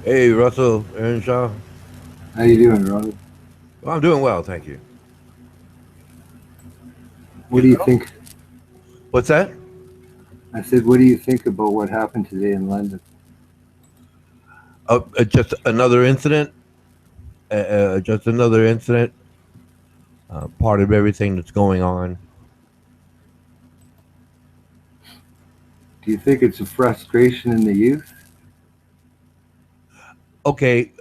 Hey, Russell, Earnshaw. How you doing, Ronald? Well, I'm doing well, thank you. What do you Yourself? think? What's that? I said, what do you think about what happened today in London? Just another incident. Just another incident. Part of everything that's going on. Do you think it's a frustration in the youth? Okay.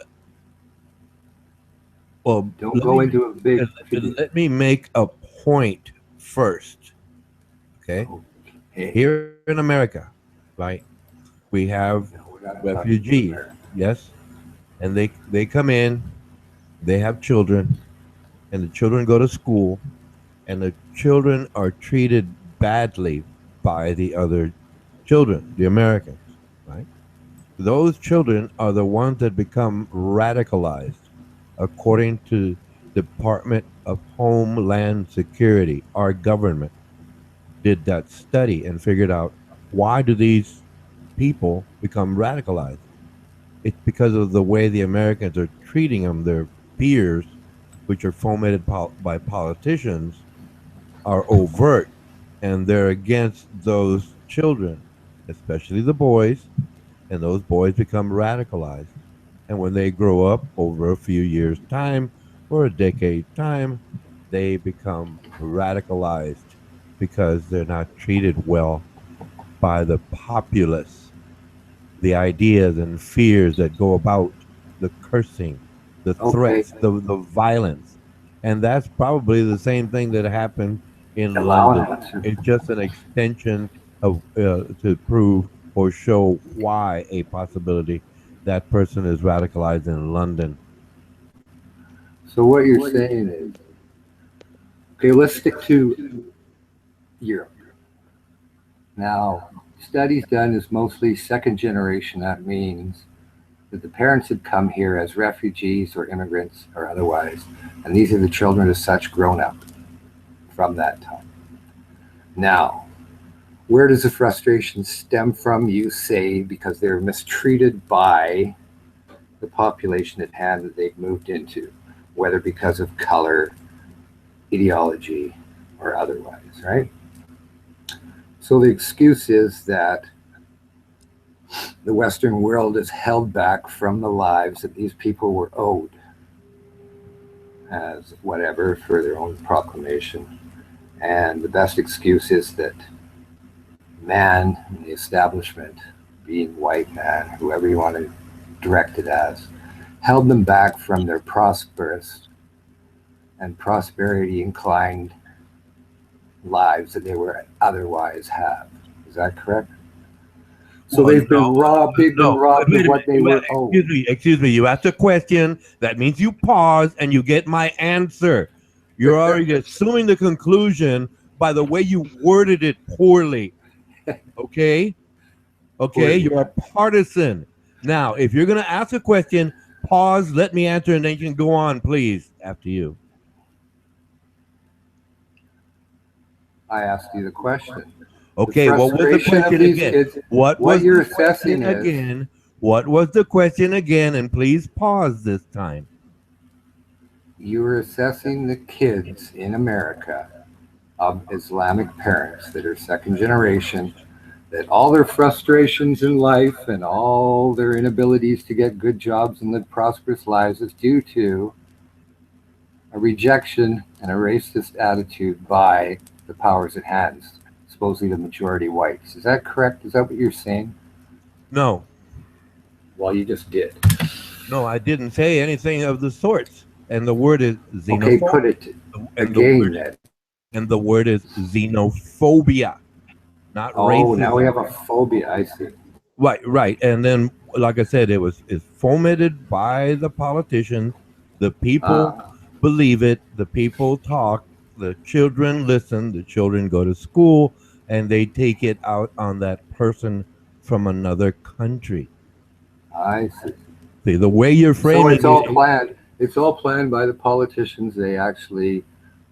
Well, Don't go into a big. let me make a point first. Okay. Okay. Here in America, right? We have No, we're not talking about refugees. America. Yes, and they come in. They have children, and the children go to school, and the children are treated badly by the other children, the Americans, right? Those children are the ones that become radicalized, according to Department of Homeland Security. Our government did that study and figured out why do these people become radicalized? It's because of the way the Americans are treating them. Their fears, which are fomented by politicians, are overt and they're against those children, especially the boys, and those boys become radicalized. And when they grow up over a few years' time or a decade time, they become radicalized because they're not treated well by the populace. The ideas and fears that go about, the cursing, the Okay. threats, the violence. And that's probably the same thing that happened in Allow London. an answer. It's just an extension of to prove or show why a possibility that person is radicalized in London. So what you're saying is, okay, let's stick to Europe. Now, studies done is mostly second generation. That means that the parents had come here as refugees or immigrants or otherwise, and these are the children as such grown up from that time. Now, where does the frustration stem from? You say because they're mistreated by the population at hand that they've moved into, whether because of color, ideology, or otherwise, right? So the excuse is that the Western world is held back from the lives that these people were owed as whatever for their own proclamation. And the best excuse is that man in the establishment, being white man, whoever you want to direct it as, held them back from their prosperous and prosperity inclined lives that they would otherwise have. Is that correct? So Well, they've been no, robbed. They've been no. robbed of Wait a what minute. they were owed. Excuse me. You asked a question. That means you pause and you get my answer. You're already assuming the conclusion by the way you worded it poorly. Okay? Okay? Poorly. You're a partisan. Now, if you're going to ask a question, pause, let me answer, and then you can go on, please, after you. I asked you the question. The Okay, what was the frustration of question these again? kids, What what was you're the assessing question is again? What was the question again? And please pause this time. you're assessing the kids in America of Islamic parents that are second generation, that all their frustrations in life and all their inabilities to get good jobs and live prosperous lives is due to a rejection and a racist attitude by the powers at hand, supposedly the majority whites. Is that correct? Is that what you're saying? No, Well, you just did. no, I didn't say anything of the sorts. And the word is Okay, put xenophobia. it And the again word then. and the word is xenophobia, not Oh, now we racism. have a phobia. I see. Right, right. And then, like I said, it's fomented by the politicians. The people Ah, believe it. The people talk. The children listen. The children go to school, and they take it out on that person from another country. I see. See, the way you're So framing it's all it. planned. It's all planned by the politicians. They actually,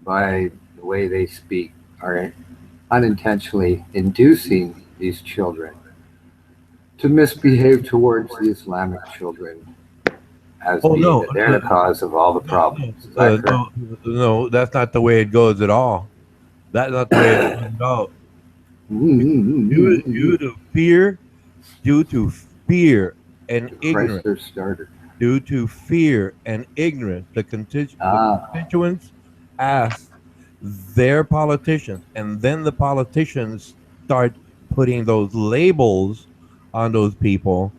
by the way they speak, are unintentionally inducing these children to misbehave towards the Islamic children as Oh being no, that they're the cause of all the no, no, problems. Is that correct? no, no. That's not the way it goes at all. That's not the way it goes at all. Due to fear, due to fear and The ignorance, Chrysler starter. due to fear and ignorance, the Ah, constituents ask their politicians, and then the politicians start putting those labels on those people,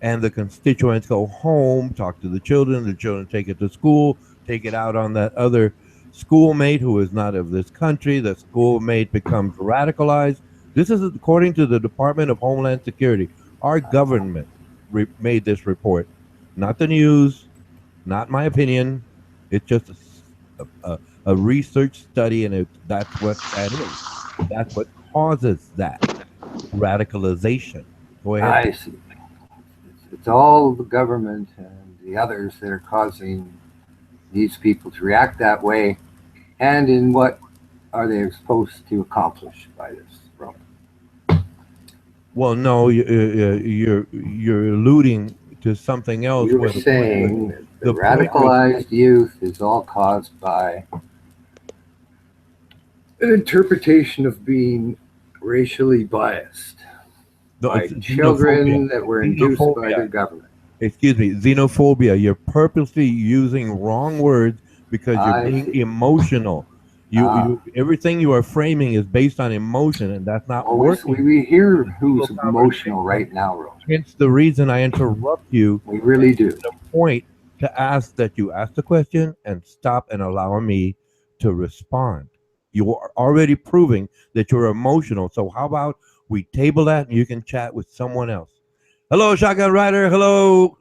and the constituents go home, talk to the children take it to school, take it out on that other schoolmate who is not of this country. The schoolmate becomes radicalized. This is according to the Department of Homeland Security. Our government made this report, not the news, not my opinion. It's just a research study, and that's what that is. That's what causes that radicalization. Go ahead. I see. It's all the government and the others that are causing these people to react that way. And in what are they supposed to accomplish by this? Roman? Well, no, you're alluding to something else. You were Where saying that the the point was radicalized youth is all caused by an interpretation of being racially biased by it's xenophobia. children that were induced by Xenophobia. their government. Excuse me, xenophobia. You're purposely using wrong words because you're I being see. emotional. Ah, Everything you are framing is based on emotion, and that's not well, working we hear in a who's civil emotional conversation. right now, Roman. Hence the reason I interrupt you We at really do. the point to ask that you ask the question and stop and allow me to respond. You are already proving that you're emotional. So how about we table that and you can chat with someone else? Hello, Shotgun Rider. Hello,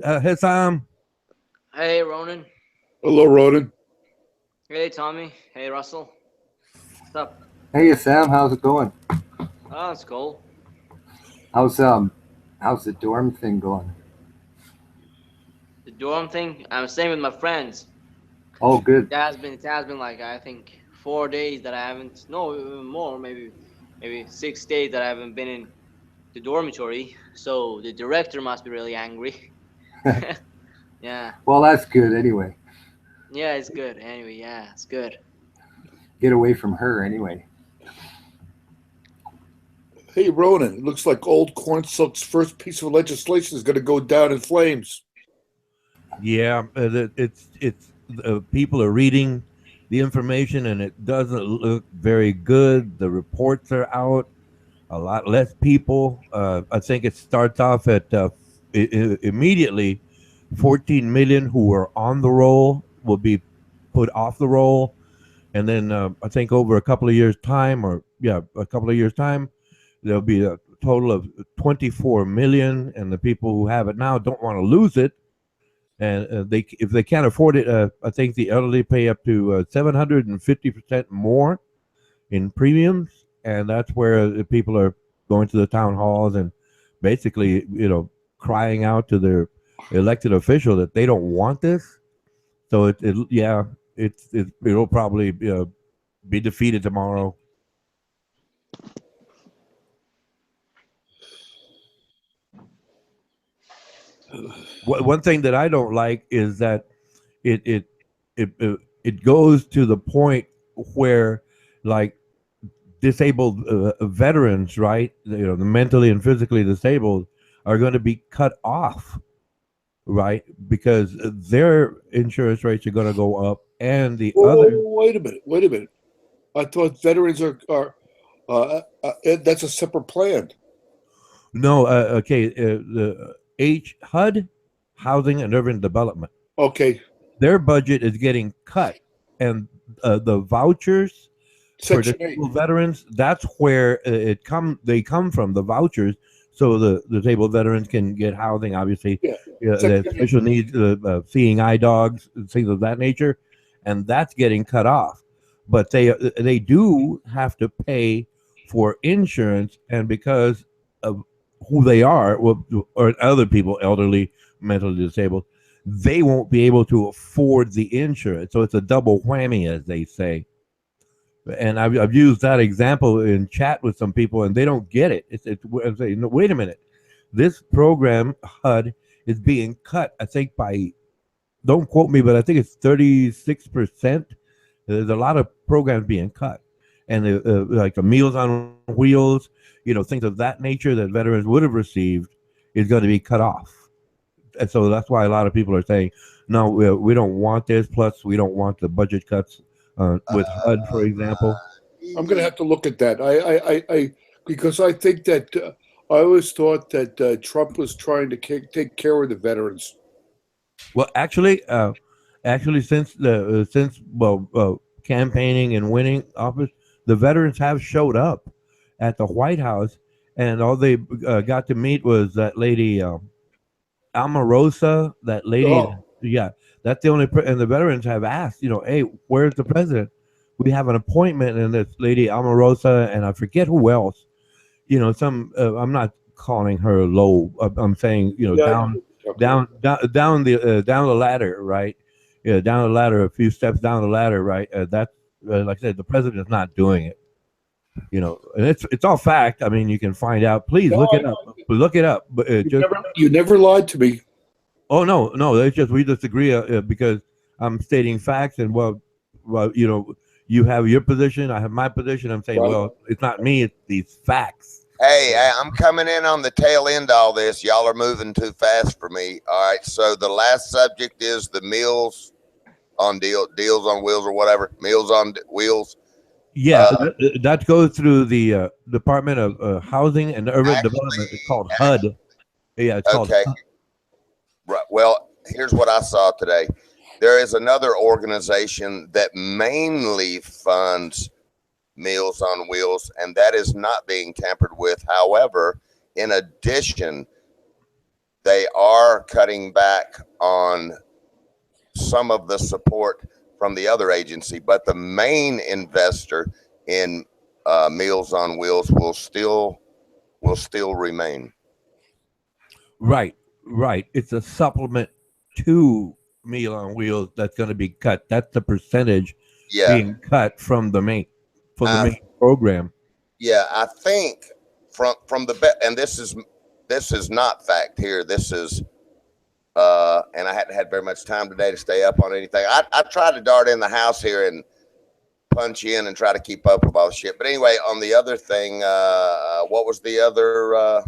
Hesam. Hey, Ronan. Hello, Roden. Hey, Tommy. Hey, Russell. What's up? Hey, Sam, how's it going? Oh, it's cool. How's how's the dorm thing going? The dorm thing, I'm staying with my friends. Oh, good. It has been like I think 4 days that I haven't. No, even more. Maybe 6 days that I haven't been in the dormitory. So the director must be really angry. Yeah. Well, that's good anyway. Yeah, it's good. Anyway, yeah, it's good. Get away from her anyway. Hey, Ronan. It looks like old Cornsilk's first piece of legislation is going to go down in flames. Yeah, it's people are reading the information and it doesn't look very good. The reports are out. A lot less people. I think it starts off at immediately 14 million who are on the roll will be put off the roll, and then I think over a couple of years time, or yeah, a couple of years time, there'll be a total of 24 million, and the people who have it now don't want to lose it, and they if they can't afford it, I think the elderly pay up to 750% more in premiums, and that's where the people are going to the town halls and basically, crying out to their elected official that they don't want this. So yeah, it'll probably be defeated tomorrow. One thing that I don't like is that it it it goes to the point where, like, disabled veterans, right? The mentally and physically disabled are going to be cut off, right? Because their insurance rates are going to go up, and the other. Wait a minute. Wait a minute. I thought veterans are that's a separate plan. No, okay, the HUD, Housing and Urban Development, Okay. their budget is getting cut, and the vouchers for Section 8. disabled veterans, that's where they come from, the vouchers, so the disabled veterans can get housing, obviously, Yeah. the Section 8. special needs, seeing eye dogs, things of that nature, and that's getting cut off. But they do have to pay for insurance, and because of who they are, well, or other people, elderly, mentally disabled, they won't be able to afford the insurance. So it's a double whammy, as they say. And I've used that example in chat with some people, and they don't get it. I say, no, wait a minute. This program HUD is being cut. I think by, don't quote me, but I think it's 36%. There's a lot of programs being cut, and like the Meals on Wheels, things of that nature that veterans would have received is going to be cut off. And so that's why a lot of people are saying, no, we don't want this. Plus, we don't want the budget cuts with HUD, for example. I'm going to have to look at that. I because I think that I always thought that Trump was trying to take care of the veterans. Well, actually, since campaigning and winning office, the veterans have showed up at the White House, and all they got to meet was that lady Almarosa. That lady, Oh, yeah, that's the only. And the veterans have asked, hey, where's the president? We have an appointment, and this lady Almarosa, and I forget who else. Some. I'm not calling her low. I'm saying, yeah, I know down, what you're talking about. down the ladder, right? Yeah, down the ladder, a few steps down the ladder, right? That's like I said, the president is not doing it. And it's all fact. I mean, you can find out. Please No, look it up. Look it up. But just you never lied to me. oh no, no, it's just we disagree because I'm stating facts, and well, you have your position, I have my position. I'm saying, Right. well, it's not me, it's these facts. Hey, I'm coming in on the tail end of all this. Y'all are moving too fast for me. All right. So the last subject is the deals on wheels or whatever. Meals on wheels. Yeah, that goes through the Department of Housing and Urban Development. It's called Actually, HUD. Yeah, it's called okay. Right. Well, here's what I saw today. There is another organization that mainly funds Meals on Wheels, and that is not being tampered with. However, in addition, they are cutting back on some of the support from the other agency, but the main investor in Meals on Wheels will still remain. Right, right. It's a supplement to Meal on Wheels that's going to be cut. That's the percentage Yeah, being cut from the I main program. yeah, I think from the and this is not fact here. This is and I hadn't had very much time today to stay up on anything. I tried to dart in the house here and punch in and try to keep up with all the shit. But anyway, on the other thing, what was the other?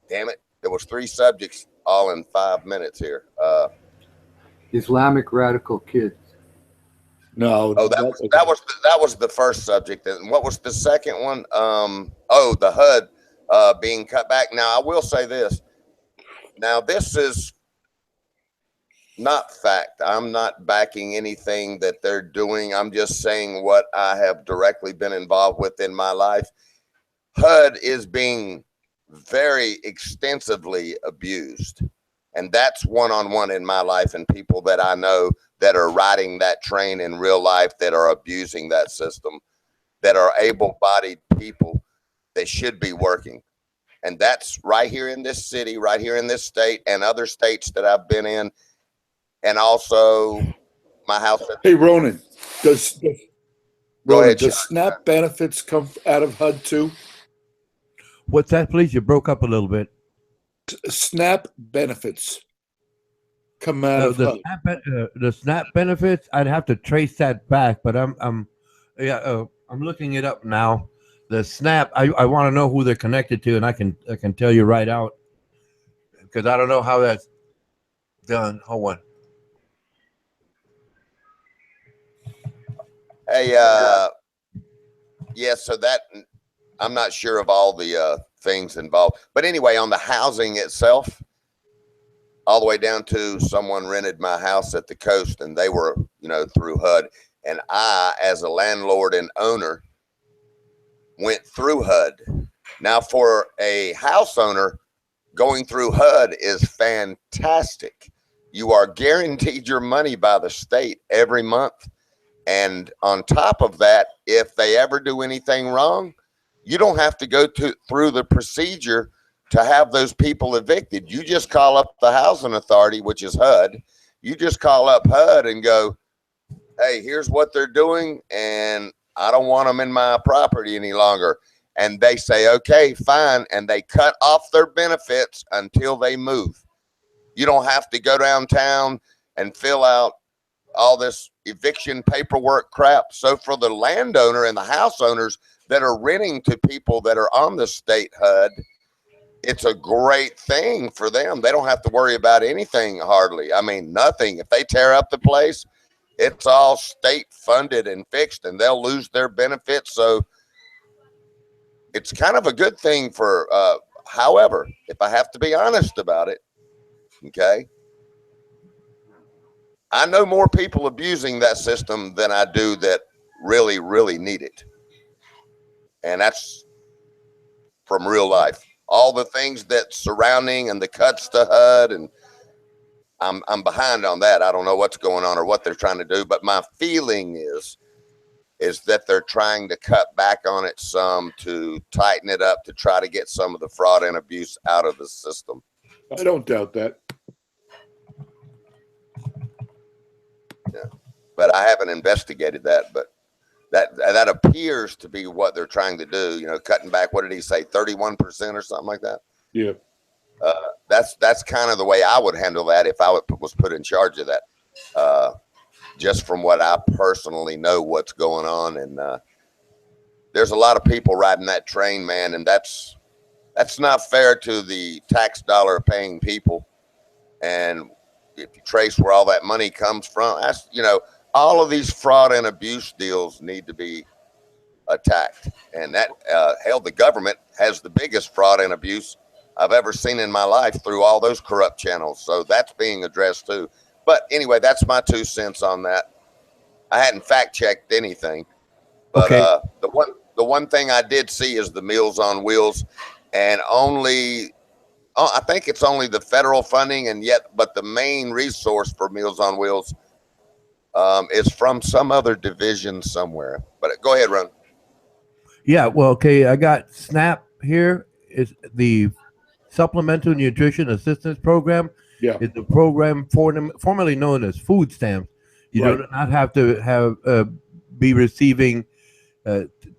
Damn it, there was three subjects all in 5 minutes here. Islamic radical kids. No, Oh, that was the first subject. And what was the second one? Oh, the HUD being cut back. Now I will say this. Now this is not fact. I'm not backing anything that they're doing. I'm just saying what I have directly been involved with in my life. HUD is being very extensively abused. And that's one-on-one in my life, and people that I know that are riding that train in real life that are abusing that system, that are able-bodied people that should be working. And that's right here in this city, right here in this state, and other states that I've been in. And also my house. Hey, Ronan, does Go ahead, Sean. SNAP benefits come out of HUD too? What's that, please? You broke up a little bit. SNAP benefits come out of HUD. The SNAP benefits, I'd have to trace that back, but I'm looking it up now. The SNAP, I want to know who they're connected to, and I can tell you right out because I don't know how that's done. Hold on. Hey, yeah, so that I'm not sure of all the things involved. But anyway, on the housing itself, all the way down to someone rented my house at the coast and they were, through HUD. And I, as a landlord and owner, went through HUD. Now, for a house owner, going through HUD is fantastic. You are guaranteed your money by the state every month. And on top of that, if they ever do anything wrong, you don't have to go through the procedure to have those people evicted. You just call up the housing authority, which is HUD. You just call up HUD and go, hey, here's what they're doing, and I don't want them in my property any longer. and they say, okay, fine. And they cut off their benefits until they move. You don't have to go downtown and fill out all this eviction paperwork crap. So for the landowner and the house owners that are renting to people that are on the state HUD, it's a great thing for them. They don't have to worry about anything hardly. I mean, nothing. If they tear up the place, it's all state funded and fixed, and they'll lose their benefits. So it's kind of a good thing for, however, if I have to be honest about it, okay, I know more people abusing that system than I do that really, really need it. And that's from real life. All the things that surrounding and the cuts to HUD, and I'm behind on that. I don't know what's going on or what they're trying to do, but my feeling is that they're trying to cut back on it some to tighten it up to try to get some of the fraud and abuse out of the system. I don't doubt that. Yeah. But I haven't investigated that, but that appears to be what they're trying to do, cutting back, what did he say, 31% or something like that? Yeah. That's kind of the way I would handle that if I was put in charge of that. Just from what I personally know what's going on. And there's a lot of people riding that train, man, and that's not fair to the tax dollar paying people. And if you trace where all that money comes from, that's, all of these fraud and abuse deals need to be attacked. And that, hell, the government has the biggest fraud and abuse I've ever seen in my life through all those corrupt channels. So that's being addressed too. But anyway, that's my 2 cents on that. I hadn't fact checked anything, but Okay. The one thing I did see is the Meals on Wheels, and I think it's only the federal funding, but the main resource for Meals on Wheels is from some other division somewhere. But go ahead, Ron. Yeah, well, okay, I got SNAP here. It's the Supplemental Nutrition Assistance Program. Yeah. It's a program formerly known as food stamps. You Right. do not have to be receiving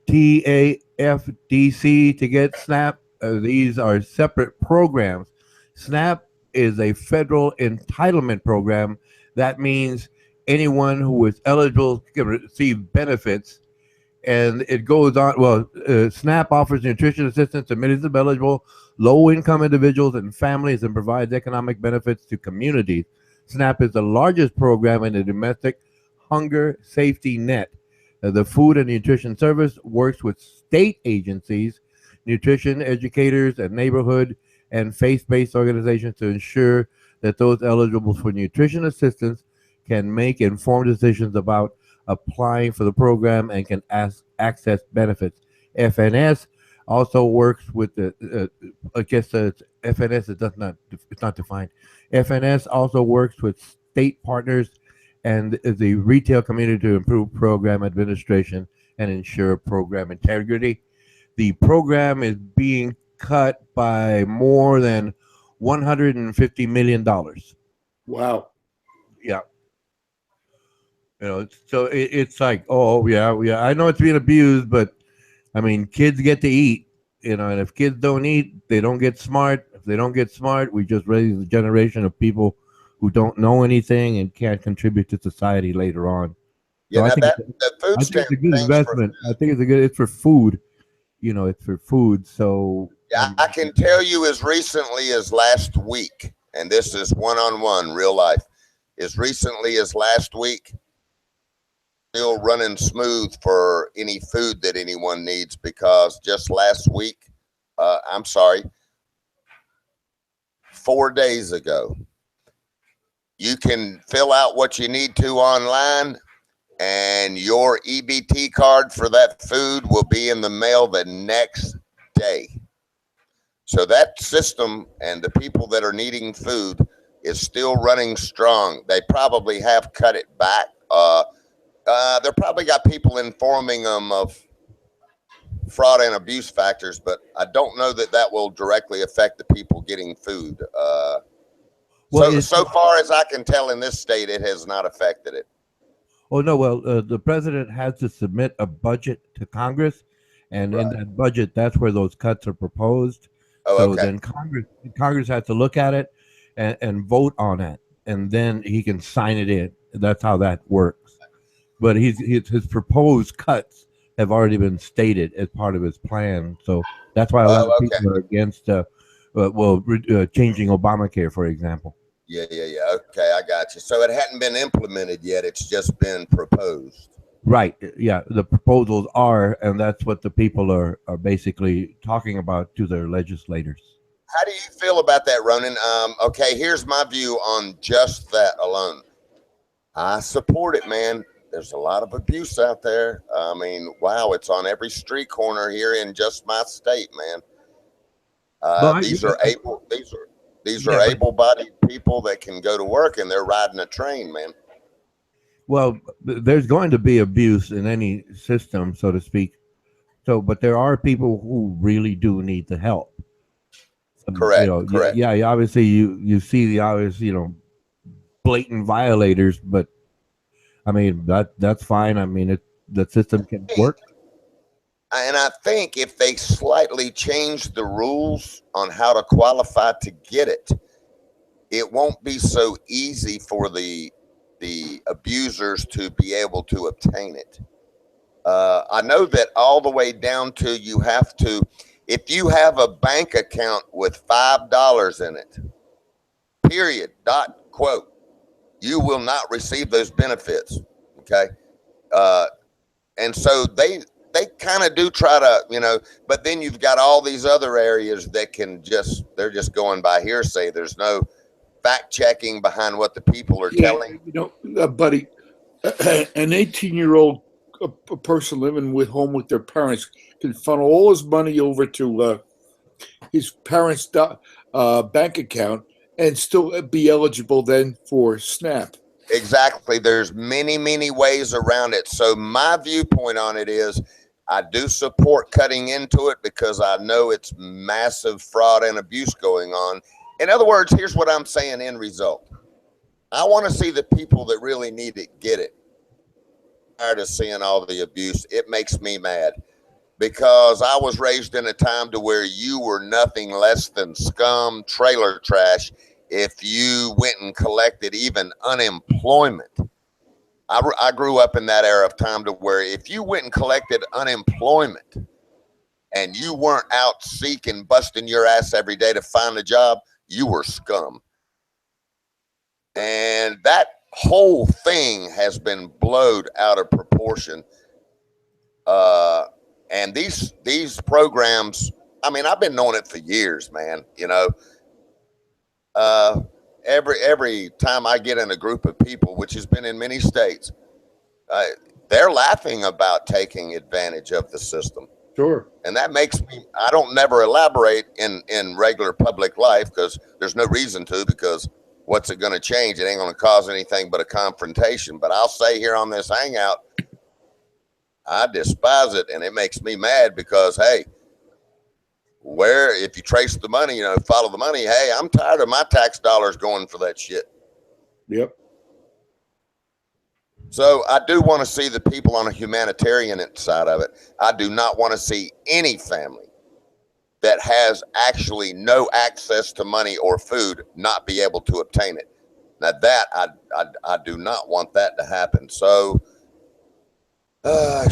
TAFDC to get SNAP. These are separate programs. SNAP is a federal entitlement program. That means anyone who is eligible can receive benefits. And it goes on. Well, SNAP offers nutrition assistance to millions of eligible low-income individuals and families and provides economic benefits to communities. SNAP is the largest program in the domestic hunger safety net. The Food and Nutrition Service works with state agencies, nutrition educators, and neighborhood and faith-based organizations to ensure that those eligible for nutrition assistance can make informed decisions about applying for the program and can access benefits. FNS also works with the, I guess FNS it's not defined. FNS also works with state partners and the retail community to improve program administration and ensure program integrity. The program is being cut by more than $150 million. Wow. Yeah. So it's like, oh yeah, I know it's being abused, but I mean, kids get to eat, and if kids don't eat, they don't get smart. If they don't get smart, we just raise a generation of people who don't know anything and can't contribute to society later on. Yeah, So now that the food I think stamp it's a good things for investment. I think it's for food. It's for food. So yeah, I can tell you as recently as last week, and this is one-on-one real life, as recently as last week, still running smooth for any food that anyone needs, because just last week, I'm sorry, 4 days ago, you can fill out what you need to online, and your EBT card for that food will be in the mail the next day. So that system and the people that are needing food is still running strong. They probably have cut it back. They're probably got people informing them of fraud and abuse factors, but I don't know that will directly affect the people getting food. So far as I can tell in this state, it has not affected it. Oh no, well, the president has to submit a budget to Congress, and in Right. that budget, that's where those cuts are proposed. Oh, So okay. then Congress has to look at it and vote on it, and then he can sign it in. That's how that works. But his proposed cuts have already been stated as part of his plan. So that's why a lot of Oh, okay. people are against, changing Obamacare, for example. Yeah, yeah, yeah. Okay, I got you. So it hadn't been implemented yet. It's just been proposed. Right. Yeah. The proposals are, and that's what the people are basically talking about to their legislators. How do you feel about that, Ronan? Okay, here's my view on just that alone. I support it, man. There's a lot of abuse out there. I mean, wow, it's on every street corner here in just my state, man. No, These are able. These are yeah, but able-bodied people that can go to work, and they're riding a train, man. well, there's going to be abuse in any system, so to speak. So, but there are people who really do need the help. Correct. Correct. Yeah, obviously you see the obvious, blatant violators, but I mean that's fine. I mean the system can work. And I think if they slightly change the rules on how to qualify to get it, it won't be so easy for the abusers to be able to obtain it. I know that all the way down to you have to, if you have a bank account with $5 in it, period, dot, quote, you will not receive those benefits. Okay. Uh, and so they kind of do try to, but then you've got all these other areas that they're just going by hearsay. There's no fact checking behind what the people are Yeah, telling. buddy, an 18-year-old a person living with home with their parents can funnel all his money over to his parents' bank account and still be eligible then for SNAP. Exactly. There's many ways around it. So my viewpoint on it is I do support cutting into it because I know it's massive fraud and abuse going on. In other words, here's what I'm saying in result. I want to see the people that really need it get it. I'm tired of seeing all the abuse. It makes me mad because I was raised in a time to where you were nothing less than scum, trailer trash if you went and collected even unemployment. I grew up in that era of time to where if you went and collected unemployment and you weren't out seeking, busting your ass every day to find a job, you were scum. And that whole thing has been blowed out of proportion. And these programs, I mean, I've been knowing it for years, man. Every time I get in a group of people, which has been in many states, they're laughing about taking advantage of the system. Sure. And that makes me, I don't never elaborate in regular public life because there's no reason to, because what's it going to change? It ain't going to cause anything but a confrontation. But I'll say here on this hangout, I despise it. And it makes me mad because, hey, if you trace the money, follow the money. Hey, I'm tired of my tax dollars going for that shit. Yep. So I do want to see the people on a humanitarian side of it. I do not want to see any family that has actually no access to money or food not be able to obtain it. Now that I do not want that to happen. So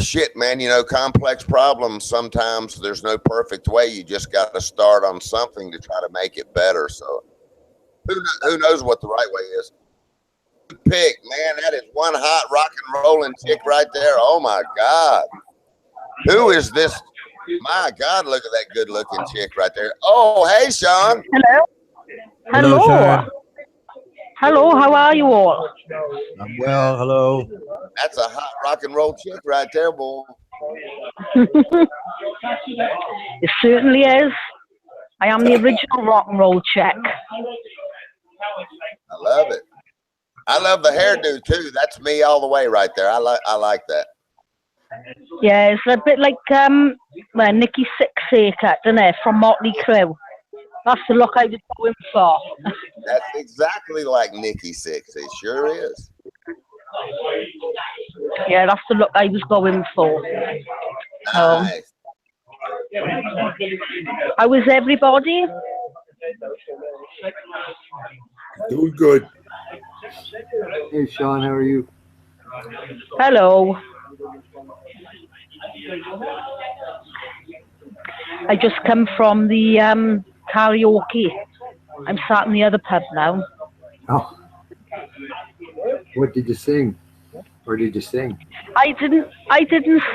shit, man, complex problems. Sometimes there's no perfect way. You just got to start on something to try to make it better. So who knows what the right way is? Pick, man, that is one hot rock and rolling chick right there. Oh my God. Who is this? My God, look at that good looking chick right there. Oh, hey, Sean. Hello. Hello, Sean. Hello, how are you all? I'm well. Hello. That's a hot rock and roll chick right there, boy. It certainly is. I am the original rock and roll chick. I love it. I love the hairdo too. That's me all the way right there. I like that. Yeah, it's a bit like Nikki Sixx haircut, isn't it? From Motley Crue. That's the look I was going for. That's exactly like Nikki Sixx. It sure is. Yeah, that's the look I was going for. Nice. How is everybody? Doing good. Hey, Sean, how are you? Hello. I just come from the karaoke. I'm sat in the other pub now. Oh, what did you sing? Or did you sing? I didn't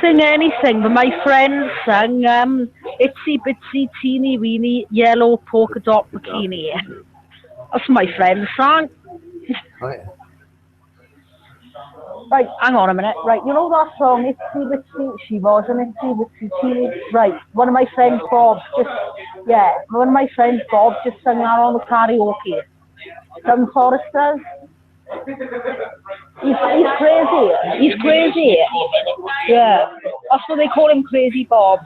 sing anything, but my friend sang Itsy Bitsy Teeny Weeny Yellow Polka Dot Bikini. That's my friend sang. Oh, yeah. Right, hang on a minute. Right, you know that song, Itsy Bitsy, she was an Itsy Bitsy Teeny. Right, one of my friends, Bob, one of my friends, Bob, just sang that on the karaoke. Some Foresters. He's crazy. He's crazy. Yeah, that's what they call him, Crazy Bob.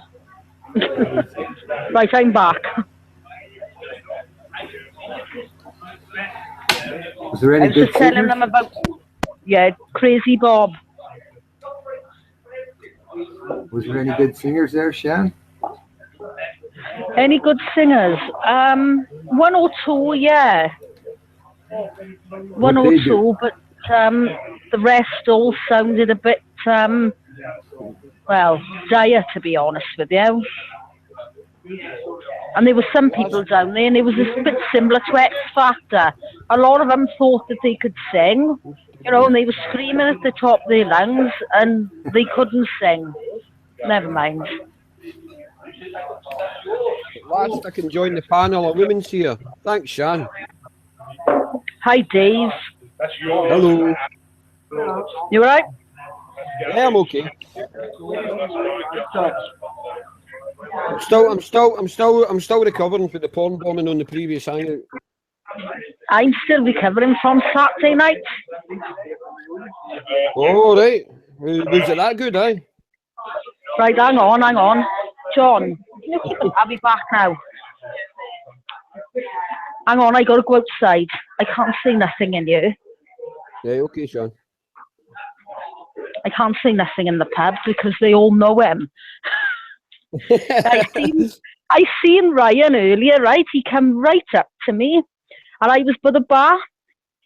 Right, I'm back. Was there I any was good just telling singers? them about, Crazy Bob. Was there any good singers there, Shan? Any good singers? One or two, yeah. One or What'd they do? two, but the rest all sounded a bit, dire, to be honest with you. And there were some people down there, and it was a bit similar to X Factor. A lot of them thought that they could sing, and they were screaming at the top of their lungs, and they couldn't sing. Never mind. At last I can join the panel of women's here. Thanks, Shan. Hi, Dave. Hello. You alright? Yeah, I'm okay. I'm still recovering from the porn bombing on the previous hangout. I'm still recovering from Saturday night. Oh, right. Was it that good, eh? Right, hang on. John, I'll be back now. Hang on, I gotta go outside. I can't see nothing in here. Yeah, okay, Sean. I can't see nothing in the pub because they all know him. I seen Ryan earlier, right? He come right up to me, and I was by the bar.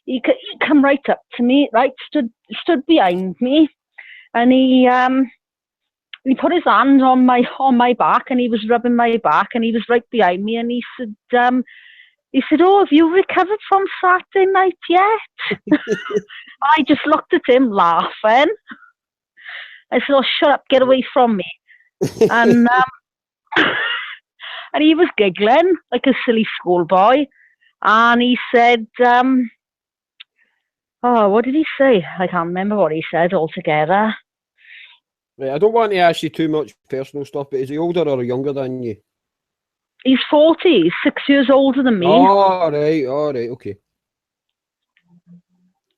He come right up to me, right? Stood behind me, and he put his hand on my back, and he was rubbing my back, and he was right behind me, and he said, "Oh, have you recovered from Saturday night yet?" I just looked at him laughing. I said, "Oh, shut up, get away from me." And and he was giggling like a silly schoolboy. And he said, what did he say? I can't remember what he said altogether. Right, I don't want to ask you too much personal stuff, but is he older or younger than you? He's 40, he's 6 years older than me. All right, okay.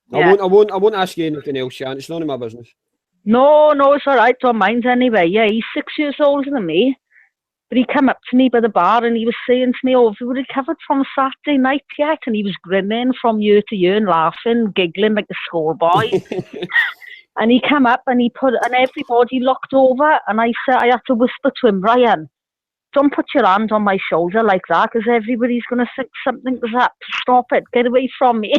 Yeah. I won't ask you anything else, Shan. It's none of my business. No, it's all right. Don't mind anyway. Yeah, he's 6 years older than me. But he came up to me by the bar and he was saying to me, "Oh, have you recovered from Saturday night yet?" And he was grinning from ear to ear and laughing, giggling like a schoolboy. And he came up and and everybody looked over, and I had to whisper to him, "Ryan, don't put your hand on my shoulder like that, because everybody's going to think something's up. Stop it. Get away from me."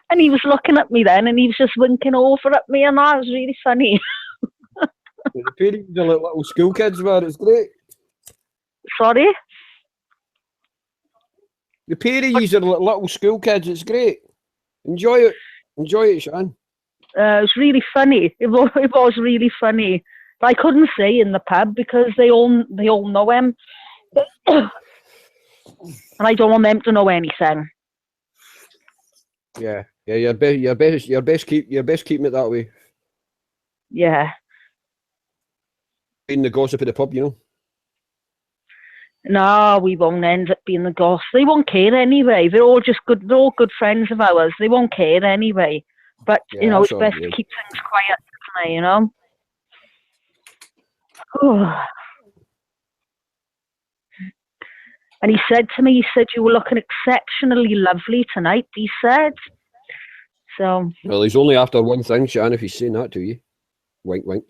And he was looking at me then, and he was just winking over at me, and that was really funny. The parents are like little school kids, were. It's great. Sorry? The parents are like little school kids. It's great. Enjoy it, Shan. It was really funny. It was really funny. But I couldn't say in the pub because they all know him. And I don't want them to know anything. Yeah. You're best keeping it that way. Yeah. Being the gossip of the pub, you know. No, we won't end up being the goss. They won't care anyway. They're all good friends of ours. They won't care anyway. But Yeah, it's best to keep things quiet, you know. And he said to me, "You were looking exceptionally lovely tonight," he said. So. Well, he's only after one thing, Shan, if he's saying that to you. Wink, wink.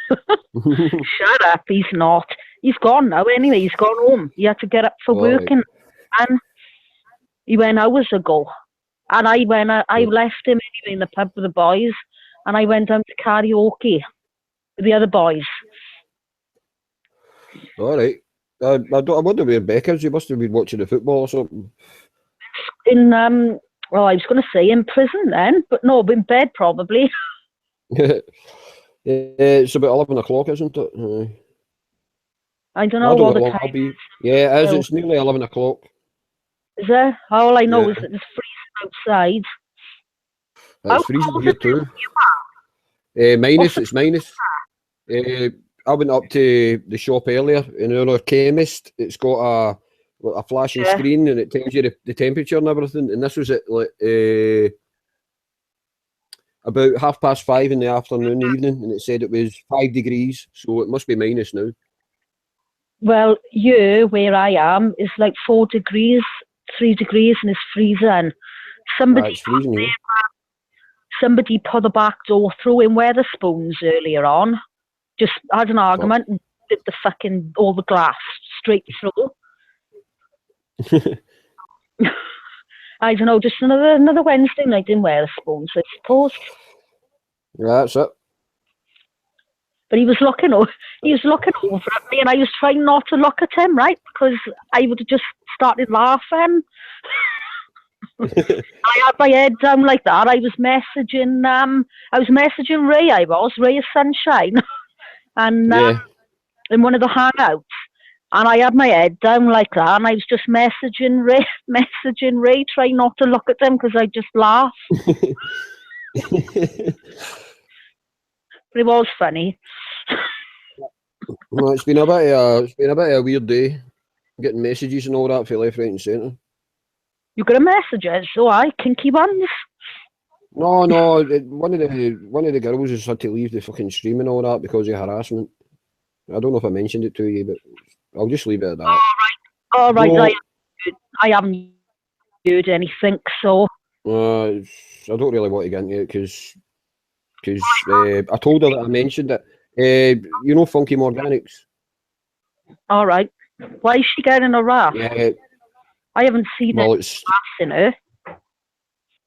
Shut up, he's not. He's gone now anyway, he's gone home. He had to get up for work Right. and he went hours ago. And I left him anyway in the pub with the boys and I went down to karaoke with the other boys. All right. I wonder where Beck is. You must have been watching the football or something. In well, I was going to say in prison then, but no, in bed probably. It's about 11 o'clock, isn't it? I don't I know don't what know the how long I'll time be. Yeah, it is. Well- It's nearly 11 o'clock. is there. All I know Yeah. is that it's freezing outside. It's How freezing cold here is it too. What's Minus, the it's minus. I went up to the shop earlier in our chemist. It's got a flashing Yeah. screen and it tells you the temperature and everything. And this was at like about 5:30 in the afternoon, evening, and it said it was 5 degrees. So it must be minus now. Well, here where I am is like 4 degrees, 3 degrees, and it's freezing. Somebody It's freezing here. put the back door through in Weatherspoons earlier on. Just had an argument and did the fucking all the glass straight through. I don't know, just another Wednesday night in Weatherspoons, I suppose. Yeah, that's it. But he was looking over at me, and I was trying not to look at him, right? Because I would have just started laughing. I had my head down like that. I was messaging Ray. Ray of Sunshine, and Yeah. in one of the hangouts, and I had my head down like that, and I was just messaging Ray, trying not to look at him because I just laughed. But it was funny. Well, it's been a bit of a weird day. Getting messages and all that for left, right, and centre. You got a messages, so I kinky ones. No, one of the girls has had to leave the fucking stream and all that because of harassment. I don't know if I mentioned it to you, but I'll just leave it at that. All right, No. I haven't heard anything, so I don't really want to get into it because I told her that I mentioned it. You know Funky Morganics? all right. Why is she getting a wrath? Yeah. I haven't seen Well, any it's wrath in her.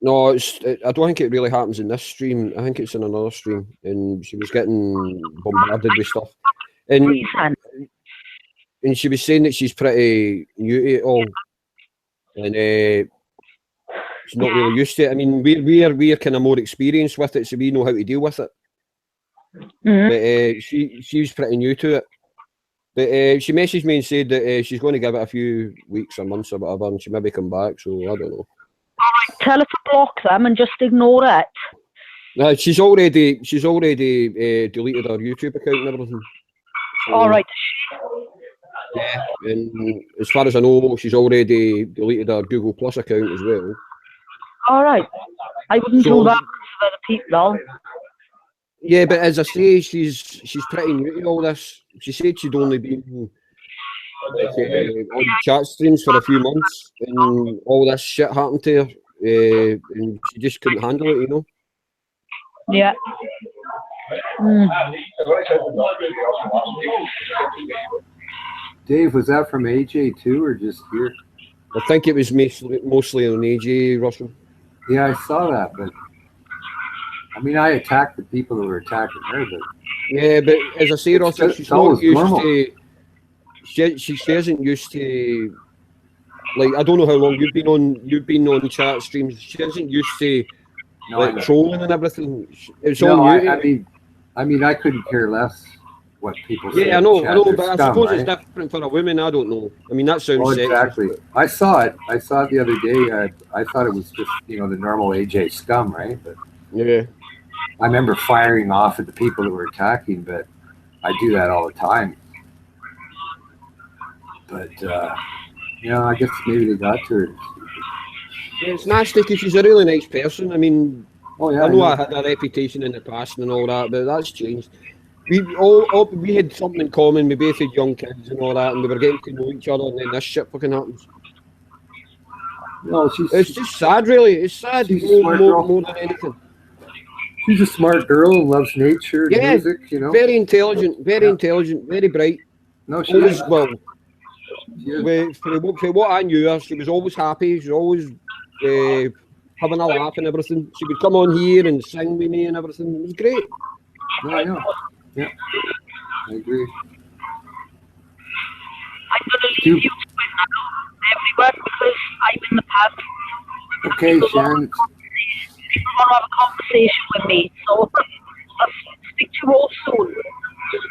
no, I don't think it really happens in this stream. I think it's in another stream, and she was getting bombarded with stuff, and Reason. she was saying that she's pretty new to it all, and she's not really used to it. I mean, we're kind of more experienced with it, so we know how to deal with it. Mhm. But she's pretty new to it. But she messaged me and said that she's going to give it a few weeks or months or whatever, and she maybe come back. So I don't know. Tell her to block them and just ignore it. No, she's already deleted her YouTube account and everything. So, All right. yeah, and as far as I know, she's already deleted her Google Plus account as well. All right. I wouldn't So- do that for other people. Yeah, but as I say, she's pretty new to all this. She said she'd only been on chat streams for a few months, and all this shit happened to her, and she just couldn't handle it, you know. Yeah. Mm. Dave, was that from AJ too, or just here? I think it was mostly on AJ Russell. Yeah, I saw that, but I mean, I attacked the people who were attacking her, but Yeah, but as I say, Russell, It's she's always not used normal. to. She isn't used to. Like, I don't know how long you've been on chat streams. She isn't used to no, I like know. trolling and everything. It's No, all new. to her. I mean, I couldn't care less what people say. Yeah, I in know, chat. They're but I scum, suppose right? it's different for a woman. I don't know. I mean, that sounds Well, sexist, exactly. but- I saw it the other day. I thought it was just, the normal AJ scum, right? But Yeah. I remember firing off at the people that were attacking, but I do that all the time. But, I guess maybe they got to her. Yeah, it's nasty because she's a really nice person. I mean, Oh, yeah. I know I had a reputation in the past and all that, but that's changed. We had something in common. We both had young kids and all that, and we were getting to know each other, and then this shit fucking happens. No, It's just sad, really. It's sad She's a smart girl. more than anything. She's a smart girl and loves nature and Yeah, music, you know. very intelligent, very Yeah. intelligent, very bright. No, she Always, is. well, She is. for what I knew her, she was always happy. She was always having a laugh and everything. She would come on here and sing with me and everything. It was great. No, I know. Yeah, I agree. I'm going to Do- leave you to it now, everyone, because I'm in the pub. Okay, Sharon. People want to have a conversation with me, so I'll speak to you all soon.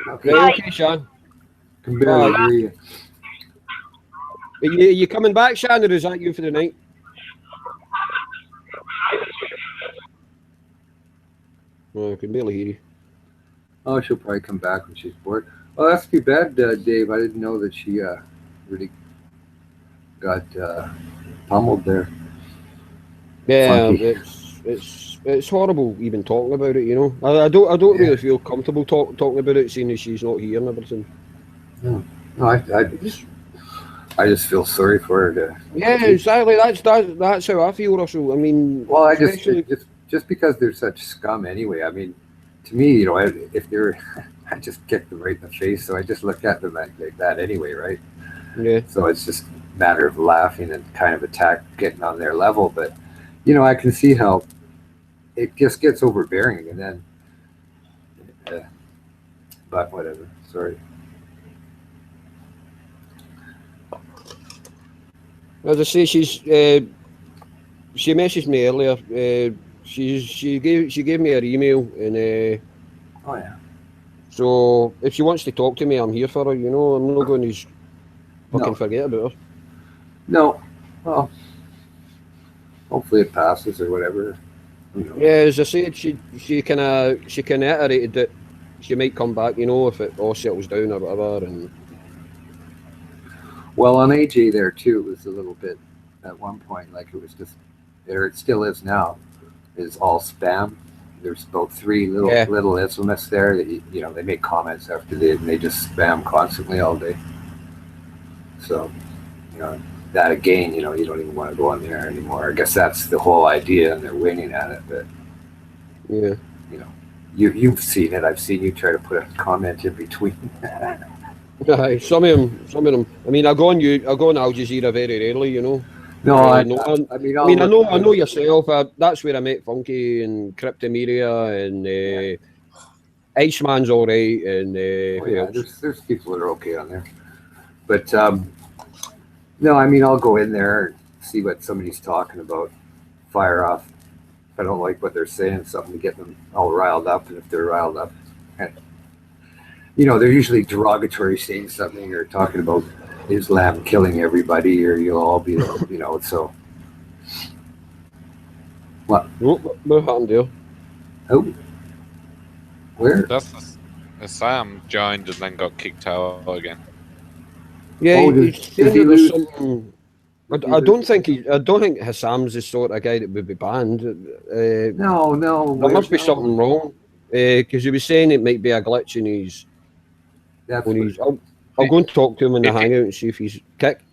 Okay. Right, okay, Shan. Can barely Bye. hear you. Are you coming back, Shan, or is that you for the night? Oh, I can barely hear you. Oh, she'll probably come back when she's bored. Oh, that's too bad, Dave. I didn't know that she really got pummeled there. Yeah, Funky. it's horrible even talking about it. You know, I don't really feel comfortable talking about it, seeing as she's not here and everything. No, I just feel sorry for her. Yeah, exactly. That's how I feel, Russell. I mean, Well, I especially just because they're such scum anyway. I mean, to me, you know, if they're, I just kick them right in the face. So I just look at them like that anyway, right? yeah. So it's just a matter of laughing and kind of getting on their level. But you know, I can see how it just gets overbearing, and then, but whatever. Sorry. As I say, she messaged me earlier. She gave me her email, and Oh yeah. so if she wants to talk to me, I'm here for her. You know, I'm not going to fucking No. forget about her. No. Well, hopefully it passes or whatever. You know. Yeah, as I said, she kind of iterated that she might come back. You know, if it all settles down or whatever. And Well, on AJ there too, it was a little bit at one point like it was just, or it still is now, is all spam. There's about three little Islamists there that you know they make comments after they just spam constantly all day. So you know that again, you know you don't even want to go on there anymore. I guess that's the whole idea, and they're winning at it. But yeah, you know, you've seen it. I've seen you try to put a comment in between. aye, some of them. I mean, I go on Al Jazeera very rarely. You know. No, I mean, I know yourself. That's where I met Funky and Cryptomeria and Iceman's all right. And Oh, who yeah, else? there's people that are okay on there, but no, I mean I'll go in there and see what somebody's talking about, fire off. If I don't like what they're saying, something to get them all riled up, and if they're riled up, and, you know they're usually derogatory, saying something or talking about Islam killing everybody, or you'll all be, you know. So what? What happened there? Oh, where? That's Sam joined and then got kicked out again. Yeah, Oh, he's does saying he there was lose? something. I don't think Hassam's the sort of guy that would be banned. No, There must be no. something wrong because he was saying it might be a glitch in his. That's When what, he's, I'll go and talk to him in the If he- hangout and see if he's kicked.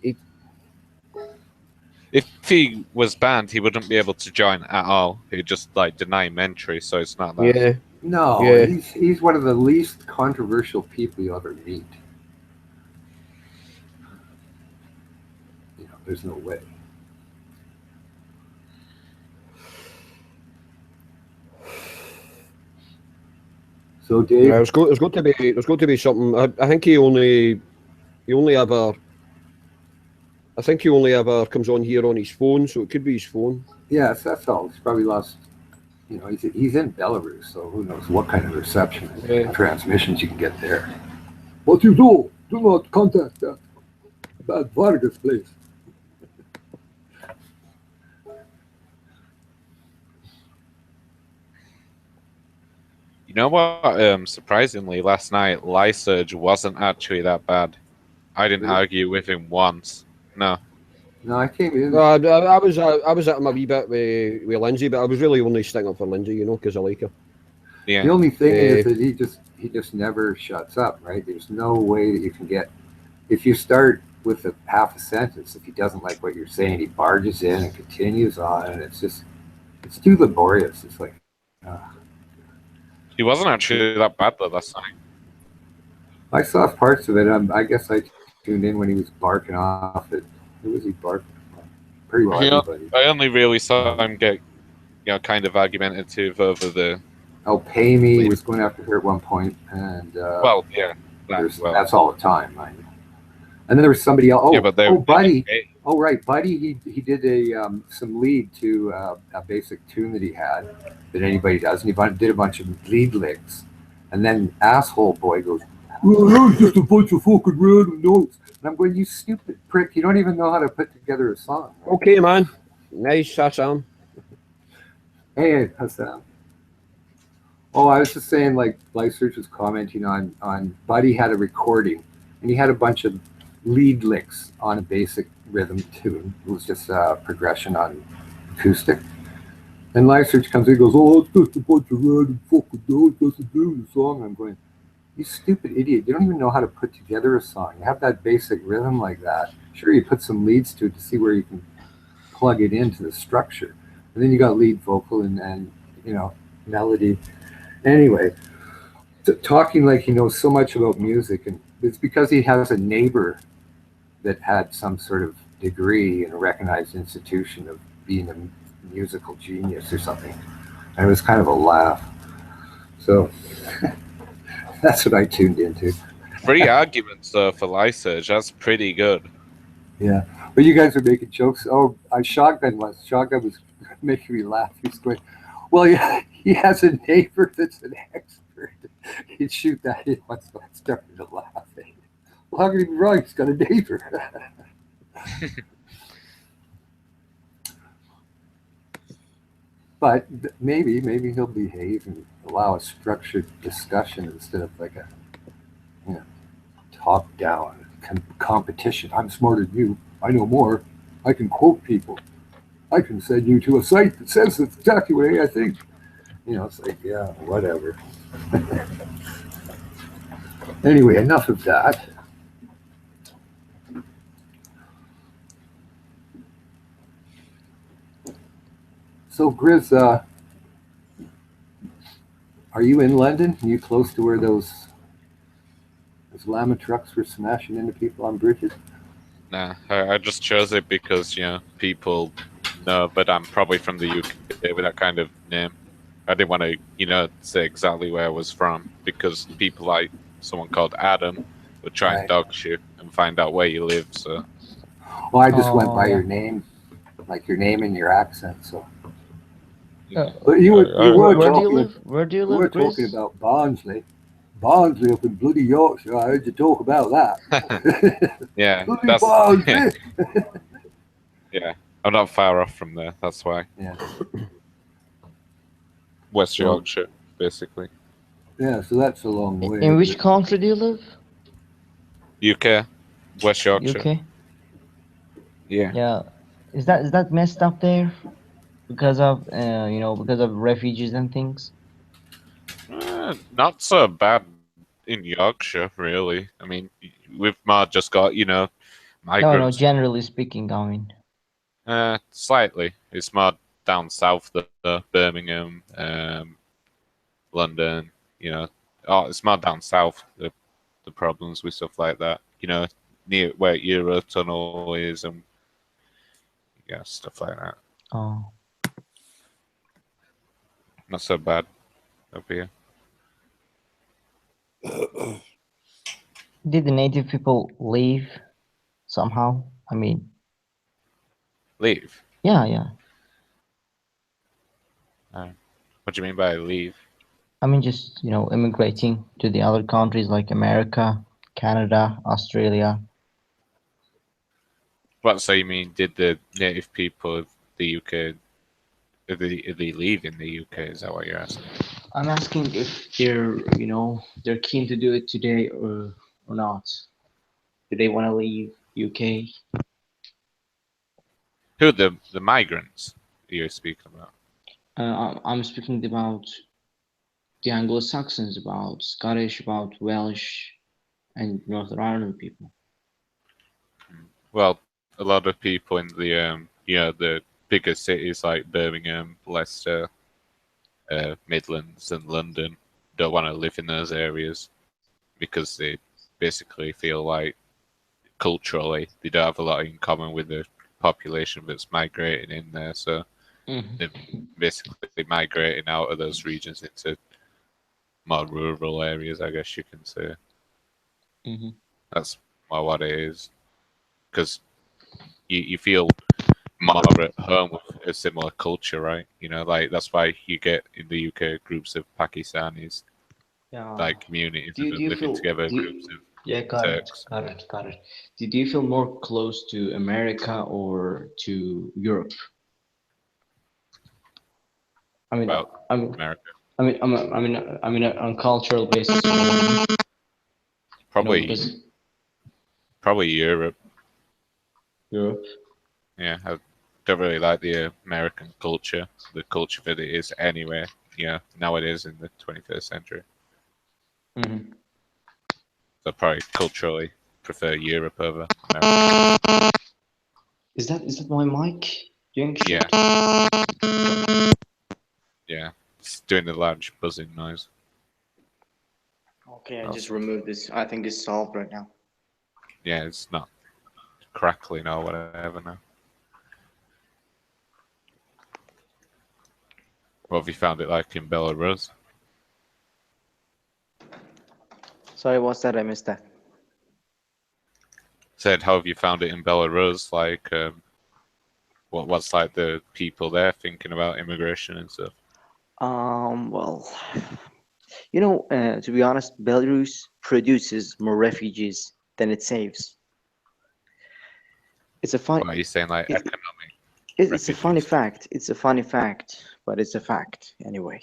If he was banned, he wouldn't be able to join at all. He'd just like deny him entry, so it's not that. Yeah, no. Yeah. He's one of the least controversial people you'll ever meet. You know, there's no way. So Dave, yeah. There's got to be something. I think he only ever. I think he only ever comes on here on his phone, so it could be his phone. yes, that's all. He's probably lost. You know, he's in Belarus, so who knows what kind of reception and Yeah. transmissions you can get there. What you do? Do not contact that Vargas place. You know what? Surprisingly, last night Lysurge wasn't actually that bad. I didn't Really? argue with him once. No. No, I came in. No, I was at him a wee bit with Lindsay, but I was really only sticking up for Lindsay, you know, because I like her. Yeah. The only thing is Uh, that he just never shuts up, right? There's no way that you can get, if you start with half a sentence, if he doesn't like what you're saying, he barges in and continues on, and it's too laborious. It's like, He wasn't actually that bad though last night. I saw parts of it. I guess I tuned in when he was barking off it. Who was he barking? Pretty well Yeah, everybody. I only really saw him get, kind of argumentative over the. Oh, Pay Me was going after her at one point, and Well, yeah, that's all the time, mind you. And then there was somebody else. yeah, but Buddy. Oh, right, Buddy. He did some lead to a basic tune that he had that anybody does, and he did a bunch of lead licks, and then asshole boy goes, "Well, that was just a bunch of fucking random notes." And I'm going, "You stupid prick! You don't even know how to put together a song." Right? Okay, man. Nice, Hassan. Hey, Hassan. Oh, I was just saying, like, Lysearch was commenting on Buddy had a recording, and he had a bunch of lead licks on a basic rhythm tune. It was just a progression on acoustic. And Lysearch comes in and goes, "Oh, it's just a bunch of random fucking notes, doesn't do the song." I'm going, "You stupid idiot. You don't even know how to put together a song. You have that basic rhythm like that. Sure, you put some leads to it to see where you can plug it into the structure. And then you got lead vocal and melody. Anyway, talking like he knows so much about music, and it's because he has a neighbor that had some sort of degree in a recognized institution of being a musical genius or something. And it was kind of a laugh. So that's what I tuned into. 3 arguments though for Lysurge. That's pretty good. Yeah, but you guys are making jokes. Oh, Shotgun was making me laugh. He's going, "Well, yeah, he has a neighbor that's an expert." He'd shoot that in once I started to laugh. Well, how can he be wrong? He's got a neighbor. But maybe he'll behave and allow a structured discussion instead of like a top down competition. I'm smarter than you. I know more. I can quote people. I can send you to a site that says that's exactly what I think. It's like, yeah, whatever. Anyway, enough of that. So, Grizz, are you in London? Are you close to where those llama trucks were smashing into people on bridges? Nah, I just chose it because people know, but I'm probably from the UK with that kind of name. I didn't want to say exactly where I was from because people like someone called Adam would try and dox you and find out where you live. So, well, I just went by your name, like your name and your accent. So, but where do you live? Where do you live? We were talking about Barnsley. Barnsley up in bloody Yorkshire. I heard you talk about that. Yeah, that's Barnsley. Yeah, I'm not far off from there. That's why. Yeah. West Yorkshire, basically. Yeah, so that's a long way. In which country do you live? UK, West Yorkshire. UK. Yeah. Yeah. Is that messed up there? Because of because of refugees and things? Not so bad in Yorkshire, really. I mean, we've just got migrants. No, generally speaking, I mean. Slightly. It's more down south, the Birmingham, London. It's more down south. The problems with stuff like that. Near where Eurotunnel is and stuff like that. Oh. Not so bad up here. Did the native people leave somehow? I mean, leave? Yeah. What do you mean by leave? I mean, just immigrating to the other countries like America, Canada, Australia. What? So you mean did the native people of the UK? Are they leave in the UK? Is that what you're asking? I'm asking if they're keen to do it today or not. Do they want to leave UK? Who the migrants you're speaking about? I'm speaking about the Anglo-Saxons, about Scottish, about Welsh, and Northern Ireland people. Well, a lot of people in the the bigger cities like Birmingham, Leicester, Midlands, and London don't want to live in those areas because they basically feel like culturally they don't have a lot in common with the population that's migrating in there. So they're basically migrating out of those regions into more rural areas, I guess you can say. Mhm. That's more what it is. Because you feel more at home with a similar culture, right? You know, like that's why you get in the UK groups of Pakistanis, Yeah. like communities Do that you are living feel together, do you, groups of yeah, Turks. got it. Do you feel more close to America or to Europe? I mean, About I mean, America. on cultural basis, you know, Probably because Europe. Europe. Yeah, I don't really like the American culture, the culture that it is anyway. Yeah, nowadays in the 21st century. Mhm. So probably culturally prefer Europe over America. Is that my mic doing shit? Yeah, it's doing the large buzzing noise. Okay, I Oh. just removed this. I think it's solved right now. Yeah, it's not crackling or whatever now. What have you found it like in Belarus? Sorry, what's that? I missed that. Said, how have you found it in Belarus? Like, what's like the people there thinking about immigration and stuff? Well, to be honest, Belarus produces more refugees than it saves. It's a fun. What are you saying, like It, economic it's a funny refugees? fact. It's a funny fact, but it's a fact anyway.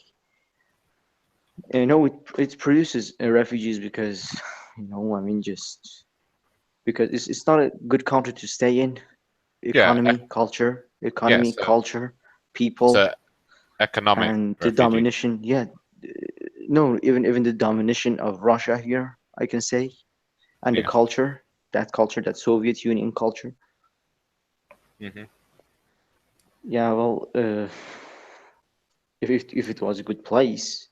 It produces refugees because just because it's not a good country to stay in. Yeah, yeah. Economy, culture, So people, economic and the refugee. domination. Yeah, no, even the domination of Russia here, I can say, and the Yeah. culture, that Soviet Union culture. Hmm. Yeah, well, if it was a good place,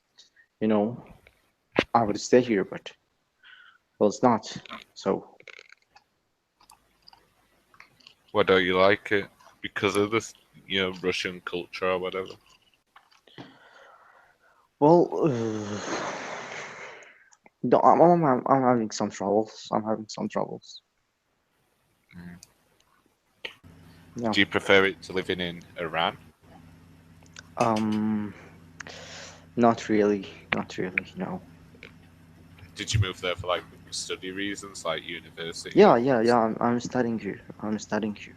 I would stay here, but well, it's not. So, Why don't you like it? Because of this, Russian culture or whatever. well, no, I'm having some troubles. I'm having some troubles. Yeah. Do you prefer it to living in Iran? Um, not really. Not really. No. Did you move there for like study reasons, like university? Yeah. I'm studying here. I'm studying here.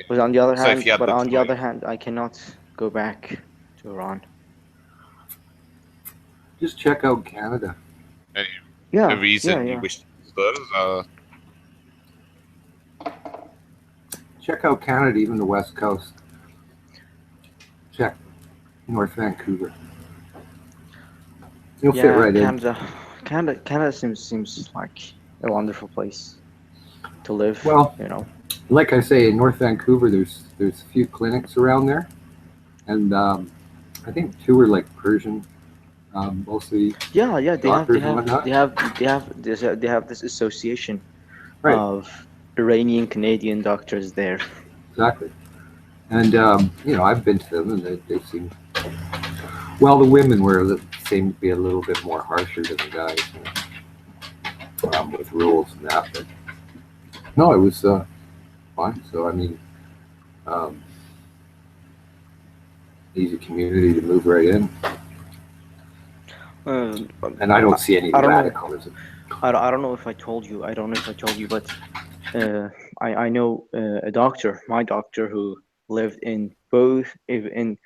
But on the other So if hand, you had the choice, I cannot go back to Iran. Just check out Canada. any Yeah. a reason you Yeah. wish to those? Check out Canada, even the West Coast. Check North Vancouver. You'll fit right in. Canada seems like a wonderful place to live. Well, like I say, in North Vancouver, there's a few clinics around there, and I think two are like Persian, mostly Yeah. doctors and whatnot. They have this association Right, of Iranian Canadian doctors there. exactly. And I've been to them, and they seem well. The women seem to be a little bit more harsher than the guys with rules and that. But no, it was fine. So I mean, um, easy community to move right in. And I don't see any radicalism. I don't know if I told you. I don't know if I told you, but I know a doctor, my doctor, who lived in both in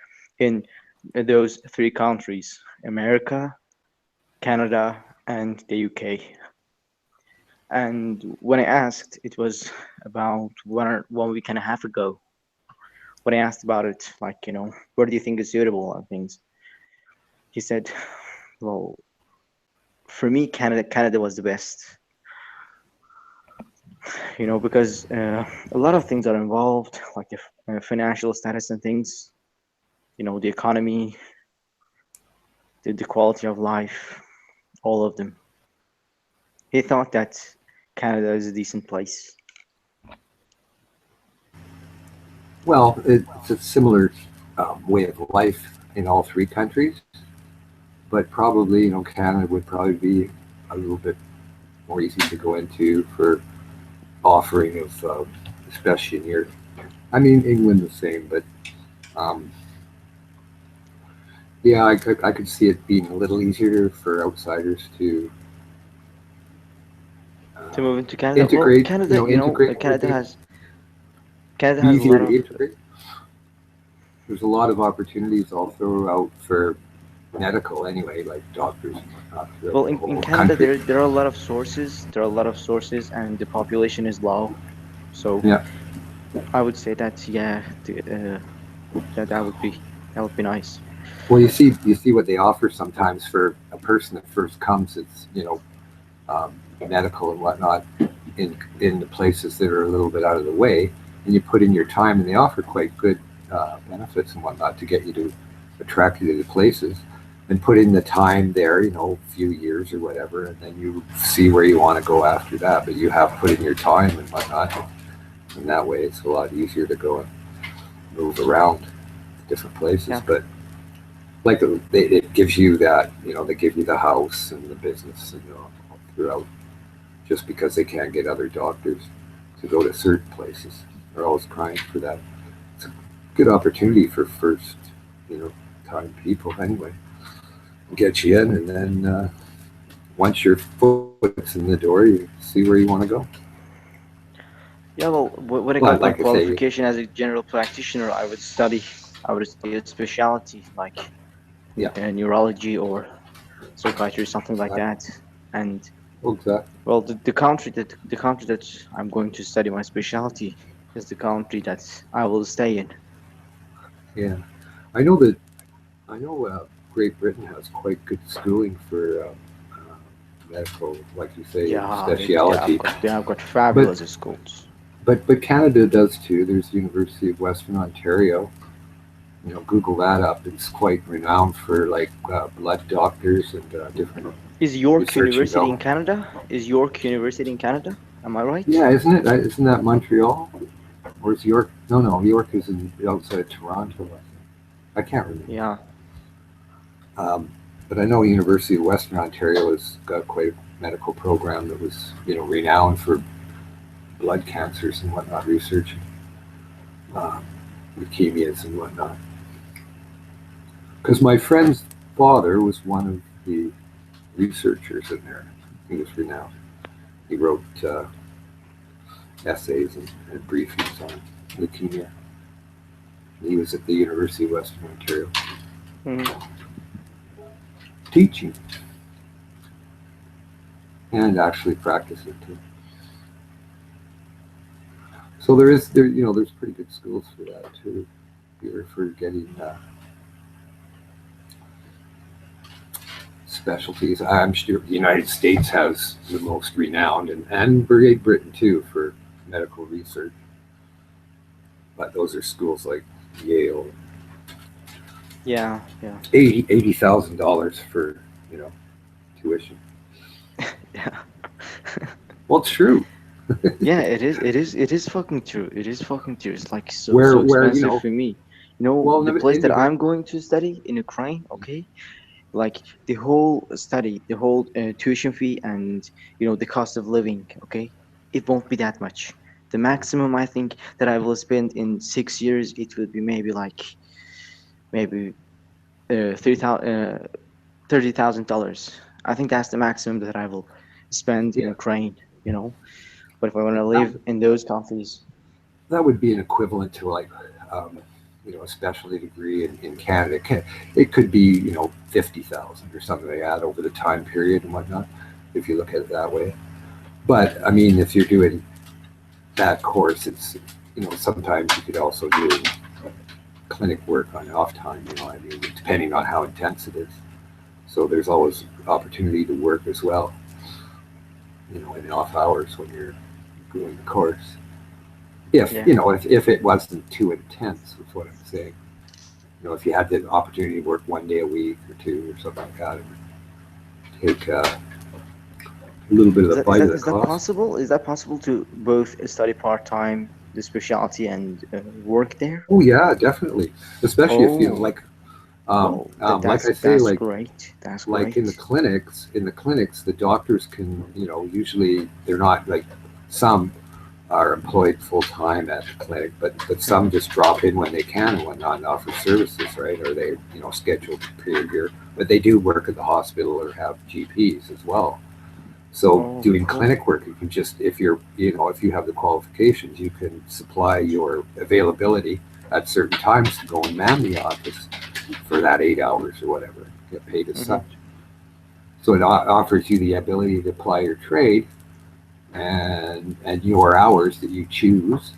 those three countries: America, Canada, and the UK. And when I asked, it was about 1 week and a half ago. When I asked about it, like where do you think is suitable and things, he said, "Well, for me, Canada was the best. Because a lot of things are involved, like the financial status and things, the economy, the quality of life, all of them. He thought that Canada is a decent place. Well, it's a similar way of life in all three countries, but probably Canada would probably be a little bit more easy to go into for offering of, especially in your. I mean, England the same, but um, yeah, I could see it being a little easier for outsiders To uh, move into Canada, well, integrate. Canada, Integrate with Canada the has Canada has a easier lot to of integrate. There's a lot of opportunities also out for medical anyway, like doctors throughout well the in whole Canada country. there are a lot of sources. There are a lot of sources, and the population is low. So Yeah. I would say that yeah, that would be nice. Well, you see what they offer sometimes for a person that first comes. It's medical and whatnot in the places that are a little bit out of the way, and you put in your time, and they offer quite good benefits and whatnot to get you to attract you to the places, and put in the time there, a few years or whatever, and then you see where you want to go after that. But you have put in your time and whatnot, and that way it's a lot easier to go and move around different places. Yeah. But like it gives you that, they give you the house and the business and throughout, just because they can't get other doctors to go to certain places. They're always crying for that. It's a good opportunity for first, time people anyway. Get you in, and then once your foot's in the door, you see where you want to go. Yeah, well, when I But got my like I say, qualification as a general practitioner, I would study a specialty like yeah, neurology or psychiatry, something like exactly. that. And Well, exactly. well, the country that I'm going to study my specialty is the country that I will stay in. Yeah, I know that. I know Great Britain has quite good schooling for medical, like you say, Yeah, speciality. they have got But fabulous schools. but Canada does too. There's the University of Western Ontario. Google that up. It's quite renowned for like blood doctors and different Is York research and University in development. Canada? Is York University in Canada? Am I right? Yeah, isn't it? Isn't that Montreal? Or is York? No. York is outside of Toronto. I think. I can't remember. Yeah. Um, but I know University of Western Ontario has got quite a medical program that was, renowned for blood cancers and whatnot, research, uh, leukemias and whatnot. Because my friend's father was one of the researchers in there. He was renowned. He wrote essays and briefings on leukemia. He was at the University of Western Ontario Mhm. teaching and actually practicing too. So there's pretty good schools for that too. If you're for getting specialties. I'm sure the United States has the most renowned, and Great Britain too for medical research. But those are schools like Yale. Yeah, yeah, $80,000 for tuition. yeah. Well, it's true. Yeah, it is fucking true. It is fucking true. It's like so Where expensive for me. well, The place that immigrant. I'm going to study in Ukraine, okay? Like the whole study, the whole tuition fee, and the cost of living, okay? It won't be that much. The maximum I think that I will spend in 6 years, it will be maybe three thousand $30,000. I think that's the maximum that I will spend in Yeah, Ukraine. You know, but if I want to that live in those countries, that would be an equivalent to like a specialty degree in Canada. It could be 50,000 or something like that over the time period and whatnot, if you look at it that way. But I mean, if you're doing that course, it's sometimes you could also do clinic work on off time. I mean, depending on how intense it is. So there's always opportunity to work as well. In off hours when you're doing the course. If yeah, if it wasn't too intense, is what I'm saying. if you had the opportunity to work 1 day a week or two or something like that, it would take a little bit of Is the that is bite of that the is that cost. possible? Is that possible to both study part time the specialty and work there? Oh yeah, definitely. Especially if Oh, well, that like that's I say, that's great. That's like great. in the clinics, the doctors can, usually they're not like some are employed full time at the clinic, but some Hmm. just drop in when they can and whatnot and offer services, right? Or they, schedule a period here, but they do work at the hospital or have GPs as well. So Oh, doing cool. clinic work, you can just, if you're, if you have the qualifications, you can supply your availability at certain times to go and man the office for that 8 hours or whatever, get paid as Hmm. such. So it offers you the ability to apply your trade and your hours that you choose,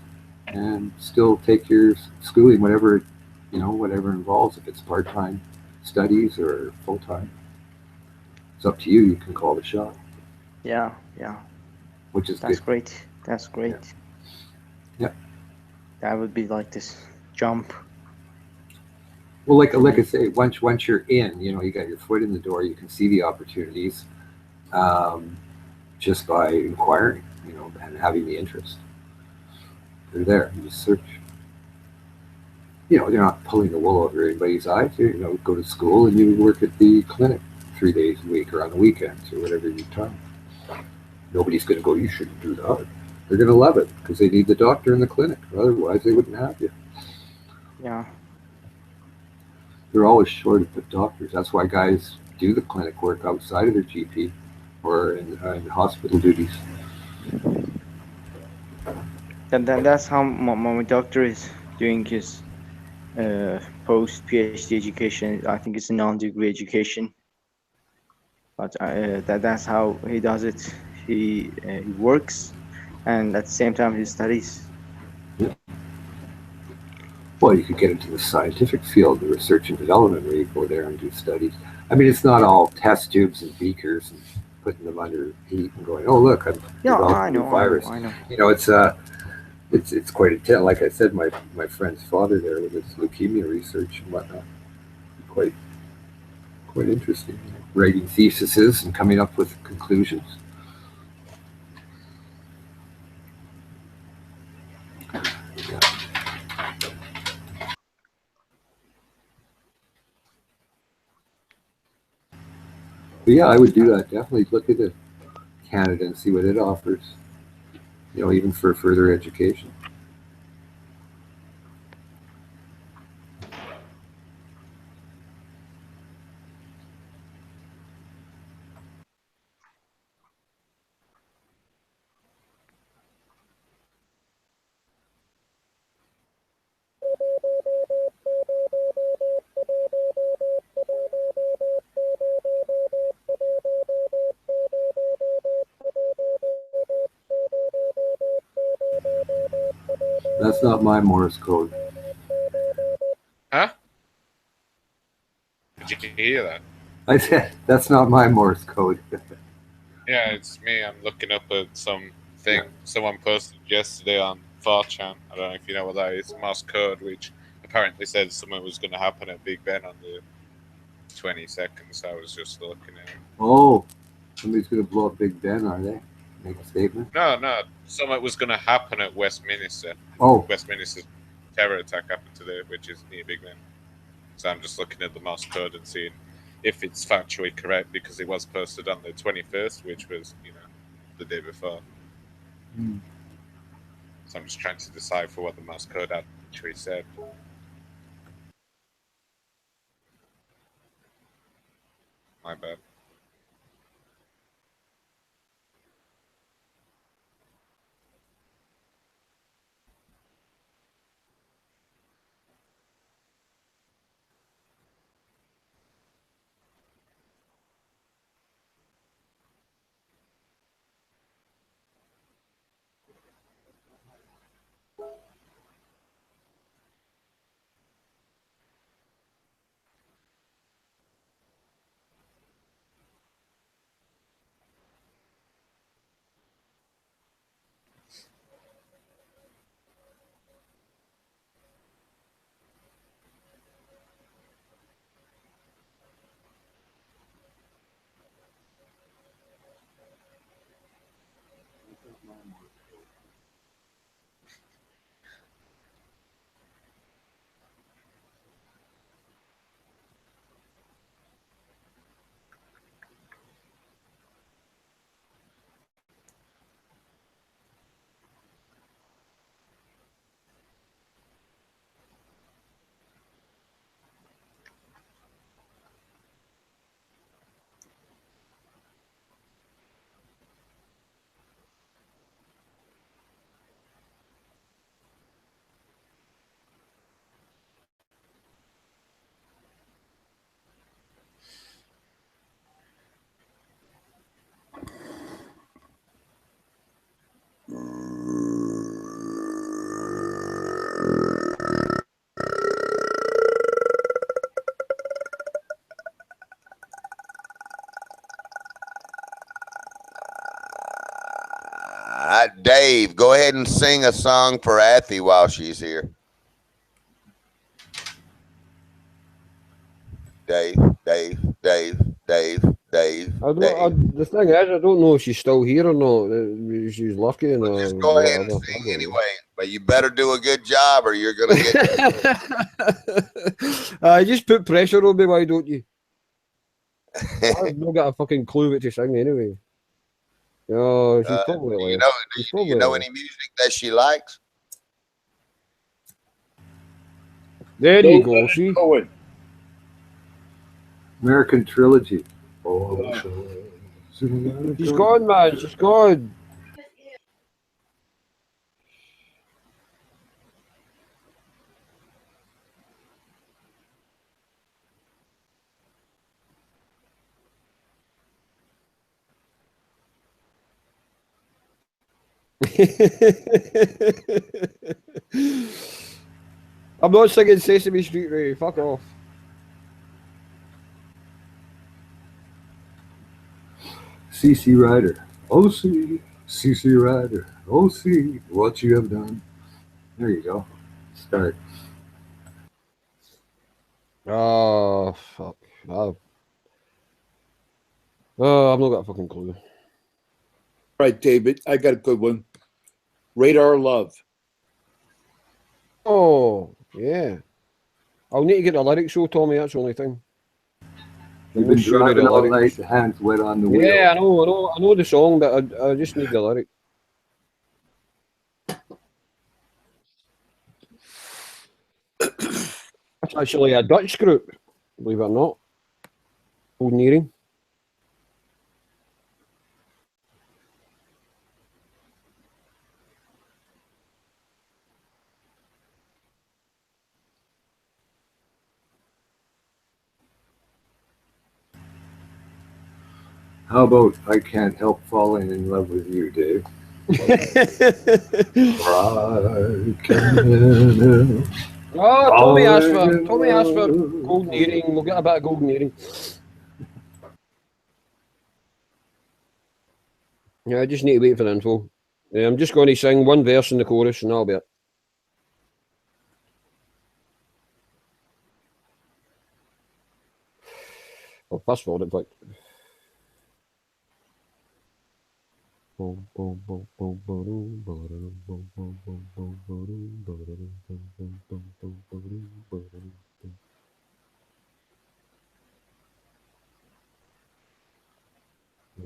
and still take your schooling, whatever involves. If it's part time studies or full time, it's up to you. You can call the shot, Yeah, yeah. which is That's good. great. That's Yeah, great. yeah. That would be like this jump Well, like for like I me. say, once you're in, you got your foot in the door. You can see the opportunities, um, just by inquiring, and having the interest. They're there. You just search. They're not pulling the wool over anybody's eyes. Go to school and you work at the clinic 3 days a week or on the weekends or whatever you time. Nobody's going to go, you shouldn't do that. They're going to love it because they need the doctor in the clinic. Otherwise, they wouldn't have you. Yeah. They're always short of doctors. That's why guys do the clinic work outside of their GP or in hospital duties. Then that's how my doctor is doing his post PhD education. I think it's a non-degree education, but that's how he does it. He works, and at the same time he studies. Yeah. Well, you could get into the scientific field, the research and development, where you go there and do studies. I mean, it's not all test tubes and beakers and putting them under heat and going, "Oh, look, I've Yeah, developed I a new know, I know, virus." I know. It's quite intense. Like I said, my friend's father there with his leukemia research and whatnot, quite quite interesting. Writing theses and coming up with conclusions. Yeah. But yeah, I would do that. Definitely look into Canada and see what it offers. Even for further education. That's not my Morse code. Huh? Did you hear that? I said that's not my Morse code. Yeah, it's me. I'm looking up at Yeah. something someone posted yesterday on 4chan. I don't know if you know what that is. Morse code, which apparently said something was going to happen at Big Ben on the 22nd. So I was just looking at it. Oh, somebody's gonna blow up Big Ben, are they? Make a statement. No, no, something was going to happen at Westminster. Oh, Westminster's terror attack happened today, which is near Big Ben. So I'm just looking at the Morse code and seeing if it's factually correct because it was posted on the 21st, which was, the day before. hmm. So I'm just trying to decipher what the Morse code actually said. My bad. Dave, go ahead and sing a song for Athy while she's here. Dave, Dave, Dave, Dave, Dave, Dave. The thing is, I don't know if she's still here or not. She's lucky Well, or just go ahead and whatever. sing anyway, but you better do a good job or you're gonna get. Just put pressure on me, why don't you? I've not got a fucking clue what to sing anyway. Oh, she's probably do left. you know any music that she likes? There you go. See, Cohen. American Trilogy. she's gone, man. She's gone. I'm not singing Sesame Street, Ray. Fuck off. CC Rider. Oh, see, CC Rider. Oh, see what you have done. There you go. Start. Oh, fuck. Oh, I've not got a fucking clue. Right, David, I got a good one. Radar Love. Oh, yeah. I'll need to get the lyrics, so Tommy, that's the only thing. They've been Sure driving the all lyrics. night, hands wet on the wheel. Yeah, I know the song, but I just need the lyrics. That's actually a Dutch group, believe it or not. Golden Earring. How about I Can't Help Falling in Love with You, Dave? I can't help. Oh, Tommy asked for Golden Earring. We'll get a bit of Golden Earring. Yeah, I just need to wait for the info. Yeah, I'm just going to sing one verse in the chorus and that'll be it. Well, fast forward it, like. Oh,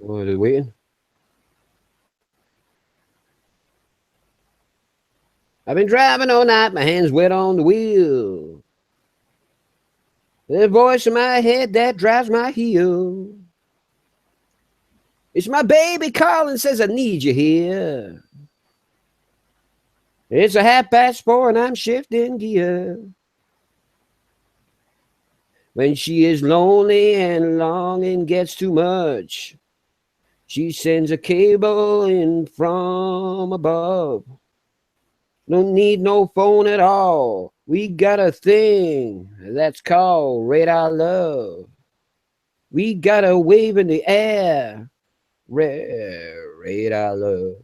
are they waiting? I've been driving all night, my hands wet on the wheel. There's a voice in my head that drives my heel. It's my baby calling, says I need you here. It's 4:30 and I'm shifting gear. When she is lonely and longing gets too much, she sends a cable in from above. Don't need no phone at all. We got a thing that's called radar love. We got a wave in the air. Radar love.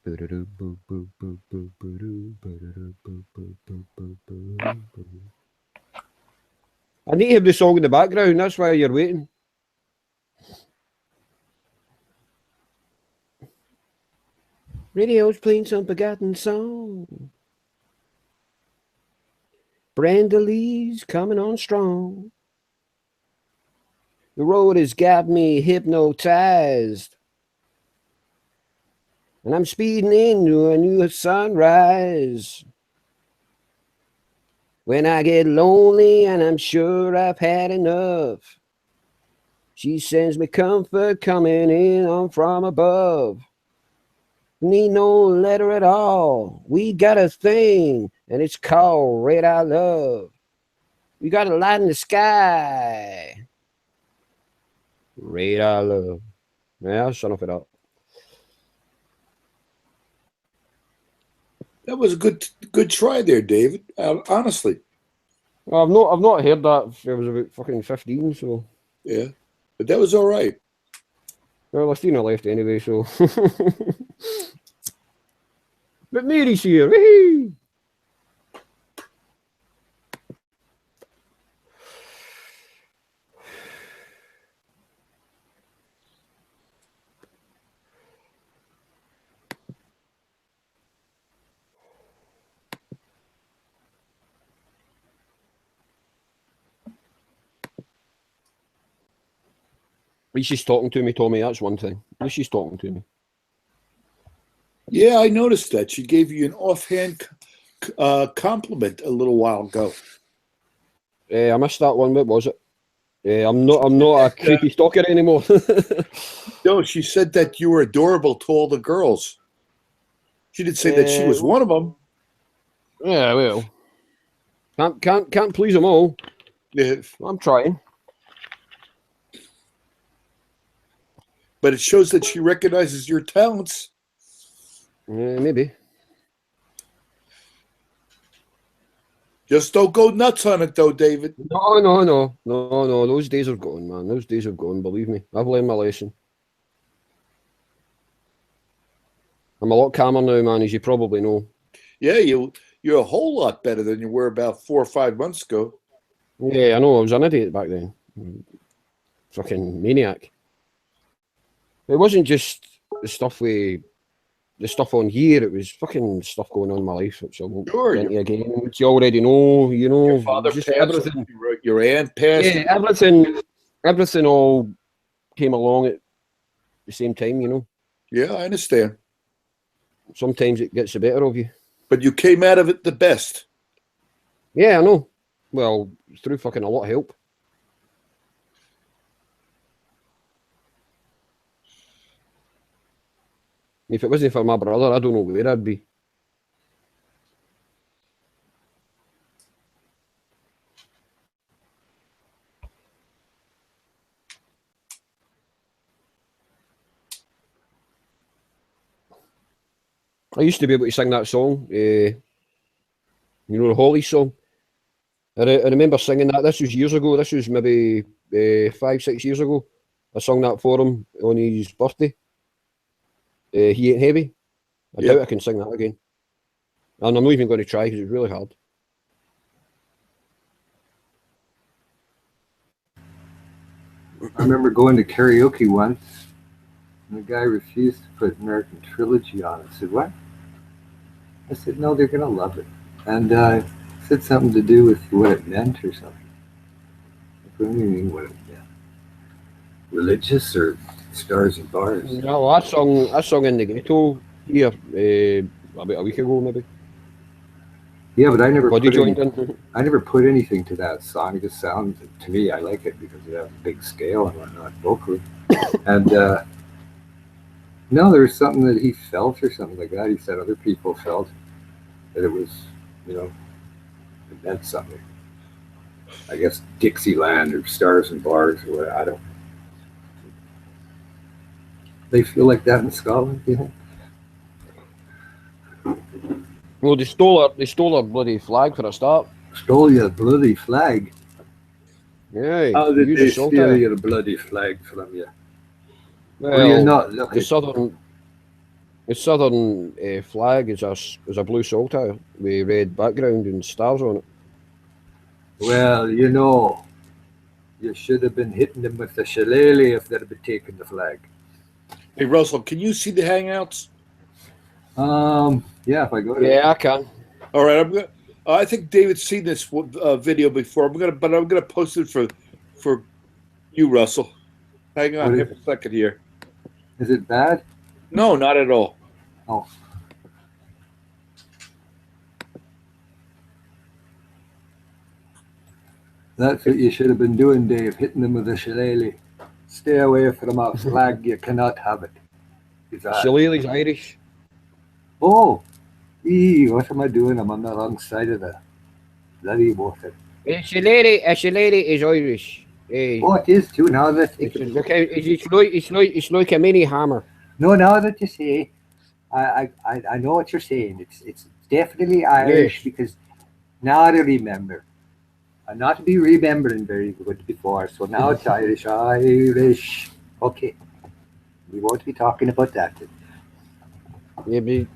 I need to have the song in the background. That's why you're waiting. Radio's playing some forgotten song. Brenda Lee's coming on strong. The road has got me hypnotized. And I'm speeding into a new sunrise. When I get lonely and I'm sure I've had enough, she sends me comfort coming in on from above. Need no letter at all. We got a thing, and it's called radar love. We got a light in the sky. Radar love. Yeah, I'll shut off it up. That was a good try there, David. Honestly. I've not heard that. I was about fucking 15, so yeah, but that was all right. Well, Athena left anyway, so. But Mary's here. Whee! At least she's talking to me, Tommy. That's one thing. At least she's talking to me. Yeah, I noticed that. She gave you an offhand compliment a little while ago. I missed that one. What was it? I'm not a creepy stalker anymore. No, she said that you were adorable to all the girls. She didn't say that she was one of them. Yeah, well, can't please them all. Yeah. I'm trying. But it shows that she recognizes your talents. Maybe. Just don't go nuts on it, though, David. No. Those days are gone, man. Those days are gone. Believe me, I've learned my lesson. I'm a lot calmer now, man, as you probably know. Yeah, you're a whole lot better than you were about 4 or 5 months ago. Yeah, I know. I was an idiot back then. Fucking maniac. It wasn't just the stuff on here. It was fucking stuff going on in my life, which I won't Sure, get into again. Which you already know. You know, Your father just passed, everything. your aunt passed. Yeah, everything all came along at the same time. You know. Yeah, I understand. Sometimes it gets the better of you. But you came out of it the best. Yeah, I know. Well, through fucking a lot of help. If it wasn't for my brother, I don't know where I'd be. I used to be able to sing that song, you know, the Holly song. I remember singing that. This was years ago. This was maybe 5, 6 years ago. I sung that for him on his birthday. He Ain't Heavy. I doubt I can sing that again. And I'm not even going to try because it's really hard. I remember going to karaoke once, and the guy refused to put American Trilogy on. I said, "What?" I said, "No, they're going to love it." And said something to do with what it meant or something. What do you mean what it meant? Religious or stars and bars? No, I sung in the ghetto here about a week ago, maybe. Yeah, but I never Buddy put joined in. I never put anything to that song. It just sounds, to me, I like it because it has a big scale and whatnot vocally. And no, there was something that he felt or something like that. He said other people felt that it was, you know, it meant something. I guess Dixieland or Stars and Bars or what, I don't know. They feel like that in Scotland, you think? Well, they stole our bloody flag for a start. Stole your bloody flag? Yeah. How did use they a salt steal tire. your bloody flag from you? Well, you're not the lucky. southern flag is a blue saltire with red background and stars on it. Well, you know, you should have been hitting them with the shillelagh if they'd been taking the flag. Hey, Russell, can you see the Hangouts? Yeah, if I go to Yeah, I can. All right, I think David's seen this video before. I'm gonna post it for you, Russell. Hang on What half a second here. Is it bad? No, not at all. Oh. That's what you should have been doing, Dave, hitting them with a shillelagh. Stay away from a flag, you cannot have it. Shillelagh's Irish. Oh, what am I doing? I'm on the wrong side of the bloody water. A shillelagh is Irish. Oh, it is too, now that It's like a mini hammer. No, now that you say, I know what you're saying. It's definitely Irish, Yes. because now I remember. I'm not to be remembering very good before, so now it's Irish. Okay. We won't be talking about that. Yeah, my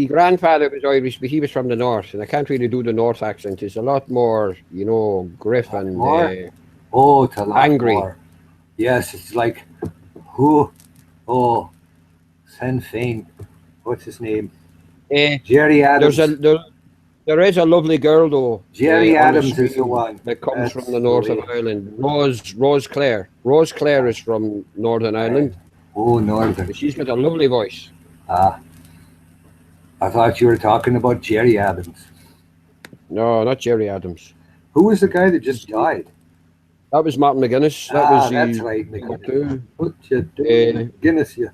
grandfather was Irish, but he was from the north, and I can't really do the north accent. It's a lot more, gruff and More? Oh, it's a lot angry. more. Yes, it's like who? Oh, Sinn Fein. What's his name? Jerry Adams. There is a lovely girl though. Jerry on the Adams is the screen one. that comes That's from the north the of way. Ireland. Rose Clare. Rose Clare is from Northern Ireland. Oh, Northern. She's got a lovely voice. Ah, I thought you were talking about Jerry Adams. No, not Jerry Adams. Who was the guy that just died? That was Martin McGuinness. That was that's his right, number McGuinness. 2. What you doing, McGuinness? You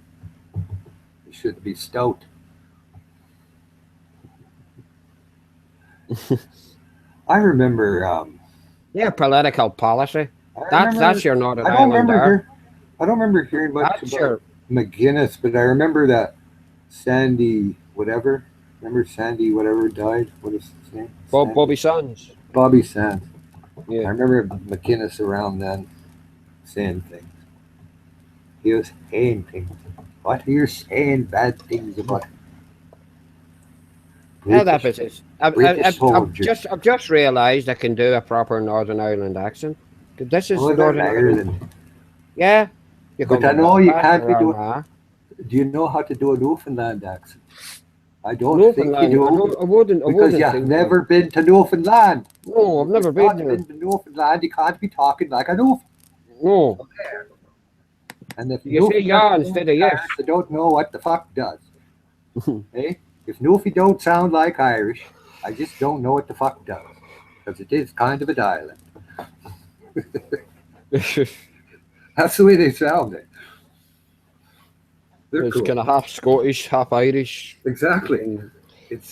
should be stout. I remember. Yeah, political policy. That's your Northern I don't Ireland remember. there. I don't remember hearing much That's about your McGuinness, but I remember that Sandy whatever. Remember Sandy whatever died? What is his name? Bobby Sands. Bobby Sands. Yeah. I remember McGuinness around then saying things. He was saying things. What are you saying bad things about? Yeah, that business. British soldiers. I've just realised I can do a proper Northern Ireland accent. 'Cause this is Northern Northern Ireland. Yeah. But I know you can't be doing. Do you know how to do a Newfoundland accent? I don't think you do. I wouldn't Because think you've never been to Newfoundland. No, I've never been there. to Newfoundland, you can't be talking like a Newfoundland. No. And if You say yeah instead of yes. I don't know what the fuck does. Hey, if Newfie don't sound like Irish, I just don't know what the fuck does. Because it is kind of a dialect. That's the way they sound. They're It's cool. kind of half Scottish, half Irish. Exactly. It's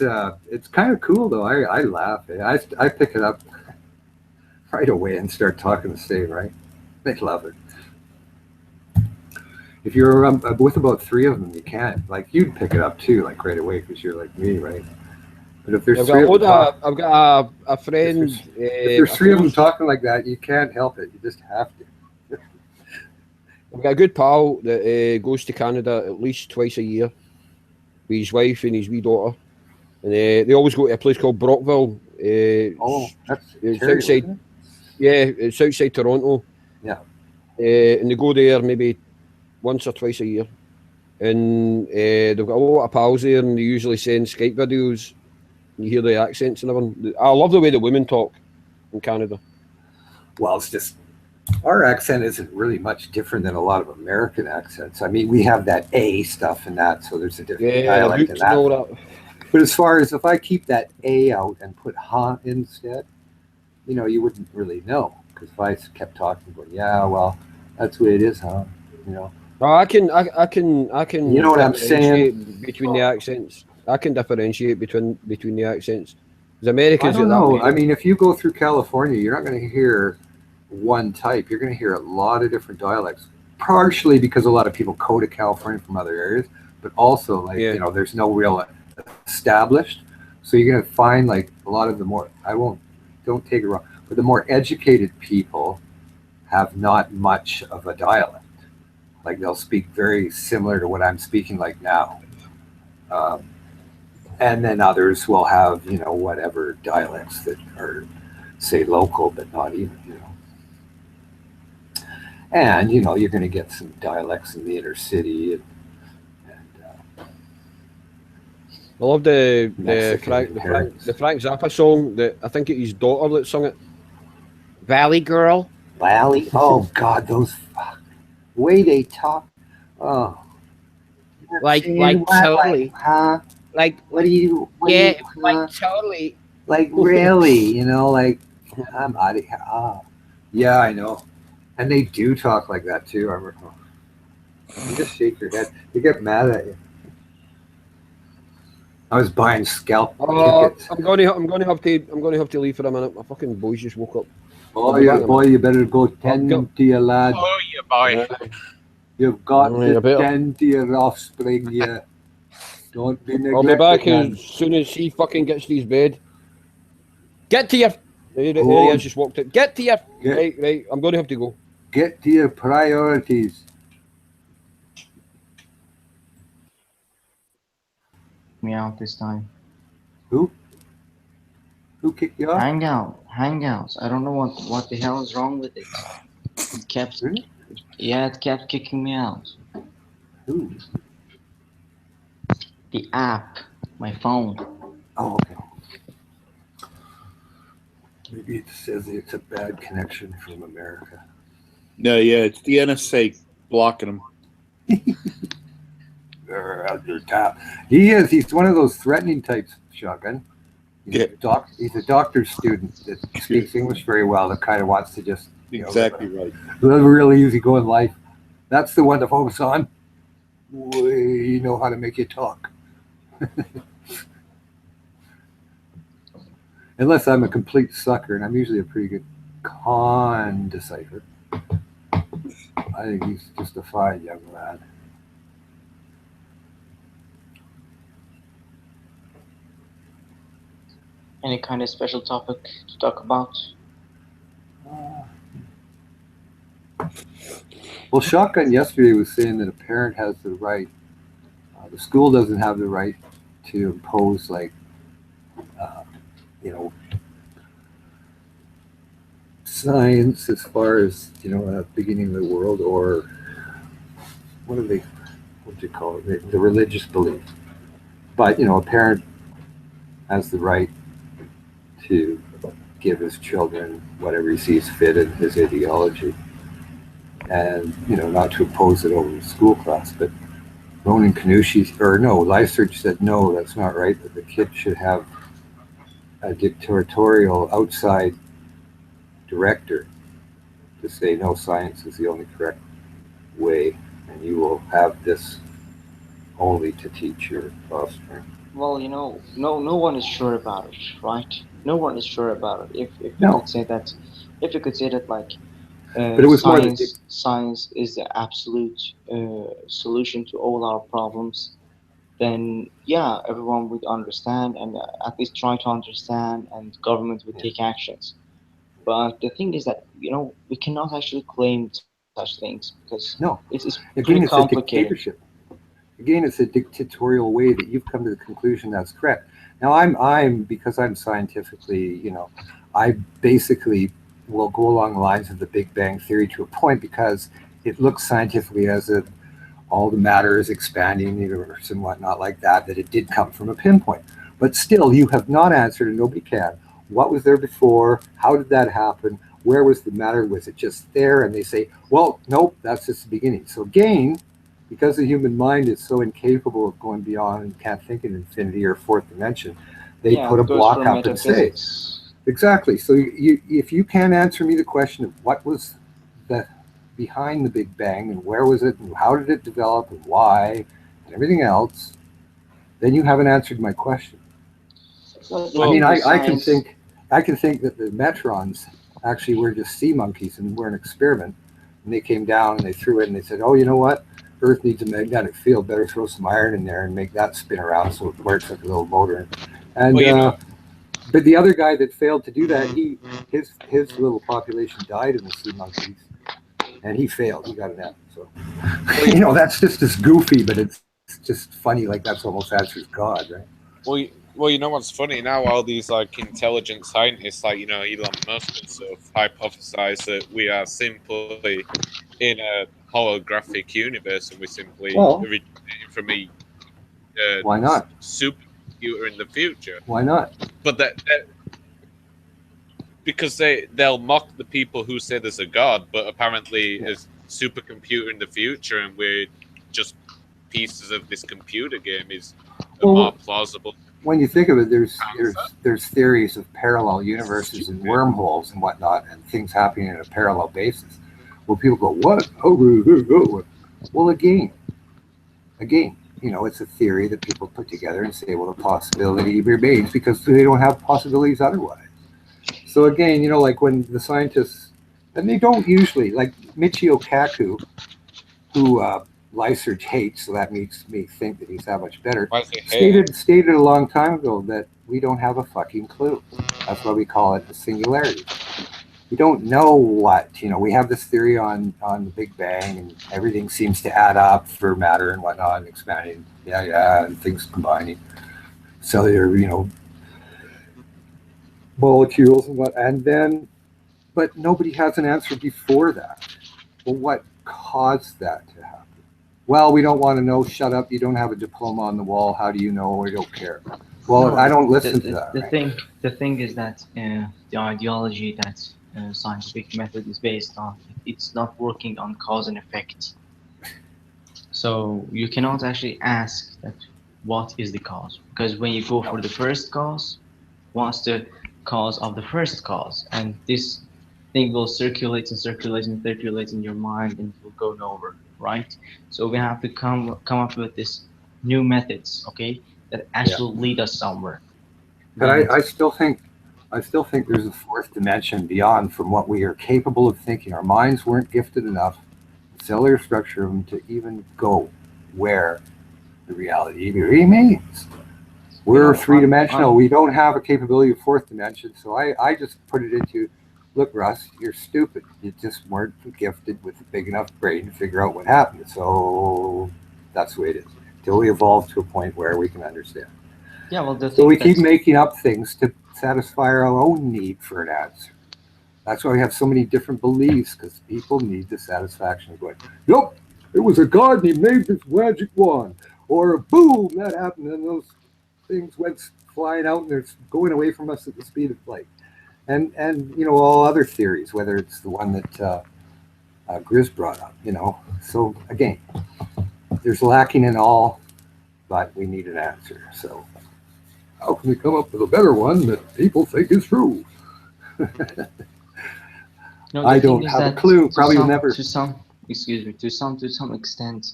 kind of cool though. I laugh. I pick it up right away and start talking the same, right? They love it. If you're with about 3 of them, you can't. Like you'd pick it up too, like right away, because you're like me, right? But if there's I've 3 of them, I've got a friend. if there's 3 of them talking like that, you can't help it. You just have to. I've got a good pal that goes to Canada at least twice a year with his wife and his wee daughter, and they always go to a place called Brockville. That's it's Ontario, outside. isn't it? Yeah, it's outside Toronto. Yeah. And they go there maybe once or twice a year, and they've got a lot of pals there, and they usually send Skype videos. You hear the accents and everything. I love the way the women talk in Canada. Well, it's just our accent isn't really much different than a lot of American accents. I mean, we have that A stuff and that, so there's a different dialect in that. But as far as if I keep that A out and put "huh" instead, you wouldn't really know. Because if I kept talking, going, yeah, well, that's the way it is, huh? I can. You know what I'm saying? Between the accents, I can differentiate between the accents. Because Americans, I don't know. I mean, if you go through California, you're not going to hear one type. You're going to hear a lot of different dialects. Partially because a lot of people go to California from other areas, but also like there's no real established. So you're going to find like a lot of the more. Don't take it wrong, but the more educated people have not much of a dialect. Like they'll speak very similar to what I'm speaking like now. And then others will have, whatever dialects that are, say, local, but not even, And, you're going to get some dialects in the inner city. I love the Frank Zappa song. I think it's his daughter that sung it. Valley Girl. Valley? Oh, God, those way they talk. Oh. Like totally. Huh? Like, like totally. Like really, like I'm out of here. Oh. Yeah, I know. And they do talk like that too. You just shake your head. You get mad at you. I was buying scalp tickets. I'm gonna have to leave for a minute. My fucking boys just woke up. Oh yeah, boy, you better go tend to your lad. Oh yeah, boy. You've got to tend to your offspring, yeah. Don't be neglected. I'll be back as soon as he fucking gets to his bed. Get to your... There he has just walked in. Get to your... Right, I'm going to have to go. Get to your priorities. me out this time. Who? Who kicked you off? Hangouts. I don't know what the hell is wrong with it. It kept, Really? yeah, it kept kicking me out. Who? The app, my phone. Oh, okay. Maybe it says it's a bad connection from America. No, yeah, it's the NSA blocking them. They're out there top. He is. He's one of those threatening types, Shotgun. Yeah. He's a doctor's student that speaks English very well, that kind of wants to just Exactly right. live a really easygoing life. That's the one to focus on. We know how to make you talk. Unless I'm a complete sucker, and I'm usually a pretty good con decipher. I think he's just a fine young lad. Any kind of special topic to talk about? Well, Shotgun yesterday was saying that a parent has the right, the school doesn't have the right to impose, like, science as far as, beginning of the world, or what do you call it, the religious belief. But, a parent has the right to give his children whatever he sees fit in his ideology, and not to impose it over the school class. But Ronan Kanushi, or no, LifeSearch said no, that's not right. That the kid should have a dictatorial outside director to say no, science is the only correct way, and you will have this only to teach your offspring. Well, no one is sure about it, right? No one is sure about it. If you No. could say that, like, But it was more than science is the absolute solution to all our problems, then yeah, everyone would understand and at least try to understand, and government would take actions. But the thing is that we cannot actually claim such things because No. it's pretty Again, it's a complicated. dictatorship. Again, it's a dictatorial way that you've come to the conclusion that's correct. Now, I'm because I'm scientifically, I basically will go along the lines of the Big Bang Theory to a point, because it looks scientifically as if all the matter is expanding the universe and whatnot like that it did come from a pinpoint. But still, you have not answered, and nobody can. What was there before? How did that happen? Where was the matter? Was it just there? And they say, well, nope, that's just the beginning. So again, because the human mind is so incapable of going beyond and can't think in infinity or fourth dimension, they put a it goes block for up and say, metaphysics. exactly. So if you can't answer me the question of what was the behind the Big Bang, and where was it, and how did it develop, and why, and everything else, then you haven't answered my question. I mean, I can think that the Metrons actually were just sea monkeys and were an experiment, and they came down and they threw it and they said, oh, you know what? Earth needs a magnetic field. Better throw some iron in there and make that spin around so it works like a little motor. And but the other guy that failed to do that, his little population died in the sea monkeys, and he failed. He got an F. So that's just as goofy, but it's just funny. Like, that's almost answers God, right? Well, you know what's funny now? All these like intelligent scientists, like Elon Musk and stuff, hypothesize that we are simply in a holographic universe, and we simply originated from a why not supercomputer in the future. Why not? But that because they'll mock the people who say there's a god, but apparently a supercomputer in the future, and we're just pieces of this computer game is more plausible. When you think of it, there's theories of parallel universes and wormholes and whatnot, and things happening on a parallel basis. Well, people go, what? Oh, well, again, it's a theory that people put together and say, well, the possibility remains because they don't have possibilities otherwise. So again, like when the scientists, and they don't usually, like Michio Kaku, who LifeSearch hates, so that makes me think that he's that much better, stated a long time ago that we don't have a fucking clue. That's why we call it the singularity. We don't know what, we have this theory on the Big Bang, and everything seems to add up for matter and whatnot, and expanding, and things combining. cellular, molecules and what, and then, but nobody has an answer before that. Well, what caused that to happen? Well, we don't want to know. Shut up. You don't have a diploma on the wall. How do you know? We don't care. Well, No, I don't listen to that, right? the thing is that the ideology that scientific method is based on, it's not working on cause and effect. So you cannot actually ask that what is the cause, because when you go for the first cause, what's the cause of the first cause, and this thing will circulate and circulate and circulate in your mind and it will go nowhere, right? So we have to come up with this new methods, okay, that Yeah. actually lead us somewhere. But And I still think there's a fourth dimension beyond from what we are capable of thinking. Our minds weren't gifted enough, cellular structure of them, to even go where the reality remains. We're three dimensional. We don't have a capability of fourth dimension. So I just put it into, look, Russ, you're stupid. You just weren't gifted with a big enough brain to figure out what happened. So that's the way it is. Till we evolve to a point where we can understand. yeah, well, the So thing we keep that's making up things to satisfy our own need for an answer. That's why we have so many different beliefs, because people need the satisfaction of going, yep, it was a god and he made this magic wand. Or boom, that happened and those things went flying out and they're going away from us at the speed of light. And all other theories, whether it's the one that Grizz brought up. So again, there's lacking in all, but we need an answer. So how can we come up with a better one that people think is true? no, I the thing don't is have a that clue. Probably never. to some, excuse me, to some extent,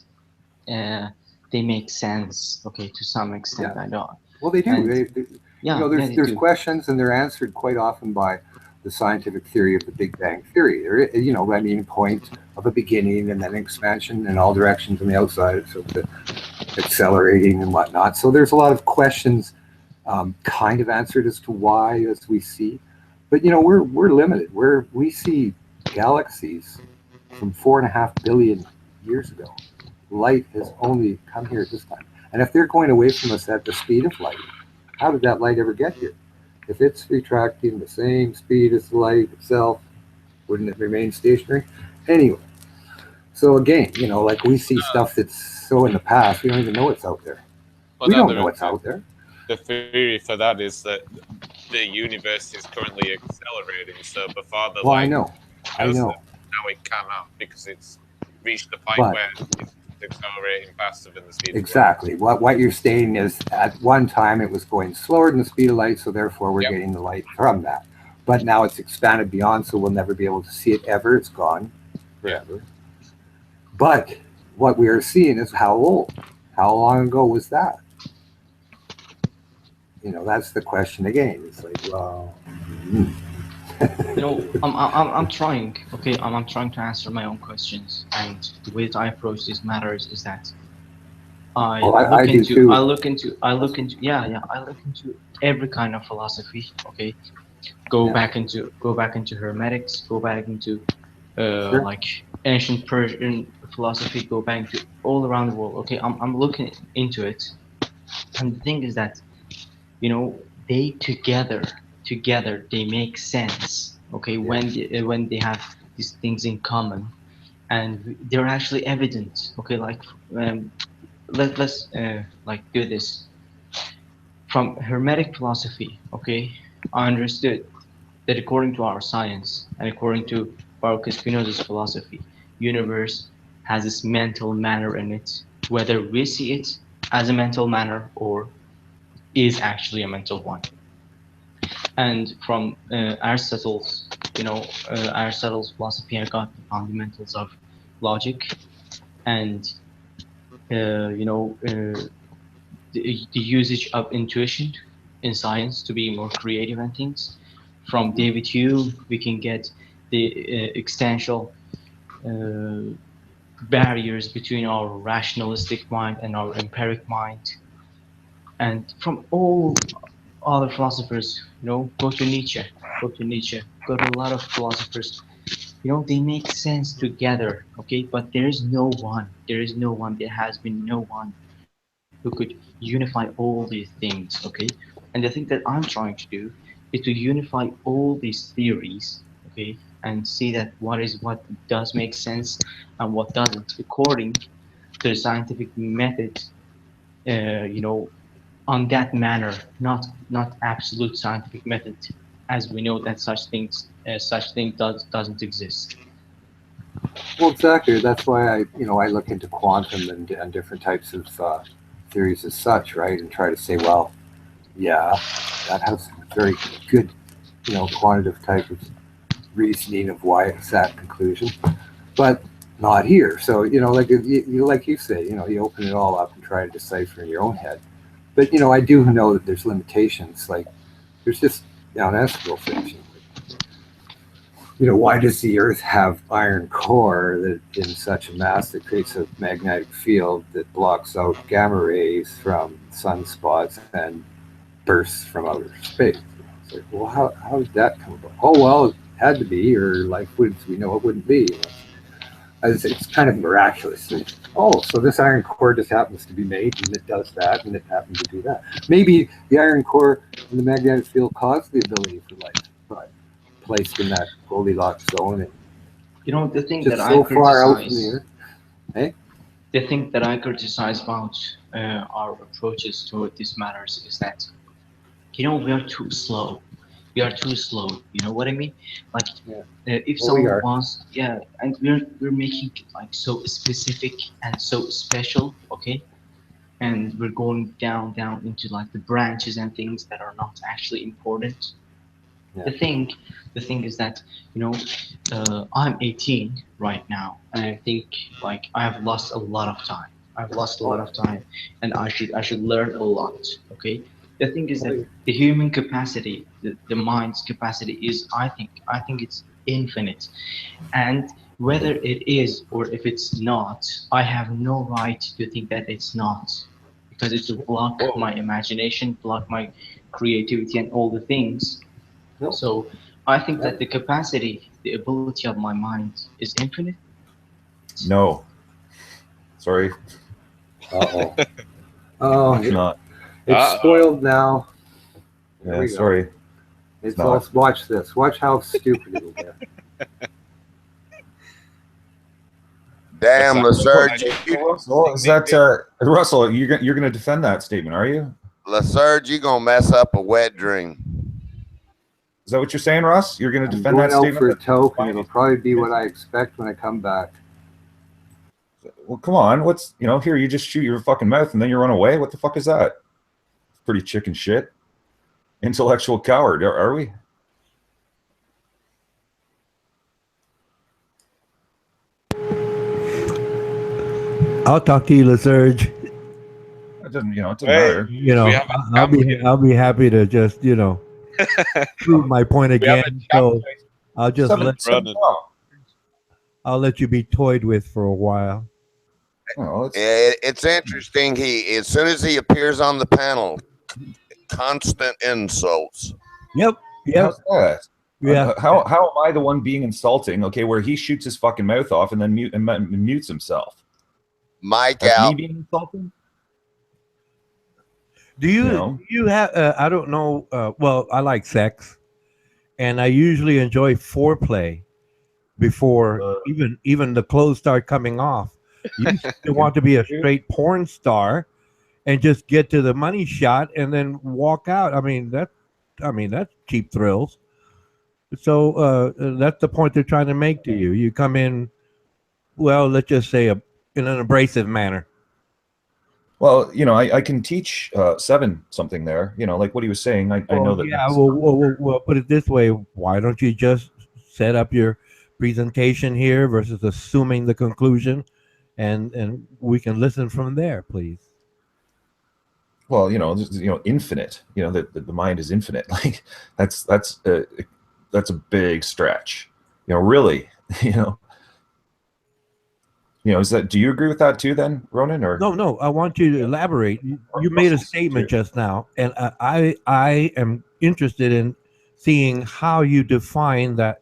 uh, they make sense. Okay, to some extent, Yeah. I know. Well, they do. And Yeah, yeah, they there's do. questions, and they're answered quite often by the scientific theory of the Big Bang theory. I mean, point of a beginning and then expansion in all directions on the outside, so the accelerating and whatnot. So there's a lot of questions, kind of answered as to why, as we see. But we're limited. We see galaxies from 4.5 billion years ago. Light has only come here at this time. And if they're going away from us at the speed of light, how did that light ever get here? If it's retracting the same speed as the light itself, wouldn't it remain stationary? Anyway, so again, like we see stuff that's so in the past, we don't even know it's out there. Well, We no, don't know it's out there. the theory for that is that the universe is currently accelerating. So before the Well, I light know. goes there, know. now it cannot because it's reached the point But where it's accelerating faster than the speed of light. exactly. What you're stating is at one time it was going slower than the speed of light, so therefore we're Yep. getting the light from that. But now it's expanded beyond, so we'll never be able to see it ever. It's gone forever. But what we are seeing is how old? How long ago was that? That's the question again. It's like, well, I'm trying. Okay, I'm trying to answer my own questions, and the way that I approach these matters is that I well, look I do into, too. I look into every kind of philosophy. Okay, go back into Hermetics, go back into Sure. like ancient Persian philosophy, go back to all around the world. Okay, I'm looking into it, and the thing is that they together they make sense. Okay, when they have these things in common, and they're actually evident. Okay, like let's like do this from Hermetic philosophy. Okay, I understood that according to our science and according to Baruch Spinoza's philosophy, universe has this mental manner in it, whether we see it as a mental manner or is actually a mental one. And from Aristotle's philosophy, I got the fundamentals of logic and the usage of intuition in science to be more creative and things. From David Hume, we can get the existential barriers between our rationalistic mind and our empiric mind. And from all other philosophers, go to Nietzsche, go to a lot of philosophers. They make sense together, okay? But there is no one. There is no one. There has been no one who could unify all these things, okay? And the thing that I'm trying to do is to unify all these theories, okay, and see that what does make sense and what doesn't, according to the scientific method, you know, on that manner, not absolute scientific method, as we know that such thing doesn't exist. Well, exactly. That's why I look into quantum and different types of theories as such, right? And try to say, well, yeah, that has very good, quantitative type of reasoning of why it's that conclusion, but not here. So, like you say, you open it all up and try to decipher in your own head. But I do know that there's limitations. Like there's just an ethical things. Why does the Earth have iron core that in such a mass that creates a magnetic field that blocks out gamma rays from sunspots and bursts from outer space? It's like, well, how did that come about? Oh, well, it had to be, or life would, we know it wouldn't be. It's kind of miraculous. Oh, so this iron core just happens to be made, and it does that, and it happens to do that. Maybe the iron core and the magnetic field cause the ability for life, but placed in that Goldilocks zone and The thing that just I so far out from the criticize, Earth. Hey, the thing that I criticize about our approaches toward these matters is that we are too slow. We are too slow. You know what I mean? Like, yeah, if well, we someone are. wants, yeah, and we're making it like so specific and so special, okay? And we're going down into like the branches and things that are not actually important. Yeah. The thing is that you know I'm 18 right now, and I think like I have lost a lot of time. I've lost a lot of time, and I should learn a lot. Okay. The thing is that the human capacity, the mind's capacity is, I think it's infinite, and whether it is or if it's not, I have no right to think that it's not, because it will block my imagination, block my creativity, and all the things. No, So I think that never. the capacity, the ability of my mind is infinite. No. Sorry. Uh-oh. Oh, It's not. it's spoiled now. There Yeah, we go. sorry. It's not. all. Watch this. Watch how stupid it'll get. Damn, Lasurge, Russell, is that Russell? You're gonna defend that statement, are you? Lasurge, you gonna mess up a wet dream. Is that what you're saying, Russ? You're gonna I'm defend going that out statement? for a toke, and it'll probably be what I expect when I come back. Well, come on. What's here? You just shoot your fucking mouth and then you run away. What the fuck is that? Pretty chicken shit. Intellectual coward, are we? I'll talk to you, Lasurge. It doesn't matter. I'll be happy to just prove my point again. So I'll just I'll let you be toyed with for a while. Oh, It's interesting. As soon as he appears on the panel, constant insults. Yep. How's that? Yeah. How am I the one being insulting? Okay, where he shoots his fucking mouth off and then mutes himself. Mike That's out. me being insulting. Do you have? I don't know. Well, I like sex, and I usually enjoy foreplay before even the clothes start coming off. You still want to be a straight porn star and just get to the money shot and then walk out. I mean that's cheap thrills. So that's the point they're trying to make to you. You come in, well, let's just say in an abrasive manner. Well, I can teach 7 something there. Like what he was saying. I know that. Yeah. Well, put it this way: why don't you just set up your presentation here versus assuming the conclusion, and we can listen from there, please. Well, infinite. The mind is infinite. Like that's a big stretch. Really. Is that? Do you agree with that too, then, Ronan? Or No. I want you to elaborate. You made a statement just now, and I am interested in seeing how you define that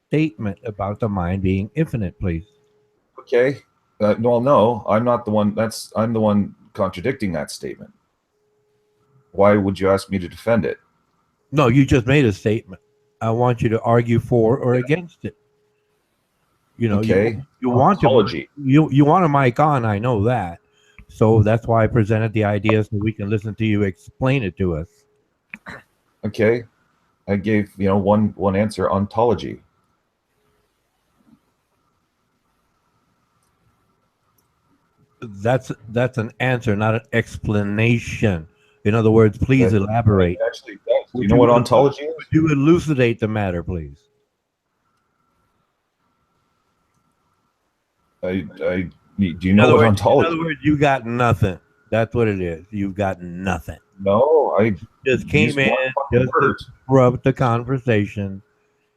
statement about the mind being infinite, please. Okay. Well, no, I'm not the one. I'm the one contradicting that statement. Why would you ask me to defend it? No, you just made a statement. I want you to argue for or against it. You know, Okay. you want to Ontology. you want a mic on. I know that, so that's why I presented the idea so we can listen to you explain it to us. Okay. I gave one answer, ontology. That's an answer, not an explanation. In other words, please elaborate. It actually does. Do you know what ontology is? Would you elucidate the matter, please? Do you know what ontology? In other words, you got nothing. That's what it is. You've got nothing. No, I just came in just to disrupt the conversation,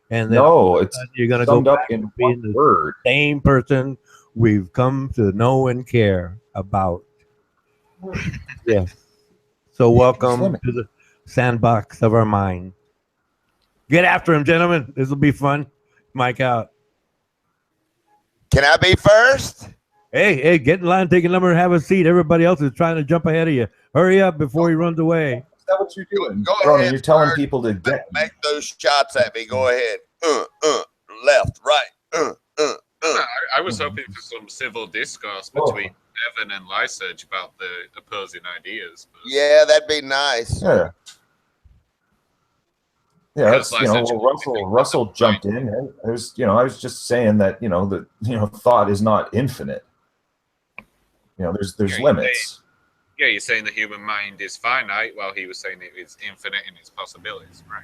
and then it's you're gonna summed go up back in to being one the word. same person we've come to know and care about. Yes. So welcome to the sandbox of our mind. Get after him, gentlemen. This will be fun. Mike out. Can I be first? Hey, get in line, take a number, and have a seat. Everybody else is trying to jump ahead of you. Hurry up before he runs away. Is that what you're doing? Go Ronan, ahead. you're telling people to make those shots at me. Go ahead. Left, right. I was hoping for some civil discourse between Evan and Lyserge about the opposing ideas. But... Yeah, that'd be nice. Yeah. Yeah, that's, Russell jumped in. I was just saying that, thought is not infinite. There's limits. You're saying the human mind is finite, while he was saying it is infinite in its possibilities, right?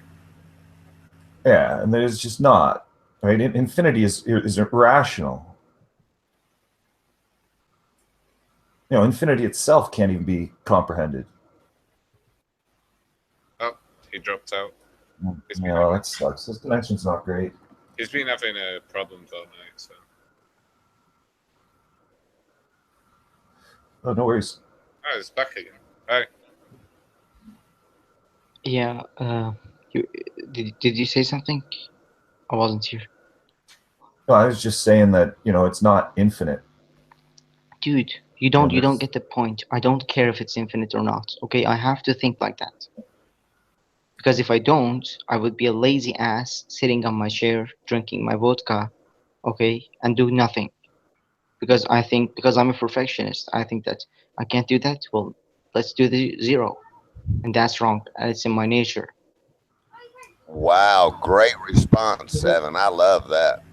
Yeah, and there's just not. Right? Infinity is irrational. Infinity itself can't even be comprehended. Oh, he dropped out. That sucks. This connection's not great. He's been having a problem all night, so. Oh, no worries. Oh, it's back again. Hi. Yeah. Did you say something? I wasn't here. No, I was just saying that it's not infinite. Dude, you don't get the point. I don't care if it's infinite or not. Okay, I have to think like that. Because if I don't, I would be a lazy ass sitting on my chair, drinking my vodka, okay, and do nothing. Because I'm a perfectionist, I think that I can't do that. Well, let's do the zero. And that's wrong. It's in my nature. Wow, great response, Seven. I love that.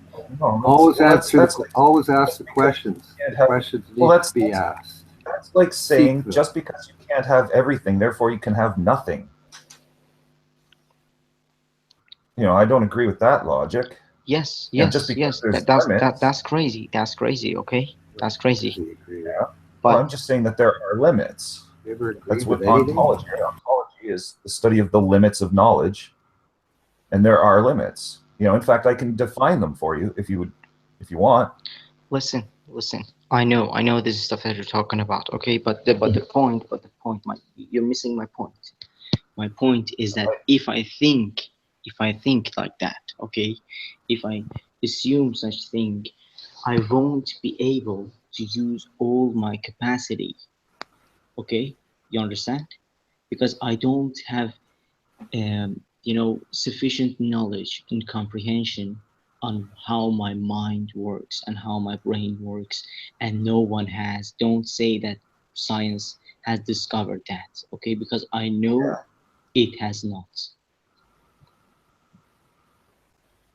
Always ask the questions. Questions need to be asked. That's like saying just because you can't have everything, therefore you can have nothing. I don't agree with that logic. Yes. That's crazy. That's crazy. Okay, that's crazy. Yeah. But I'm just saying that there are limits. That's what ontology is. Ontology is the study of the limits of knowledge, and there are limits. In fact, I can define them for you if you want. Listen. I know this is stuff that you're talking about. Okay, but the point, you're missing my point. My point is that if I think like that, okay, if I assume such thing, I won't be able to use all my capacity. Okay, you understand? Because I don't have, sufficient knowledge and comprehension on how my mind works and how my brain works, and no one has. Don't say that science has discovered that, okay? Because I know it has not.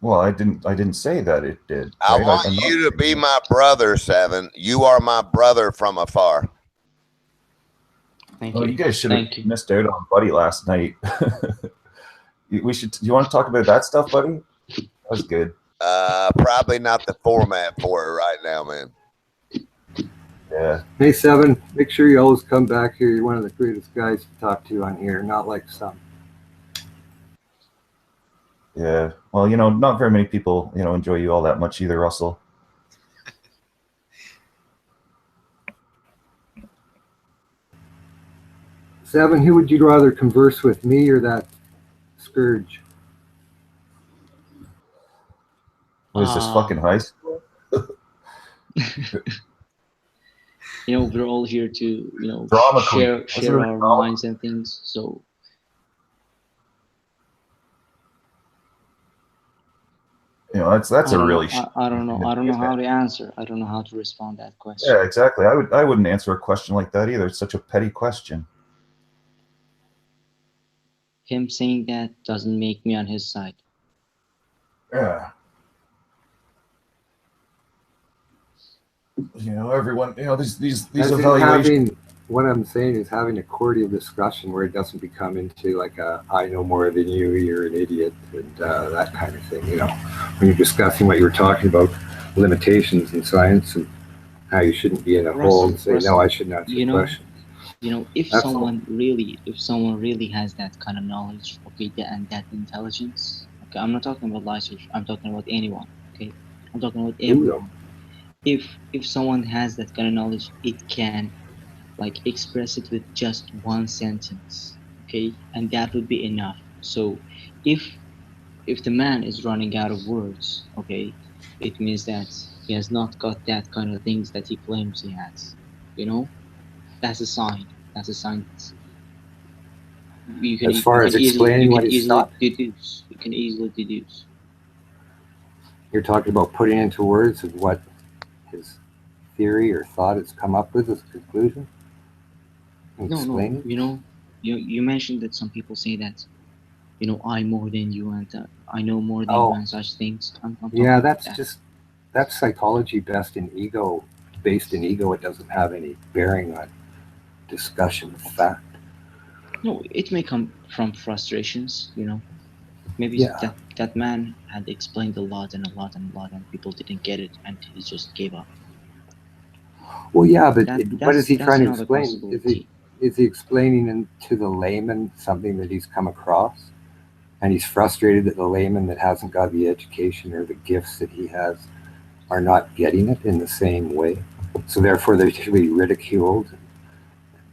Well, I didn't say that it did. I want you to be my brother, Seven. You are my brother from afar. Thank you. You guys should have missed out on Buddy last night. We should. Do you want to talk about that stuff, Buddy? That was good. Probably not the format for it right now, man. Yeah. Hey, Seven, make sure you always come back here. You're one of the greatest guys to talk to on here, not like some. Yeah. Well, not very many people, enjoy you all that much either, Russell. Seven, who would you rather converse with, me or that scourge? What is this, fucking high school? we're all here to Drama queen. share our minds and things. So that's a really. I don't know how to answer. I don't know how to respond to that question. Yeah, exactly. I wouldn't answer a question like that either. It's such a petty question. Him saying that doesn't make me on his side. Yeah. Everyone, these evaluations. What I'm saying is having a cordial discussion where it doesn't become into like I know more than you, you're an idiot, and that kind of thing. When you're discussing what you were talking about, limitations in science and how you shouldn't be in a hole and say, no, I shouldn't answer questions. If someone really has that kind of knowledge, okay, and that intelligence, okay, I'm not talking about research, I'm talking about anyone, okay, I'm talking about everyone. If someone has that kind of knowledge, it can express it with just one sentence, okay, and that would be enough. So if the man is running out of words, okay, it means that he has not got that kind of things that he claims he has. That's a sign. That's a sign. You can explaining what he's thought, deduce. You can easily deduce. You're talking about putting into words of what his theory or thought has come up with as a conclusion. No. You mentioned that some people say that, I more than you and I know more than you and such things. I'm that's psychology based in ego. It doesn't have any bearing on discussion of fact. No, it may come from frustrations, Maybe that man had explained a lot and people didn't get it and he just gave up. Well, yeah, but what is he trying to explain? Is he explaining to the layman something that he's come across? And he's frustrated that the layman that hasn't got the education or the gifts that he has are not getting it in the same way. So therefore they should be ridiculed,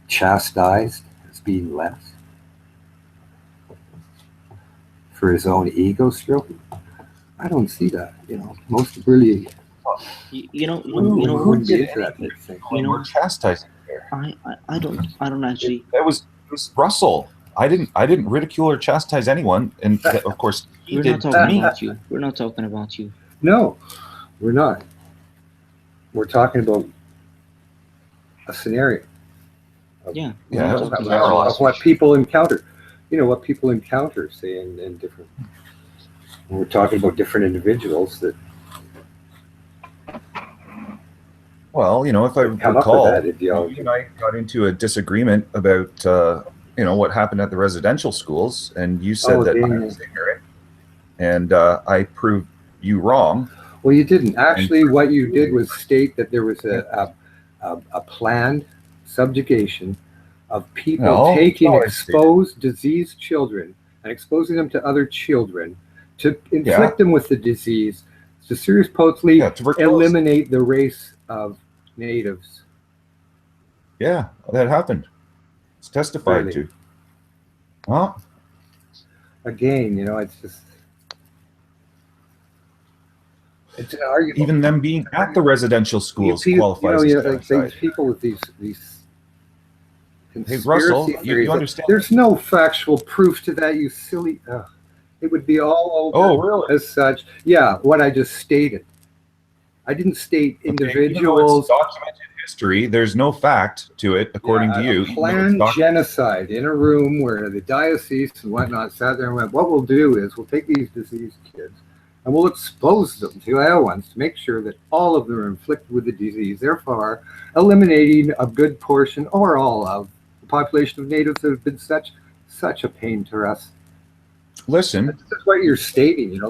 chastised as being less for his own ego stroking. I don't see that. Most really. Who did that thing? We're chastising here. I don't actually. It was Russell. I didn't ridicule or chastise anyone, and of course he We're did. Not talking about you. We're not talking about you. No, we're not. We're talking about a scenario. Of what people encounter. What people encounter, say, in different. And we're talking about different individuals that. Well, if I recall, you and I got into a disagreement about what happened at the residential schools, and you said that I was ignorant, and I proved you wrong. Well, you didn't. Actually, what you did was state that there was a planned subjugation of people taking exposed, diseased children and exposing them to other children to inflict them with the disease, to seriously eliminate the race of natives. Yeah, that happened. It's testified to. Huh? Again, it's just. It's an argument. Even them being at the residential schools qualifies as genocide. People with these conspiracy Russell, theories. You understand? There's no factual proof to that, you silly. It would be all over. Oh, really? As such. Yeah, what I just stated. I didn't state individuals. It's documented history. There's no fact to it, according to you. Planned genocide in a room where the diocese and whatnot sat there and went, what we'll do is we'll take these diseased kids and we'll expose them to other ones to make sure that all of them are inflicted with the disease, therefore eliminating a good portion or all of the population of natives that have been such a pain to us. Listen. This is what you're stating, No,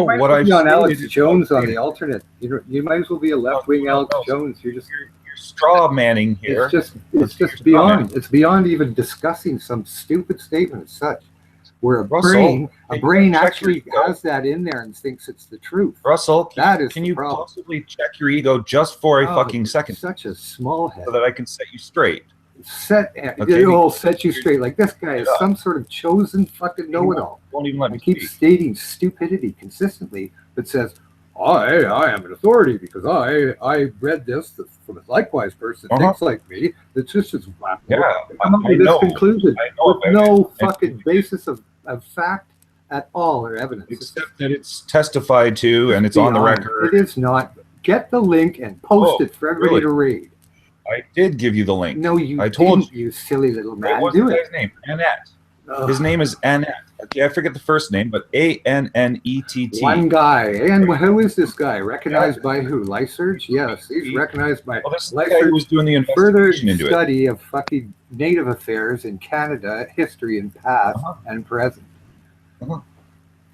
what I've on Alex Jones on the alternate. You might as well be a left-wing Alex Jones. You're straw manning here. It's just beyond. It's beyond even discussing some stupid statement as such, where a brain actually has that in there and thinks it's the truth. Russell, can you possibly check your ego just for a fucking second? Such a small head. So that I can set you straight. Set you straight. Like this guy is some sort of chosen fucking know-it-all. Won't even let me keep stating stupidity consistently, but says, I am an authority because I read this from a likewise person thinks like me. It's just as black. Yeah, Come up with this conclusion with about no it. fucking basis of fact at all or evidence. Except that it's testified to and it's on the record. It is not. Get the link and post it for everybody to read. I did give you the link. No, you I told didn't, you silly little man. What's the guy's name? Annette. His name is Annette. Okay, I forget the first name, but Annett. One guy. And who is this guy? Recognized by who? Lyserge? Yes, he's recognized by Lyserge. Who was doing the further investigation study of fucking Native affairs in Canada, history and past and present.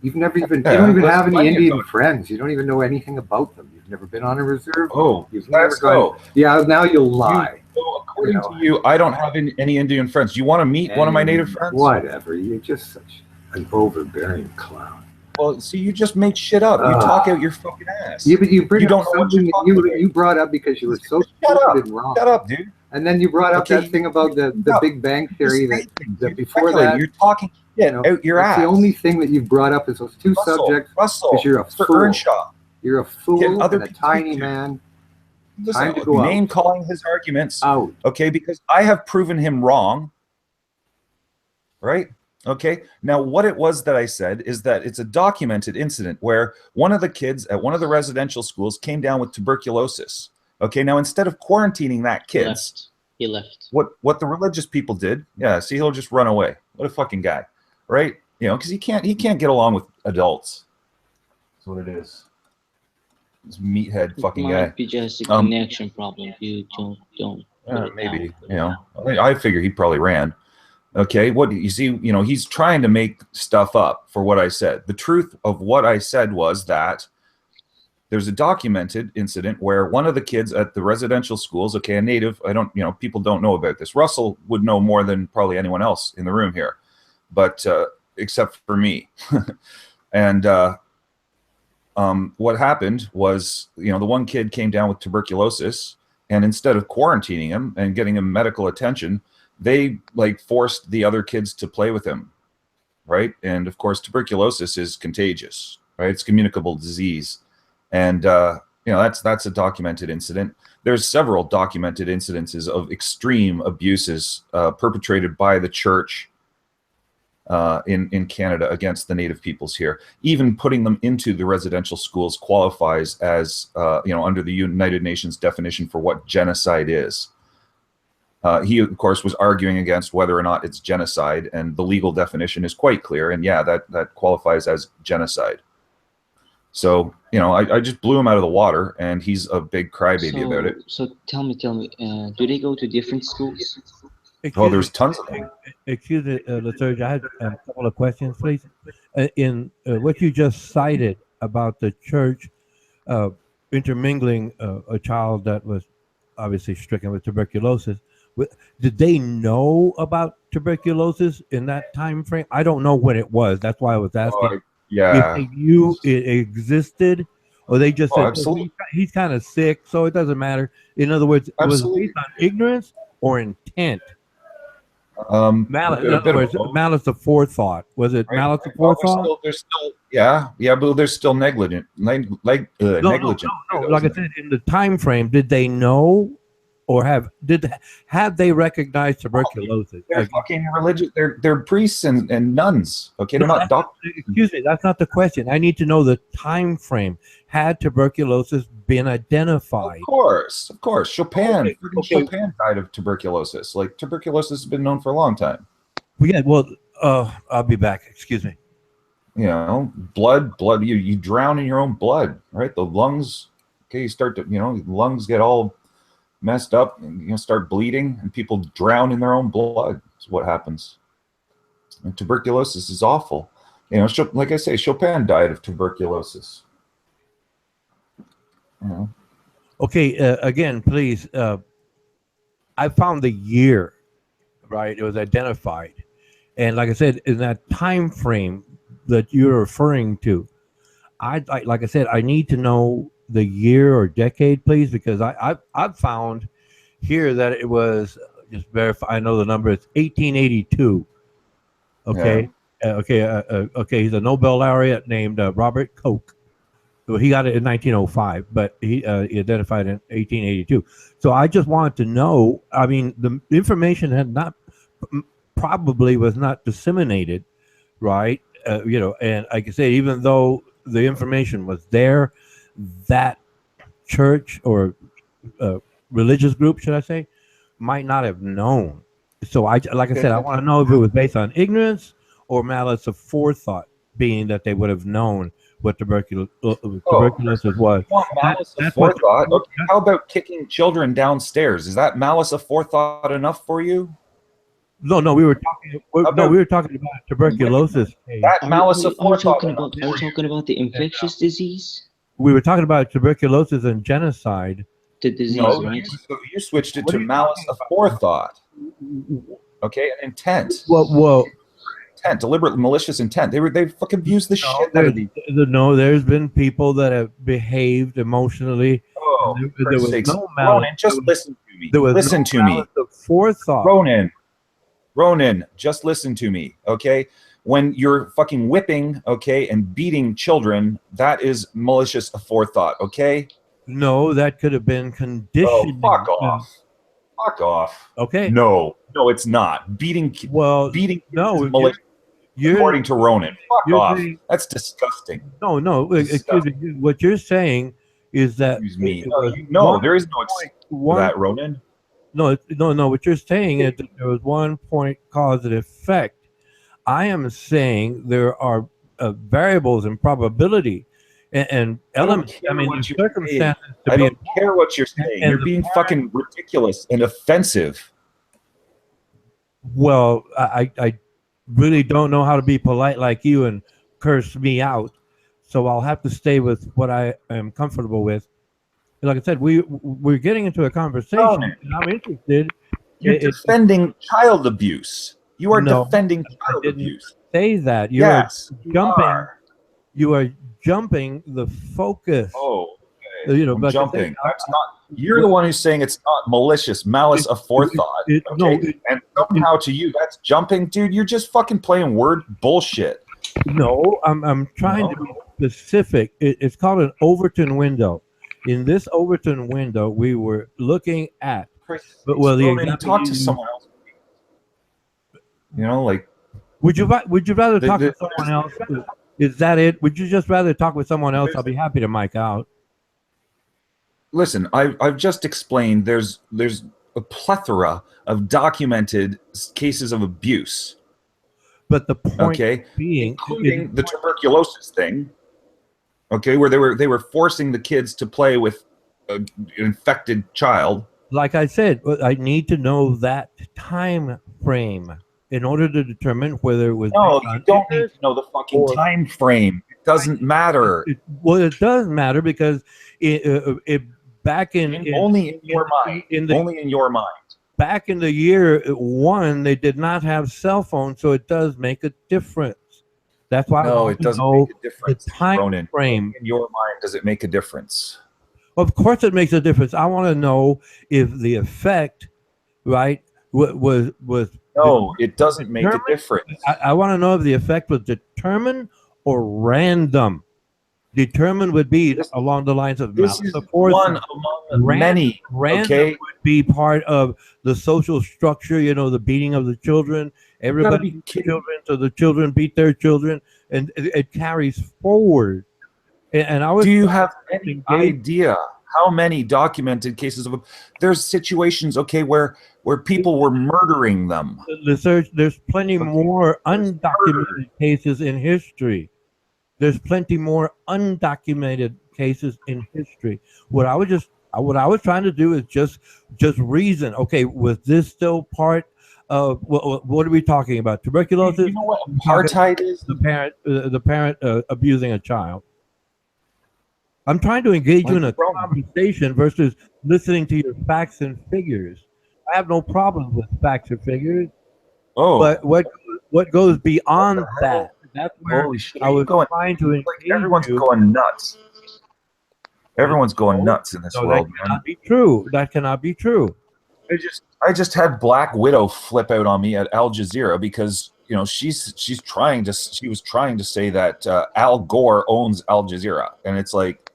You've never even you don't even have any Indian friends. You don't even know anything about them. You've never been on a reserve. You've never gone. Yeah, now you'll lie. According to you, I don't have any Indian friends. You want to meet one of my Native friends? Whatever. You're just such an overbearing clown. Well, see, you just make shit up. You talk out your fucking ass. Yeah, but you bring don't up know what something you're that you brought up because you were so stupid and wrong. Shut up, dude. And then you brought up that thing about the Big Bang Theory that before that you're talking shit out your ass. The only thing that you've brought up is those two subjects because you're a fool. Earnshaw. You're a fool and a tiny man. Time to go name calling his arguments out. Okay, because I have proven him wrong. Right? Okay. Now, what it was that I said is that it's a documented incident where one of the kids at one of the residential schools came down with tuberculosis. Okay. Now, instead of quarantining that kid, he left. What the religious people did? Yeah. See, he'll just run away. What a fucking guy, right? You know, because he can't get along with adults. That's what it is. This meathead fucking guy. Might be just a connection problem. You don't. Maybe. You know, I figure he probably ran. Okay, what you see, you know, he's trying to make stuff up for what I said. The truth of what I said was that there's a documented incident where one of the kids at the residential schools, okay, a native, people don't know about this. Russell would know more than probably anyone else in the room here, but except for me. And what happened was, the one kid came down with tuberculosis, and instead of quarantining him and getting him medical attention, they forced the other kids to play with him, right? And of course, tuberculosis is contagious, right? It's a communicable disease, and that's a documented incident. There's several documented incidences of extreme abuses perpetrated by the church in Canada against the Native peoples here. Even putting them into the residential schools qualifies as under the United Nations definition for what genocide is. He, of course, was arguing against whether or not it's genocide, and the legal definition is quite clear. And yeah, that qualifies as genocide. So, I just blew him out of the water, and he's a big crybaby about it. So tell me, do they go to different schools? There's tons of them. Excuse me, Laserge, I had a couple of questions, please. In what you just cited about the church intermingling a child that was obviously stricken with tuberculosis, did they know about tuberculosis in that time frame? I don't know what it was. That's why I was asking. Yeah. If they knew it existed, or they just said, absolutely. He's kind of sick, so it doesn't matter. In other words, was it based on ignorance or intent? Malice, in other words, malice of forethought. Was it malice of forethought? There's still, but there's still negligent. No. Negligent. Like I said, in the time frame, did they know, or have they recognized tuberculosis? They're fucking religious. They're priests and nuns. Okay, they're not doctors. Excuse me, that's not the question. I need to know the time frame. Had tuberculosis been identified? Of course. Chopin died of tuberculosis. Tuberculosis has been known for a long time. I'll be back. Excuse me. Blood. You drown in your own blood, right? The lungs. Okay, you start to, lungs get all messed up, and start bleeding, and people drown in their own blood. That's what happens. And tuberculosis is awful. Like I say, Chopin died of tuberculosis. Okay, again, please. I found the year, right? It was identified, and like I said, in that time frame that you're referring to, like I said, I need to know the year or decade, please, because I've found here that it was, just verify. I know the number is 1882. Okay, yeah. Okay. He's a Nobel laureate named Robert Koch. Well, he got it in 1905, but he identified in 1882. So I just wanted to know. I mean, the information had not probably was not disseminated, right? And like I said, even though the information was there, that church or uh, religious group, should I say, might not have known. So like I said, I want to know if it was based on ignorance or malice of forethought, being that they would have known what tuberculosis was. You want malice of That's what. forethought? Okay, how about kicking children downstairs? Is that malice of forethought enough for you? No, we were talking. We were talking about tuberculosis. That malice of Are we forethought. talking about the infectious disease? We were talking about tuberculosis and genocide. The disease, No, right? you switched it to malice of forethought. Okay, and intent. Well, intent, deliberate malicious intent. They fucking abused the shit out of these. No, there's been people that have behaved emotionally. Oh, there was sakes. no malice. Ronan, just listen to me. There was Listen no to me. malice of forethought. Ronan, just listen to me, okay? When you're fucking whipping, okay, and beating children, that is malicious forethought, okay? No, that could have been conditioned. Oh, fuck off. Fuck off. Okay. No, it's not. Beating kids is malicious, according to Ronan. Fuck off. That's disgusting. No. Excuse me. What you're saying is that. Excuse me. No, there is no excuse for that, Ronan. No. What you're saying is that there was one point cause and effect. I am saying there are variables and probability and elements. I mean, circumstances. I don't care what you're saying. You're being fucking ridiculous and offensive. Well, I really don't know how to be polite like you and curse me out, so I'll have to stay with what I am comfortable with. Like I said, we're getting into a conversation, and I'm interested. You're defending child abuse. You are defending child abuse. Say that you are jumping. You are jumping the focus. Oh, okay. I'm jumping. That's not. You're the one who's saying it's not malicious, malice of forethought. And somehow to you, that's jumping, dude. You're just fucking playing word bullshit. No, I'm trying to be specific. It's called an Overton window. In this Overton window, we were looking at. Talk to someone else. Like. Would you rather talk to someone else? Is that it? Would you just rather talk with someone else? I'll be happy to mic out. Listen, I've just explained there's a plethora of documented cases of abuse. But the point being, including the tuberculosis thing, where they were forcing the kids to play with an infected child. Like I said, I need to know that time frame in order to determine whether it was. No, you don't need to know the fucking time frame. It doesn't matter. It does matter because it back in only in your mind. Only in your mind. Back in the year 1, they did not have cell phones, so it does make a difference. That's why it doesn't make a difference. The time frame in your mind, does it make a difference? Of course, it makes a difference. I want to know if the effect, right, was. No, it doesn't make a difference. I want to know if the effect was determined or random. Determined would be along the lines of this is one among many. Random would be part of the social structure. The beating of the children. Everybody beats children, so the children beat their children, and it carries forward. And I was. Do you have any idea how many documented cases of? There's situations, where people were murdering them. There's plenty more undocumented cases in history. There's plenty more undocumented cases in history. What I was trying to do is just reason. Okay, was this still part of what are we talking about? Tuberculosis. You know what apartheid is? The parent abusing a child. I'm trying to engage you in a conversation versus listening to your facts and figures. I have no problem with facts and figures. Oh, but what goes beyond that? That's where I was trying to engage everyone's going nuts. Everyone's going nuts in this world, that cannot be true. That cannot be true. I just had Black Widow flip out on me at Al Jazeera because she was trying to say that Al Gore owns Al Jazeera, and it's like,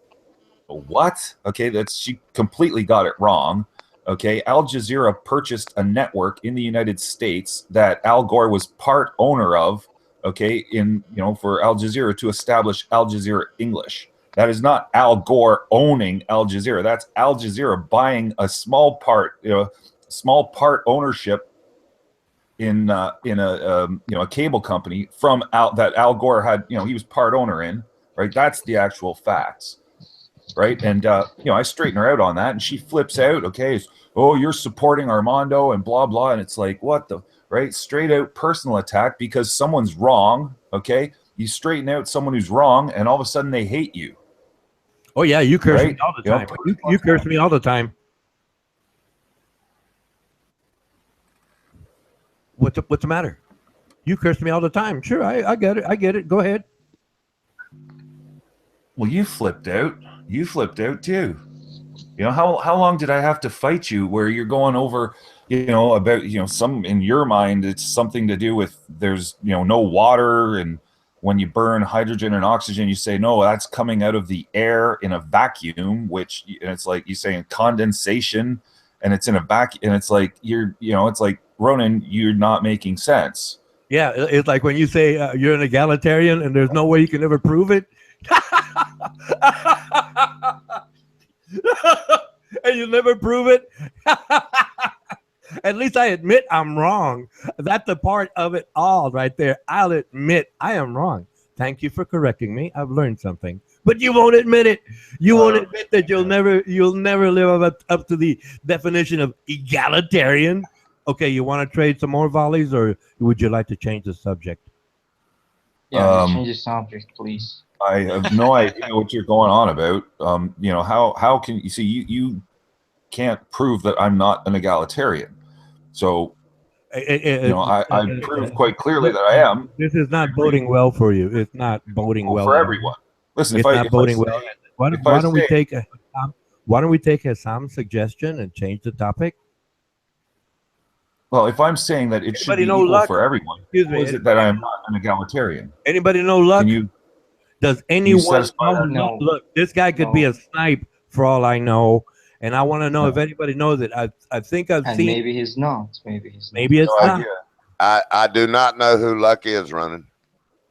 what? Okay, she completely got it wrong. Okay, Al Jazeera purchased a network in the United States that Al Gore was part owner of. Okay, for Al Jazeera to establish Al Jazeera English. That is not Al Gore owning Al Jazeera. That's Al Jazeera buying a small part ownership in a cable company from that Al Gore had. He was part owner in. Right, that's the actual facts. Right, and I straighten her out on that, and she flips out. Okay, you're supporting Armando and blah blah, and it's like, what the right? Straight out personal attack because someone's wrong. Okay, you straighten out someone who's wrong, and all of a sudden they hate you. Oh yeah, you curse me all the time. You curse me all the time. What's the matter? You curse me all the time. Sure, I get it. I get it. Go ahead. Well, you flipped out. You flipped out too. How long did I have to fight you where you're going over, about, some in your mind, it's something to do with there's, no water, and when you burn hydrogen and oxygen, you say, no, that's coming out of the air in a vacuum, and it's like you're saying condensation, and it's in a vacuum, and it's like it's like, Ronan, you're not making sense. Yeah, it's like when you say you're an egalitarian and there's no way you can ever prove it. And you'll never prove it. At least I admit I'm wrong. That's the part of it all right there. I'll admit I am wrong. Thank you for correcting me. I've learned something. But you won't admit it. You won't admit that you'll never live up to the definition of egalitarian. Okay, you want to trade some more volleys, or would you like to change the subject? Yeah, change the subject, please. I have no idea what you're going on about. How can you see you can't prove that I'm not an egalitarian? So I proved quite clearly that I am. This is not boding well for you. It's not boding well for everyone. Listen, it's not boding well. Why don't we take Hassam's suggestion and change the topic? Well, if I'm saying that it should be equal for everyone, is it that I'm not an egalitarian? Anybody know luck? Does anyone know? Look, this guy could be a snipe for all I know, and I want to know if anybody knows it. I think I've seen. Maybe he's not. Maybe it's not. I do not know who Luck is running.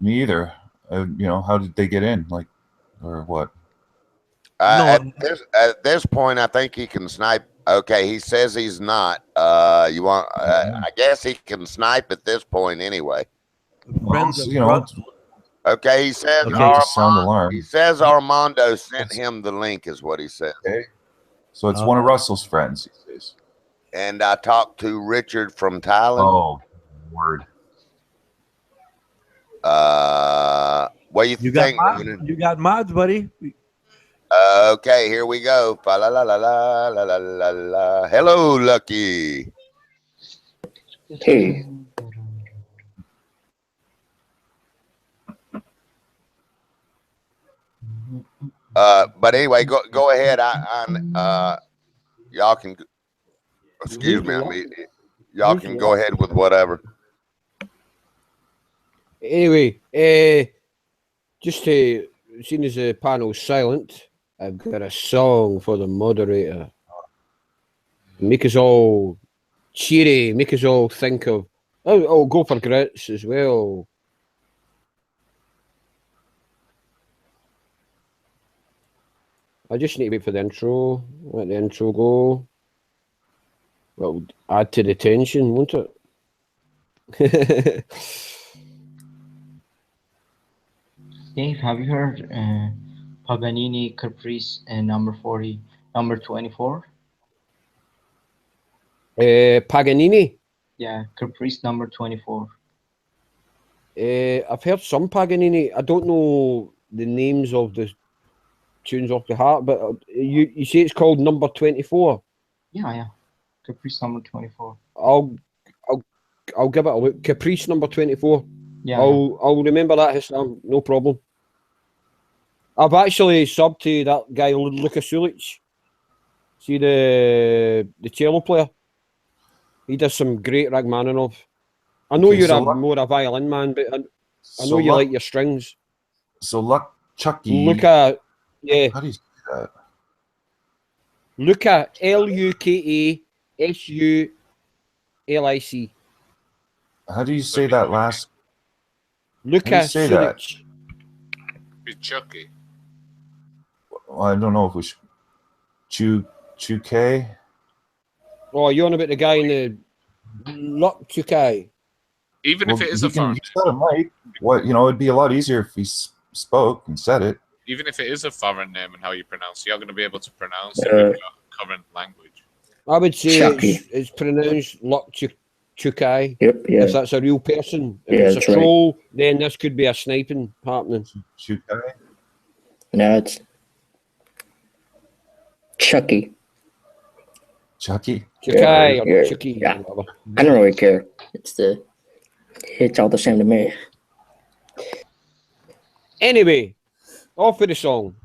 Me either. How did they get in? Like, or what? At this point, I think he can snipe. Okay, he says he's not. I guess he can snipe at this point anyway. Okay, he says Armando sent him the link, is what he said. Okay, so it's one of Russell's friends, he says. And I talked to Richard from Thailand. Oh, word. What you think? You got mods, buddy. Okay, here we go. La la la la la la la la. Hello, Lucky. Hey. But anyway, go ahead. Y'all can. Excuse me. Y'all can go ahead with whatever. Anyway, just to, seeing as the panel's silent, I've got a song for the moderator. Make us all cheery, make us all think of, I'll go for grits as well. I just need to wait for the intro. Let the intro go. Well, add to the tension, won't it? Dave, have you heard Paganini Caprice number 40, number 24? Paganini? Yeah, Caprice number 24. I've heard some Paganini. I don't know the names of the tunes off the heart, but you say it's called number 24? Yeah. Caprice number 24. I'll give it a look. Caprice number 24. Yeah. I'll remember that, Hassam. No problem. I've actually subbed to that guy Luka Sulic. See the cello player. He does some great Rachmaninoff. I know Okay, you're so more a violin man, but I know so you Luck, like your strings. so Luck Chucky. Luca, yeah. How do you say that? Luca, Lukasulic. How do you say that last? Luca How do you say that? Sulic. Be Chucky. Well, I don't know if we should. Chuke. Oh, you're on about the guy in the Luck Chukai. Even if it is a he can. foreign He's got a mic. What it'd be a lot easier if he spoke and said it. even if it is a foreign name and how you pronounce, you're going to be able to pronounce it with your current language. I would say Chucky. it's pronounced Luck Chukai. Yep, yeah. If that's a real person. If Yeah, it's a that's right. troll, then this could be a sniping happening. Chuke. No, it's Chucky. Chucky. Chukai or Yeah, Chucky. yeah. Or whatever. I don't really care. It's all the same to me. Anyway, off with the song.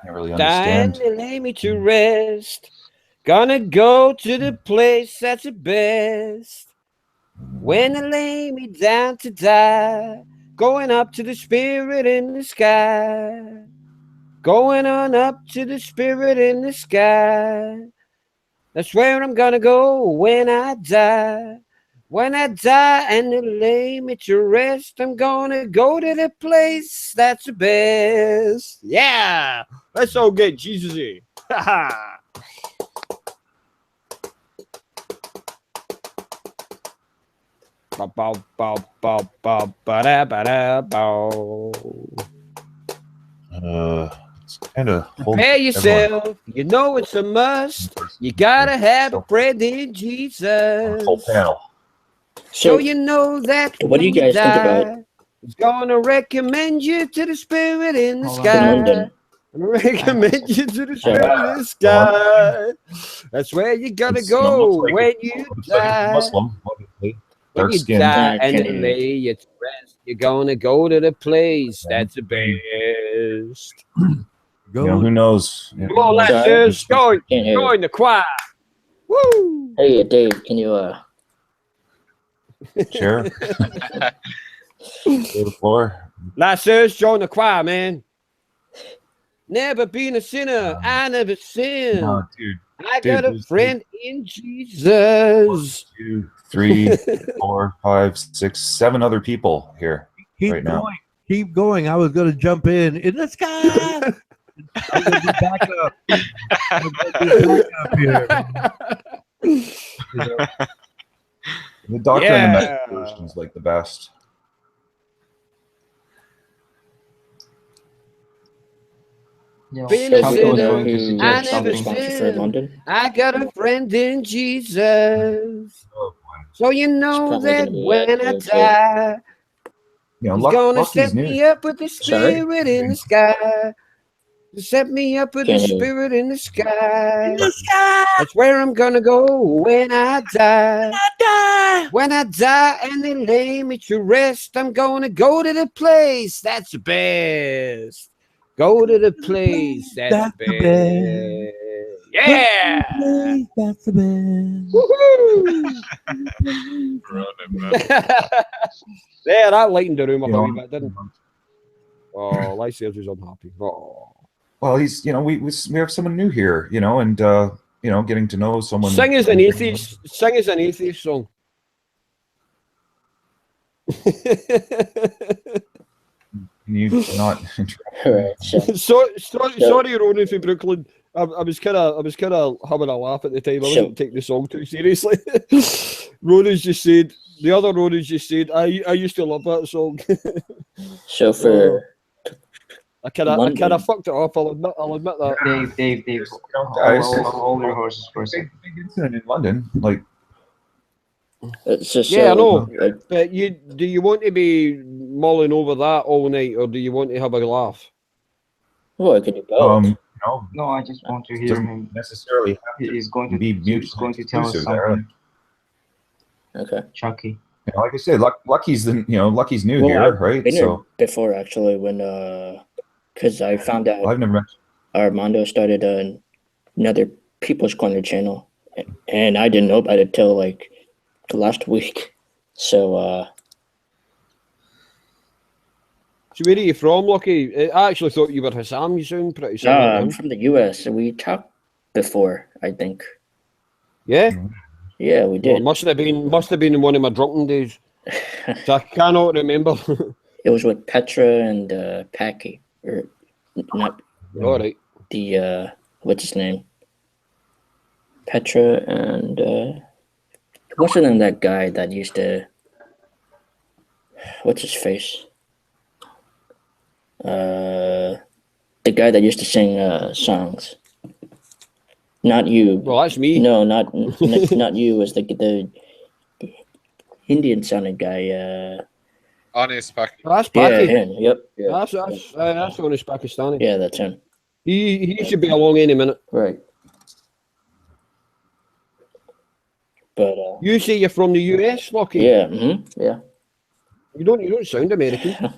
Can't really Time understand. to lay me to rest. Gonna go to the place that's the best. When I lay me down to die, going up to the spirit in the sky. Going on up to the spirit in the sky. That's where I'm gonna go when I die. When I die and they lay me to rest, I'm gonna go to the place that's the best. Yeah, let's all get Jesus-y. It's kind of Prepare yourself. You know it's a must. You gotta have a friend in Jesus. Whole panel. So you know that what do you when guys think about die, He's gonna recommend you to the spirit in the in sky. London? Recommend you to the Sorry. spirit in the sky. That's where you gotta It's, go looks like when it- you looks like it's die. Muslim, obviously. When Dark you skin. die Yeah, and can they you- lay you to rest, you're gonna go to the place that's the best. Go. Who knows? Come on, Sorry. let's join Can't hear you. the choir. Woo! Hey, Dave, can you Chair. To the floor. Let's join the choir, man. Never been a sinner, I never sinned. No, dude. I dude, got a there's- friend in Jesus. 2, 3, 4, 5, 6, 7 other people here Keep right going. now. Keep going. I was going to jump in the sky. I'm going to be back up. I'm gonna be back up here. You know, The Doctor and the Yeah. Message version is like the best. Yo, Been a Chucky was sinner, going to who suggest I never something. responsible for sinned. London? I got a friend in Jesus. Oh, boy. So you know probably that gonna be when I accurate, too. die, He's gonna Lucky's set new. me up with the Sorry? spirit in the sky. Set me up with the Can't hear you. spirit in the sky. That's where I'm gonna go when I die. When I die and they lay me to rest, I'm gonna go to the place that's the best. Go to the place that's the best. Yeah! That's the best. Woohoo! Running, man. Yeah, that lightened the room up You a know, wee bit, didn't it? Oh, Lysa's was unhappy. Oh. well, he's we have someone new here, and getting to know someone. Sing as an atheist. Sing as an atheist song. Can you not? Alright, so Sorry, Ronan from Brooklyn. I was kind of having a laugh at the time. I wasn't taking the song too seriously. Ronan's just said. The other Ronan's just said. I used to love that song. so for I kind London. of fucked it up. I'll admit that. Dave, Guys, hold your horses for a second. big incident in London. Like, it's just Yeah, I so, know. like, But do you want to be mulling over that all night, or do you want to have a laugh? well, it could do both. No, I just want to it hear doesn't him. necessarily have He to is going to be he's mutually going to tell us exclusive there. something. Okay. Chucky. Like I said, Lucky's Lucky's new Well, here, I've right? been here So before actually when because I found out I've never met. Armando started another People's Corner channel, and I didn't know about it till like last week. So, So where are you from, Lucky? I actually thought you were Hassam. You sound pretty no, similar to I'm him. from the US. We talked before, I think. Yeah? Yeah, we Well, did. must have been in one of my drunken days. So I cannot remember. It was with Petra and Packy. Or not All right. the what's his name? Petra and what's the name of that guy that used to what's his face? The guy that used to sing songs. Not you. Well, that's me. No, not you. Was the Indian sounding guy? Honest Packy. That's Yeah, Packy. him. Yep. Yeah. That's honest Pakistani. Yeah, that's him. He should be along any minute. Right. But you say you're from the US, Lucky? Yeah. Mm-hmm, yeah. You don't sound American.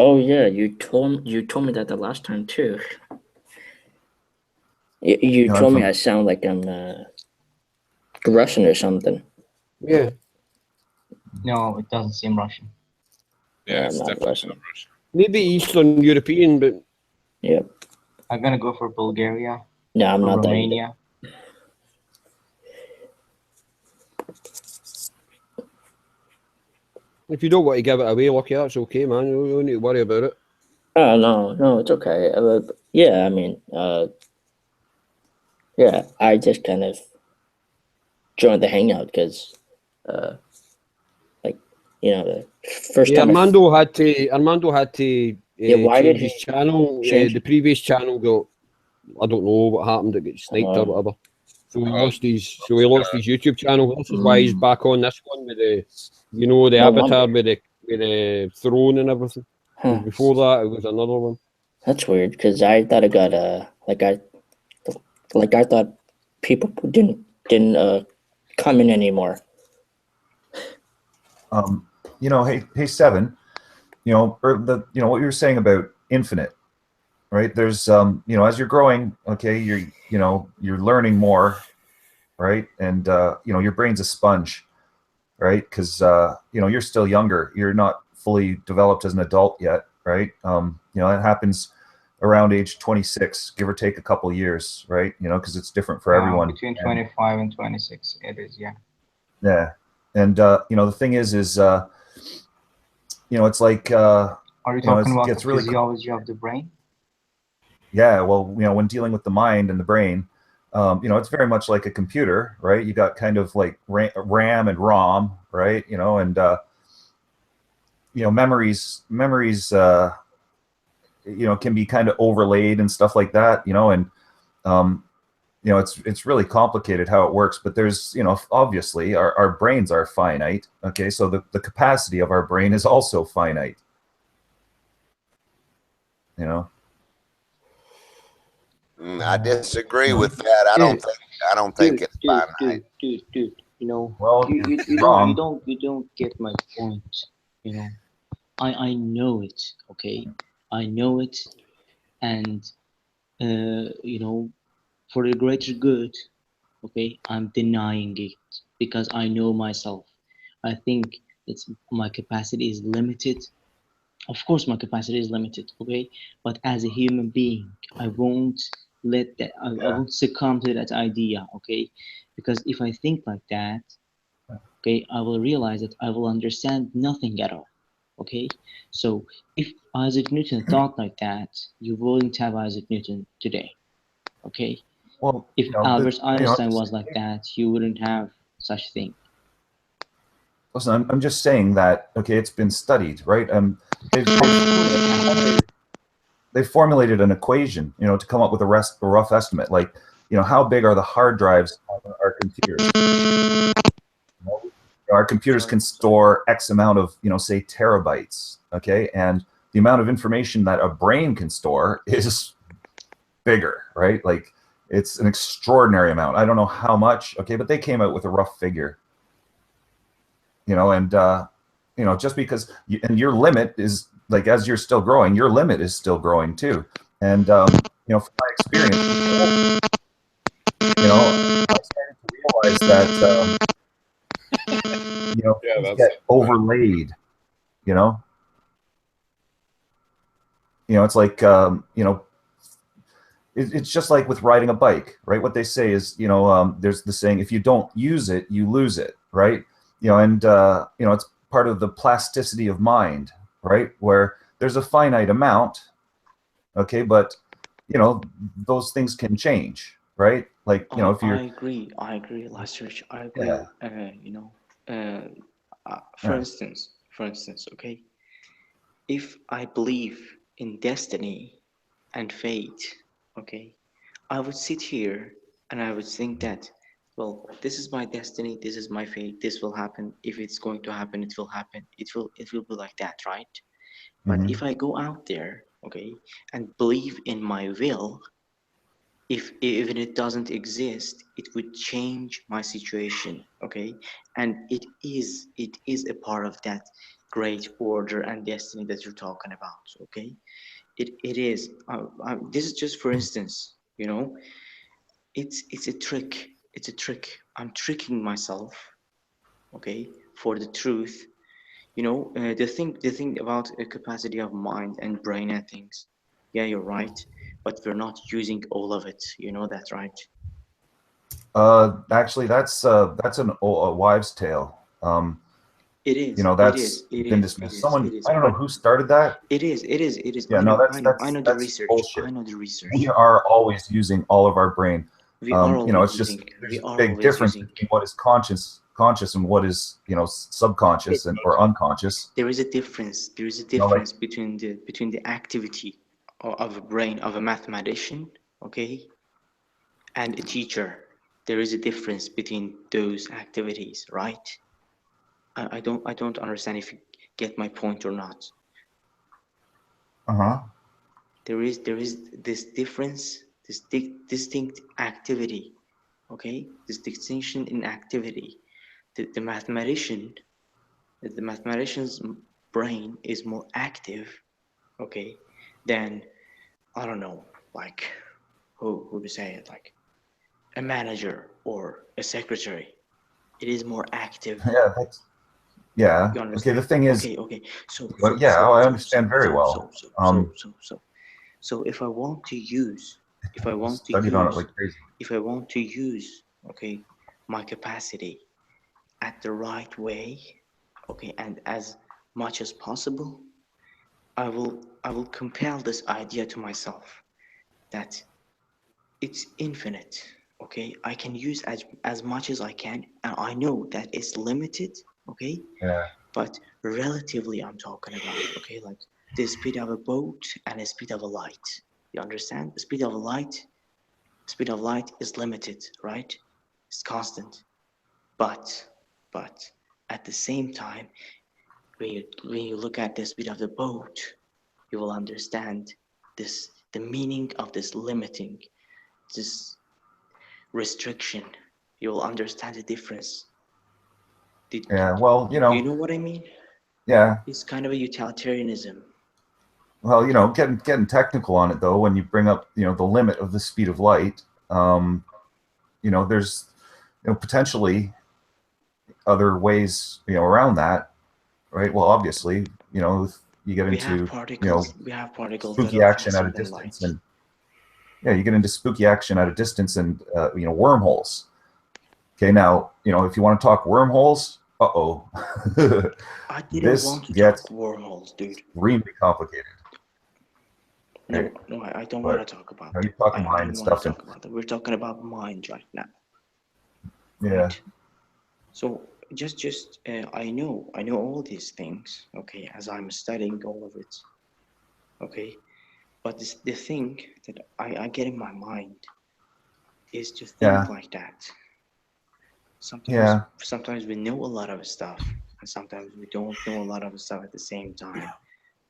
Oh yeah, you told me that the last time too. You told me I sound like I'm Russian or something. Yeah. No, it doesn't seem Russian. Yeah, it's not definitely Russian. not Russian. Maybe Eastern European, but Yep. I'm gonna go for Bulgaria. No, I'm or not Romania. if you don't want to give it away, Lucky, that's okay, man. You don't need to worry about it. Oh no, it's okay. Yeah, I mean, yeah, I just kind of joined the hangout because, like, you know, the first Yeah, time. Armando had to why did change his he channel. change? The previous channel got, I don't know what happened. It got sniped or whatever. So he lost his YouTube channel. This is why he's back on this one with the, the No avatar wonder. with the throne and everything. 'Cause before that, it was another one. That's weird because I thought it got I thought people didn't come in anymore. Hey, Seven, or what you were saying about infinite, right? There's, as you're growing, okay, you're learning more, right? And, your brain's a sponge, right? Because, you're still younger. You're not fully developed as an adult yet, right? That happens around age 26, give or take a couple years, right? Because it's different for everyone. Between 25 and 26, it is, yeah. Yeah. And, the thing is, it's like, Are you talking about gets the really physiology of the brain? Yeah, well, when dealing with the mind and the brain, it's very much like a computer, right? You got kind of like RAM and ROM, right? And memories, can be kind of overlaid and stuff like that, and it's really complicated how it works. But there's, obviously our brains are finite. Okay, so the capacity of our brain is also finite. I disagree with that. I don't think it's finite. Dude. Well, you don't get my point. I know it. Okay, I know it, and for the greater good. Okay, I'm denying it because I know myself. I think my capacity is limited. Of course, my capacity is limited. Okay, but as a human being, I won't let that. I won't succumb to that idea. Okay, because if I think like that, okay, I will realize that I will understand nothing at all. Okay, so if Isaac Newton thought like that, you wouldn't have Isaac Newton today. Okay, well, if Albert Einstein was like that, you wouldn't have such thing. Listen, I'm just saying that, okay, it's been studied, right? They formulated an equation, to come up with a rough estimate. Like, how big are the hard drives on our computers? Our computers can store X amount of, say, terabytes, okay? And the amount of information that a brain can store is bigger, right? Like, it's an extraordinary amount. I don't know how much, okay, but they came out with a rough figure. And just because your limit is, like, as you're still growing, your limit is still growing too. And from my experience, I started to realize that Yeah, things that's get it. overlaid. You know, it's like it's just like with riding a bike, right? What they say is, there's the saying, if you don't use it, you lose it, right? And it's part of the plasticity of mind, right? Where there's a finite amount, okay, but those things can change, right? Like, if I you're, agree. I agree, Last I agree. yeah, For yeah, instance, okay, if I believe in destiny and fate, okay, I would sit here and I would think that, well, this is my destiny, this is my fate, this will happen. If it's going to happen, it will happen. It will be like that, right? But hmm if I go out there, okay, and believe in my will, if even it doesn't exist, it would change my situation, okay? And it is a part of that great order and destiny that you're talking about, okay? It is. This is just for instance, it's a trick. It's a trick. I'm tricking myself, okay, for the truth. The thing about a capacity of mind and brain and things. Yeah, you're right, but we're not using all of it. You know that, right? actually, that's a wives' tale. It is. It is. That's It been is. It dismissed. is. It Someone, is. I don't know But who started that. it is. It is. It is. Yeah, I no, know. that's I know. I that's know the that's research. I bullshit. know the We research. are always using all of our brain. We are always It's just using. there's We a are big always difference using. between what is conscious and what is subconscious and or unconscious. There is a difference. There is a Like difference between the activity of a brain of a mathematician, okay, and a teacher. There is a difference between those activities, right? I don't understand if you get my point or not. uh-huh. There is this difference, this distinct activity, okay? This distinction in activity. The mathematician's brain is more active, okay, than, I don't know, like, who to say it, like a manager or a secretary. It is more active. Yeah, yeah. You Okay, the understand? thing is, Okay. So well, so yeah, so I so so understand very so so well. so so so so so if I want to use, if I want to Studied on it use, like crazy. if I want to use, okay, my capacity at the right way, okay, and as much as possible, I will compel this idea to myself that it's infinite, okay? I can use as much as I can, and I know that it's limited, okay? Yeah, But relatively, I'm talking about, okay, like the speed of a boat and the speed of a light. You understand? The speed of light is limited, right? It's constant. But at the same time, when you look at the speed of the boat, you will understand the meaning of this limiting, this restriction. You will understand the difference. Did, yeah. Well, do you know what I mean? yeah. It's kind of a utilitarianism. Well, getting technical on it though, when you bring up the limit of the speed of light, there's potentially other ways around that, right? Well, obviously, if you get We have into particles. We have particles that spooky are action at faster a than distance, light. and yeah, you get into spooky action at a distance, and wormholes. Okay, now if you want to talk wormholes, I didn't this want to gets talk wormholes, dude. extremely complicated. No, Right? no, I don't want But to talk about you're that. talking I mind don't and want to stuff, and talk about that. We're talking about mind right now, yeah, right? So I know all these things, okay, as I'm studying all of it, okay. But the thing that I get in my mind is to think yeah, like that. Sometimes yeah, sometimes we know a lot of stuff, and sometimes we don't know a lot of stuff at the same time.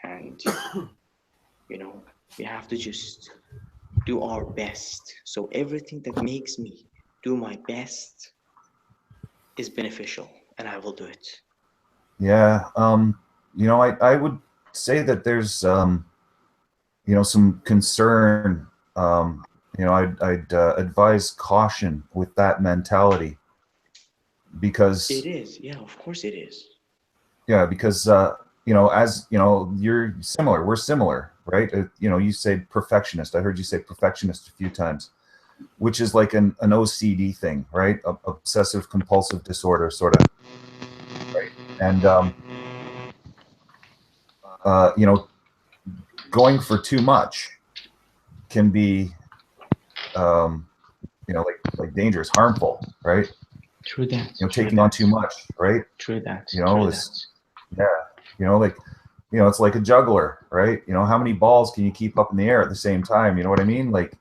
And we have to just do our best. So everything that makes me do my best is beneficial, and I will do it. yeah. I would say that there's some concern. I'd advise caution with that mentality. because It is. Yeah, of course it is. yeah, because as you're similar. We're similar, right? You say perfectionist. I heard you say perfectionist a few times, which is like an OCD thing, right? Obsessive compulsive disorder, sort of, right? And going for too much can be, like dangerous, harmful, right? True that. Taking on too much, right? True that. Is it's like a juggler, right? How many balls can you keep up in the air at the same time? You know what I mean? Like,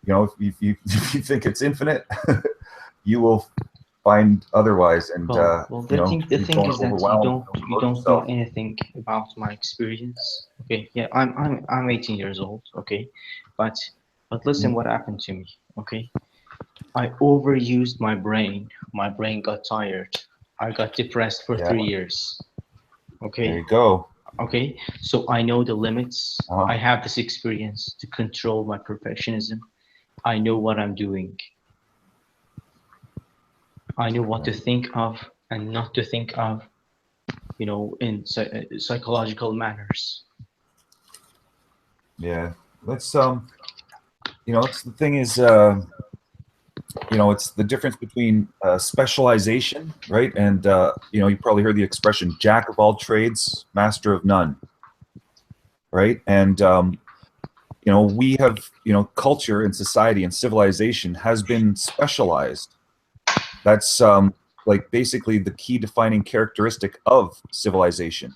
if you if you think it's infinite, you will find otherwise, and the thing is that you don't know anything about my experience. Okay, yeah, I'm 18 years old. Okay, but listen, what happened to me? Okay, I overused my brain. My brain got tired. I got depressed for 3 years. Okay. There you go. Okay, so I know the limits. I have this experience to control my perfectionism. I know what I'm doing. I know what to think of and not to think of, in psychological manners. Yeah, that's it's the thing is, it's the difference between specialization, right? And you probably heard the expression "jack of all trades, master of none," right? And we have, culture and society and civilization has been specialized. That's like basically the key defining characteristic of civilization.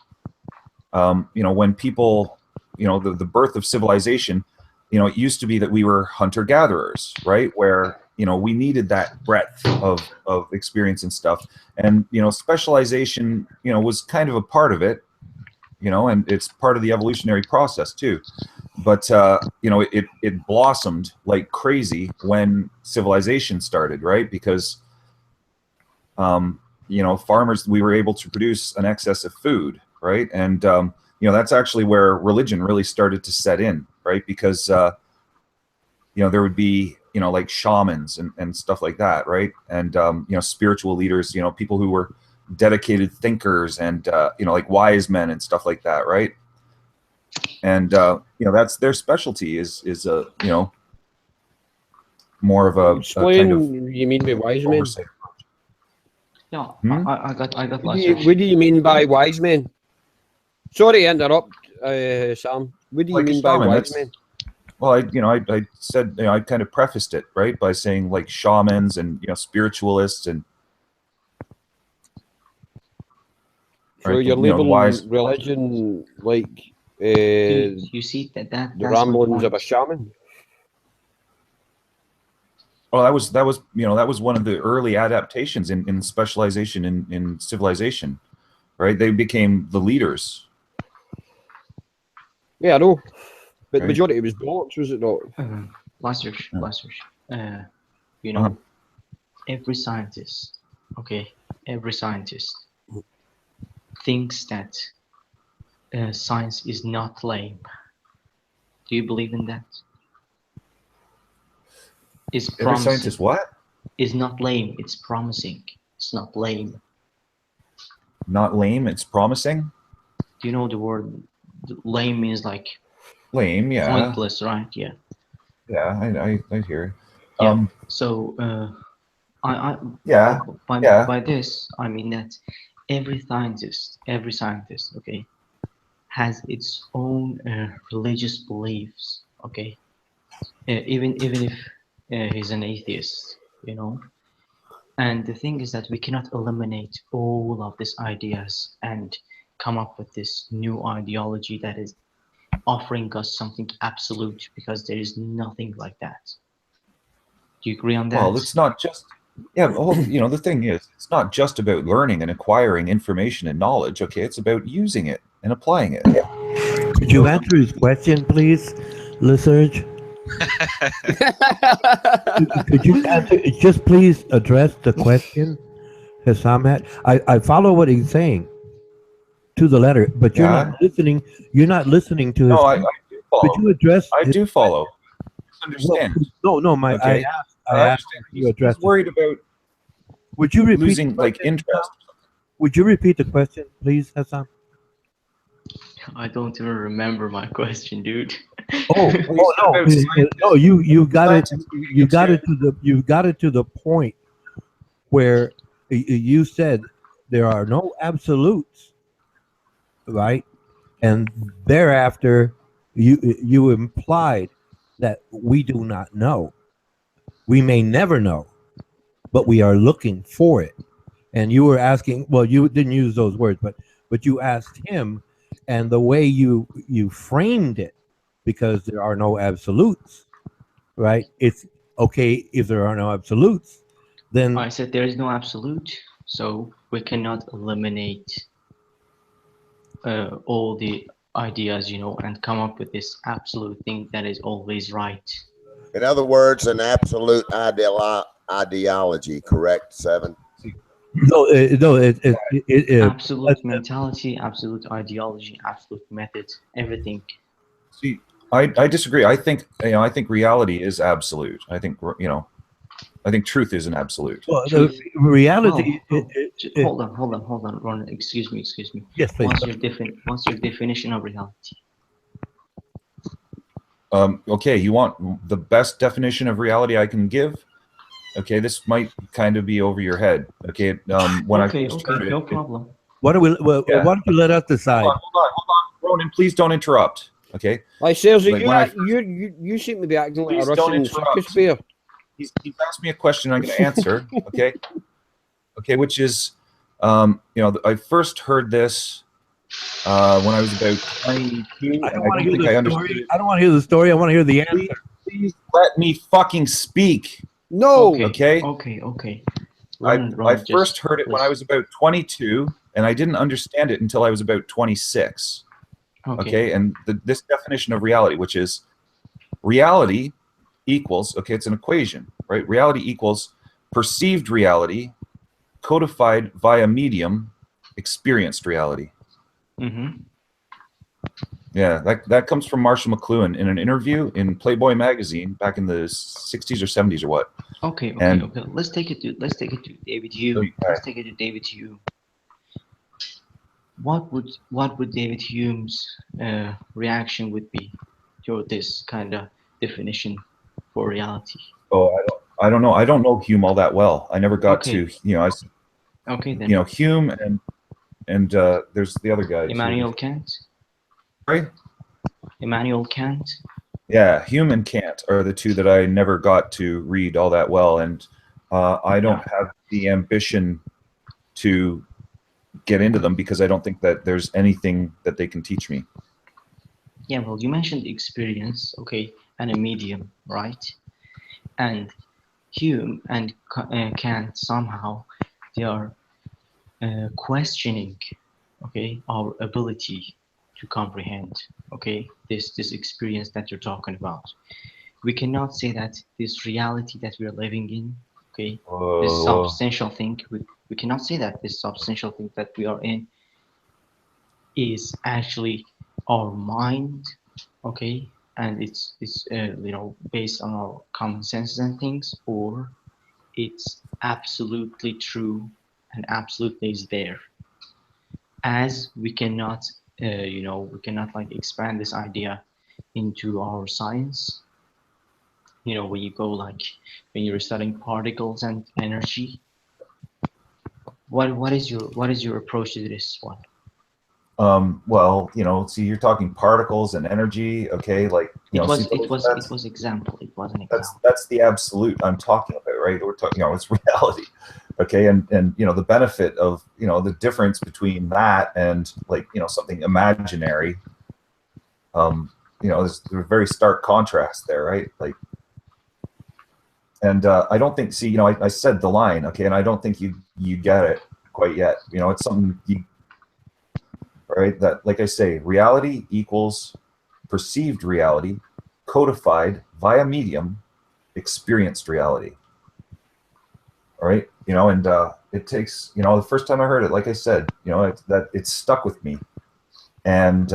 When people, the birth of civilization, it used to be that we were hunter-gatherers, right? Where, we needed that breadth of experience and stuff. And, specialization, was kind of a part of it, and it's part of the evolutionary process too. But, it blossomed like crazy when civilization started, right? Because, farmers, we were able to produce an excess of food, right? And, that's actually where religion really started to set in, right? Because, there would be, like shamans and stuff like that, right? And, spiritual leaders, people who were dedicated thinkers and, like wise men and stuff like that, right? And, that's their specialty is more of a Explain, kind of you mean by wise men? Yeah, I got what do you mean by wise men? Sorry to interrupt, Sam. What do you mean by wise men? Well, I said, I kind of prefaced it, right, by saying like shamans and, spiritualists and. So right, you're labeling religion like you see that the ramblings of a shaman. Well, that was one of the early adaptations in specialization in civilization, right? They became the leaders. Yeah, I know, but the majority was blocks, was it not? Blasters. Every scientist, every scientist thinks that science is not lame. Do you believe in that? Is promising. Every scientist what? Is not lame. It's promising. It's not lame. Not lame. It's promising. Do you know the word lame means like lame? Yeah. Pointless, right? Yeah. Yeah, I hear. Yeah. So by this I mean that every scientist, has its own religious beliefs. Even if he's an atheist, and the thing is that we cannot eliminate all of these ideas and come up with this new ideology that is offering us something absolute, because there is nothing like that. Do you agree on that? Well, it's not just the thing is, it's not just about learning and acquiring information and knowledge. It's about using it and applying it. Could you answer his question, please, Lyserge? Could you just please address the question Hassam had? I follow what he's saying to the letter, but you're not listening. You're not listening to his. No, I do follow. Could you address? I do follow. Understand? Well, no. I asked you address. Worried about. Would you repeat losing like interest. Would you repeat the question, please, Hassan? I don't even remember my question, dude. Oh, oh no, no, you got it. You got it to the point where you said there are no absolutes, right? And thereafter, you implied that we do not know. We may never know, but we are looking for it. And you were asking, well, you didn't use those words, but you asked him, and the way you framed it, because there are no absolutes, right? It's okay if there are no absolutes, then I said there is no absolute, so we cannot eliminate all the ideas, and come up with this absolute thing that is always right. In other words, an absolute ideology, correct, Seven? no, Absolute mentality, absolute ideology, absolute method, everything. See, I disagree. I think reality is absolute. I think truth is an absolute. Well, the reality. Hold on, Ron. Excuse me. Yes, please. What's your definition of reality? Okay, you want the best definition of reality I can give? Okay, this might kind of be over your head. Okay, when I first heard it, no problem. Why don't you let us decide? Hold on, Ronan, please don't interrupt. Okay. Like, Sergio, Like you seem to be acting like a Please don't Russian interrupt. circus bear. He's asked me a question I'm going to answer. Okay. Okay, which is, I first heard this when I was about 22. I don't want to hear the story. I don't want to hear the story. I want to hear the answer. Please let me fucking speak. No. Okay. Okay. I first heard it when I was about 22, and I didn't understand it until I was about 26. Okay, and this definition of reality, which is reality equals, it's an equation, right? Reality equals perceived reality codified via medium experienced reality. Mm-hmm. Yeah, that comes from Marshall McLuhan in an interview in Playboy magazine back in the 60s or 70s or what. Okay. Let's take it to David Hume. Okay. Let's take it to David Hume. What would David Hume's reaction would be to this kind of definition for reality? Oh, I don't know. I don't know Hume all that well. I never got to, Okay, then. Hume and there's the other guy. Immanuel Kant. Right? Immanuel Kant. Yeah, Hume and Kant are the two that I never got to read all that well, and I don't have the ambition to get into them because I don't think that there's anything that they can teach me. Yeah, well, you mentioned experience, and a medium, right? And Hume and Kant somehow they are questioning, our ability to comprehend, this experience that you're talking about. We cannot say that this reality that we are living in, this substantial thing, we cannot say that this substantial thing that we are in is actually our mind, and it's based on our common senses and things, or it's absolutely true and absolutely is there. As we cannot like expand this idea into our science, when you go when you're studying particles and energy, what is your approach to this one? Well, see, you're talking particles and energy, it was example. It was an example. That's the absolute I'm talking about, right? We're talking, it's reality, and the benefit of the difference between that and something imaginary. There's a very stark contrast there, right? And I don't think. See, I said the line, and I don't think you get it quite yet. It's something you. Right, that, like I say, reality equals perceived reality codified via medium experienced reality. All right, and it takes, the first time I heard it, like I said, it stuck with me, and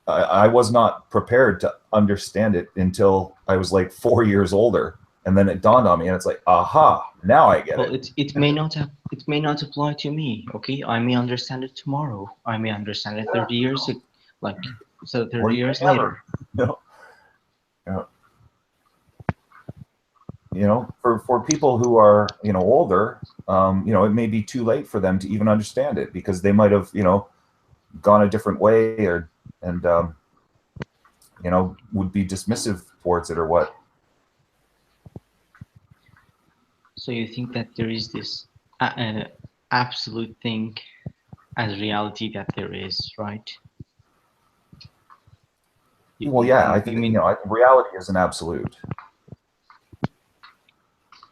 I was not prepared to understand it until I was like 4 years older. And then it dawned on me, and it's like, aha, now I get Well, it. it may not apply to me. Okay, I may understand it tomorrow. I may understand it 30 years, like so 30 Or you years may never. later. For people who are older, it may be too late for them to even understand it, because they might have gone a different way, and would be dismissive towards it or what. So you think that there is this absolute thing as reality that there is, right? Well, yeah, I think reality is an absolute.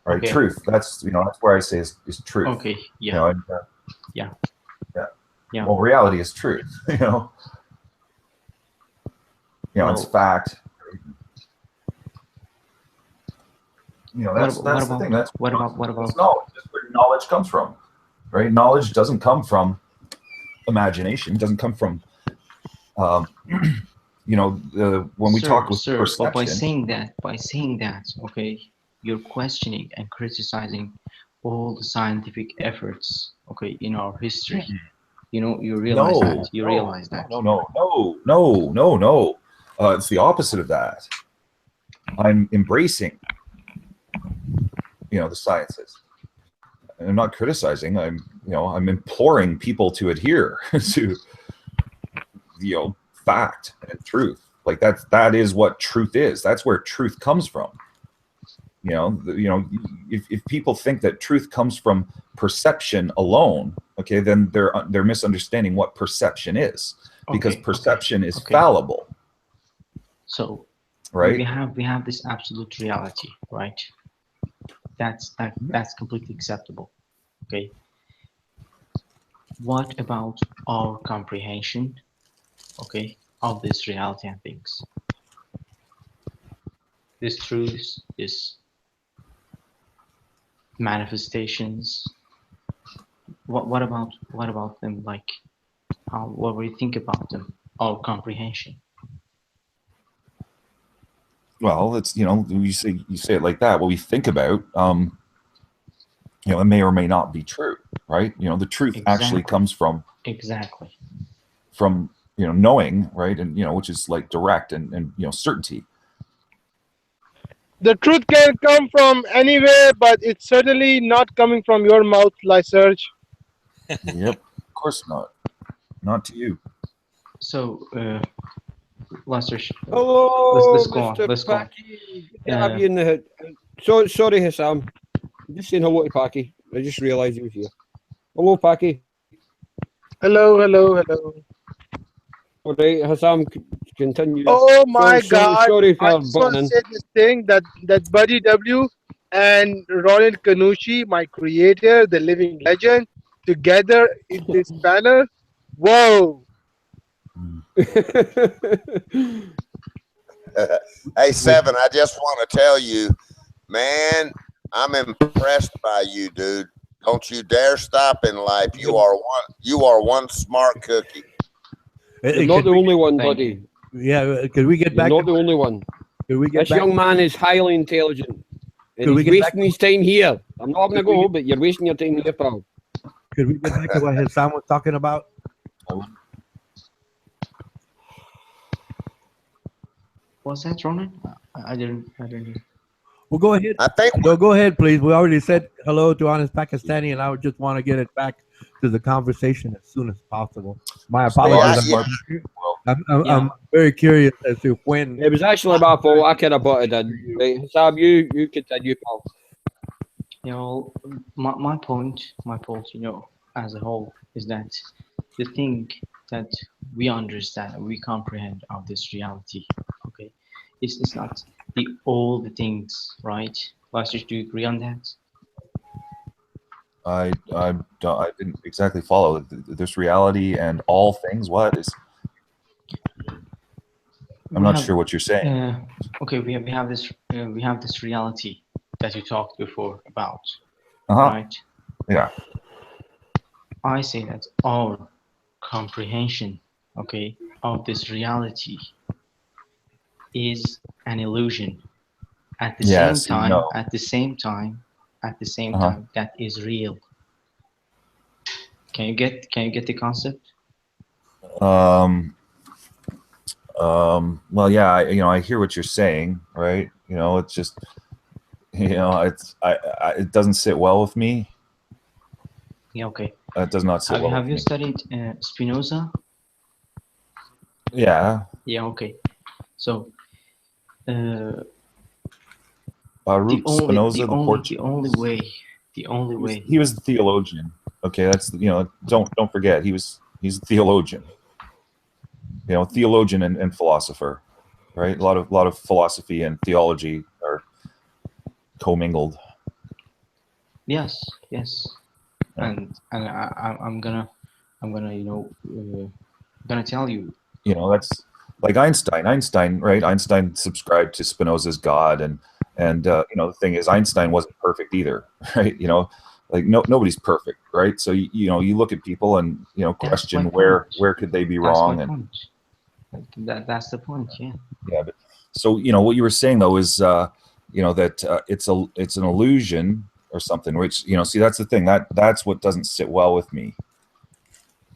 Right, okay. Truth. That's where I say is truth. Okay. Yeah. Yeah. Yeah. Well, reality is truth. It's fact. That's the thing. That's what about knowledge. That's where knowledge comes from, right? Knowledge doesn't come from imagination. It doesn't come from when we talk with perception. But by saying that, okay, you're questioning and criticizing all the scientific efforts, okay, in our history. You realize that. You realize that. No. It's the opposite of that. I'm embracing, the sciences. I'm not criticizing. I'm imploring people to adhere to, fact and truth. Like that is what truth is. That's where truth comes from. If people think that truth comes from perception alone, okay, then they're misunderstanding what perception is, because perception is fallible. So, right? We have this absolute reality, right? That's completely acceptable. Okay. What about our comprehension, okay, of this reality and things? This truths, this manifestations. What about them? Like, what we think about them? Our comprehension. Well, it's you say it like that. What we think about, it may or may not be true, right? The truth actually comes from knowing, right? And which is like direct and certainty. The truth can come from anywhere, but it's certainly not coming from your mouth, Lyserge. Yep, of course not. Not to you. So, Lyserge. Hello, let's go on. Mr. Let's go. Packy. Have you in the sorry, Hassam. I'm just saying hello to Packy. I just realised he was here. Hello, Packy. Hello. All right, Hassam, continue. Oh my God! Sorry for I just want butting to in. say this thing that Buddy W and Ronan Kanushi, my creator, the living legend, together in this panel. Whoa! Hey, Seven, I just want to tell you, man, I'm impressed by you, dude. Don't you dare stop in life. You are one smart cookie. You're not the only one, buddy. Yeah, could we get You're back? not the only one. Could we get this back? young man is highly intelligent. And Could we he's get back wasting his time here. I'm not having a go, but you're wasting your time here, pal. Could we get back to what Hassan was talking about? Was that Ronan? I didn't. Well, go ahead. I think. No, go ahead, please. We already said hello to Honest Pakistani, and I would just want to get it back to the conversation as soon as possible. My apologies. I'm very curious as to when. It was actually my fault. I could have butted in. Right, Hassam, you continue, pal. My point, as a whole, is that the thing that we understand, we comprehend of this reality, okay, it's not all the things, right? Lester, do you agree on that? I didn't exactly follow this reality and all things. What is? I'm not sure what you're saying. Okay, we have this reality that you talked before about, right? Yeah. I say that our comprehension, okay, of this reality is an illusion, At the Yeah, same see, time, no. at the same time, that is real. Can you get the concept? Well, yeah, I hear what you're saying, right? It's just, it doesn't sit well with me. Yeah, okay. It does not sit well Have with you me. studied Spinoza? Yeah. Yeah, okay. So Baruch Spinoza, the Portuguese. the only way. He was a theologian. Okay, that's don't forget he's a theologian. Theologian and philosopher, right? A lot of philosophy and theology are commingled. Yes. Yeah. And I'm gonna gonna tell you. That's like Einstein. Einstein, right? Einstein subscribed to Spinoza's God, and the thing is, Einstein wasn't perfect either, right? Like nobody's perfect, right? So you look at people and question where could they be wrong, and that's the point. Yeah. yeah. But so what you were saying though is that it's an illusion or something, which see, that's the thing, that's what doesn't sit well with me,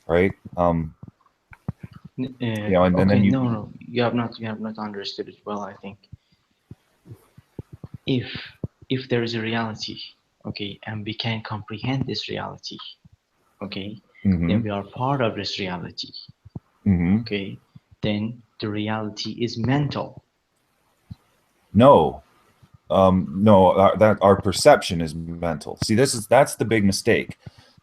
right? And Okay, then no, you have not understood it well. I think if there is a reality, okay, and we can comprehend this reality, okay, then we are part of this reality, okay, then the reality is mental. No, that our perception is mental. See, that's the big mistake.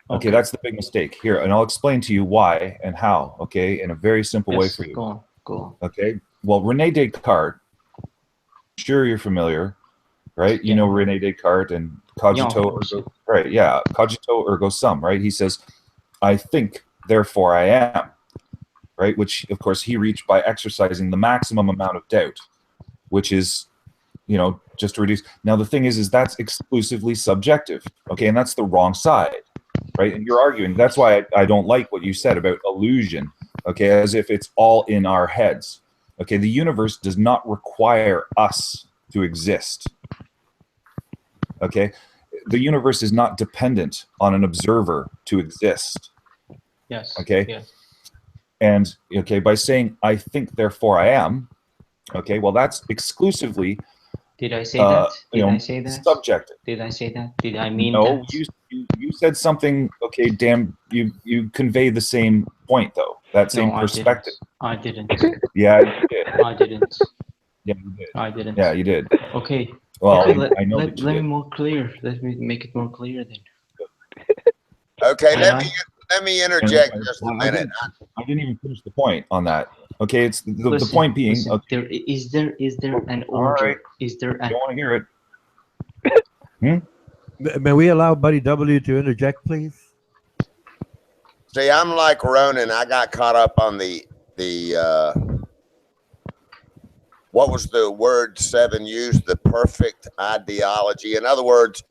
Okay, that's the big mistake here, and I'll explain to you why and how. Okay, in a very simple way for you. Go on. Okay, well, Rene Descartes. Sure, you're familiar, right? You know Rene Descartes and cogito ergo, right? Yeah, cogito ergo sum, right? He says, "I think, therefore I am," right? Which, of course, he reached by exercising the maximum amount of doubt, which is, just to reduce. Now, the thing is that's exclusively subjective, okay? And that's the wrong side, right? And you're arguing. That's why I don't like what you said about illusion, okay? As if it's all in our heads, okay? The universe does not require us to exist, okay? The universe is not dependent on an observer to exist. Yes. Okay. Yes. And okay, by saying "I think, therefore I am," okay, well, that's exclusively. Did I say that? Did I say that? Subjective. Did I say that? Did I mean no, that? you said something. Okay, damn, you convey the same point though. That same perspective. I didn't. Yeah, you did. I didn't. Yeah, you did. I didn't. Yeah, you did. Okay. Well, okay, I know that you let did. me more clear. Let me make it more clear then. Okay, let me interject just a minute. I didn't even finish the point on that. Okay, it's the Listen, point being. listen, Okay. Is there an All order? right. Is there I an? don't want to hear it. May we allow Buddy W to interject, please? See, I'm like Ronan. I got caught up on the what was the word 7 used? The perfect ideology. In other words,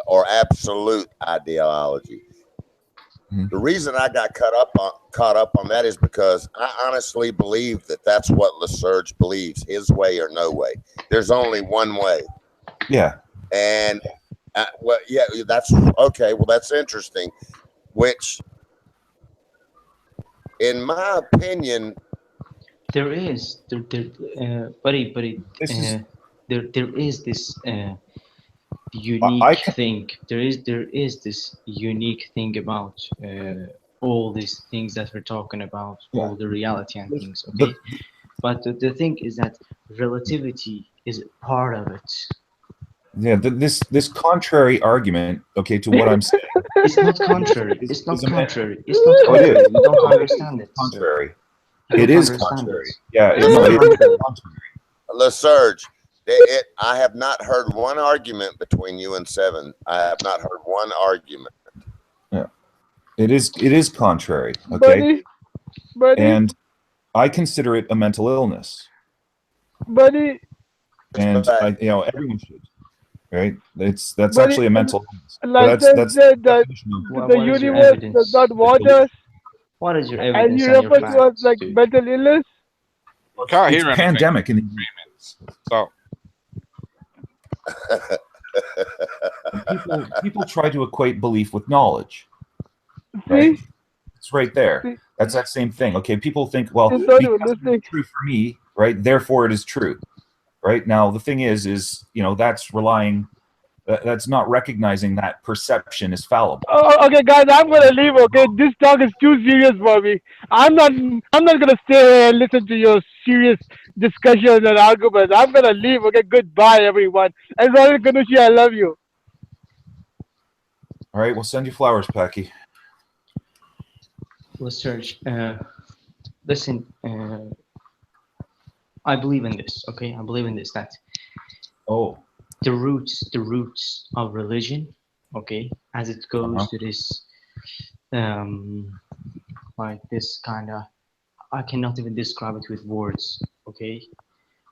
or absolute ideology. The reason I got caught up on that is because I honestly believe that that's what Lesurge believes, his way or no way. There's only one way. Yeah. And well, yeah, that's okay. Well, that's interesting. Which, in my opinion, There is buddy. There is this unique thing. There is this unique thing about all these things that we're talking about, all the reality and things. Okay, but the thing is that relativity is part of it. Yeah, this contrary argument, okay, to what I'm saying. It's not contrary. It's not contrary. It's not contrary. It is. You don't understand it. Contrary. You It don't is understand contrary. it. Yeah, It's no, not it is contrary. contrary. Lesurge, I have not heard one argument between you and 7. I have not heard one argument. Yeah, it is contrary. Okay, Buddy. And I consider it a mental illness. Buddy. And everyone should, right? That's Buddy, actually a mental illness. Like that's the definition of the universe does not want us. What is your And evidence you and your refer to us facts? like mental illness. Can't it's hear anything. pandemic, and So People try to equate belief with knowledge, right? It's right there. That's that same thing. Okay, people think, well, because it's true for me, right? Therefore, it is true, right? Now, the thing is that's relying. That's not recognizing that perception is fallible. Oh, okay, guys, I'm gonna leave. Okay, this talk is too serious for me. I'm not gonna stay here and listen to your serious discussions and arguments. I'm gonna leave. Okay, goodbye, everyone. And Ronald Kanushi, I love you. All right, we'll send you flowers, Packy. Well, Serge, listen, I believe in this. Okay, I believe in this. That the roots of religion. Okay, as it goes to this, like this kind of, I cannot even describe it with words. Okay,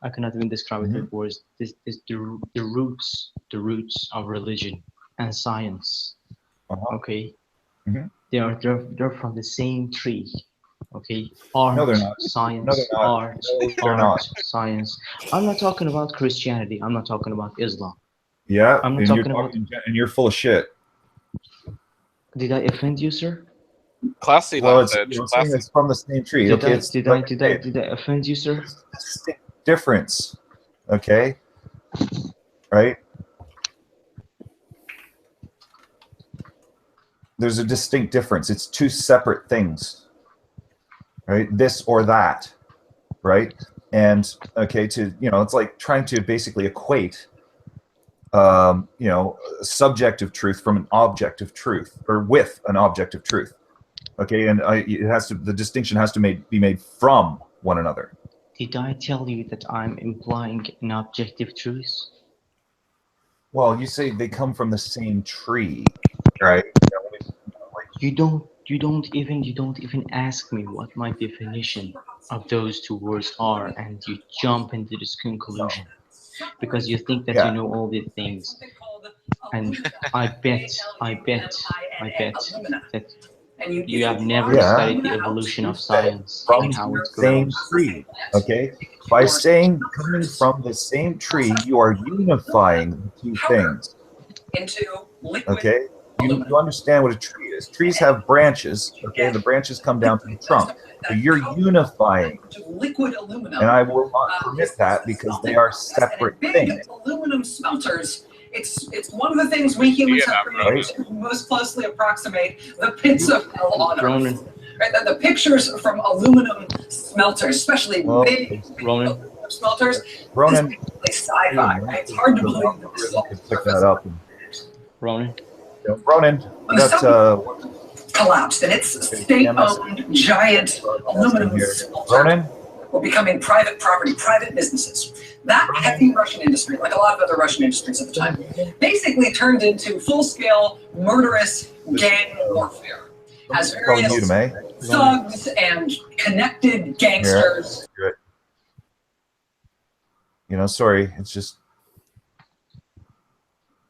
I cannot even describe it with words. This the roots of religion and science. Okay, they're from the same tree. Okay, art, No, they're not. science, No, they're not. art, No, they're art, not. science. I'm not talking about Christianity. I'm not talking about Islam. Yeah, I'm not and talking about. and you're full of shit. Did I offend you, sir? Classy Well, language. it's saying it's from the same tree. Did Okay, did I offend you, sir? Distinct difference. Okay, right? There's a distinct difference. It's two separate things, right? This or that, right? And okay, it's like trying to basically equate, subjective truth from an objective truth, or with an objective truth. Okay, and the distinction has to be made from one another. Did I tell you that I'm implying an objective truth? Well, you say they come from the same tree, right? You don't even ask me what my definition of those two words are, and you jump into this conclusion because you think that you know all the things. And I bet that you have never studied the evolution of science and how it same grows. tree. Okay, by saying coming from the same tree, you are unifying the two things. Okay, you understand what a tree is. Trees have branches. Okay, and the branches come down to the trunk. So you're unifying, and I will not permit that because they are separate things. Aluminum smelters. It's one of the things we humans have created to most closely approximate the pits of hell on Earth. Right? The pictures from aluminum smelters, especially big aluminum smelters, Ronan, this is like sci-fi. Right? It's hard to believe that this is all pick that up. Ronan, we got collapsed, and its state-owned giant aluminum smelters were becoming private property, private businesses. That heavy Russian industry, like a lot of other Russian industries at the time, basically turned into full-scale murderous gang warfare. As various thugs and connected gangsters. Sorry, it's just.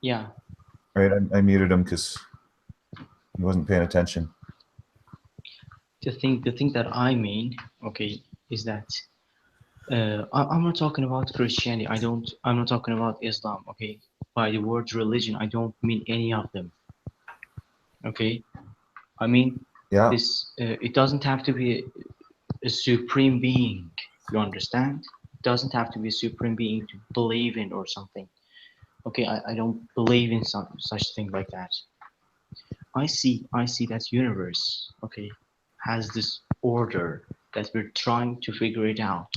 Yeah. Right, I muted him because he wasn't paying attention. The thing that I mean, okay, is that I'm not talking about Christianity. I'm not talking about Islam. Okay, by the word religion, I don't mean any of them. Okay, I mean this. It doesn't have to be a supreme being. You understand? It doesn't have to be a supreme being to believe in or something. Okay, I don't believe in such thing like that. I see that universe, okay, has this order that we're trying to figure it out,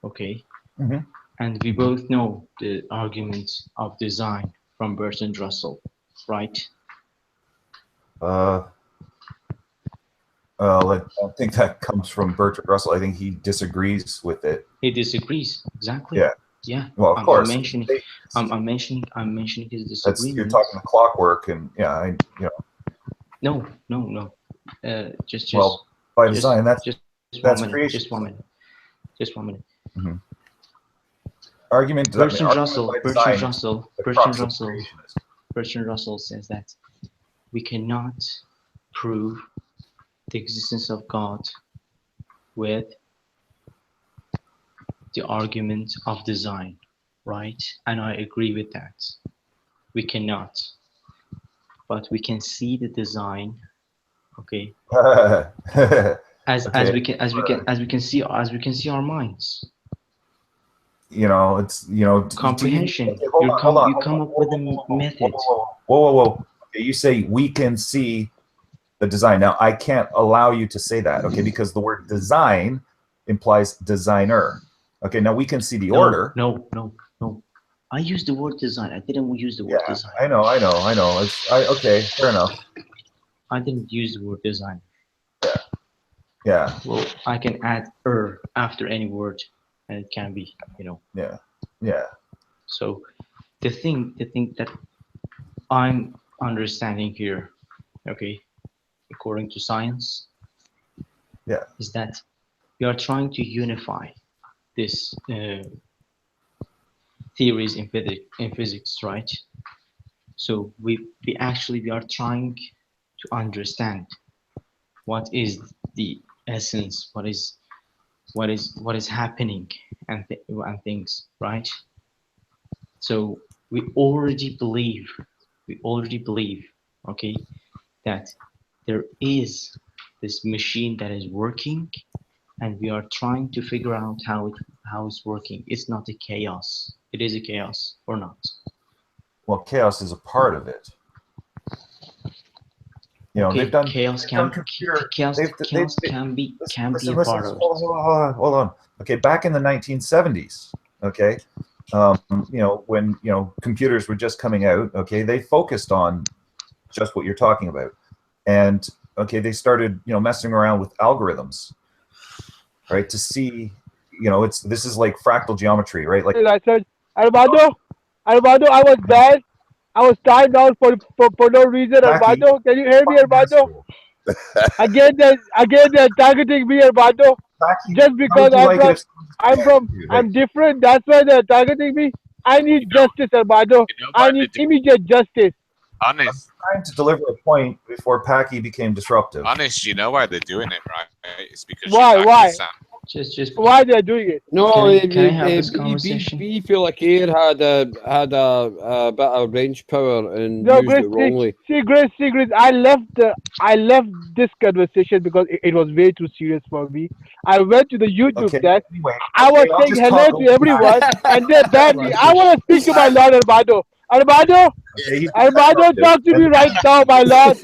okay? And we both know the argument of design from Bertrand Russell, right? I don't think that comes from Bertrand Russell. I think he disagrees with it. He disagrees, exactly. Yeah. Yeah. Well, of course. I'm mentioning his disagreement. You're talking the clockwork, and No. Just by design, that's creation. Just one minute. Mm-hmm. Argument. Bertrand Russell says that we cannot prove the existence of God with the argument of design, right? And I agree with that. We cannot, but we can see the design, okay? As Okay. we can see our minds. You know, it's Comprehension. Okay, hold on. You come up with a method. Whoa. Okay, you say we can see the design. Now, I can't allow you to say that, okay, because the word design implies designer. Okay, now we can see the order. No. I used the word design. I didn't use the word design. I know. Okay, fair enough. I didn't use the word design. Yeah. Well, I can add after any word, and it can be, Yeah. So the thing that I'm understanding here, okay, according to science, is that we are trying to unify this theories in physics, right? So we are trying to understand what is the essence, what is happening, and things, right? So we already believe, okay, that there is this machine that is working, and we are trying to figure out how it's working. It's not a chaos. It is a chaos or not? Well, chaos is a part of it. They've done chaos can be a part of it. Hold on. Okay, back in the 1970s, okay, when computers were just coming out, okay, they focused on just what you're talking about, and okay, they started messing around with algorithms, right, to see, this is like fractal geometry, right? Like I said, Armando, I was bad. I was timed out for no reason, Armando. Can you hear me, Armando? Again, they're targeting me, Armando. Just because I'm different. That's why they're targeting me. I need justice, Armando. I need immediate justice. Honest. Trying to deliver a point before Packy became disruptive. Honest, you know why they're doing it, right? It's because why? Just why they're doing it? No, can I have this conversation? B feel like Air had a bit of range power and No, used Grace, it wrongly. see, Grace. I left this conversation because it was way too serious for me. I went to the YouTube test. I was saying hello to everyone, and they banned me. I want to speak to my Lord Armando. Armando, talk to me right now, my Lord.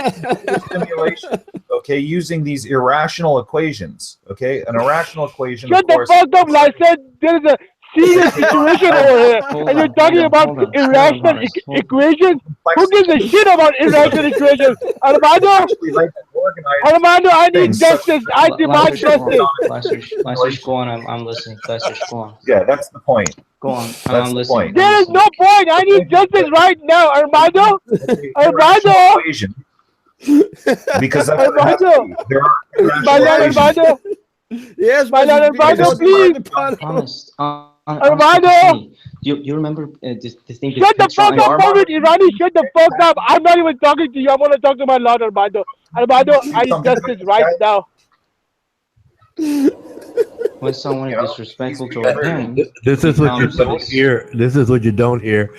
Simulation, okay, using these irrational equations, okay, an irrational equation. Shut the fuck up, I said there is a serious situation over here, and you're talking about irrational equations. Who gives a shit about irrational equations? Armando, I need justice. I demand justice. Lester, go on. I'm listening. Lester, go on. Yeah, that's the point. Go on. I'm listening. There is no point. I need justice right now, Armando. Armando. Because that's Armando. My Lord, Armando. Yes, my Lord, Armando, please. Honest. Armando. You remember the thing? Shut the fuck up, Mohammed Irani. Shut the fuck up. I'm not even talking to you. I want to talk to my Lord Armando. Armando, I need justice right now. When someone is disrespectful toward him, this is what you don't hear. This is what you don't hear.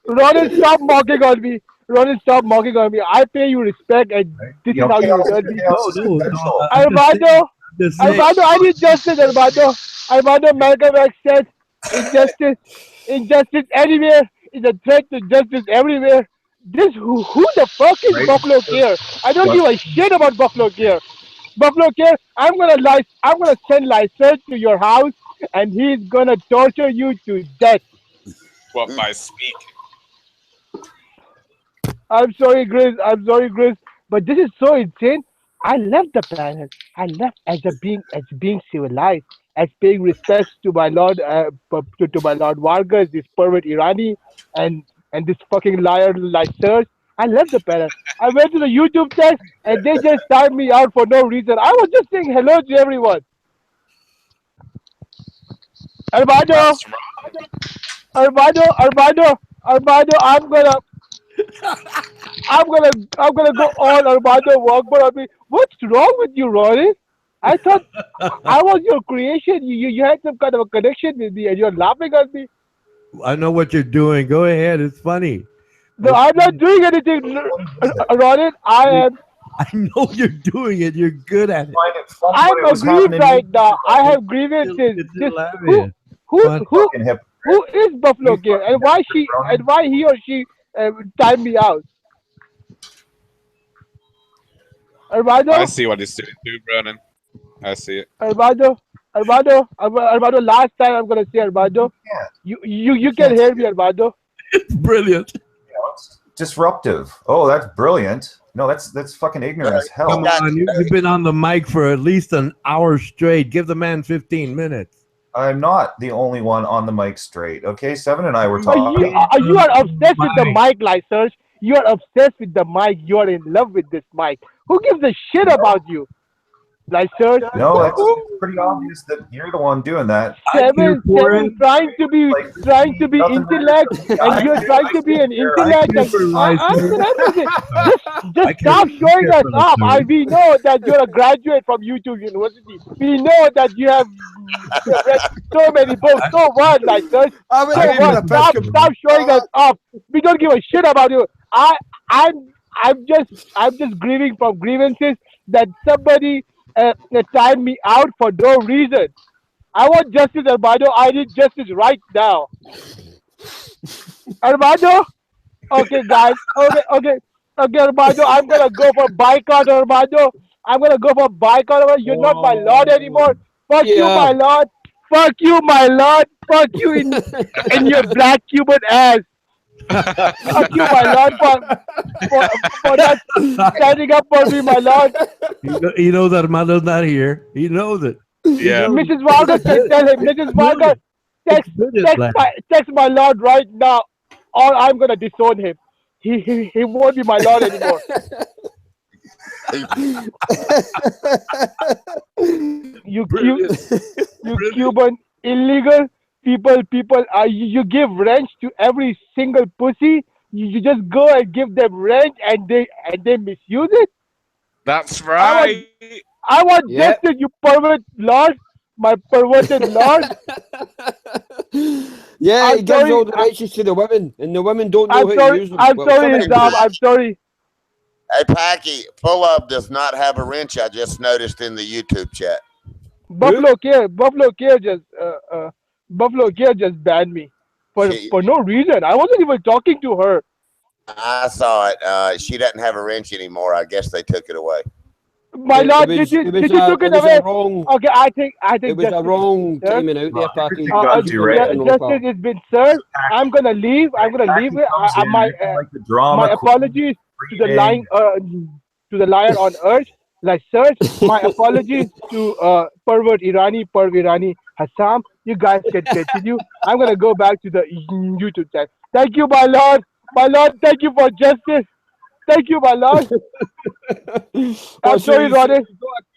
Ronan, stop mocking on me. Ronan, stop mocking on me. I pay you respect, and this is how you return me. No. Armando, I need justice, Armando. Armando, Malcolm X said, injustice anywhere is a threat to justice everywhere. Who the fuck is Buffalo Care? I don't give a shit about Buffalo Care. Buffalo Care, I'm gonna send Lyserg to your house, and he's gonna torture you to death. What, by speaking? I'm sorry, Grace. But this is so insane. I left the planet. I left as being civilized, as paying respects to my lord, to my lord Vargas, this pervert Irani, and this fucking liar Lyserg. I left the planet. I went to the YouTube test, and they just timed me out for no reason. I was just saying hello to everyone. Armando, I'm gonna go on Armando Walkman on me. What's wrong with you, Ronnie? I thought I was your creation. You had some kind of a connection with me, and you're laughing at me. I know what you're doing. Go ahead. It's funny. No, I'm not doing anything, Ronan. I am. I know you're doing it. You're good at it. Find it funny I'm when it was aggrieved happening. right now. I have grievances. It's This hilarious. who Fun. who Fucking hypocrite. who is Buffalo You Gale, fucking and why hypocrite, Ronan. and why he or she timed me out? Armando, I see what he's doing too, Brennan. I see it. Armando, Armando. Last time I'm gonna say Armando. You can can't hear see me, Armando. It's brilliant. You know, it's disruptive. Oh, that's brilliant. No, that's fucking ignorant as hell. Come on. You've been on the mic for at least an hour straight. Give the man 15 minutes. I'm not the only one on the mic straight. Okay, Seven and I were You talking. you are obsessed with the mic, like Serge. You are obsessed with the mic. You are in love with this mic. Who gives a shit about you, like Serge? No, it's pretty obvious that you're the one doing that. Seven trying to be intellect, and you're trying to be an intellect. Just stop showing us up. We know that you're a graduate from YouTube University. We know that you have read so many books. So what, like Serge? So what? Stop showing us up. We don't give a shit about you. I'm just grieving from grievances that somebody timed me out for no reason. I want justice, Armando. I need justice right now. Armando? Okay, guys. Okay, Armando. I'm gonna go for boycott, Armando. I'm gonna go for boycott. Armando. You're not my lord anymore. Fuck you, my lord. Fuck you, my lord. Fuck you in your black Cuban ass. Fuck you, my lord, for not standing up for me, my lord. He knows Armando's not here. He knows it. Yeah. Mrs. Vargas can tell him, Mrs. Vargas, text my lord right now, or I'm gonna disown him. He won't be my lord anymore. you Cuban illegal people, you give rent to every single pussy. You just go and give them rent, and they misuse it. That's right. I want justice, you pervert lord, my perverted lord. Yeah, I'm he gives sorry, all the rights to the women, and the women don't know I'm how sorry, to use them. I'm Well, sorry, some of them Islam, do. I'm sorry. Hey, Packy, Full Up does not have a wrench. I just noticed in the YouTube chat. Buffalo Care just banned me for no reason. I wasn't even talking to her. I saw it. She doesn't have a wrench anymore. I guess they took it away. My lord, did you took it away? Okay, I think It was a wrong timing out there, Packy. Justice has been served. I'm gonna leave. My apologies to the lion on earth. Like Serge, my apologies to Pervert Irani, Hassam. You guys can continue. I'm gonna go back to the YouTube chat. Thank you, my lord. My lord, thank you for justice. Thank you, my lord. I'm sorry, Ronan.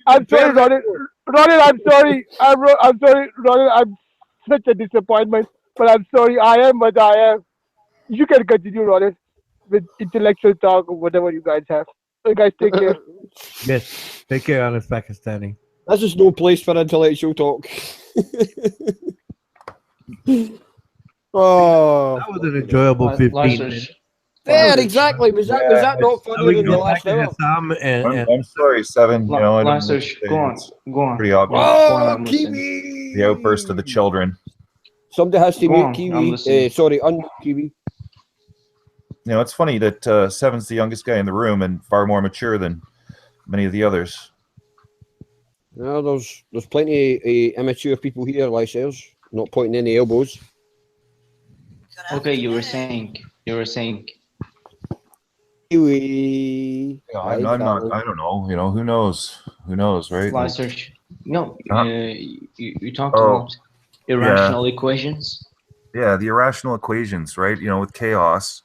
I'm sorry, Ronan. Ronan, I'm sorry. I'm sorry, Ronan. I'm such a disappointment, but I'm sorry. I am what I am. You can continue, Ronan, with intellectual talk or whatever you guys have. You guys take care. Yes. Take care, honest Pakistani. That's just no place for intellectual talk. Oh, that was an enjoyable 15 minutes. Yeah, exactly. Was that not funnier than the last hour? I'm sorry, Seven. You know, Go on. Pretty obvious. Oh, Kiwi! The outburst of the children. Somebody has to Go mute on, I'm Kiwi. listening. Sorry, Kiwi. You know, it's funny that Seven's the youngest guy in the room and far more mature than many of the others. No, there's plenty of immature people here, like ours, not pointing any elbows. Okay, you were saying. Kiwi. I'm not. I don't know. You know, who knows? Who knows, right? Fly search. No, you talked Oh, about irrational equations. Yeah, the irrational equations, right? You know, with chaos.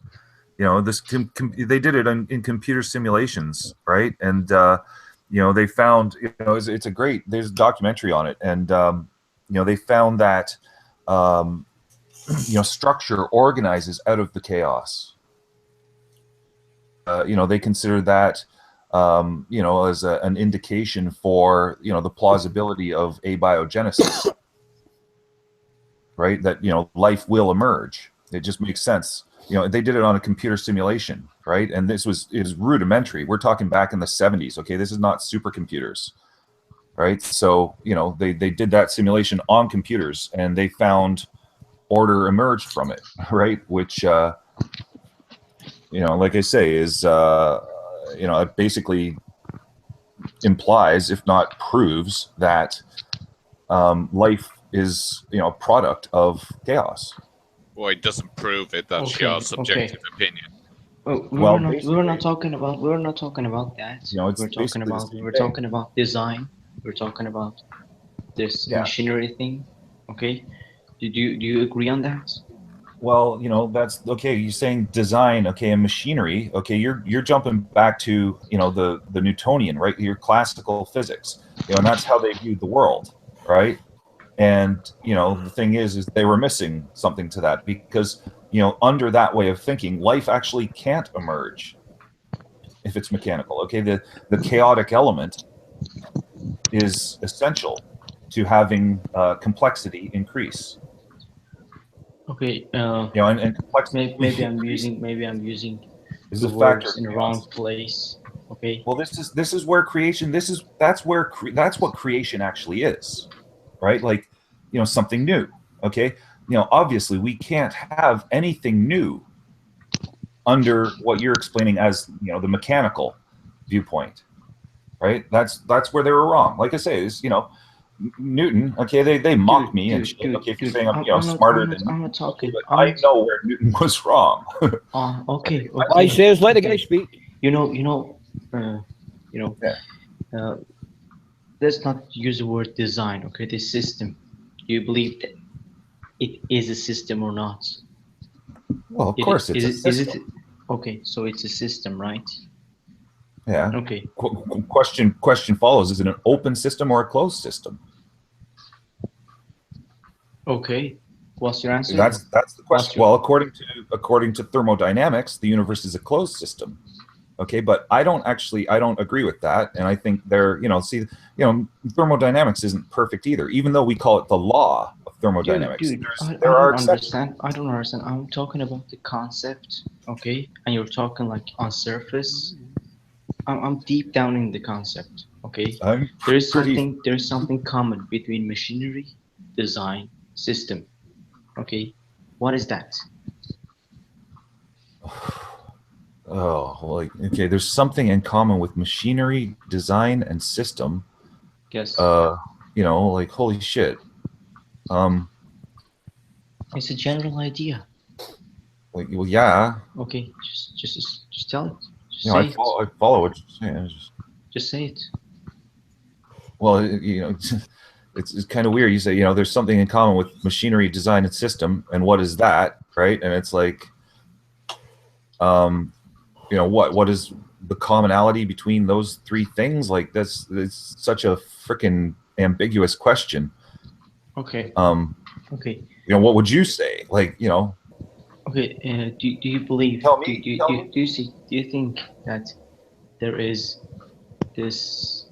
You know, this they did it in computer simulations, right? And you know, they found, you know, it's a great. There's a documentary on it, and you know, they found that you know, structure organizes out of the chaos. You know, they consider that you know, as an indication for, you know, the plausibility of abiogenesis, right? That, you know, life will emerge. It just makes sense. You know, they did it on a computer simulation, right? And this is rudimentary. We're talking back in the 70s. Okay, this is not supercomputers, right? So, you know, they did that simulation on computers, and they found order emerged from it, right? Which, you know, like I say, is, you know, it basically implies, if not proves, that life is, you know, a product of chaos. Well, it doesn't prove it. That's your subjective opinion. Oh, Well, we were not talking about that. You know, it's We're talking basically the about same thing. design. We're talking about this machinery thing. Okay, do you agree on that? Well, you know, that's okay. You're saying design, okay, and machinery. Okay, you're jumping back to, you know, the Newtonian, right? Your classical physics, you know, and that's how they viewed the world, right? And, you know, the thing is they were missing something to that, because, you know, under that way of thinking, life actually can't emerge if it's mechanical. Okay, the chaotic element is essential to having complexity increase. Okay. You know, and complexity maybe I'm increase using is the a factor words of in the wrong chaos. place. Okay. Well, this is where creation. That's what creation actually is, right? Like, you know, something new. Okay, you know, obviously we can't have anything new under what you're explaining as, you know, the mechanical viewpoint, right? That's where they were wrong. Like I say, is, you know, Newton. Okay, they mock me and shit, okay, for saying I'm, you know, smarter than Newton. I'm not talking. Okay, but I know where Newton was wrong. Okay. I says let the guy speak. You know, let's not use the word design. Okay, this system. Do you believe that it is a system or not? Well, of course, it's a system. Okay, so it's a system, right? Yeah. Okay. Question follows: is it an open system or a closed system? Okay. What's your answer? That's the question. Well, according to thermodynamics, the universe is a closed system. Okay, but I don't agree with that, and I think thermodynamics isn't perfect either. Even though we call it the law of thermodynamics, Dude, there are don't exceptions. understand. I don't understand. I'm talking about the concept, okay? And you're talking like on surface. I'm deep down in the concept, okay? There's something common between machinery, design, system, okay? What is that? Oh, like, okay, there's something in common with machinery, design, and system. Yes. You know, like, holy shit. It's a general idea. Like, well, yeah. Okay, just tell it. Just You know, say I follow what you're saying. Just say it. Well, you know, it's kind of weird. You say, you know, there's something in common with machinery, design, and system, and what is that, right? And it's like, you know, what is the commonality between those three things? Like, it's such a freaking ambiguous question. Okay. Okay. You know, what would you say? Like, you know. Okay. Do you believe? Tell me. Do you think that there is this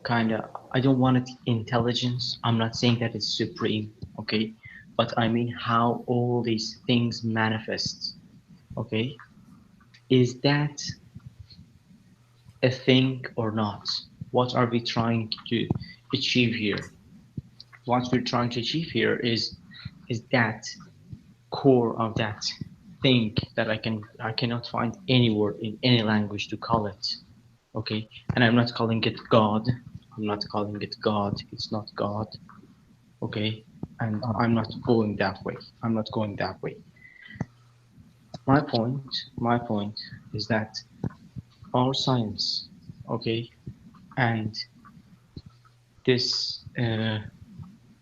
kind of, I don't want it intelligence. I'm not saying that it's supreme, okay? But I mean how all these things manifest, okay? Is that a thing or not? What are we trying to achieve here? What we're trying to achieve here is that core of that thing that I cannot find any word in any language to call it. Okay, and I'm not calling it God. I'm not calling it God. It's not God. Okay, and I'm not going that way. I'm not going that way. My point is that our science, okay, and this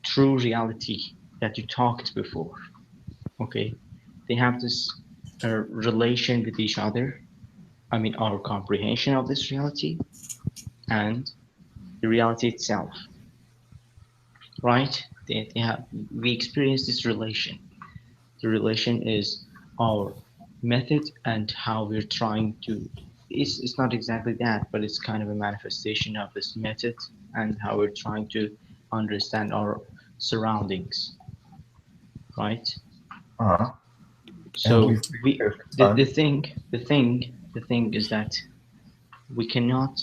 true reality that you talked before, okay, they have this relation with each other. I mean, our comprehension of this reality and the reality itself, right? We experience this relation. The relation is our method and how we're trying to it's not exactly that, but it's kind of a manifestation of this method and how we're trying to understand our surroundings, right? Uh-huh. So the thing is that we cannot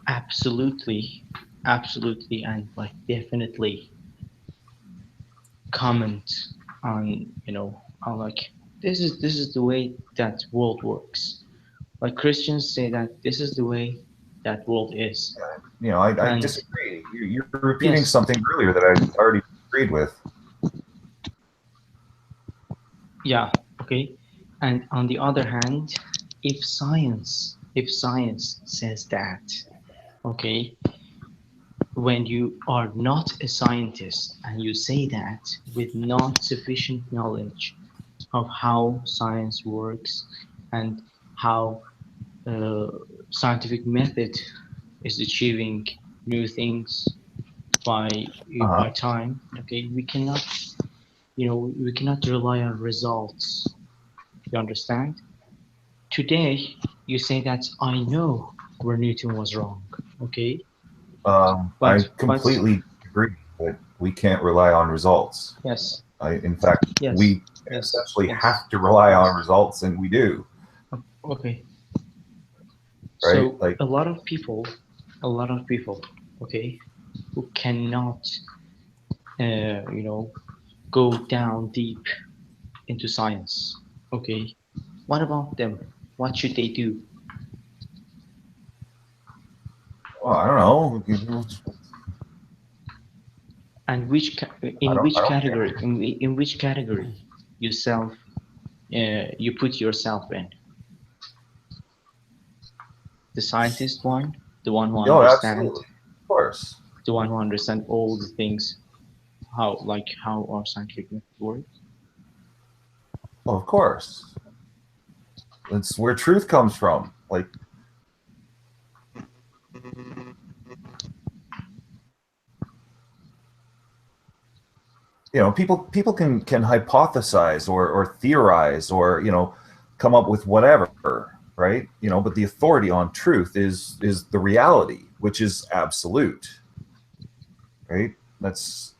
absolutely and like definitely comment on, you know, on like this is the way that world works. Like Christians say that this is the way that world is. You know, I And disagree. You're repeating yes, something earlier that I already agreed with. yeah, okay. And on the other hand, if science says that, okay, when you are not a scientist and you say that with not sufficient knowledge of how science works and how scientific method is achieving new things by time, okay, we cannot, you know, we cannot rely on results. You understand? Today you say that I know where Newton was wrong, okay, I but completely agree that we can't rely on results. yes, In fact, we essentially have to rely on results, and we do. okay. Right? So Like a lot of people, okay, who cannot, you know, go down deep into science. Okay, what about them? What should they do? well, I don't know. And in which category? In which category yourself? You put yourself in the scientist one, the one who Oh, understand, absolutely, of course. the one who understand all the things, how our scientific method works. Well, of course. That's where truth comes from. Like, you know, people can hypothesize or theorize or, you know, come up with whatever, right? You know, but the authority on truth is the reality, which is absolute, right? That's,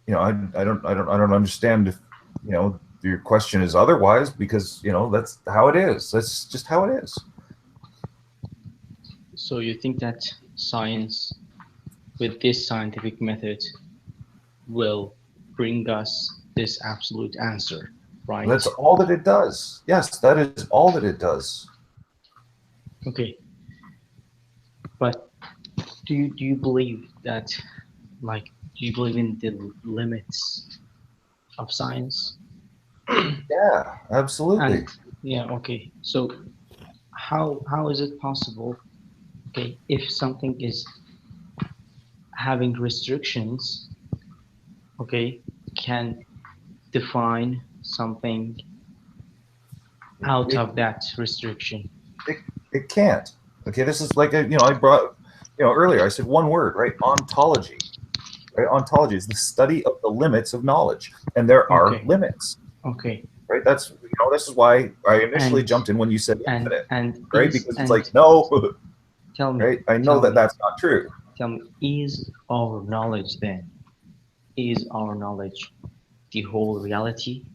you know, I don't understand if, you know, your question is otherwise, because, you know, that's how it is. That's just how it is. So you think that science, with this scientific method, will bring us this absolute answer, right? That's all that it does. Yes, that is all that it does. Okay. But do you believe that, like, do you believe in the limits of science? Yeah, absolutely. And yeah, okay. So how is it possible, okay, if something is having restrictions, okay, can define something out of that restriction? It can't. Okay, this is like, you know, I brought, you know, earlier I said one word, right? Ontology. Right? Ontology is the study of the limits of knowledge, and there are limits. Okay. Right? That's, you know, this is why I initially jumped in when you said infinite. Right? Because it's like, no. Tell me. Right? I know that that's not true. Tell me, is our knowledge then? Is our knowledge the whole reality?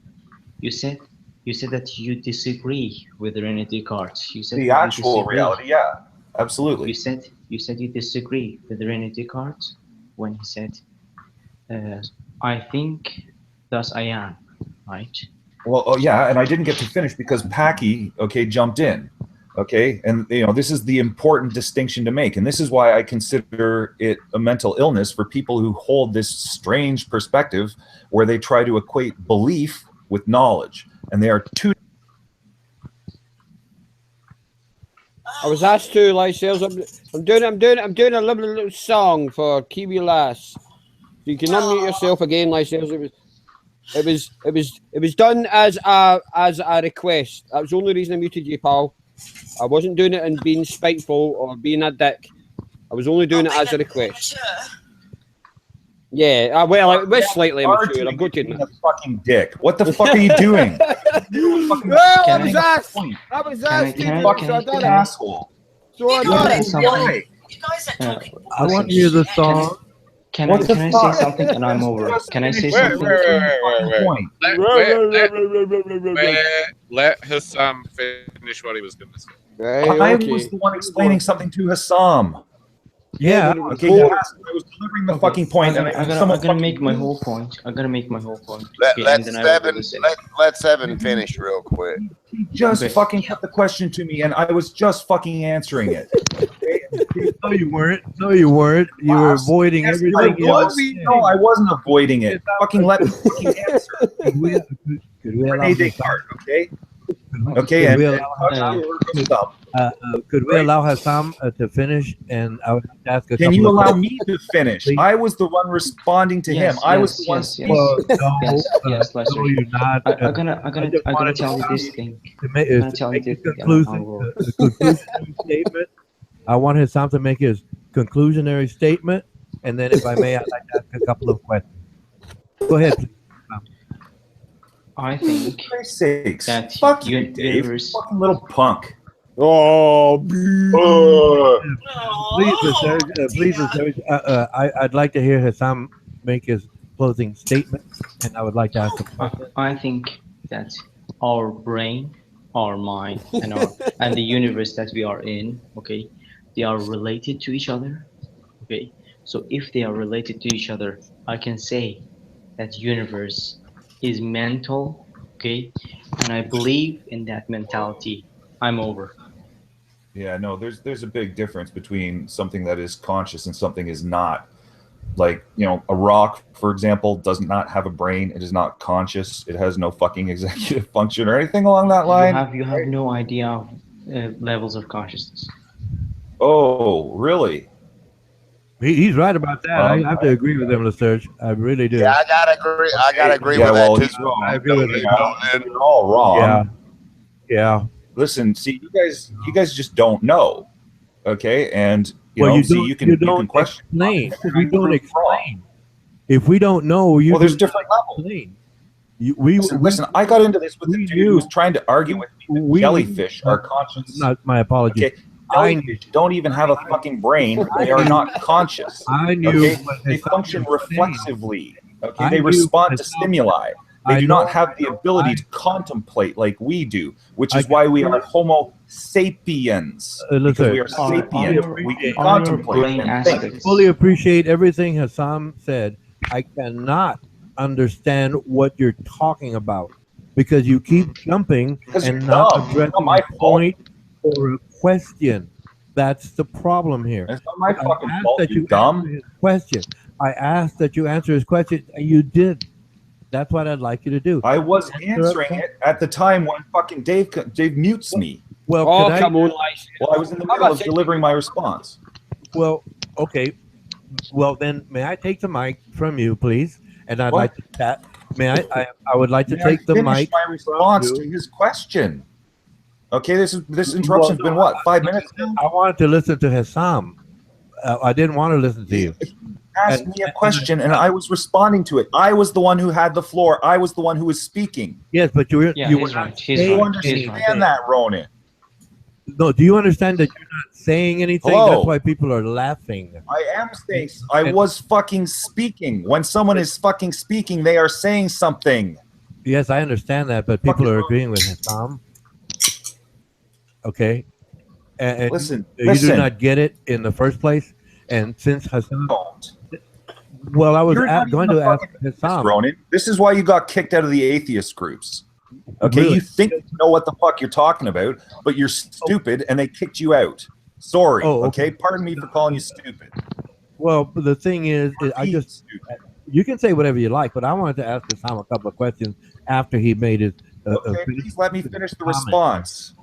You said that you disagree with René Descartes. You said The that actual you disagree. reality, yeah, absolutely. You said you disagree with René Descartes when he said, "I think, thus I am." Right? Well, oh yeah, and I didn't get to finish because Packy, okay, jumped in. Okay, and you know, this is the important distinction to make, and this is why I consider it a mental illness for people who hold this strange perspective where they try to equate belief with knowledge, and they are two. I was asked to, like, sales. I'm doing a little song for Kiwi Lass. So you can unmute yourself again, like, sales. It was done as a request. That was the only reason I muted you, pal. I wasn't doing it and being spiteful or being a dick. I was only doing it as a request. Yeah, well, we're slightly Are immature. I've got to being admit. a fucking dick. What the fuck are you doing? Well, I was asked. I was asked to do it, so I done it. Asshole. So I Can I done say it. something? I want to hear the song. Can What I the can I fuck? say something and I'm over? Can I say Wait, something? Point. Let Hassam finish what he was going to say. I was the one explaining something to Hassam. Yeah. Okay, I was delivering the fucking point, and I'm someone gonna make fucking my whole point. I'm gonna make my whole point. Let, Okay, let and then I will Seven listen. let Seven finish real quick. He just Okay. fucking put the question to me, and I was just fucking answering it. Okay? No, you weren't. No, you weren't. You were avoiding Yes, everything. I was. else. No, I wasn't avoiding it. Fucking let me fucking answer. Could we allow Rene Hassam? Descartes, okay? Could Okay, and we allow could we allow Hassam to finish? And I would like to ask a can couple you of allow questions. me to finish? Please. I was the one responding to him. I was the one speaking. Yes, no, you're not. I'm gonna tell you this thing. To make, I'm gonna tell you make a this thing. And conclusionary statement. I want Hassam to make his conclusionary statement, and then, if I may, I'd like to ask a couple of questions. Go ahead, please. I think For Christ's sakes, that fuck you, Dave. universe. Fucking little punk. Oh, Please, sir, I'd like to hear Hassam make his closing statement, and I would like to ask him. I think that our brain, our mind, and the universe that we are in, okay, they are related to each other. Okay, so if they are related to each other, I can say that universe is mental. Okay, and I believe in that mentality. I'm over. Yeah, no, there's a big difference between something that is conscious and something is not. Like, you know, a rock, for example, does not have a brain. It is not conscious. It has no fucking executive function or anything along that line. You have no idea of levels of consciousness. Oh, really? He's right about that. I have to agree with him, Lesurge. I really do. Yeah, I gotta agree Yeah, with well, that he's too. wrong. I agree with him. You're all wrong. Yeah. Yeah. Listen, see, you guys just don't know. Okay, and you Well, know, you see, don't- you can you don't question. explain. We don't explain. If we don't know, you Well, there's do different not levels. explain. Listen, I got into this with the dude who was trying to argue with me that jellyfish are conscious. Not my apologies. Okay, jellyfish don't even have a fucking brain. They are not conscious. I knew Okay? what They Hassam function was saying. reflexively. Okay, I they knew respond to Hassam- stimuli. They I do know- not have the ability to contemplate like we do, which is I why we can- are Homo sapiens. Because listen, we are sapiens. We can our contemplate brain and aspects. think. I fully appreciate everything Hassam said. I cannot understand what you're talking about because you keep jumping Because and you're not dumb. It's addressing not my a point or a question. That's the problem here. It's not my I fucking asked fault, that you you dumb. answer his question. I asked that you answer his question, and you did. That's what I'd like you to do. I was answering it at the time when fucking Dave mutes me. Well, Oh, could I- come on, Lice. Well, I was in the middle of delivering my response. Well, okay. Well, then, may I take the mic from you, please? And I'd What? like to chat. May I would like to May take I the finish mic. my response to his question. Okay, this interruption's been what, 5 minutes now? I wanted to listen to Hassam. I didn't want to listen to you. Asked me a question and I was responding to it. I was the one who had the floor. I was the one who was speaking. Yes, but you were Yeah, you he's were not right. He's saying Do you right. He's right. understand that, Ronan? No, do you understand that you're not saying anything? Hello? That's why people are laughing. I am saying, I was fucking speaking. When someone is fucking speaking, they are saying something. Yes, I understand that, but people are agreeing with Hassam. Okay, and Listen, you listen. do not get it in the first place. And since Hassam, Don't. well, I was You're not going even to ask fucking Hassam. Ronan. This is why you got kicked out of the atheist groups. Okay, Really? you think you know what the fuck you're talking about, but you're stupid, and they kicked you out. Sorry. Oh, Okay, pardon me for calling you stupid. Well, but the thing is, I Being just stupid. you can say whatever you like, but I wanted to ask Hassam a couple of questions after he made his. Okay, please let me finish the comment. response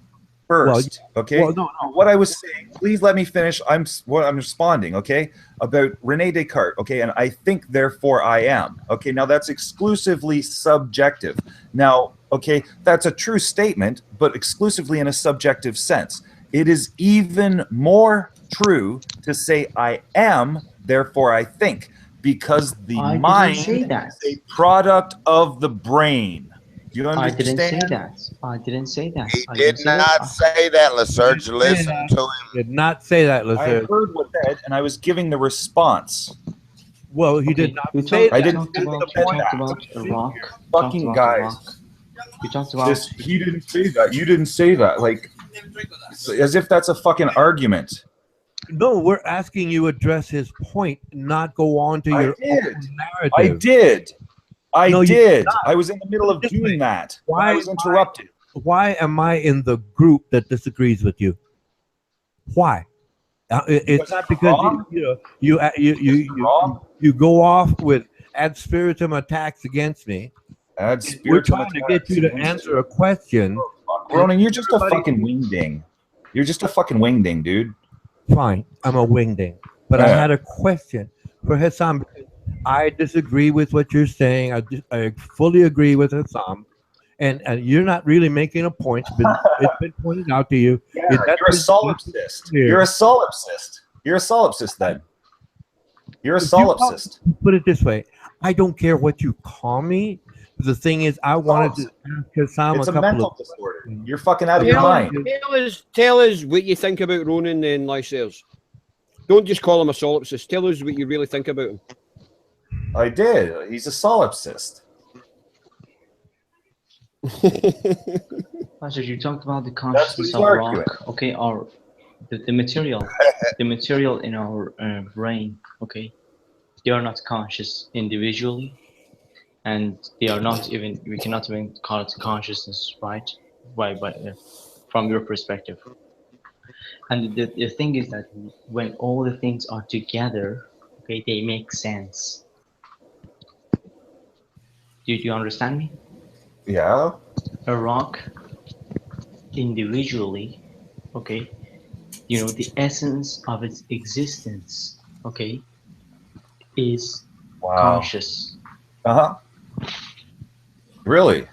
first. Okay. Well, no. What I was saying, please let me finish. I'm responding. Okay, about Rene Descartes. Okay, and I think therefore I am. Okay, now that's exclusively subjective. Now, okay, that's a true statement, but exclusively in a subjective sense. It is even more true to say I am, therefore I think, because the I didn't mind say that. is a product of the brain. Do you I understand? didn't say that. I didn't say that. He I did didn't say not that. say that, Lasurge. Listen to him. Did not say that, I Lasurge. heard what that, and I was giving the response. Well, he Okay, did not you say talked, I that. you didn't talked say about, the you point. talked about Iraq. Fucking guys. You talked about. This, he didn't say that. You didn't say that. Like, as if that's a fucking argument. No, we're asking you address his point, not go on to your own narrative. I did. I No, you did. did not. I was in the middle of Put it this way. doing that. Why I was am interrupted. Why am I in the group that disagrees with you? Why? It's not because you go off with ad spiritum attacks against me. Ad We're spiritum trying to get you to answer a question. Ronan, you're just a fucking wingding. You're just a fucking wingding, dude. Fine, I'm a wingding, but I had a question for Hassam. I disagree with what you're saying. I fully agree with Hassam, and you're not really making a point. It's been pointed out to you. Yeah, you're a solipsist. You're a solipsist. You're a solipsist then. You're a solipsist. Put it this way. I don't care what you call me. The thing is, I wanted to ask Hassam It's a a couple mental of disorder. You're fucking out of your mind. Tell us what you think about Ronan and Lysel's. Don't just call him a solipsist. Tell us what you really think about him. I did. He's a solipsist. Pastor, you talked about the consciousness of rock, okay, or the material, the material in our brain, okay. They are not conscious individually, and they are not even. We cannot even call it consciousness, right? From your perspective. And the thing is that when all the things are together, okay, they make sense. Do you understand me? Yeah. A rock, individually, okay, you know, the essence of its existence, okay, is conscious. Really?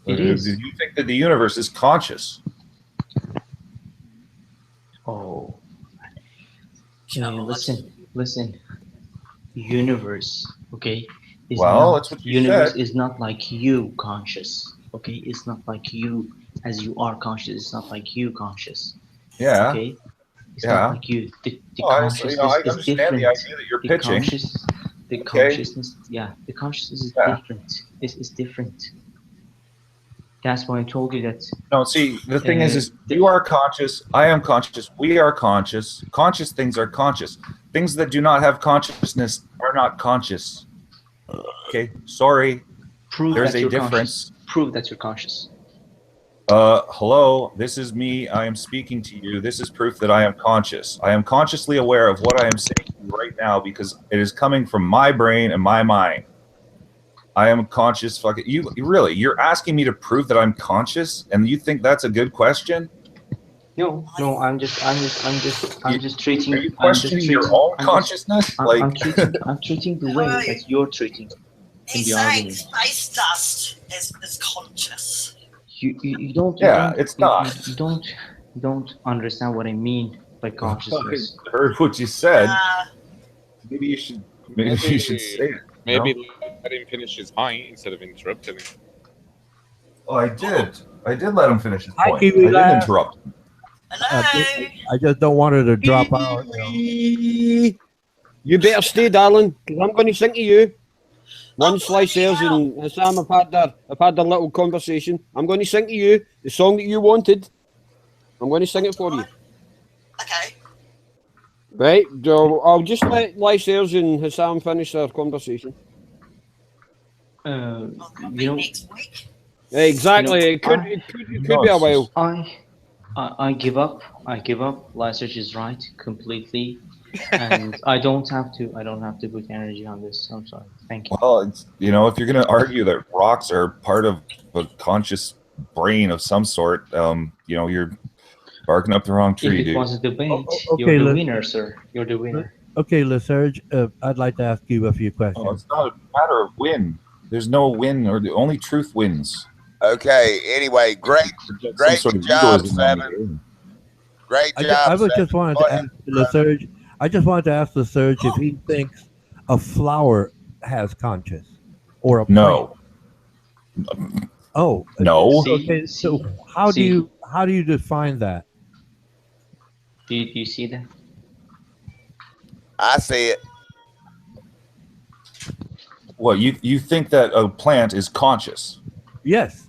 It is. Do you think that the universe is conscious? Oh, listen. Universe, okay, That's what you universe said. is not like you conscious, okay. It's not like you as you are conscious. It's not like you conscious. Yeah. Okay. It's not like you. The consciousness I is understand different. the idea that you're pitching. Consciousness, yeah, the consciousness is different. It's different. That's why I told you that. No, see, the thing is you are conscious, I am conscious, we are conscious. Conscious things are conscious. Things that do not have consciousness are not conscious. Okay, sorry. There's a difference. Conscious. Prove that you're conscious. Hello, this is me. I am speaking to you. This is proof that I am conscious. I am consciously aware of what I am saying to you right now because it is coming from my brain and my mind. I am conscious. Fucking you! Really? You're asking me to prove that I'm conscious, and you think that's a good question? No. I'm just treating. Are you questioning your own consciousness? I'm treating the way that you're treating in the argument. Space dust is conscious. You don't. It's not. You don't understand what I mean by consciousness. I heard what you said. Maybe you should say it. Maybe let him finish his point instead of interrupting him. Oh, I did. I did let him finish his point. I Kiwi didn't Lad. interrupt him. I just don't want her to drop out. You better stay, darling, because I'm going to sing to you. Once Lysel's and Hassam have had their little conversation, I'm going to sing to you the song that you wanted. I'm going to sing it for you. Okay. Right, so I'll just let Lysel's and Hassam finish their conversation. You know, exactly. It could be a while. I give up. Lyserge is right completely, and I don't have to put energy on this. I'm sorry. Thank you. Well, it's, if you're going to argue that rocks are part of a conscious brain of some sort, you're barking up the wrong tree, If it dude. was a debate, okay, you're the winner, sir. You're the winner. Okay, Lyserge, I'd like to ask you a few questions. It's not a matter of win. There's no win, or the only truth wins. Okay. Anyway, great job, Seven. Great job. I just wanted to ask Lyserge. I just wanted to ask Lyserge if he thinks a flower has conscious or a plant? No. Oh, No. okay. So how do you define that? Do you see that? I see it. Well, you think that a plant is conscious? Yes.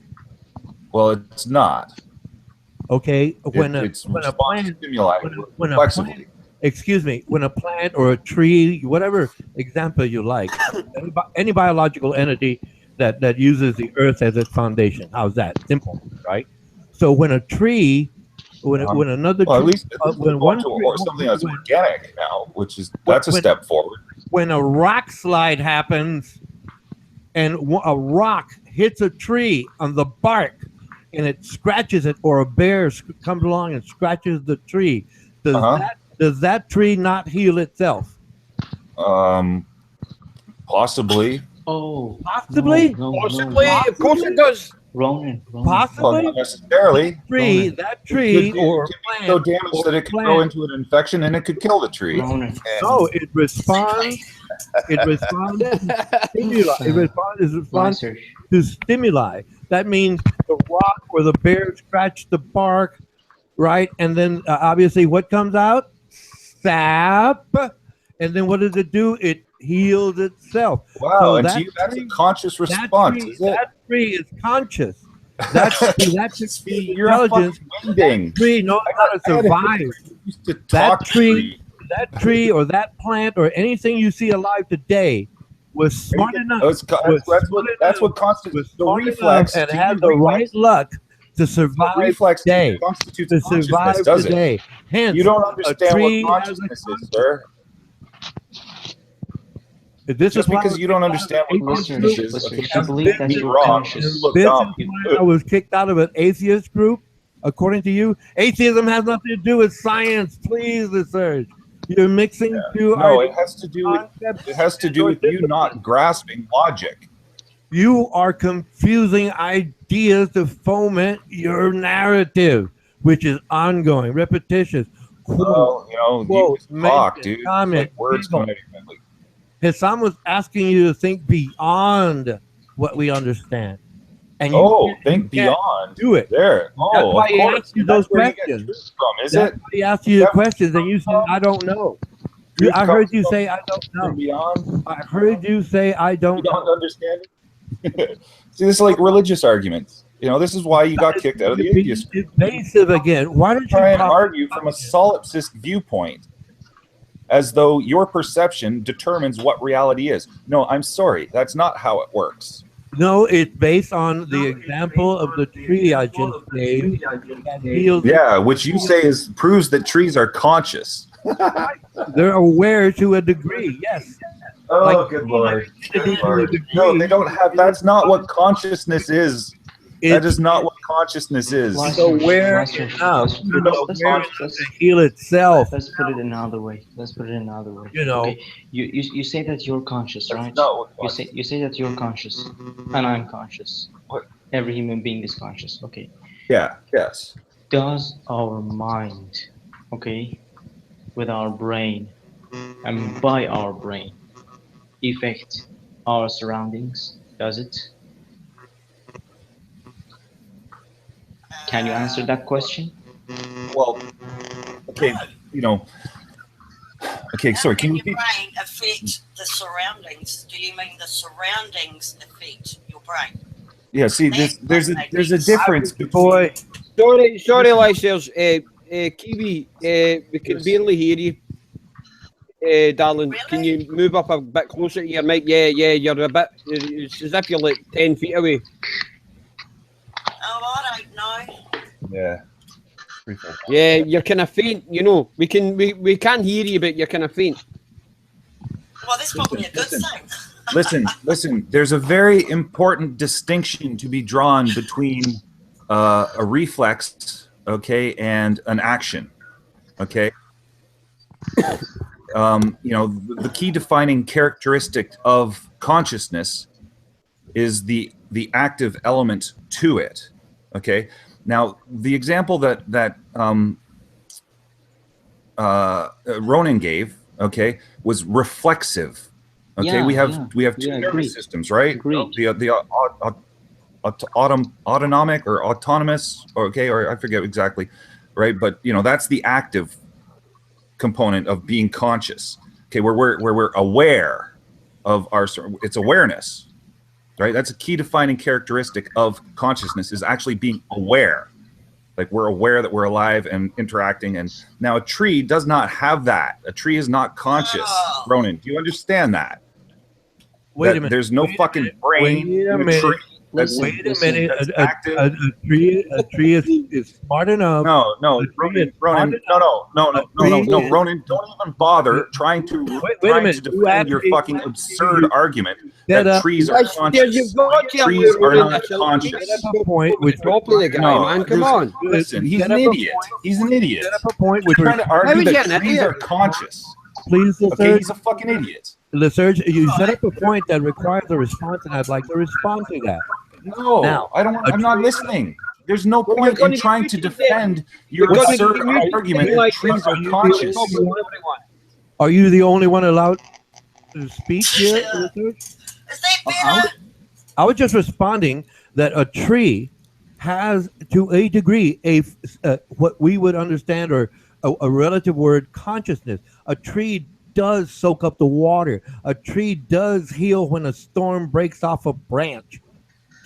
Well, it's not. Okay. When a response to plant, stimuli when a reflexively. plant, excuse me, when a plant or a tree, whatever example you like, any biological entity that uses the earth as its foundation. How's that? Simple, right? So when a tree, when another well, tree, at least when we're one going to tree, something that's when, organic now, which is that's a when, step forward. when a rock slide happens and a rock hits a tree on the bark and it scratches it, or a bear comes along and scratches the tree, does that tree not heal itself? Possibly. Oh, Possibly? Possibly, of course it does. Ronan. Possibly? Well, not necessarily. That tree or it can be plant so damaged that it could grow into an infection and it could kill the tree. No, it responds. It responds to stimuli. It responds to stimuli. That means the rock or the bear scratched the bark, right? And then obviously, what comes out? Sap. And then what does it do? It heals itself. Wow, so and to you, that's a conscious response, is it? That tree is conscious. That tree, You're a fucking wingding. That tree knows how to survive. That tree or that plant or anything you see alive today was smart enough. That's what constitutes the reflex and had the right luck to survive reflex today. constitutes To consciousness, survive does today. it? Hence, You don't a understand tree what has a consciousness is, sir. This Just is because you don't understand what consciousness is, okay, doesn't mean you're wrong. Look This dumb. is why I was kicked out of an atheist group, according to you. Atheism has nothing to do with science. Please, Serge. You're mixing two. No, it has to do with you not grasping logic. You are confusing ideas to foment your narrative, which is ongoing, repetitious. Well, you just talk, dude. Comment, it's like words coming out of your mouth. Hassan was asking you to think beyond what we understand. And think beyond. Do it. There. That's why he asked you those where you questions. get truth from, is That's it? why he asked you the questions, and you said, I don't know. I heard you say, I don't know. Beyond. I heard you say, I don't You don't understand it? See, this is like religious arguments. This is why you got kicked out of the atheist group. Evasive again. Why don't you try and argue from a solipsist viewpoint, as though your perception determines what reality is? No, I'm sorry. That's not how it works. No, it's based on the example of the tree I just gave. Yeah, which you say proves that trees are conscious. They're aware to a degree, yes. Oh, good Lord. No, they don't have. That's not what consciousness is. That is not what consciousness is. It's aware enough to heal itself. Let's put it another way. Okay. You say that you're conscious, right? You say that you're conscious, and I'm conscious. Every human being is conscious. Okay. Yeah. Yes. Does our mind, okay, with our brain, and by our brain, affect our surroundings? Does it? Can you answer that question? Well, okay, Okay, sorry. Can you your brain affect the surroundings? Do you mean the surroundings affect your brain? Yeah. See, there's a difference between. Sorry, Lysel's. Kiwi, we can barely hear you. Darling, can you move up a bit closer to your mic? Yeah, you're a bit. It's as if you're like 10 feet away. Oh, I don't know. Yeah. Yeah, you're kind of faint. We can't hear you, but you're kind of faint. Well, that's probably a good thing. Listen. There's a very important distinction to be drawn between a reflex, okay, and an action, okay. The key defining characteristic of consciousness is the active element to it, okay. Now, the example that Ronan gave, okay, was reflexive, Okay, Yeah, we have yeah, two yeah, nervous agreed. systems, right? Agreed. Autonomic or autonomous, okay, or I forget exactly, right? But that's the active component of being conscious. Okay, where we're aware of it's awareness, right? That's a key defining characteristic of consciousness, is actually being aware. Like, we're aware that we're alive and interacting. And now a tree does not have that. A tree is not conscious. Ronan, do you understand that? Wait a minute. There's no fucking brain in a tree. Wait a minute. A tree is smart enough. No, Ronan, Ronan, don't even bother trying to defend your fucking absurd argument that trees are conscious. Trees are not conscious. Man, come on. Listen, he's an idiot. He's an idiot. Set up a point He's trying to argue that trees are conscious. Please, okay, he's a fucking idiot. Lesurge, you set up a point that requires a response, and I'd like to respond to that. No, now, I'm not listening. There's no point in trying to defend your absurd argument that trees are conscious. Are you the only one allowed to speak here? I was just responding that a tree has, to a degree, what we would understand, or a relative word, consciousness. A tree does soak up the water. A tree does heal when a storm breaks off a branch.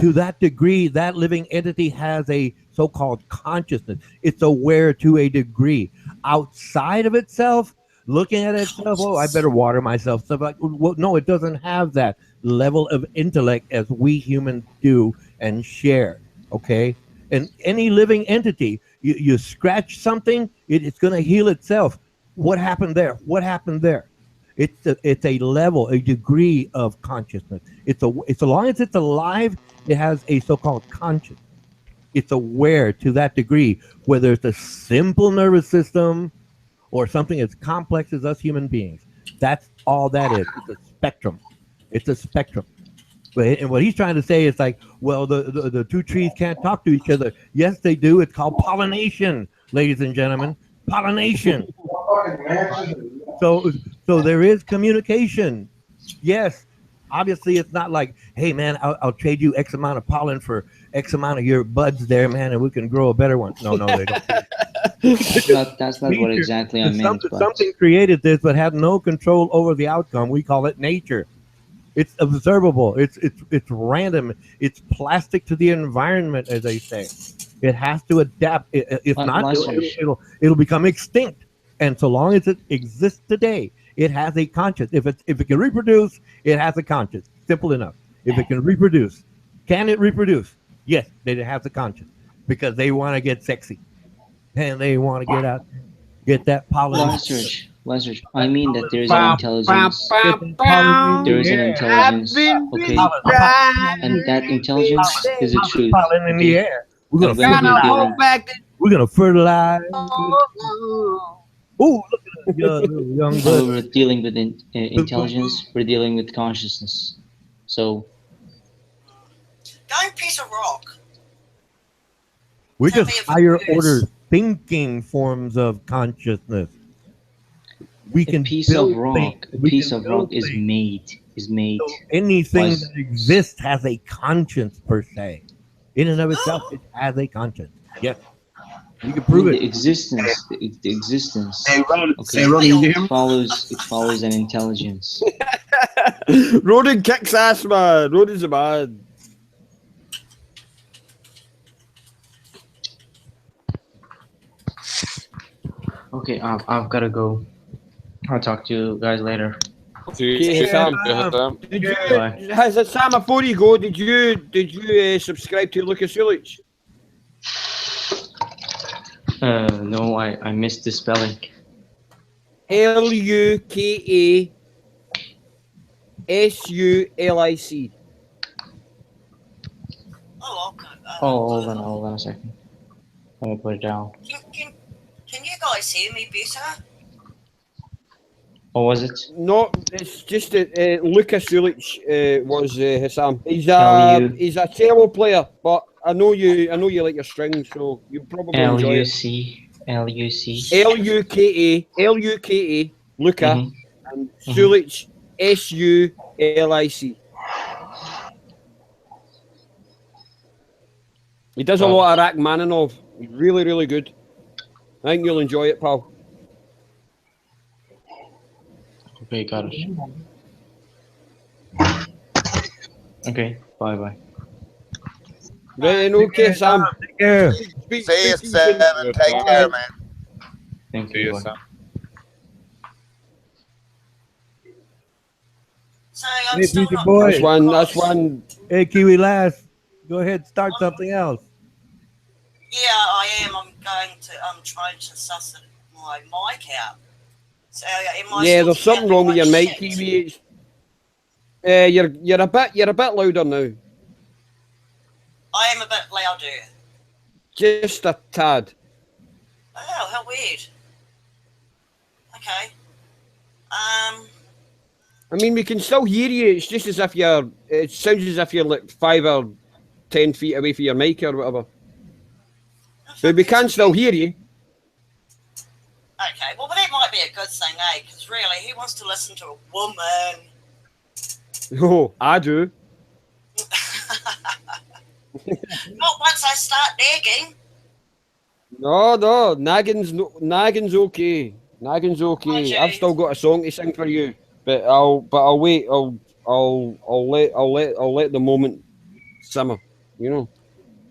To that degree, that living entity has a so-called consciousness. It's aware to a degree. Outside of itself, looking at itself, oh, I better water myself. Stuff like, well, no, it doesn't have that level of intellect as we humans do and share. Okay, and any living entity, you scratch something, it's going to heal itself. What happened there? What happened there? It's a level, a degree of consciousness. It's so long as it's alive, it has a so-called conscience. It's aware to that degree, whether it's a simple nervous system or something as complex as us human beings. That's all that is. It's a spectrum. It's a spectrum. And what he's trying to say is like, well, the two trees can't talk to each other. Yes, they do. It's called pollination, ladies and gentlemen. Pollination. So there is communication. Yes. Obviously, it's not like, hey, man, I'll trade you X amount of pollen for X amount of your buds there, man, and we can grow a better one. No, they don't. That's not what exactly I meant. Something created this but had no control over the outcome. We call it nature. It's observable. It's random. It's plastic to the environment, as they say. It has to adapt. If not, it'll become extinct. And so long as it exists today, it has a conscience. If it can reproduce, it has a conscience. Simple enough. If it can reproduce, can it reproduce? Yes, it has a conscience because they want to get sexy and they want to get out, get that pollen. Lesurge, I mean that there is an intelligence. There is an intelligence, okay, and that intelligence is a truth. Pollen in the air. We're gonna fertilize. Oh, look at the young bird. We're dealing with intelligence. We're dealing with consciousness. So, Don't piece of rock. We're just higher order thinking forms of consciousness. We can piece of rock. A piece of rock is made. So anything that exists has a conscience per se. In and of itself, it has a conscience. Yes. You can prove it. The existence. Hey, Ron, okay, it follows an intelligence. Ronan kicks ass, man. Ronan's a man. Okay, I've gotta go. I'll talk to you guys later. Okay, Sam. Sam, before you go, did you subscribe to Lucas Ulich? No, I missed the spelling. Lukassulic. Oh, okay. Hold on a second. Let me put it down. Can you guys hear me better? What was it? No, it's just that Lucas Ulich was Hassam. He's a cello player, but I know you like your strings, so you probably enjoy it. Luka. Luka, Luca, and Sulich, Sulic. He does a lot of Rachmaninoff. He's really, really good. I think you'll enjoy it, pal. Okay, got it. Okay, bye. Right, okay, Sam. Take care. See you, Seven. Take care, man. Thank See you. you, Bye. Sam. So I'm Hey, still future not. boy. That's one. Hey, Kiwi Lass. Go ahead, start something else. Yeah, I am. I'm trying to suss my mic out. So am I Yeah, still there's something wrong with your sounding mic, like shit? Kiwi. You're a bit louder now. I am a bit louder. Just a tad. Oh, how weird. Okay. I mean, we can still hear you. It's just as if you're. It sounds as if you're like 5 or 10 feet away from your mic or whatever. But we can still hear you. Okay, well, that might be a good thing, eh? Because really, who wants to listen to a woman? Oh, I do. Not once I start nagging. No, nagging's okay. Nagging's okay. I've still got a song to sing for you, but I'll wait. I'll let the moment simmer. You know.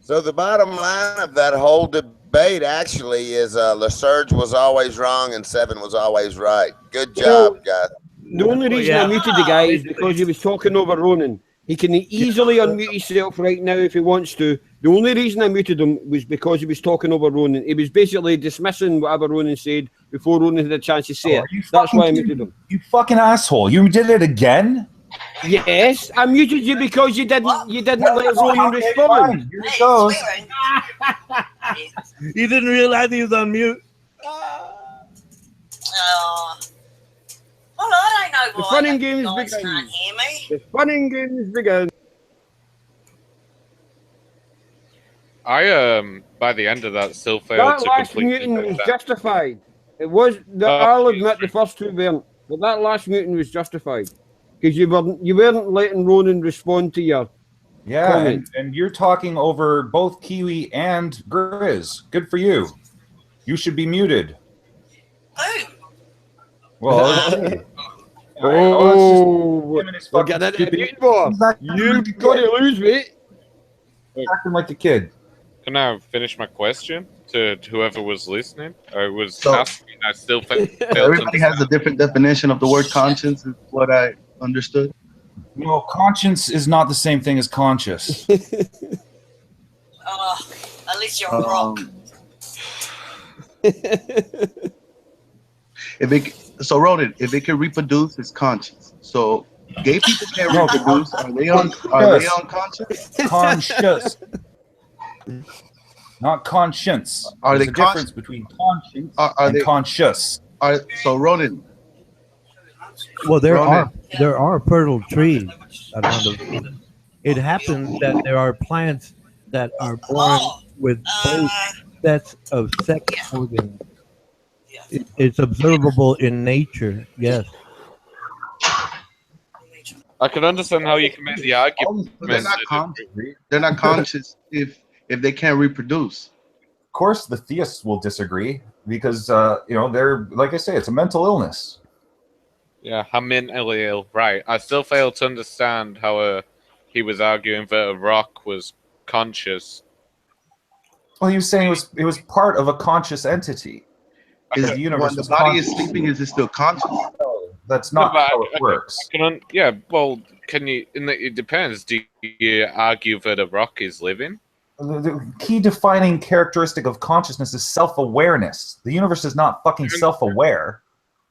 So the bottom line of that whole debate actually is LaSurge was always wrong and Seven was always right. Good job, guys. The only reason I muted the guy is because he was talking over Ronan. He can easily unmute himself right now if he wants to. The only reason I muted him was because he was talking over Ronan. He was basically dismissing whatever Ronan said before Ronan had a chance to say it. That's why I muted him. You fucking asshole! You did it again. Yes, I muted you because you didn't let Ronan respond. Here it goes. He didn't realize he was on mute. Well, I don't know The why fun and you games guys begin. can't hear me. The fun and games begin. I by the end of that still failed That to last completely muting was understand. justified. It was. I'll admit the first two weren't, but that last muting was justified because you weren't letting Ronan respond to your comment. and you're talking over both Kiwi and Grizz. Good for you. You should be muted. Well, we'll get into the muting bar. You got to lose, mate. Acting like a kid. Can I finish my question to whoever was listening? I was So- asking. I still failed to Everybody has a different definition of the word conscience, is what I understood. No, conscience is not the same thing as conscious. At least you're wrong. So Ronan, if it can reproduce, it's conscious. So gay people can't reproduce. Are they unconscious? Conscious. Not conscience. Are There's they a difference between conscience and conscious? So Ronan. Well, there are fertile trees around the. It happens that there are plants that are born with both sets of sex organs. It's observable in nature. Yes. I can understand how you can make the argument. They're not conscious if they can't reproduce. Of course, the theists will disagree because they're, like I say, it's a mental illness. Yeah, I'm mentally ill. Right. I still fail to understand how he was arguing that a rock was conscious. Well, he was saying it was part of a conscious entity. Because the universe when the body is sleeping, is it still conscious? No, that's not how it works. It depends. Do you argue that a rock is living? The key defining characteristic of consciousness is self-awareness. The universe is not fucking self-aware.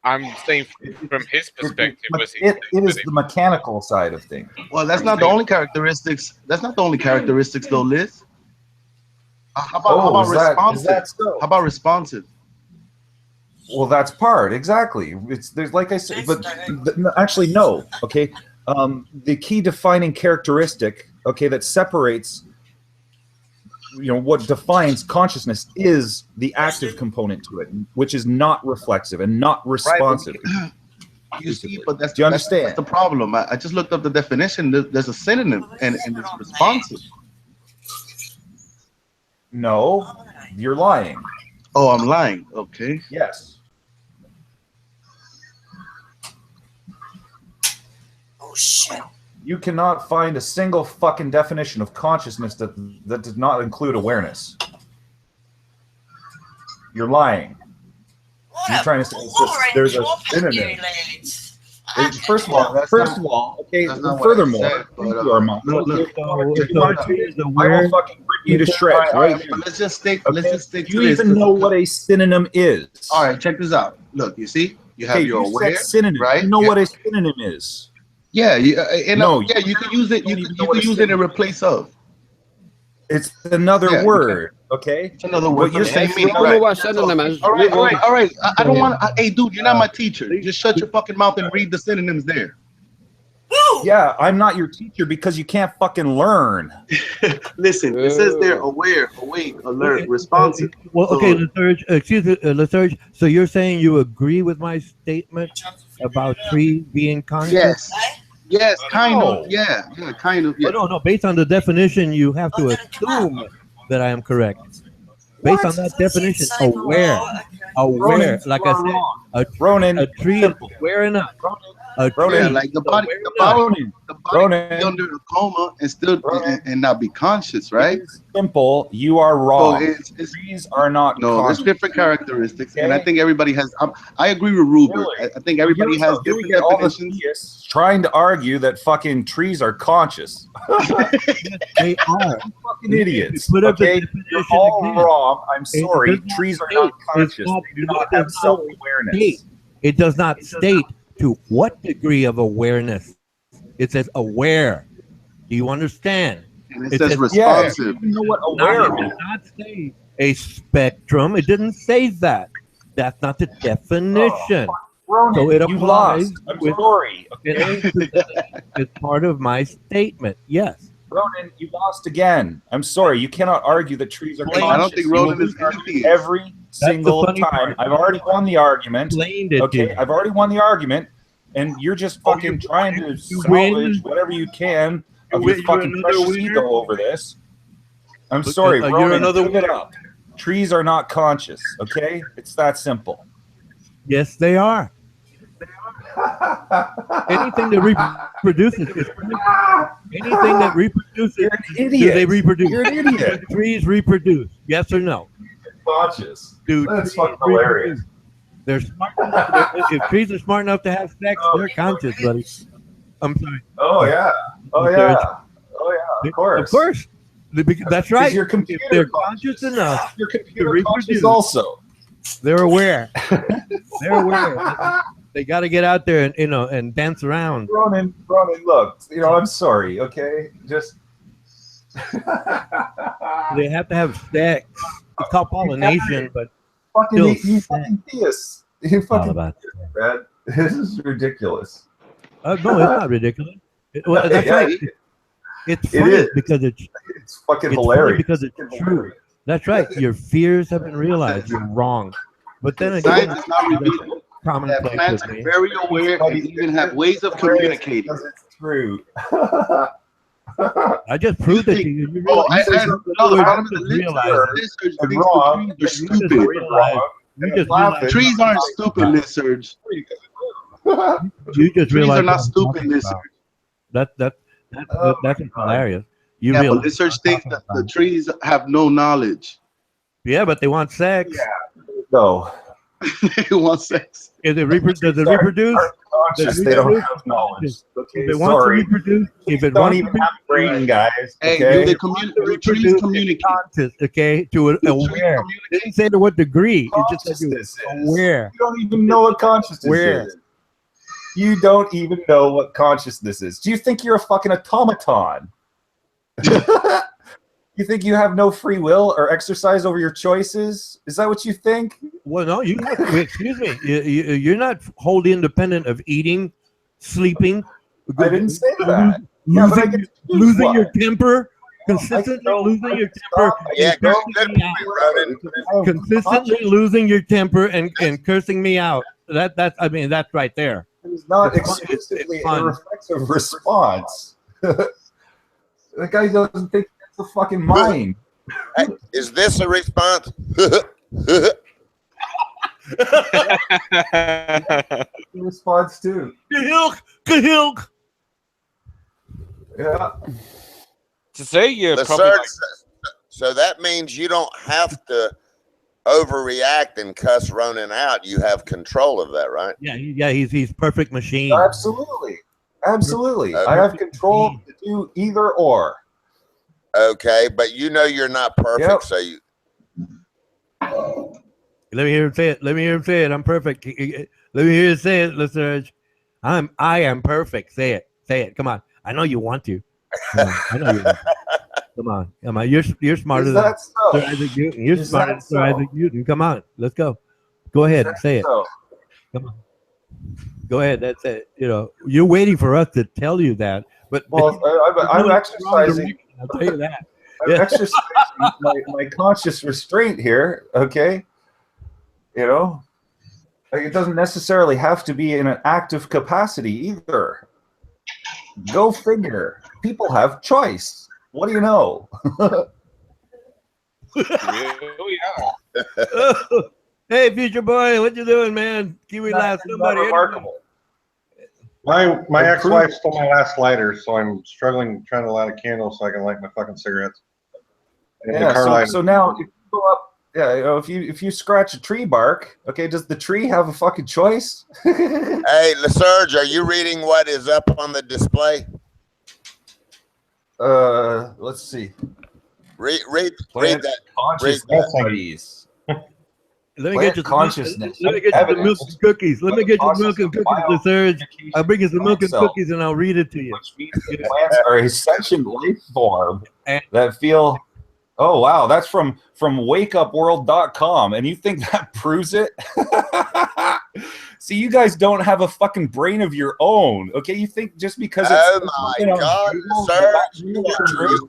I'm saying from his perspective, it is the mechanical side of things. Well, that's not the only characteristics. That's not the only characteristics, though, Liz. How about responsive? How about responsive? Well, that's part exactly. There's like I said, but actually no. Okay, the key defining characteristic, okay, that separates, what defines consciousness is the active component to it, which is not reflexive and not responsive. Right, You see, but Do you understand? That's the problem. I just looked up the definition. There's a synonym, and it's responsive. No, you're lying. Oh, I'm lying. Okay. Yes. Oh shit. You cannot find a single fucking definition of consciousness that does not include awareness. You're lying. You're trying to say there's a synonym. First of all, okay. Furthermore, I will fucking rip you to shreds right now. Let's just stick. Okay? Let's just stick. Do you even know what a synonym is? All right, check this out. Look, you see, you have your aware, synonym, right? You know what a synonym is? Yeah, you can use it. You can use it in replace of. It's another word, okay? It's another word. You're saying I don't know what synonym is. All right. I don't want. Hey, dude, you're not my teacher. Just shut your fucking mouth and read the synonyms there. Yeah, I'm not your teacher because you can't fucking learn. Listen, it says they're aware, awake, alert, responsive. Well, okay, Letharge, excuse me, Letharge. So you're saying you agree with my statement about trees being conscious? Yes, kind of. Yeah, kind of. Yeah. No. Based on the definition, you have to assume that I am correct. Based on that definition, aware, Ronan, like I said, a tree is aware enough. Ronan, like the body under a coma and still and not be conscious, right? Simple. You are wrong. So trees are not. No, there's different characteristics, and I think everybody has. I agree with Rupert. I think everybody has different definitions. Trying to argue that fucking trees are conscious. They are fucking idiots. Okay, you're all wrong. I'm sorry. Trees are not conscious. They do not have self-awareness. It does not state to what degree of awareness. It says aware. Do you understand? And it says responsive. You know what aware It does not say a spectrum. It didn't say that. That's not the definition. Ronan, so it you applies. lost. I'm sorry. Okay? It's part of my statement. Yes. Ronan, you lost again. I'm sorry. You cannot argue that trees are conscious. I don't think Ronan is atheist. Every single time. I've already won the argument. Okay, I've already won the argument, and you're just fucking trying to salvage whatever you can of your fucking precious ego over this. I'm sorry, Ronan. You're another give it up. Trees are not conscious. Okay, it's that simple. Yes, they are. Anything that reproduces is anything that reproduces. You're an idiot. They reproduce. You're an idiot. Trees reproduce. Yes or no? Conscious. Dude, that's fucking hilarious. They're smart enough. If trees are smart enough to have sex, they're conscious, buddy. I'm sorry. Oh yeah. Oh yeah. Oh yeah. Of course. Of course. That's right. Your computer if they're conscious enough. Your computer conscious also. They're aware. They're aware. They got to get out there and and dance around. Ronan, look, I'm sorry, okay? Just they have to have sex. It's called pollination, but you fucking theists. You fucking about Brad. This is ridiculous. No, it's not ridiculous. That's right. It's funny because it's fucking hilarious. Because it's true. That's right. Your fears have been realized. You're wrong. But then again, science is not revealing that plants are very aware and even have ways of communicating. It's true. I just proved it to you. The bottom of the lizards are stupid. Trees aren't stupid lizards. You just trees realized are not stupid lizards. That's hilarious. But lizards think that the trees have no knowledge. Yeah, but they want sex. Yeah. No. They want sex. If they does it reproduce? They don't have knowledge. Okay, if it wants to reproduce, if it don't even have brain, guys. Hey, okay? the trees communicate. Conscious, okay, to aware. They didn't say to what degree. It just said to aware. You don't even know what consciousness is. You don't even know what consciousness is. Do you think you're a fucking automaton? You think you have no free will or exercise over your choices? Is that what you think? Well, no, excuse me. You're not wholly independent of eating, sleeping. I didn't say that. Losing your temper, consistently losing your temper. Yeah, good Ronan. Consistently losing your temper and cursing me out. That's right there. It's not It's fun. exclusively It's a fun. reflexive response. The guy doesn't think that's a fucking mind. Hey, is this a response? Response too. Kahilk. Yeah. To say you're The probably surge, like, so that means you don't have to overreact and cuss Ronan out. You have control of that, right? Yeah, he's perfect machine. Absolutely. Absolutely. I Okay. have control to do either or. Okay, but you know you're not perfect, Yep. so you. Let me hear him say it. Let me hear him say it. I'm perfect. Let me hear you say it, listeners. I am perfect. Say it. Say it. Come on. I know you want to. Come on. I know you want to. Come on. Come on. You're smarter Is than that so? Sir Isaac Newton. You're Is smarter that than Sir Isaac so? Newton. Come on. Let's go. Go ahead and say it. So, Come on. Go ahead. That's it. You know, you're waiting for us to tell you that. But well, you're I'm doing it the wrong exercising. direction, I'll tell you that. I'm Yeah. exercising my conscious restraint here. Okay. You know, like, it doesn't necessarily have to be in an active capacity either. Go figure. People have choice. What do you know? really are. Hey, future boy, what you doing, man? Kiwi laugh somebody. Remarkable. My ex-wife stole my last lighter, so I'm struggling trying to light a candle so I can light my fucking cigarettes. And the Yeah. car lighter. So now, if you go up, yeah, you know, if you scratch a tree bark, okay, does the tree have a fucking choice? Hey, LaSurge, are you reading what is up on the display? Let's see. Read Plant that. Read consciousness that. studies. Let me Plant get you consciousness. Let me get you the milk and cookies. Let me get you milk and cookies, LaSurge. I'll bring you some milk and Cell. cookies and I'll read it to you. Which means that plants are a sentient life form that feel. Oh wow, that's from wakeupworld.com, and you think that proves it? See, you guys don't have a fucking brain of your own. Okay, you think just because it's Oh my God, LaSurge,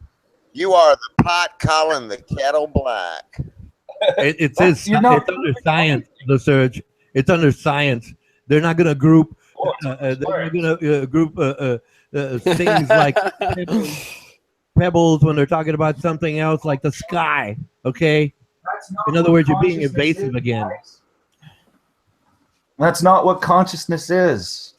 you are the pot calling the kettle black. It says it's under science, LaSurge. It's under science. They're not going to group. They're not going to group things like pebbles when they're talking about something else like the sky. Okay. In other words, you're being evasive again. That's not what consciousness is.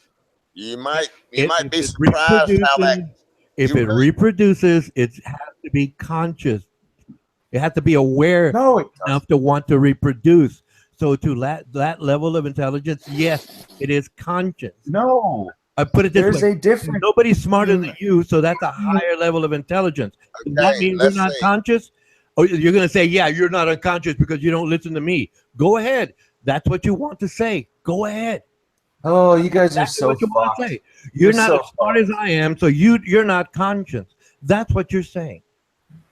You might be surprised how that. If it reproduces, it has to be conscious. It has to be aware enough to want to reproduce. So to that level of intelligence, yes, it is conscious. No. I put it this There's way. a difference. Nobody's smarter than you, so that's a higher level of intelligence. Does that mean we're not conscious? Oh, you're going to say, yeah, you're not unconscious because you don't listen to me. Go ahead. That's what you want to say. Go ahead. Oh, you guys That's are so what you want to fucked. say. You're not so as smart as I am, so you're not conscious. That's what you're saying.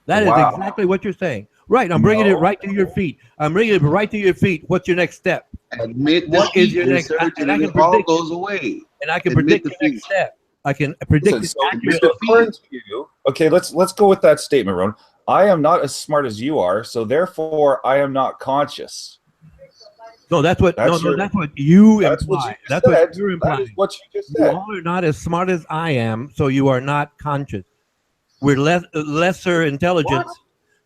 That is Wow. exactly what you're saying. Right. I'm bringing it right to your feet. I'm bringing it right to your feet. What's your next step? Admit What is your next? defeat, And I can it all predict. goes away. And I can Admit predict your next step. I can predict Listen, it accurately. according to you, okay, let's go with that statement, Ron. I am not as smart as you are, so therefore I am not conscious. No, that's what. That's that's what you imply. That's what you just That's what said. you're implying. That is what you just You said. all are not as smart as I am, so you are not conscious. We're lesser intelligence. What?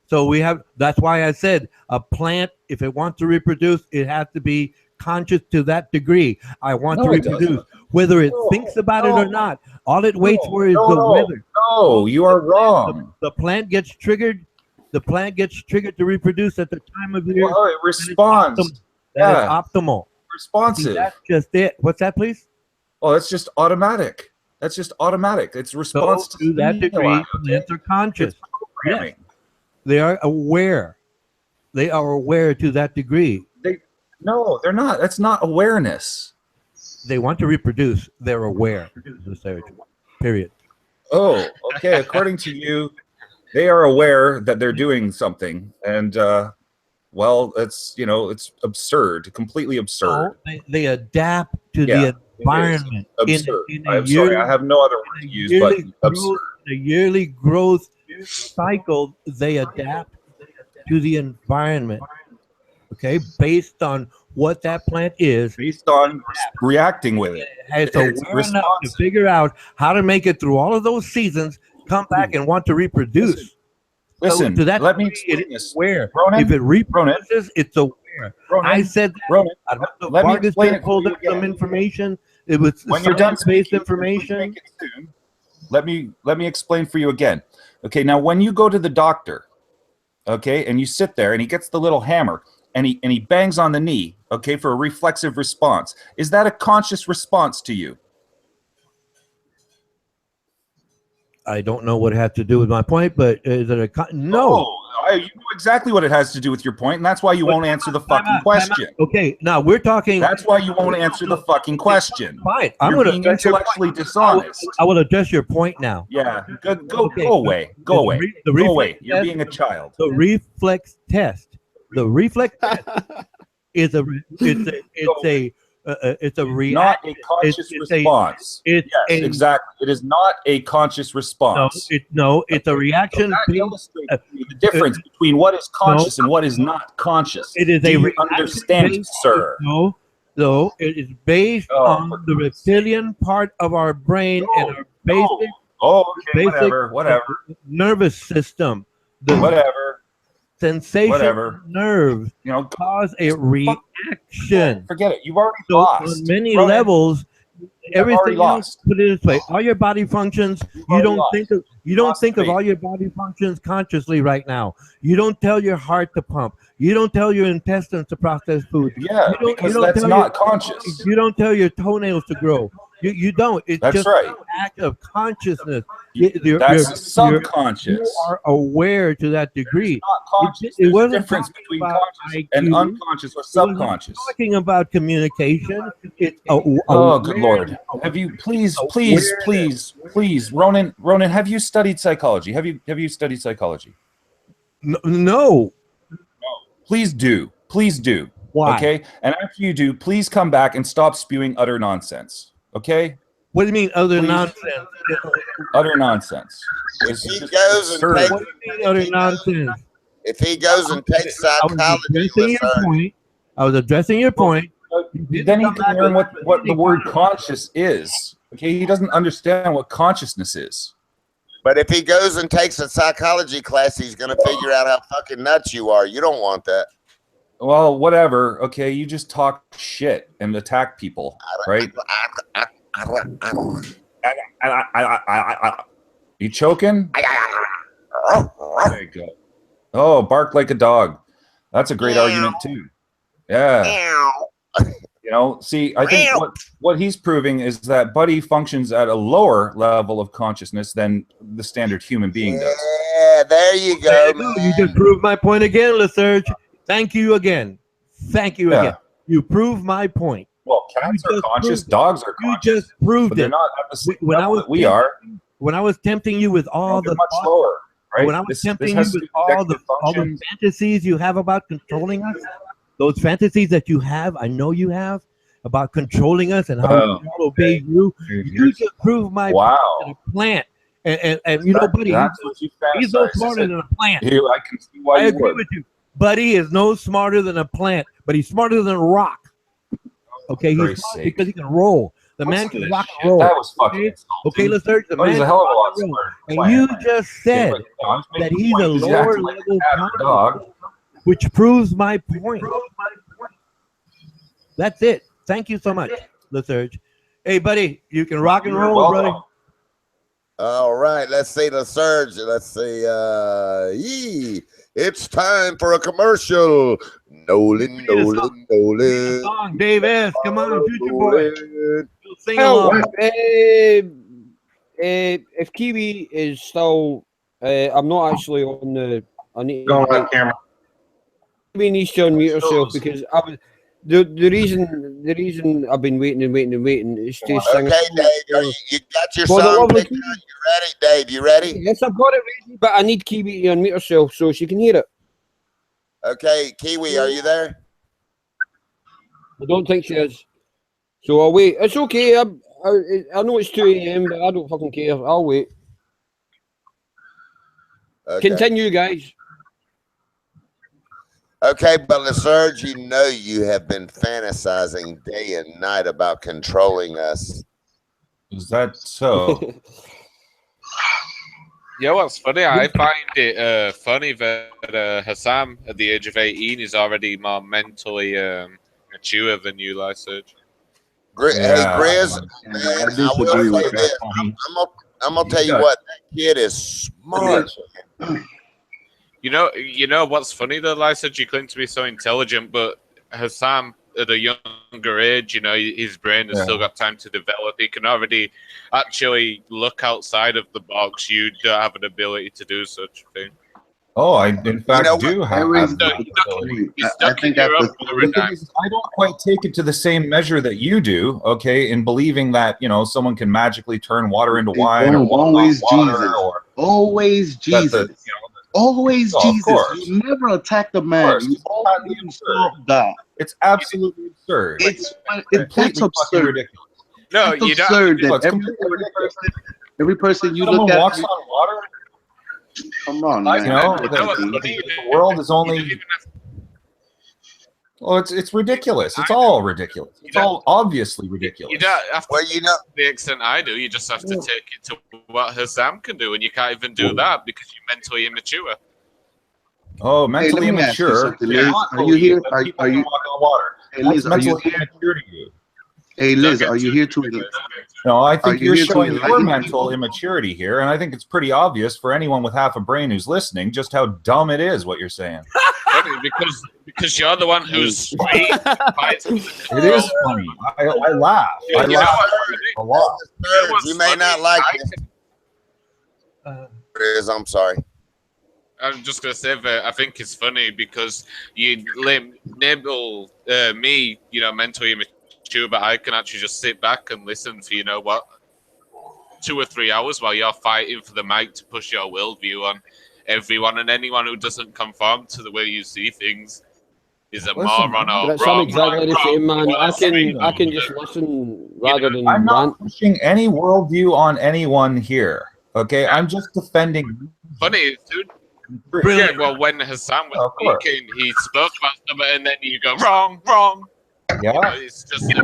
So we have. That's why I said a plant, if it wants to reproduce, it has to be conscious to that degree. I want to No, it reproduce, doesn't. whether it thinks about it or not. All it waits for is the no, weather. No, you are wrong. The plant gets triggered. The plant gets triggered to reproduce at the time of year. Well, it responds. That is Yeah. optimal. Responsive. See, that's just it. What's that, please? Oh, that's just automatic. That's just automatic. It's response So to that degree, plants are conscious. Yes. They are aware. They are aware to that degree. No, they're not. That's not awareness. They want to reproduce. They're aware. Period. Oh, okay. According to you, they are aware that they're doing something, and well, it's it's absurd, completely absurd. No, they adapt to the environment. Absurd. In a I'm sorry, I have no other word to use, but absurd. The yearly growth cycle, they adapt to the environment. Okay, based on what that plant is based on reacting with it. It's aware enough to figure out how to make it through all of those seasons, come back and want to reproduce. Listen, to that let me degree, explain it this. is aware. Ronan, If it reproduces, it's aware. I said that. Ronan, let me Vargas explain just it pulled for you up some again. information. It was When you're done science-based speaking, information. let me explain for you again. Okay, now when you go to the doctor, okay, and you sit there and he gets the little hammer and he bangs on the knee, okay, for a reflexive response. Is that a conscious response to you? I don't know what it had to do with my point, but is it no? You know exactly what it has to do with your point, and that's why you won't answer the fucking question. Okay, now we're talking. That's why you won't answer the fucking question. Fine, I'm You're going to being address your intellectually point. dishonest. I will address your point now. Yeah, go away. Go away. Go away. You're being a child. The reflex test. The reflex test is it's a reaction. Not a conscious response. Yes, exactly. It is not a conscious response. It's a reaction. So that illustrates the difference between what is conscious and what is not conscious. It is Do you understand, sir? No, it is based on the reptilian part of our brain and our basic, whatever. nervous system. Whatever. Sensation nerves cause a reaction. Forget it. You've already lost. On many Ronan, levels, everything else. Put it this way: all your body functions. You don't think of all your body functions consciously right now. You don't tell your heart to pump. You don't tell your intestines to process food. Yeah, because that's not conscious. You don't tell your toenails to grow. You don't. It's That's just right. an act of consciousness. That's subconscious. You are aware to that degree. It wasn't the difference between conscious and unconscious or subconscious. Talking about communication. It's good Lord. Have you please, Ronan, have you studied psychology? Have you studied psychology? No. Please do. Please do. Why? Okay? And after you do, please come back and stop spewing utter nonsense. Okay? What do you mean utter nonsense? Utter nonsense. If he goes and takes, what do you mean utter nonsense? If he goes and takes psychology, I was addressing your point. Then he can learn what the word conscious is. Okay? He doesn't understand what consciousness is. But if he goes and takes a psychology class, he's going to figure out how fucking nuts you are. You don't want that. Well, whatever. Okay, you just talk shit and attack people, right? You choking? There you go. Oh, bark like a dog. That's a great argument too. Yeah. You know, see, I think what he's proving is that Buddy functions at a lower level of consciousness than the standard human being does. Yeah, there you go. You just proved my point again, LaSurge. Thank you again. Thank you again. You proved my point. Well, cats are conscious, dogs are conscious. You just proved but they're it. not at the same level that we are. When I was tempting you with all the much lower, right? When I was tempting you with all the fantasies you have about controlling us, those fantasies that you have, I know you have, about controlling us and how we all obey you. You just proved my point in a plant. And you know, Buddy, he's no smarter than a plant. I can see why I agree with you. Buddy is no smarter than a plant, but he's smarter than a rock. Okay, he's smart because he can roll. The man can rock and roll. That was fucking okay, let's search the man. He's a hell of a lot smarter. And you just said that he's a lower level dog, which proves my point. That's it. Thank you so much, LaSurge. Hey, buddy, you can rock and roll, brother. All right, let's see LaSurge. Let's see. It's time for a commercial. Nolan. Song, Dave S. Come on, future boy. Sing Well, along. if Kiwi is still, I'm not actually on the. I need Go on that camera. Kiwi needs to unmute herself because I was. The reason I've been waiting is to sing. Okay, Dave, you got your song picked out. You ready, Dave? You ready? Yes, I've got it ready, but I need Kiwi to unmute herself so she can hear it. Okay, Kiwi, are you there? I don't think she is. So I'll wait. It's okay. I know it's 2 a.m., but I don't fucking care. I'll wait. Okay. Continue, guys. Okay, but Lasurge, you know you have been fantasizing day and night about controlling us. Is that so? Yeah, what's funny? I find it funny that Hassam, at the age of 18, is already more mentally mature than you, Lysurge. Hey, Grizz, man, I will say this. I'm gonna tell you what, that kid is smart. You know what's funny though, Lysurge? You claim to be so intelligent, but Hassam, at a younger age, you know, his brain has still got time to develop. He can already actually look outside of the box. You don't have an ability to do such a thing. Oh, I in fact do have. I think after The thing is, I don't quite take it to the same measure that you do. Okay, in believing that someone can magically turn water into wine, or always water, Jesus, or always Jesus, always Oh, of Jesus. course. You never attack the man. You always insult God. It's absolutely absurd. It's completely that's fucking absurd. ridiculous. No, That's you don't. absurd that No, it's every completely every person you Someone look at. walks on water. Come on, You man. know, the world is only. Well, it's ridiculous. It's all ridiculous. It's all obviously ridiculous. You don't have to take it to the extent I do. You just have to take it to what Hassam can do, and you can't even do that because you're mentally immature. Oh, mentally let me ask you immature. something, Liz. Are you here? Are you? Walk on water. Hey, Liz, That's are you mentally here? immature to you. Hey, Liz, are you here to? No, I Are think you you're here to showing your enlighten mental immaturity here, and I think it's pretty obvious for anyone with half a brain who's listening just how dumb it is what you're saying. Funny, because you're the one who's straight. It is funny. I laugh. I laugh a lot. You may not like it. Grizz, I'm sorry. I'm just gonna say that I think it's funny because you label me, mentally immature, but I can actually just sit back and listen for 2 or 3 hours while you're fighting for the mic to push your worldview on everyone, and anyone who doesn't conform to the way you see things is a moron or That's wrong. exactly the same, man. I can just listen rather than I'm not rant. pushing any worldview on anyone here. Okay, I'm just defending. Funny, dude. Yeah, well, when Hassam was speaking, he spoke about something, and then you go wrong. Yeah, it's just you're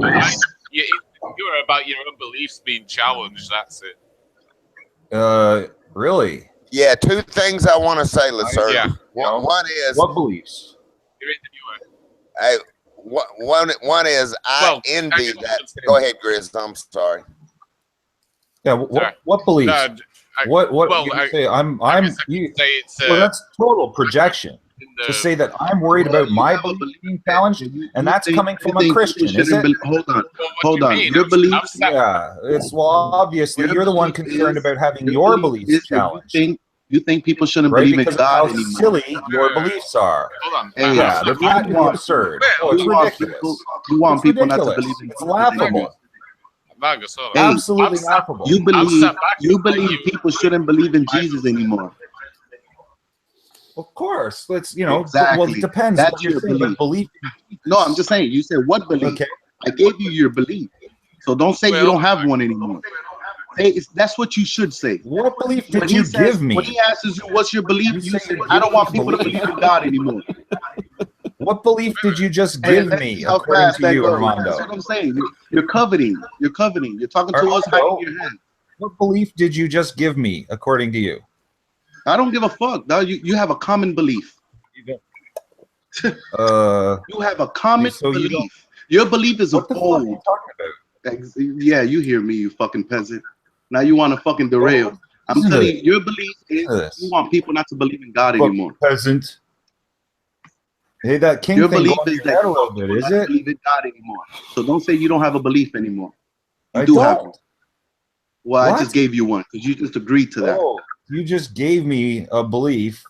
about your own beliefs being challenged. That's it. Really? Yeah, two things I want to say, Lasurge. Yeah. One is what beliefs? You're interviewer. Hey, one is I envy that. Go ahead, Grizz. I'm sorry. Yeah. What beliefs? What well, you say? I'm. You, say it's, well, that's total projection. To say that I'm worried about my belief being challenged, and that's coming from a Christian, is it? Hold on. Your beliefs. Yeah, it's obviously you're the one concerned about having your beliefs challenged. You think people shouldn't right? believe in Because God of how anymore? silly your beliefs are. Hold on. Hey, yeah, they're patently absurd. Oh, it's ridiculous. You want It's people not to ridiculous. believe in It's God laughable. anymore. Vargas, hold on. Hey, Absolutely laughable. You believe people shouldn't believe in Jesus anymore. Of course, let's Exactly. Well, it depends. That's what you're your saying, belief. No, I'm just saying. You said what belief? Okay. I gave you your belief, so don't say you don't have one anymore. Hey, that's what you should say. What belief did you give me? When he asks you, "What's your belief?" You say, "I don't want people to believe in God anymore." What belief did you just give me, according to you, Armando? That's what I'm saying. You're coveting. You're coveting. You're talking to us hiding your hand. What belief did you just give me, according to you? I don't give a fuck. No, you have a common belief. You have a common belief. Your belief is what the fuck are you talking about? Yeah, you hear me, you fucking peasant. Now you want to fucking derail. I'm telling you, your belief is you want people not to believe in God anymore. Peasant. Hey, that king Your thing belief going is your head a little bit, is it? Believe in God anymore. So don't say you don't have a belief anymore. You I do don't. have one. Well, What? I just gave you one because you just agreed to that. Oh, you just gave me a belief.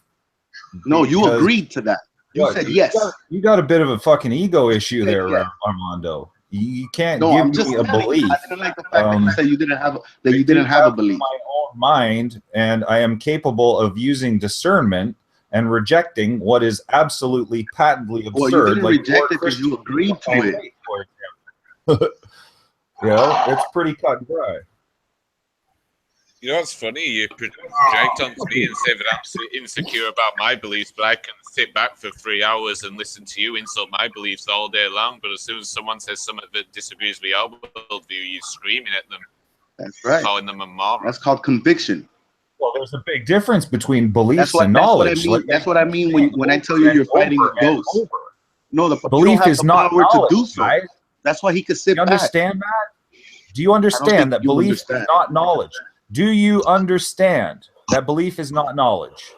No, you because- agreed to that. You said yes. You got a bit of a fucking ego issue there, Armando. You can't give me a belief. I didn't like the fact that you said you didn't have a belief. My own mind, and I am capable of using discernment and rejecting what is absolutely patently absurd. Well, you didn't like reject it because you agreed to it. It's pretty cut and dry. You know what's funny? You project onto me and say that I'm so insecure about my beliefs, but I can sit back for 3 hours and listen to you insult my beliefs all day long. But as soon as someone says something that disagrees with your worldview, you're screaming at them. That's right. Calling them a moron. That's called conviction. Well, there's a big difference between beliefs That's and what I knowledge. mean. That's what I mean when I tell you you're fighting a ghost. No, you Belief don't have is the not power knowledge, to do so. guys. That's why he could sit You understand that? Do you understand that you belief understand. is not knowledge? Do you understand that belief is not knowledge?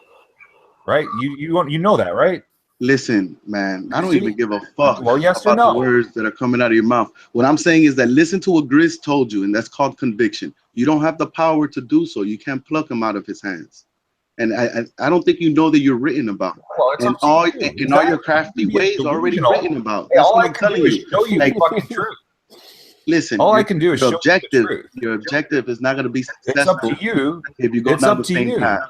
Right? You know that, right? Listen, man, I don't even give a fuck yes or about no? the words that are coming out of your mouth. What I'm saying is that listen to what Grizz told you, and that's called conviction. You don't have the power to do so. You can't pluck him out of his hands. And I don't think you know that you're written about. Well, it's and up to all you. and all your crafty ways are already delusional. written about. Hey, That's all what I I'm can telling do is you. show you Like, the fucking truth. listen, All I can do is show you the objective. truth. Your objective is not going to be It's up successful to you. if you go It's down up the to same you. path.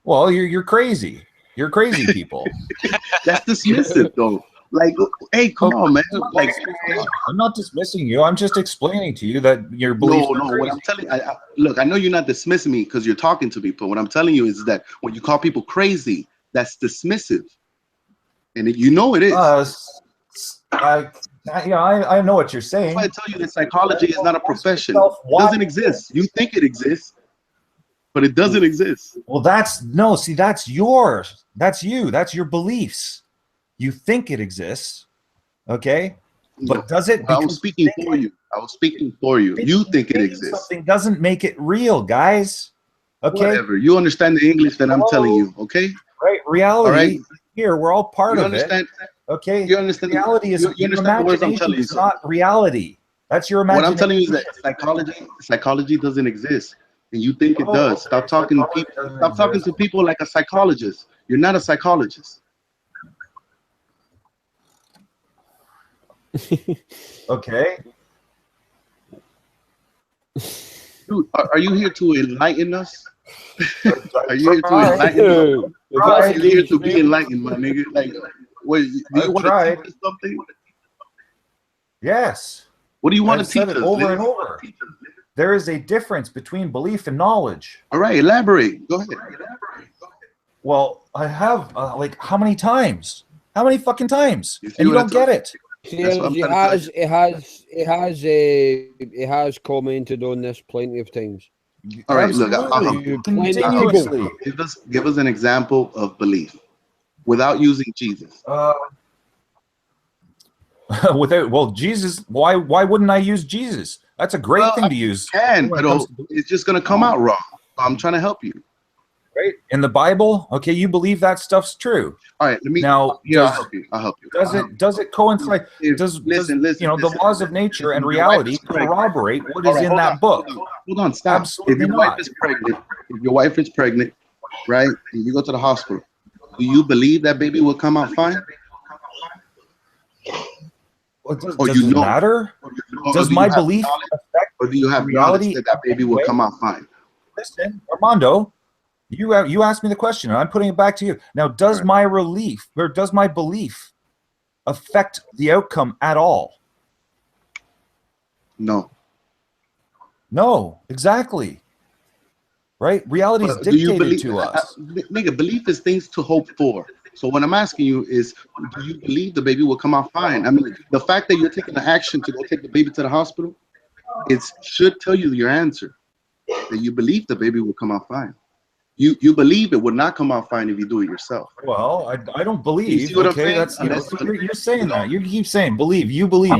Well, you're crazy. You're crazy people. That's dismissive, though. Like, hey, come on, man. Like, I'm not dismissing you. I'm just explaining to you that your beliefs no. are crazy. What I'm telling you, look, I know you're not dismissing me because you're talking to me, but what I'm telling you is that when you call people crazy, that's dismissive, and you know it is. I know what you're saying. That's why I tell you that psychology is not a profession. It doesn't exist. You think it exists, but it doesn't exist. Well, that's yours. That's you. That's your beliefs. You think it exists, okay? But does it? I was speaking for you. I was speaking for you. You think it exists. Something doesn't make it real, guys. Okay. Whatever. You understand the English that I'm telling you, okay? Right. Reality. All right. Here, we're all part You of understand? it. Okay. You understand? Reality is you understand the words I'm telling you. It's not reality. That's your imagination. What I'm telling you is that psychology doesn't exist, and you think it does. Stop talking to people. Stop talking to people like a psychologist. You're not a psychologist. Okay. Dude, are you here to enlighten us? Are you here to enlighten us? Are you here to be enlightened, my nigga? Like, what, do you want to teach us something? Yes. What do you want to teach said it us? over and over. There is a difference between belief and knowledge. All right, elaborate. Go ahead. Well, I have like how many times? How many fucking times? And you what don't get it. He has commented on this plenty of times. All right, look, I'll help you. Continuously. Give us an example of belief without using Jesus. Well, Jesus. Why wouldn't I use Jesus? That's a great thing to use. But it's just gonna come out wrong. I'm trying to help you. Right? In the Bible, okay, you believe that stuff's true. All right, let me. Now, I'll help you. I'll help you. Does it coincide? Listen, the laws of nature and reality corroborate what is in that book? Hold on, stop. Absolutely If your wife is pregnant, right, and you go to the hospital, do you believe that baby will come out fine? Does it matter? Does my belief affect, or do you have reality knowledge that baby will come out fine? Listen, Armando, you asked me the question, and I'm putting it back to you. Now, does my belief affect the outcome at all? No. No, exactly. Right? Reality is dictated to us. Nigga, belief is things to hope for. So what I'm asking you is, do you believe the baby will come out fine? I mean, the fact that you're taking the action to go take the baby to the hospital, it should tell you your answer, that you believe the baby will come out fine. You believe it would not come out fine if you do it yourself. Well, I don't believe. You see what I'm saying? That's you're saying that. You keep saying believe. You believe.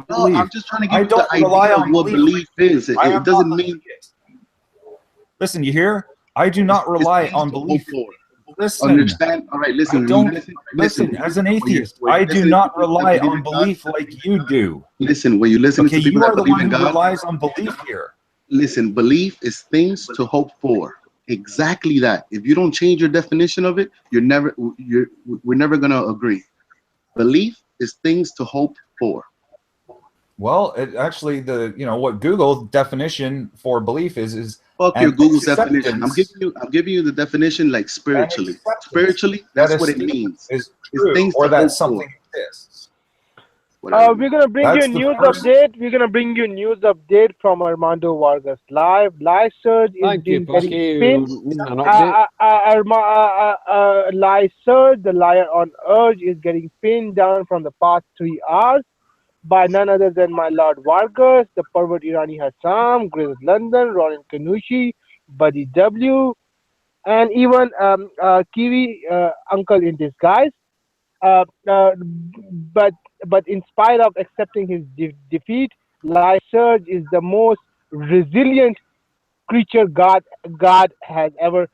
No, I'm just trying to give you the idea of what belief is. It doesn't mean. Listen, you hear? I do not rely on belief. Listen. Understand? All right, listen. I don't listen. As an atheist, I do not rely on belief like you do. Listen, when you listen to people that believe in God, relies on belief here. Listen, belief is things to hope for. Exactly that. If you don't change your definition of it, we're never gonna agree. Belief is things to hope for. Well, actually, what Google definition for belief is fuck your Google definition. I'm giving you the definition like spiritually. Spiritually, that's what it means. Is true, things or to that hope something for. exists. We're gonna bring you a news update. We're gonna bring you news update from Armando Vargas live. Live surge is Thank you, getting Pusky. pinned. Need an update. Live surge, the liar on urge, is getting pinned down from the past 3 hours by none other than my Lord Vargas, the pervert Irani Hassam, Grace London, Ronan Kanushi, Buddy W, and even Kiwi Uncle in disguise. Uh, uh, but in spite of accepting his defeat, Lai Surge is the most resilient creature God has ever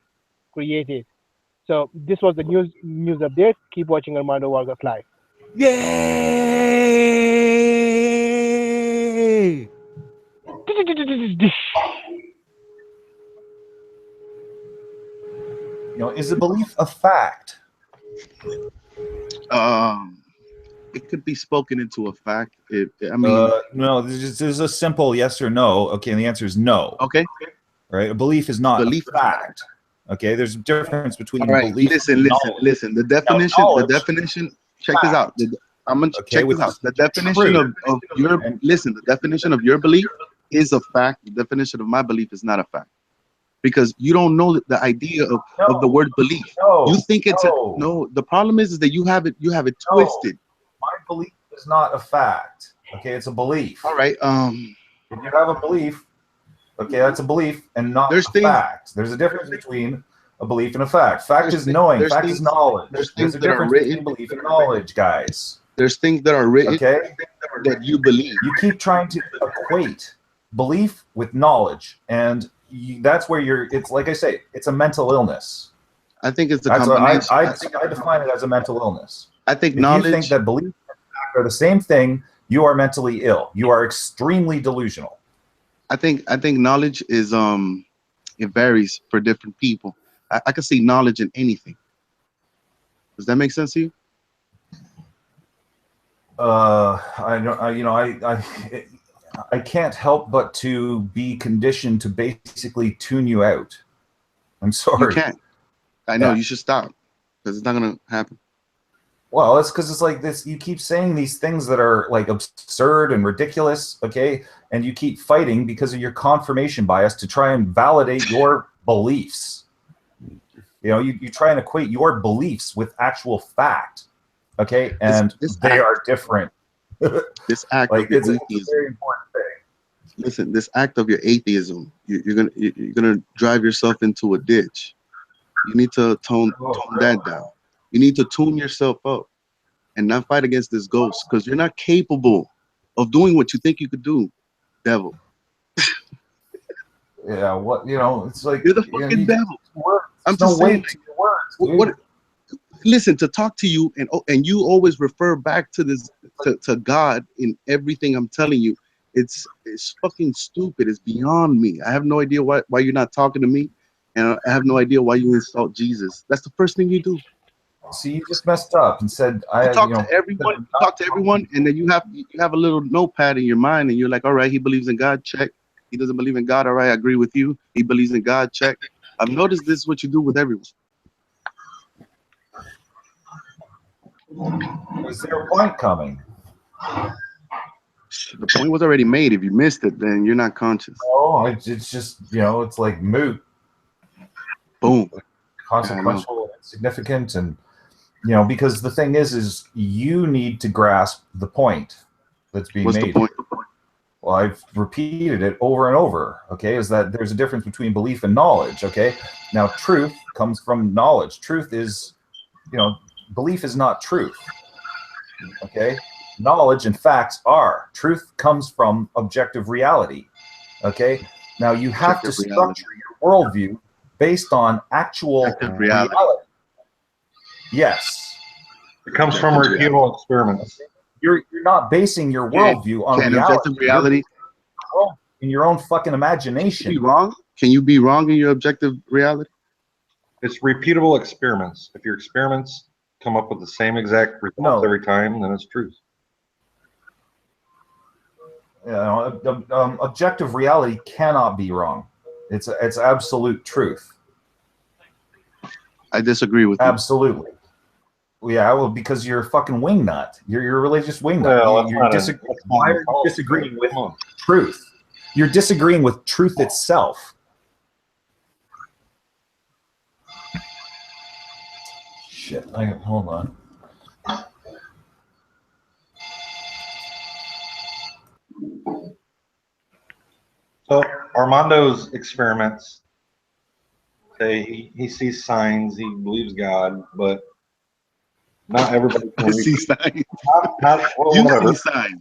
created. So this was the news update. Keep watching Armando Vargas live. Yay! Is a belief a fact? It could be spoken into a fact. I mean, no. There's a simple yes or no. Okay, and the answer is no. Okay. Right. A belief is not a fact. Okay. There's a difference between belief. Listen. The definition. Check this out. I'm gonna check this out. The definition of your the definition of your belief is a fact. The definition of my belief is not a fact. Because you don't know the idea of the word belief. You think it's no. The problem is that you have it twisted. My belief is not a fact. Okay, it's a belief. All right. If you have a belief, okay, that's a belief and not a fact. There's a difference between a belief and a fact. Fact is knowing. Fact is knowledge. There's a difference between belief and knowledge, guys. There's things that are written that you believe. You keep trying to equate belief with knowledge, and that's where it's like I say, it's a mental illness. I think it's a combination. I define it as a mental illness. I think if knowledge. You think that belief and fact are the same thing, you are mentally ill. You are extremely delusional. I think knowledge is it varies for different people. I can see knowledge in anything. Does that make sense to you? I can't help but to be conditioned to basically tune you out. I'm sorry. You can't. I know. You should stop because it's not gonna happen. Well, it's because it's like this. You keep saying these things that are like absurd and ridiculous, okay? And you keep fighting because of your confirmation bias to try and validate your beliefs. You try and equate your beliefs with actual fact, okay? And they are different. This act like of it's a atheism. very important thing. Listen, this act of your atheism, you're gonna drive yourself into a ditch. You need to tone that down. You need to tune yourself up and not fight against this ghost because you're not capable of doing what you think you could do, devil. Yeah, it's like you're the fucking devil. I'm just saying. What? Listen, to talk to you and you always refer back to this to God in everything I'm telling you. It's fucking stupid. It's beyond me. I have no idea why you're not talking to me, and I have no idea why you insult Jesus. That's the first thing you do. See, you just messed up and said talk to everyone, and then you have a little notepad in your mind, and you're like, all right, he believes in God, check. He doesn't believe in God, all right, I agree with you. He believes in God, check. I've noticed this is what you do with everyone. Is there a point coming? The point was already made. If you missed it, then you're not conscious. Oh, it's just it's like moot. Boom. Consequential, significant, and because the thing is you need to grasp the point that's being made. What's the point? Well, I've repeated it over and over. Okay, is that there's a difference between belief and knowledge. Okay, now truth comes from knowledge. Truth is, belief is not truth. Okay, knowledge and facts are. Truth comes from objective reality. Okay, now you have to structure your worldview based on actual reality. Yes. It comes from repeatable experiments. You're not basing your worldview on reality. Objective reality. In your own fucking imagination. Can you be wrong? Can you be wrong in your objective reality? It's repeatable experiments. If your experiments come up with the same exact results every time, then it's truth. Objective reality cannot be wrong. It's absolute truth. I disagree with you. Absolutely. Yeah, well, because you're a fucking wingnut. You're a religious wingnut. Well, Why are you disagreeing with truth? You're disagreeing with truth itself. Shit, hold on. So Armando's experiments say he sees signs, he believes God, but not everybody can I see repeat. signs. Well, You whatever. see signs.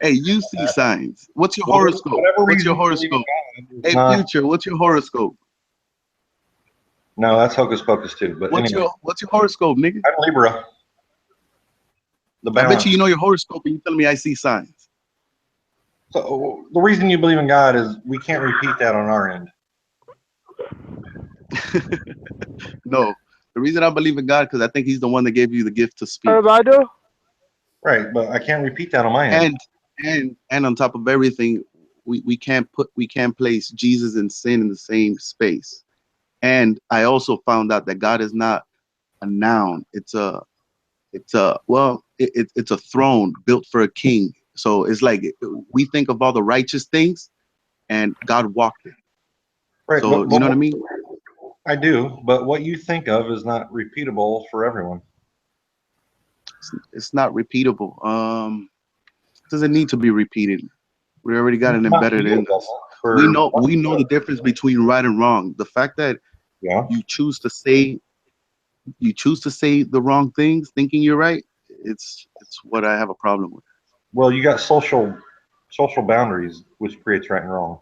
Hey, you see signs. What's your Whatever- horoscope? whatever What's your reason you believe in horoscope? God is Hey, not- Future, what's your horoscope? No, that's hocus pocus too. But What's anyway, your horoscope, nigga? I'm Libra. The I bet balance. you know your horoscope and you telling me I see signs. So the reason you believe in God is we can't repeat that on our end. No. The reason I believe in God because I think he's the one that gave you the gift to speak. Armando? Right, but I can't repeat that on my end. And on top of everything, we can't place Jesus and sin in the same space. And I also found out that God is not a noun. It's a throne built for a king. So it's like we think of all the righteous things, and God walked it. Right, So you know what I mean? I do, but what you think of is not repeatable for everyone. It's not repeatable. Doesn't need to be repeated. We already got it embedded in us. We know the difference between right and wrong. The fact that you choose to say the wrong things, thinking you're right, it's what I have a problem with. Well, you got social boundaries, which creates right and wrong.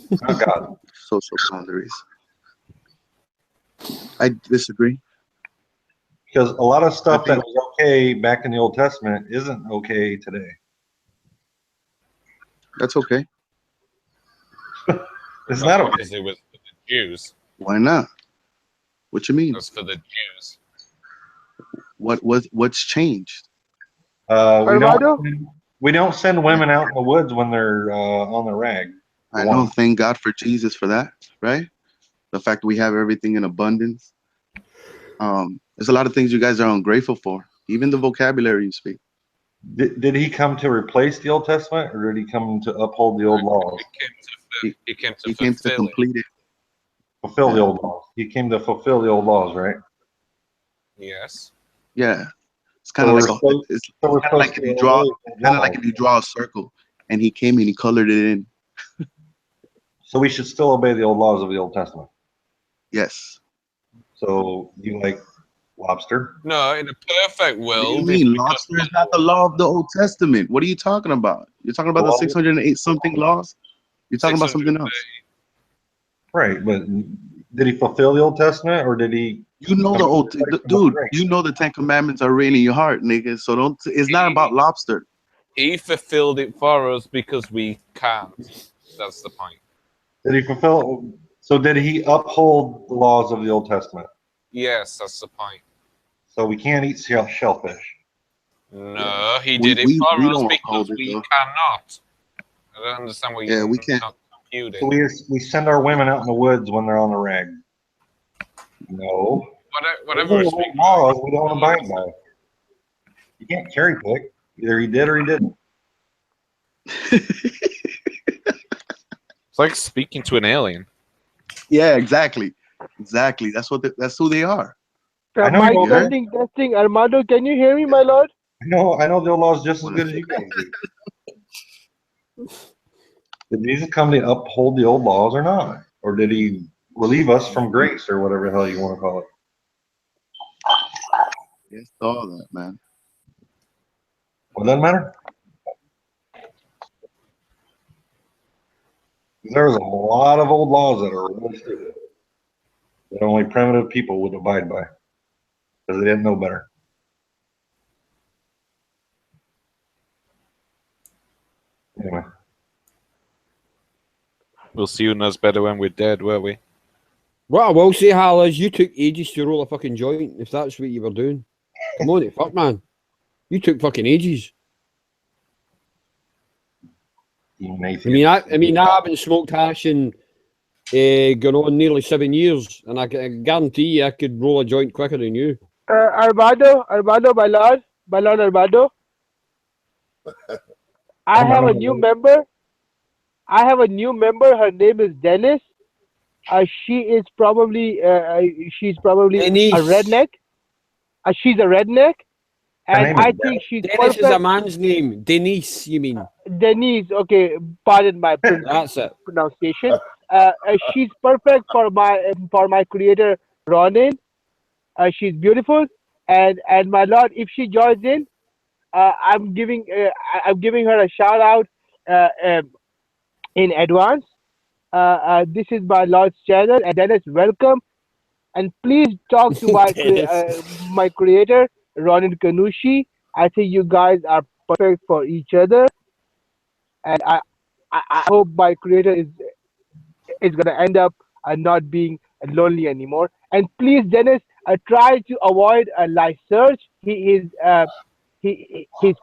Not God. Social boundaries. I disagree. Because a lot of stuff that was okay back in the Old Testament isn't okay today. That's okay. It's not okay. Because it was for the Jews. Why not? What you mean? It was for the Jews. What's changed? We don't send women out in the woods when they're on the rag. I don't thank God for Jesus for that, right? The fact that we have everything in abundance. There's a lot of things you guys are ungrateful for, even the vocabulary you speak. Did he come to replace the Old Testament, or did he come to uphold the old laws? He came to complete it. Fulfill the old laws. He came to fulfill the old laws, right? Yes. Yeah. It's kind of like if you draw a circle, and he came and he colored it in. So we should still obey the old laws of the Old Testament. Yes. So you like lobster? No, in a perfect world. What do you mean? Lobster is not the law of the Old Testament. What are you talking about? You're talking about the 608 something laws? You're talking about something else. Right, but did he fulfill the Old Testament, or did he? You know dude. You know the 10 Commandments are written in your heart, nigga. So don't. It's not about lobster. He fulfilled it for us because we can't. That's the point. Did he fulfill? So did he uphold the laws of the Old Testament? Yes, that's the point. So we can't eat shellfish. No, he did it for us because we cannot. I don't understand what you're we can't. not computing. So we send our women out in the woods when they're on the rag. No. Whatever. Laws we don't abide by. You can't cherry pick. Either he did or he didn't. It's like speaking to an alien. Yeah, exactly. That's who they are. I know Mic testing. Armando, can you hear me, my lord? I know the law is just as good as you guys do. Did Jesus come to uphold the old laws or not? Or did he relieve us from grace or whatever the hell you want to call it? Yes, all that, man. Well, doesn't matter. There's a lot of old laws that are really stupid that only primitive people would abide by because they didn't know better. Anyway. We'll see who knows better when we're dead, won't we? What I will say, Hal, is you took ages to roll a fucking joint, if that's what you were doing. Come on, fuck, man. You took fucking ages. I mean, I haven't smoked hash in gone on nearly 7 years, and I guarantee you I could roll a joint quicker than you. Armando, my lord Armando. I I'm have a on new the member. I have a new member. Her name is Dennis. She is probably she's probably a Denise. redneck. She's a redneck, Her and name is I Dennis. think she's Dennis is a perfect. man's name. Denise, you mean? Denise, okay, pardon my That's it. pronunciation. She's perfect for my creator Ronin. She's beautiful, and my lord, if she joins in, I'm giving her a shout out in advance. This is my lord's channel, and Dennis, welcome, and please talk to Dennis. my creator Ronin Kanushi. I think you guys are perfect for each other, and I hope my creator is gonna end up not being lonely anymore. And please, Dennis, try to avoid a live search. He's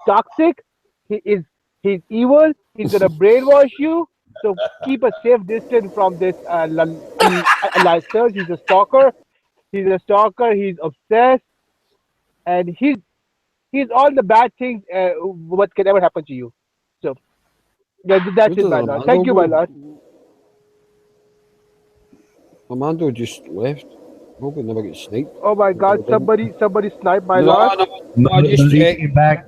toxic. He is he's evil. He's gonna brainwash you. So keep a safe distance from this live search. He's a stalker. He's a stalker. He's obsessed, and he's all the bad things what can ever happen to you. So yeah, that's Where it, did my lord. Armando Thank you, my go? lord. Armando just left. Hope he never gets sniped. Oh my God! Never did. Somebody sniped my No, lord. no, No, no, I just he checked. came back.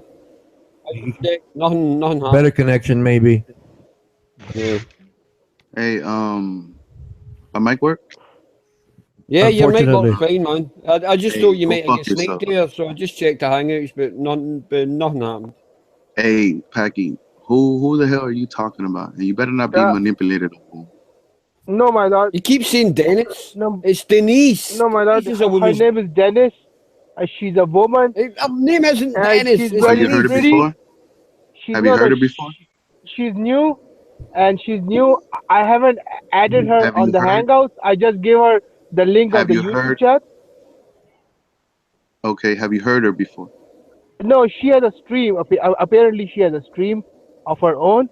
I just checked. Nothing Better happened. connection, maybe. Yeah. Hey, my mic work? Yeah, your mic Unfortunately, works fine, man. I just thought Hey, you go might have fuck get sniped yourself. there, so I just checked the hangouts, but nothing happened. Hey, Packy, who the hell are you talking about? And you better not be Uh, manipulated. no, my lord. You keep saying Dennis. No, It's Denise. no, my lord. Denise is a Her woman's. name is Dennis. She's a woman, Her name isn't and Dennis. she's It's Oh, you very heard it Denise. pretty. before? She's Have you no, no. heard it before? She's new, and she's new. I haven't added her Have on you the heard? Hangouts. I just gave her the link of Have the you YouTube heard? chat. Okay, have you heard her before? No, she has a stream. Apparently, she has a stream of her own.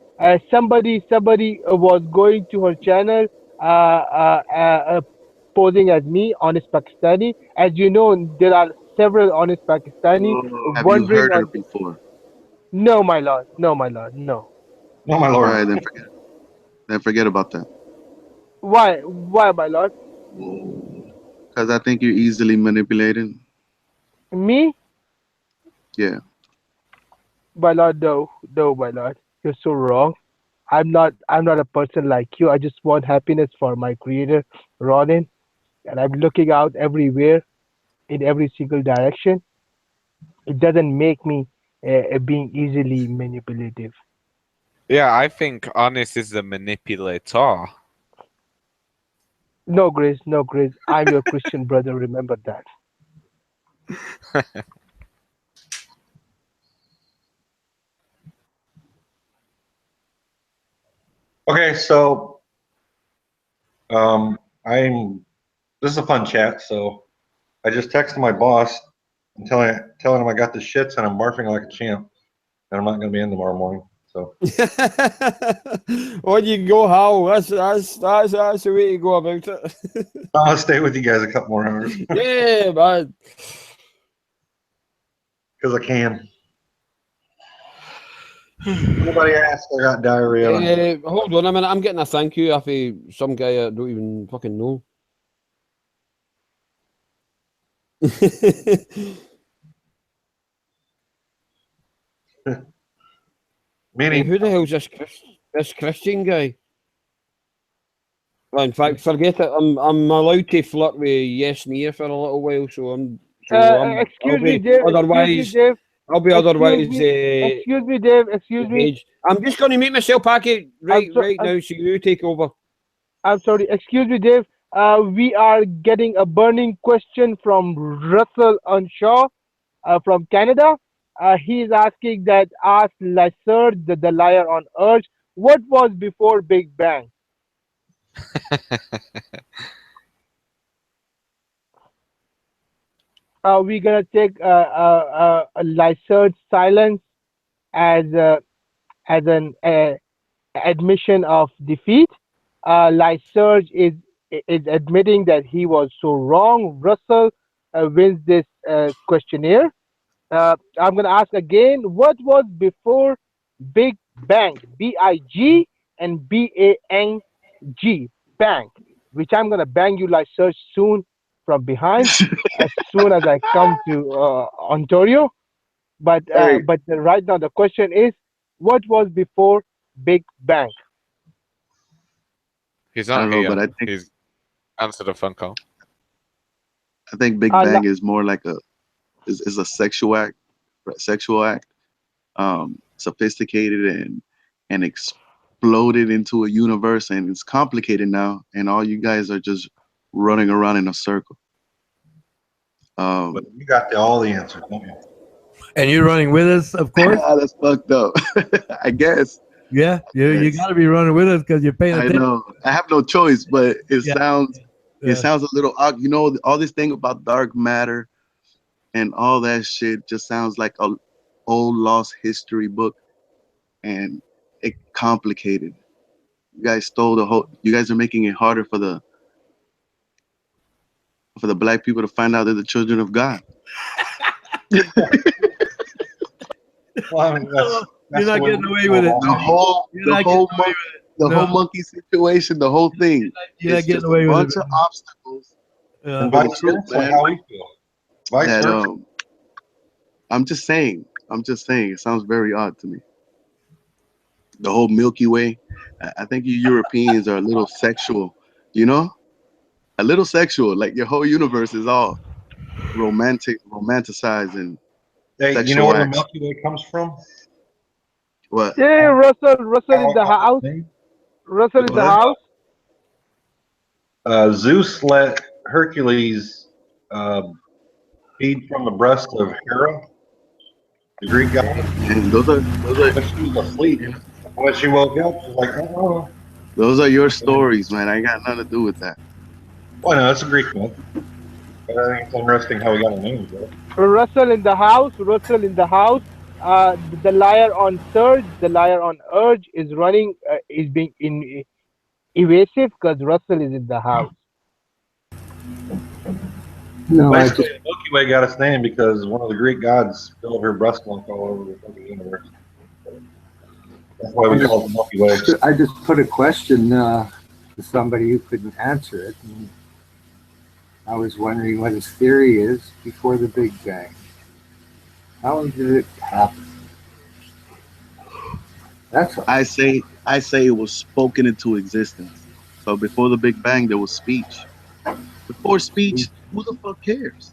Somebody was going to her channel, posing as me, honest Pakistani. As you know, there are several honest Pakistani Have you wondering heard her on. before? No, my lord. No, my lord. No. Oh my All lord. right, then forget about that. Why? Why, my lord? Because I think you're easily manipulated. Me, Yeah. my lord. No, no, my lord. You're so wrong. I'm not a person like you. I just want happiness for my creator, Ronin, and I'm looking out everywhere in every single direction. It doesn't make me being easily manipulative. Yeah, I think Honest is a manipulator. No, Grace, no, Grace. I'm your Christian brother. Remember that. Okay, so I'm. This is a fun chat. So I just texted my boss and telling him I got the shits and I'm barfing like a champ, and I'm not going to be in tomorrow morning. So On you go, Hal. That's the way to go about it. I'll stay with you guys a couple more hours Yeah, man. because I can. Nobody asked. I got diarrhea. Hold on a minute. I'm getting a thank you off of some guy I don't even fucking know. Hey, Meaning, who the hell's this Christian guy? Well, in fact, forget it. I'm allowed to flirt with yes near for a little while, I'll Excuse me, be Dave. Excuse me, otherwise Dave. I'll be Excuse otherwise me. Excuse me, Dave. Excuse me. engaged. I'm just going to make myself packet I'm so. right now, so you take over. I'm sorry. Excuse me, Dave. We are getting a burning question from Russell Unshaw from Canada. He is asking that ask Lyserg, the liar on Earth, what was before Big Bang? We're gonna take Lyserg's silence as an admission of defeat. Lyserg is admitting that he was so wrong. Russell wins this questionnaire. I'm going to ask again, what was before Big Bang? B-I-G and B-A-N-G. Bang. Which I'm going to bang you like search soon from behind as soon as I come to Ontario. But Hey, right now the question is, what was before Big Bang? He's I not don't know, here. but He's answered a phone call. I think Big Uh, la- Bang is more like is a sexual act, sophisticated and exploded into a universe, and it's complicated now, and all you guys are just running around in a circle. But you got all the answers, don't you? And you're running with us, of course. That's fucked up. I guess. Yeah, you Yes. got to be running with us because you're paying I attention. know. I have no choice, but it Yeah. sounds Yeah. it sounds a little odd. You know, all this thing about dark matter and all that shit just sounds like a old lost history book, and it complicated. You guys stole the whole. You guys are making it harder for the black people to find out they're the children of God. Well, I mean, You're not getting away with it. The whole You're the not whole getting away mon- with it. the No. whole monkey situation, the whole thing. You're not It's getting just away a with bunch it, of man. obstacles Yeah. And for the vice truth, versa, man. how we feel. Vice That versa. I'm just saying. It sounds very odd to me. The whole Milky Way. I think you Europeans are a little sexual, you know? A little sexual. Like your whole universe is all romanticized and Hey, you know sexual where the acts. Milky Way comes from? What? Hey, Russell in the How house. it's named? Russell in Go the ahead. house. Zeus let Hercules feed from the breast of Hera, the Greek goddess. And those are But she was asleep. When she woke up, she was like, oh. your stories, man. I ain't got nothing to do with that. Well, no, it's a Greek myth. But I think it's interesting how we got our names, right? Russell in the house. Russell in the house. The liar on surge, the liar on urge is running, is being evasive because Russell is in the house. No, I Basically, just the Milky Way got its name because one of the Greek gods spilled her breast milk all over the fucking universe. That's why we call it the Milky Way. I just put a question to somebody who couldn't answer it. And I was wondering what his theory is before the Big Bang. How did it happen? That's all. I say it was spoken into existence. So before the Big Bang, there was speech. Before speech, who the fuck cares?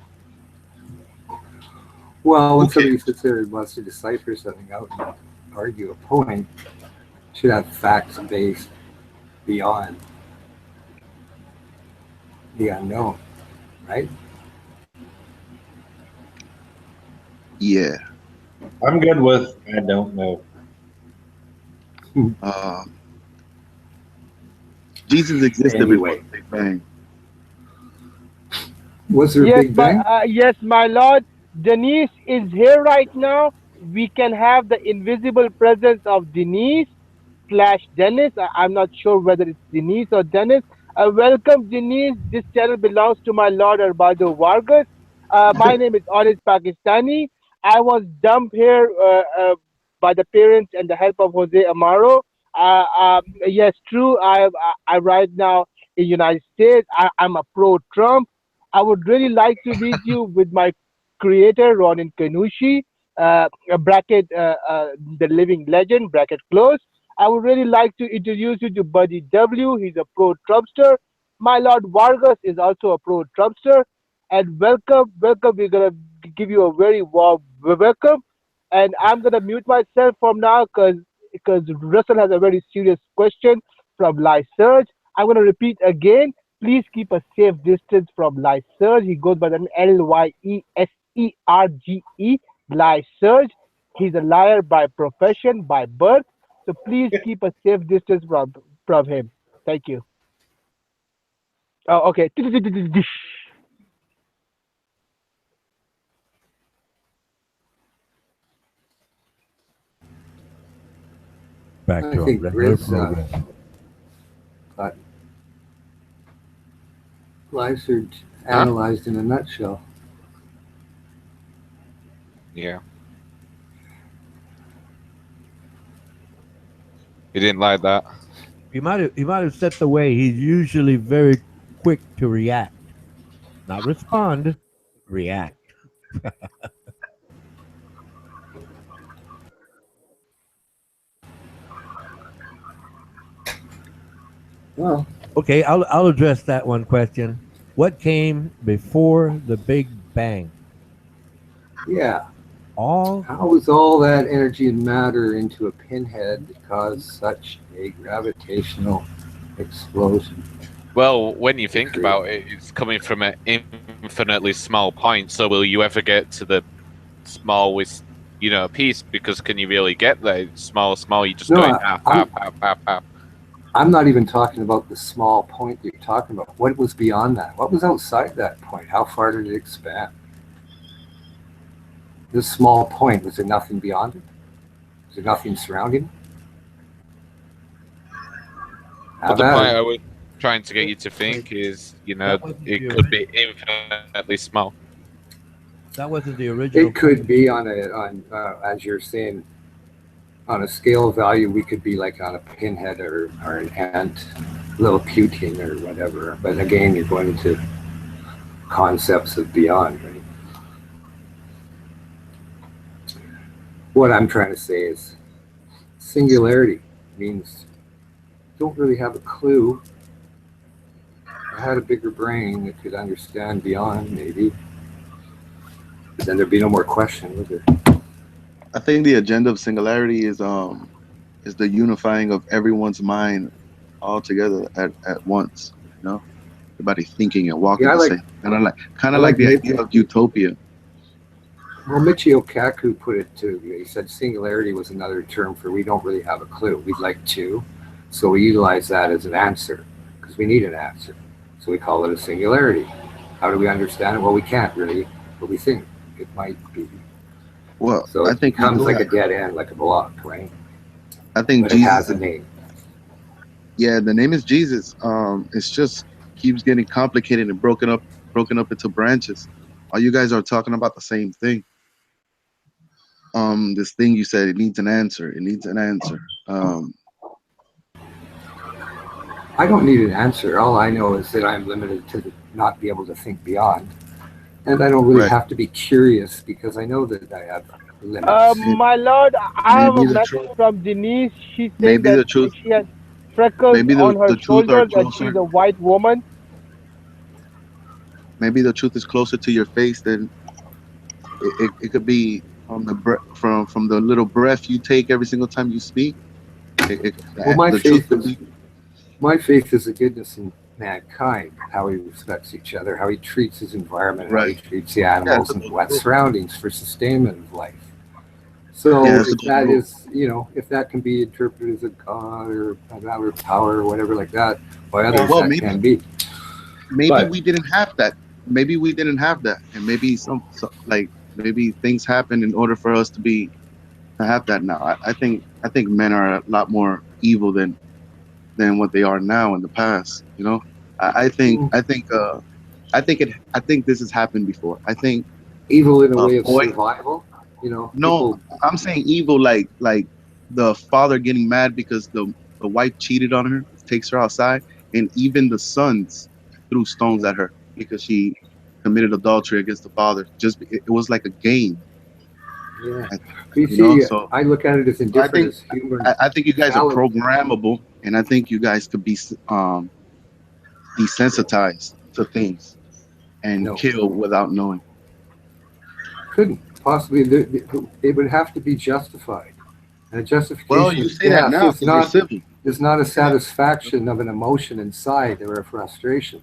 Well, when Who somebody cares? sits there and wants to decipher something out and argue a point, should have facts based beyond the unknown, right? Yeah. I'm good with I don't know. Jesus existed before Anyway, the Big Bang. was there a Yes, Big Bang? yes, my lord. Denise is here right now. We can have the invisible presence of Denise slash Dennis. I'm not sure whether it's Denise or Dennis. Welcome, Denise. This channel belongs to my lord Arbado Vargas. My name is Honest Pakistani. I was dumped here by the parents and the help of Jose Amaro. Yes, true. I right now in United States. I'm a pro-Trump. I would really like to meet you with my creator, Ronan Kanushi, bracket, the living legend, bracket close. I would really like to introduce you to Buddy W. He's a pro Trumpster. My Lord Vargas is also a pro Trumpster. And welcome, welcome. We're going to give you a very warm welcome. And I'm going to mute myself from now because Russell has a very serious question from Lyserge. I'm going to repeat again. Please keep a safe distance from Lyserge. He goes by the name Lyeserge, Lyserge. He's a liar by profession, by birth. So please keep a safe distance from him. Thank you. Oh, okay. Back I to our think regular Grizz program. got Lyserge analyzed in a nutshell. Yeah. He didn't like that. He might have set the way. He's usually very quick to react, not respond, react. Well, okay, I'll address that one question. What came before the Big Bang? yeah. All How was all that energy and matter into a pinhead that caused such a gravitational explosion? Well, when you think about it, it's coming from an infinitely small point. So will you ever get to the smallest, piece? Because can you really get there? It's small, small. You're just No, going half, half, half, half, half. I'm not even talking about the small point that you're talking about. What was beyond that? What was outside that point? How far did it expand? This small point, was there nothing beyond it? Was there nothing surrounding it? But the point I was trying to get you to think is, it could be infinitely small. That wasn't the original. It could be on as you're saying, on a scale value, we could be like on a pinhead or an ant, Lilliputian or whatever. But again, you're going into concepts of beyond, right? What I'm trying to say is singularity means don't really have a clue. I had a bigger brain that could understand beyond, maybe. But then there'd be no more question, would there? I think the agenda of singularity is the unifying of everyone's mind all together at once. Everybody thinking and walking the same. Kind of like the idea of utopia. Well, Michio Kaku put it too. He said singularity was another term for we don't really have a clue. We'd like to, so we utilize that as an answer because we need an answer. So we call it a singularity. How do we understand it? Well, we can't really, but we think it might be. Well, so it becomes like a dead end, like a block, right? I think but Jesus it has a name. Yeah, the name is Jesus. It's just keeps getting complicated and broken up into branches. All you guys are talking about the same thing. This thing you said, it needs an answer. It needs an answer. I don't need an answer. All I know is that I'm limited to not be able to think beyond. And I don't really have to be curious because I know that I have limits. My lord, I have a message from Denise. She's saying that she has freckles on her shoulders and she's a white woman. Maybe the truth is closer to your face than it could be from the little breath you take every single time you speak. Well, my faith is the goodness in mankind, how he respects each other, how he treats his environment, how he treats the animals and wet surroundings for sustainment of life. So if that is, if that can be interpreted as a god or another power or whatever like that, by others that can be. Maybe we didn't have that. Maybe we didn't have that, and maybe maybe things happen in order for us to have that now. I think men are a lot more evil than what they are now in the past. I think this has happened before. I think evil in a way of survival. No, I'm saying evil like the father getting mad because the wife cheated on her, takes her outside, and even the sons threw stones at her because she committed adultery against the father. It was like a game. Yeah. I look at it as indifferent as human. I think you guys are programmable, and I think you guys could be desensitized to things and kill without knowing. Couldn't possibly. It would have to be justified, and a justification you say that now is not a satisfaction of an emotion inside or a frustration.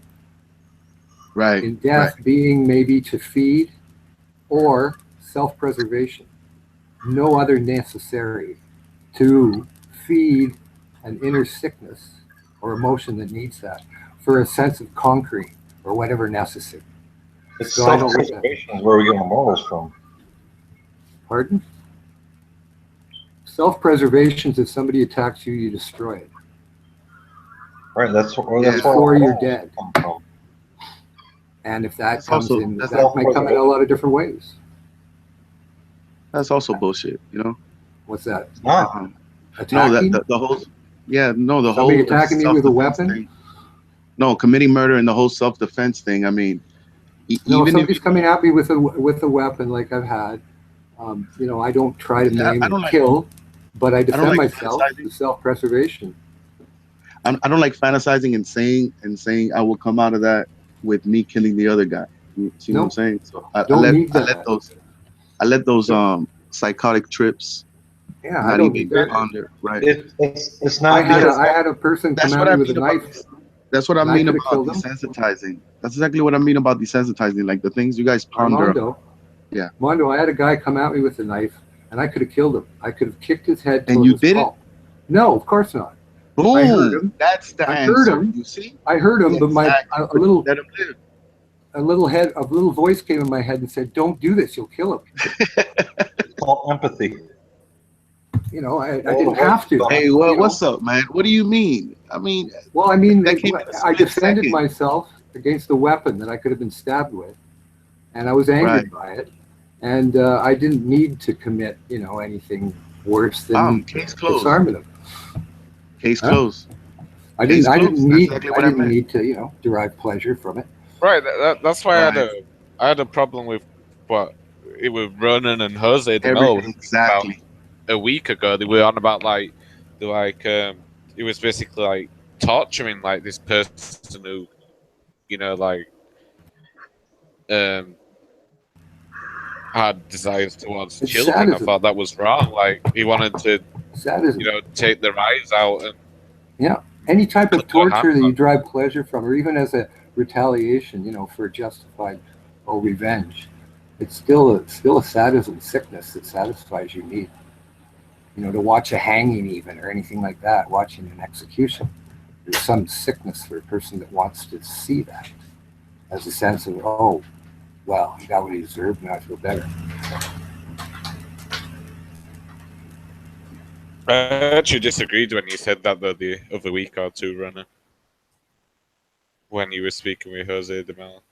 Right. In death, being maybe to feed or self-preservation. No other necessary to feed an inner sickness or emotion that needs that for a sense of conquering or whatever necessary. It's self-preservation where we get our morals from. Pardon? Self-preservation is if somebody attacks you, you destroy it. Right, that's before you're dead. And if that comes in, that might come in a lot of different ways. That's also bullshit. You know. What's that? No, Attacking? the whole. Yeah, no, the Somebody whole attacking me with a self-defense weapon? thing. No, committing murder and the whole self-defense thing. I mean, No, if even somebody's if coming at me with a weapon like I've had, I don't try to maim I or don't like. kill, but I I don't defend like myself fantasizing. to self-preservation. I don't like fantasizing and saying I will come out of that with me killing the other guy. You see what I'm Nope. saying? So I Don't let need I that. let those psychotic trips Yeah, I not don't even need that. ponder. Right. It's I not had because a person come That's at what me I with a mean about knife, that's what I and I mean could have about killed him. desensitizing. That's exactly what I mean about desensitizing. Like the things you guys ponder on. Armando, Yeah. Mondo, I had a guy come at me with a knife, and I could have killed him. I could have kicked his head till And it you was did it? pulp. No, of course not. I heard Boom. him. That's the I heard answer. him. You see? I heard him, but Exactly. a little Let him live. a little voice came in my head and said, "Don't do this. You'll kill him." it's called empathy. I didn't have to. Hey, what's up, man? What do you mean? I mean, Well, I mean, that came in a I split defended second. myself against a weapon that I could have been stabbed with, and I was angered by it, and I didn't need to commit, anything worse than Case closed. disarming him. Case closed. I Case didn't closed. need. That's exactly I what I didn't meant. need to, derive pleasure from it. Right. That's why Right. I had a problem with what it was Ronan and Jose de Mel about Exactly. a week ago. They were on about it was basically like torturing like this person who, had desires towards It's children. I sadism. thought that was wrong. Like he wanted to, Sadism. take their eyes out and Yeah. Any type of cut their torture hands that you off. derive pleasure from, or even as a retaliation, for justified revenge, it's still a sadism sickness that satisfies your need. To watch a hanging even or anything like that, watching an execution. There's some sickness for a person that wants to see that as a sense of, oh, well, he got what he deserved, now I feel better. I actually disagreed when you said that the other week or two, Runner. When you were speaking with Jose de Mel.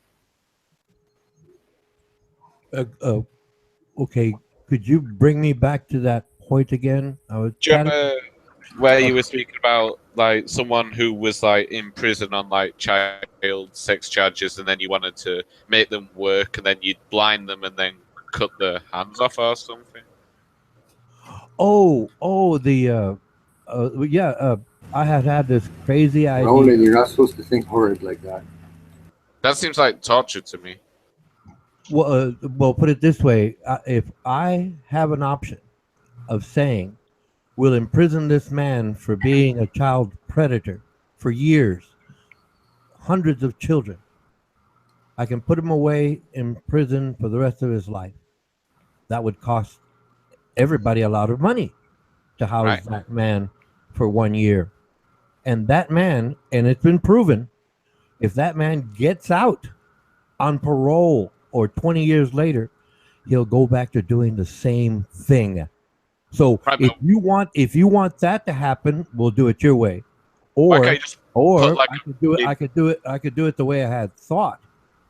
Okay, could you bring me back to that point again? I was Do you kind of remember where you were speaking about like someone who was like in prison on like child sex charges, and then you wanted to make them work, and then you'd blind them and then cut their hands off or something? I had this crazy idea. Ronan, you're not supposed to think horrid like that. That seems like torture to me. Well, put it this way: if I have an option of saying, "We'll imprison this man for being a child predator for years, hundreds of children," I can put him away in prison for the rest of his life. That would cost everybody a lot of money to house that man for 1 year. And that man, and it's been proven, if that man gets out on parole or 20 years later, he'll go back to doing the same thing. So if you want that to happen, we'll do it your way. Or I could do it the way I had thought,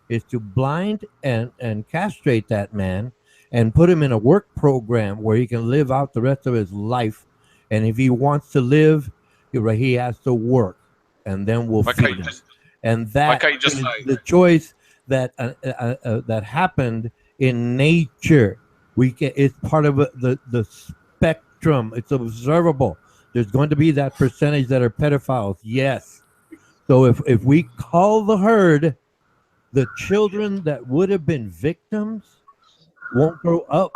is to blind and castrate that man and put him in a work program where he can live out the rest of his life. And if he wants to live, he has to work, and then we'll feed him. And that is the choice that that happened in nature. It's part of the spectrum. It's observable. There's going to be that percentage that are pedophiles. Yes. So if we cull the herd, the children that would have been victims won't grow up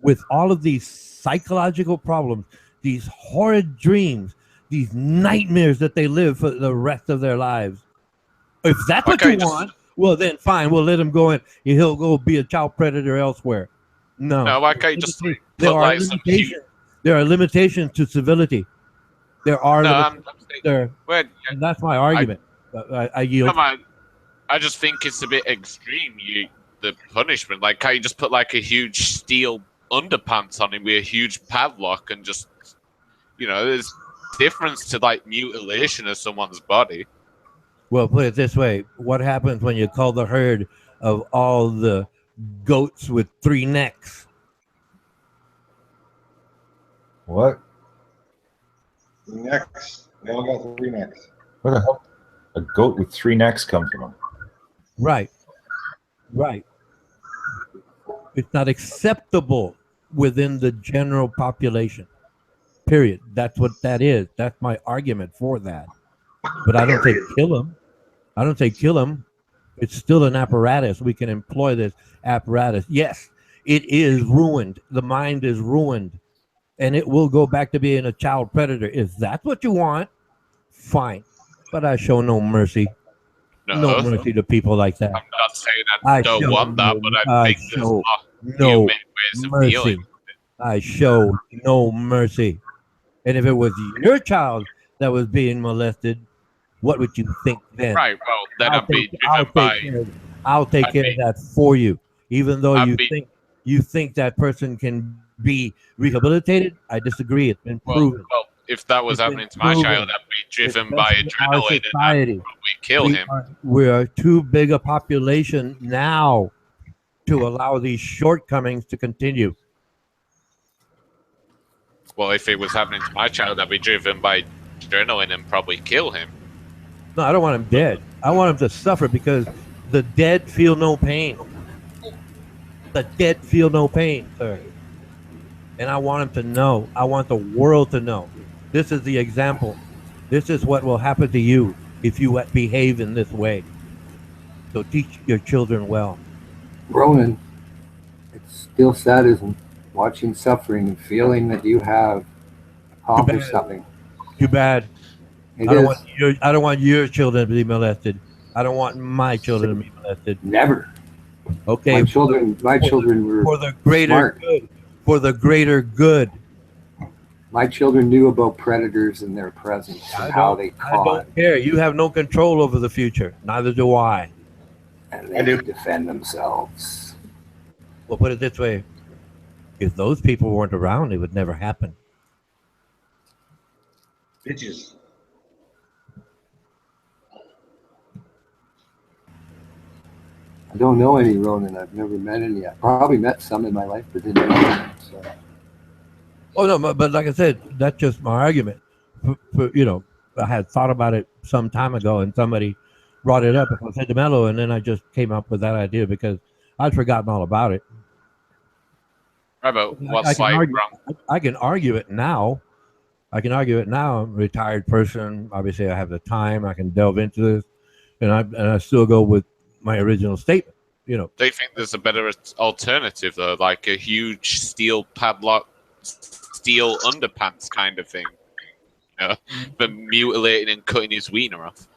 with all of these psychological problems, these horrid dreams, these nightmares that they live for the rest of their lives. If that's what you want, well then fine, we'll let him go and he'll go be a child predator elsewhere. No, why can't you just there are limitations. There are limitations to civility. There are limitations. And that's my argument. I yield. I just think it's a bit extreme. The punishment, like, can't you just put like a huge steel underpants on him with a huge padlock and just, there's difference to like mutilation of someone's body. Well, put it this way: what happens when you cull the herd of all the goats with 3 necks? What? Necks. They all got 3 necks. Where the hell a goat with 3 necks come from? Right. Right. It's not acceptable within the general population. Period. That's what that is. That's my argument for that. But I don't say kill him. I don't say kill him. It's still an apparatus. We can employ this apparatus. Yes, it is ruined. The mind is ruined. And it will go back to being a child predator. If that's what you want, fine. But I show no mercy. No mercy to people like that. I'm not saying I don't want that, but I think there's show more no human ways of mercy. dealing with it. I show no mercy. And if it was your child that was being molested, what would you think then? Right, well, then I'd be driven by... I'll take care of that for you. Even though you think that person can be rehabilitated, I disagree. It's been proven. Well, if that was happening to my child, I'd be driven by adrenaline and I'd probably kill him. We are too big a population now to allow these shortcomings to continue. Well, if it was happening to my child, I'd be driven by adrenaline and probably kill him. No, I don't want him dead. I want him to suffer because the dead feel no pain. The dead feel no pain, sir. And I want him to know. I want the world to know. This is the example. This is what will happen to you if you behave in this way. So teach your children well. Ronan, it's still sadism watching suffering and feeling that you have accomplished something. Too bad. I don't want your children to be molested. I don't want my children to be molested. Never. Okay. My children were for the greater smart. good. For the greater good. My children knew about predators and their presence and how they I caught. don't care. You have no control over the future. Neither do I. And they defend themselves. Well, put it this way. If those people weren't around, it would never happen. Bitches. I don't know any Ronan. I've never met any. I probably met some in my life, but didn't know them. So. Oh no, but like I said, that's just my argument. I had thought about it some time ago, and somebody brought it up on Sentimental, and then I just came up with that idea because I'd forgotten all about it. Right, but what's I can argue it now. I'm a retired person. Obviously, I have the time. I can delve into this, and I still go with my original statement. Do you think there's a better alternative though, like a huge steel padlock, steel underpants kind of thing? For mutilating and cutting his wiener off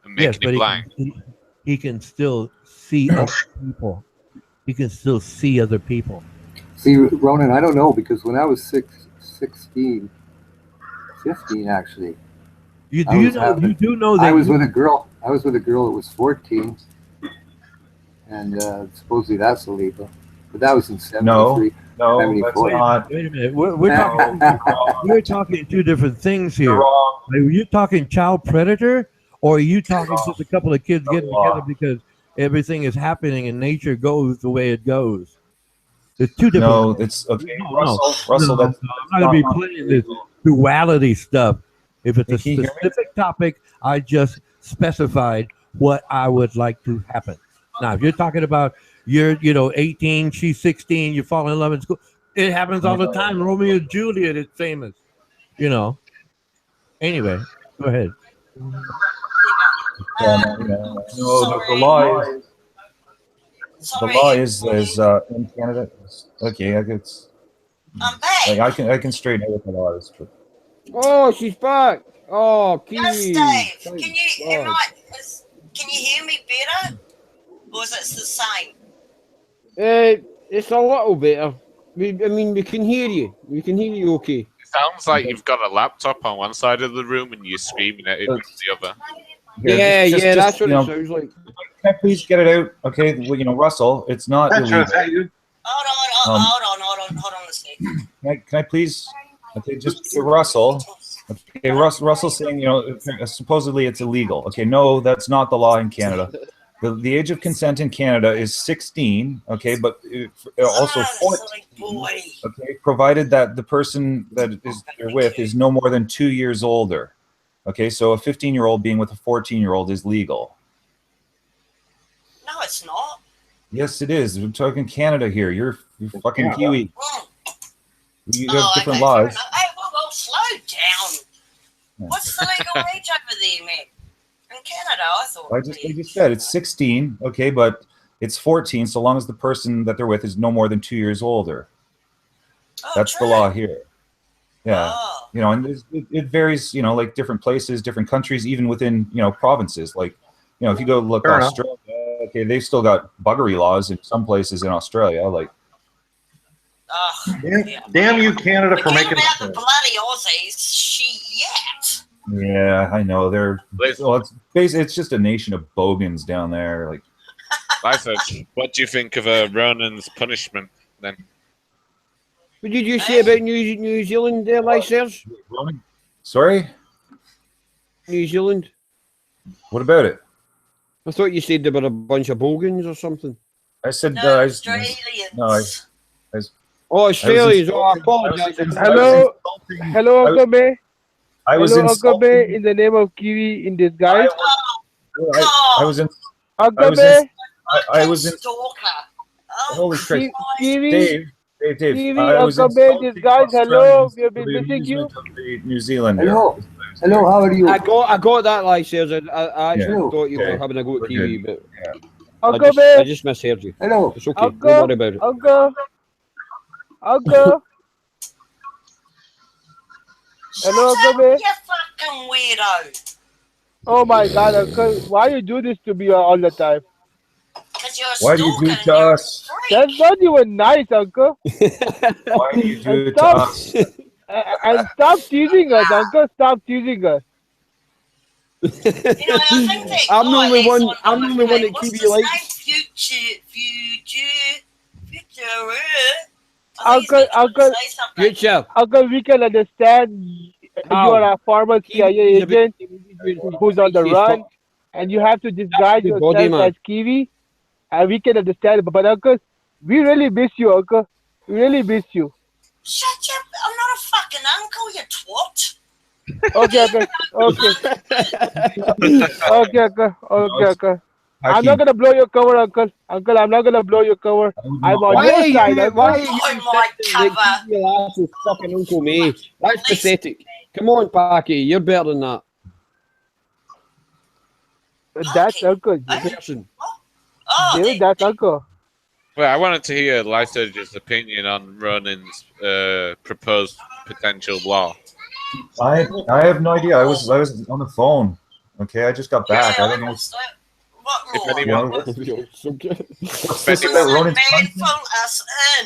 and making him blind. He can still see other people. He can still see other people. See, Ronan, I don't know, because when I was 15 actually. You do know that I was with a girl that was 14, and supposedly that's illegal. But that was in 73. No, 74. that's not. Wait a minute. We're talking two different things here. You're wrong. Are you talking child predator, or are you talking just a couple of kids getting together because everything is happening and nature goes the way it goes? There's two different. No, it's okay. Russell, that's I'm not going to be playing this duality stuff. If it's a specific topic, I just specified what I would like to happen. Now, if you're talking about you're 18, she's 16, you fall in love in school, it happens all the time. Romeo and Juliet is famous, Anyway, go ahead. The law is in Canada. Okay, I'm back. I can straighten out what the law is. But... Oh, she's back. Oh, Kiwi. Yes, Dave. Can you hear me better, or is it the same? It's a little better. We can hear you. We can hear you okay. It sounds like you've got a laptop on one side of the room and you're screaming at it from the other. That's what it sounds like. Can I please get it out? Okay, well, Russell, it's not illegal. Hold on a second. Can I please? Okay, just Russell. Okay, Russell's saying, supposedly it's illegal. Okay, no, that's not the law in Canada. The age of consent in Canada is 16, okay, but also 14, okay, provided that the person that they're with is no more than 2 years older. Okay, so a 15-year-old being with a 14-year-old is legal. No, it's not. Yes, it is. We're talking Canada here. You're fucking Yeah. Kiwi. You have different laws. Hey, well, slow down. What's the legal age over there, man? In Canada, I thought. I just said it's 16, okay, but it's 14 so long as the person that they're with is no more than 2 years older. That's the law here. Yeah. You know, and it varies, you know, like different places, different countries, even within, you know, provinces. Like, you know, if you go look Fair enough. Australia, okay, they've still got buggery laws in some places in Australia. Like, Damn you, Canada, for Forget making about the bloody Aussies. Shit. yeah, I know they're. Well, it's just a nation of bogans down there. Like, Lyserge, what do you think of Ronan's punishment then? What did you say about New Zealand there, Lyserge? Sorry? New Zealand. What about it? I thought you said they were a bunch of bogans or something. I said Australians. Oh, Australians. Oh, I apologize. Hello, hello, Uncle May. Hello, Uncle insulting. May, in the name of Kiwi in disguise. I was in. Uncle May. I was in. Holy Christ, Kiwi. Dave. Kiwi, I was Uncle May in insulting disguise. Hello, Australians we have for been the missing you. amusement of the New Zealander. Hello, how are you? I got that, Lyserge. I actually Yeah. thought you were Okay. having a go at We're TV, good. but Uncle May. I just misheard you. Hello. It's okay. Uncle. Don't worry about it. Uncle. Uncle. Hello, Shut Uncle up, May. you fucking weirdo. Oh my God, Uncle, why you do this to me all the time? Because you're a Why do you do it to us? That's not even nice, Uncle. Why do you do And it to stop, us? and stop teasing us, Uncle. Stop teasing us. You know, I think that I'm the only guy one. is I'm the only one that what's Kiwi his likes. name? Future. Uncle, Future. Uncle, we can understand you are a former CIA agent who's on the run, and you have to disguise the body, yourself man. as Kiwi, and we can understand. But Uncle, we really miss you, Uncle. We really miss you. Shut up! I'm not a fucking uncle, you twat. Okay, Uncle. Okay. I'm not gonna blow your cover, Uncle. Uncle, I'm not gonna blow your cover. I'm on Why your are side, you? Uncle. Why are you like your ass with fucking Uncle May? That's pathetic. Come on, Packy, you're better than that. That's Uncle. Person. David, that's Uncle. Well, I wanted to hear Lyserge's opinion on Ronan's proposed potential law. I have no idea. I was on the phone. Okay, I just got back. I don't know. If anyone, What's this if about anyone, Ronan's Man, punishment? fill us in.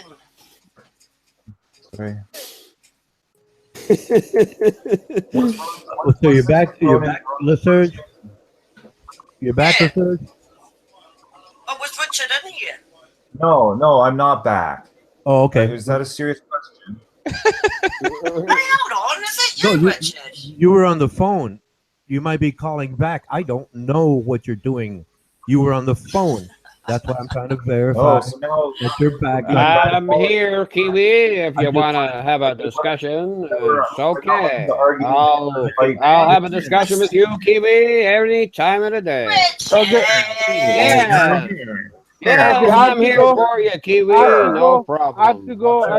Sorry. So you're back. You're back, Lyserge. You're back, Lyserge. Oh, was Richard in here? No, I'm not back. Oh, okay. Is that a serious question? Hold on, is it you, No, Richard? you were on the phone. You might be calling back. I don't know what you're doing. You were on the phone. That's why I'm trying to verify so now that you're back. I'm here, Kiwi. If you want to have a discussion, it's okay. I'll have a discussion with you, Kiwi, any time of the day. Yeah. Yeah, I'm here for you, Kiwi. No problem. I have to go, guys. I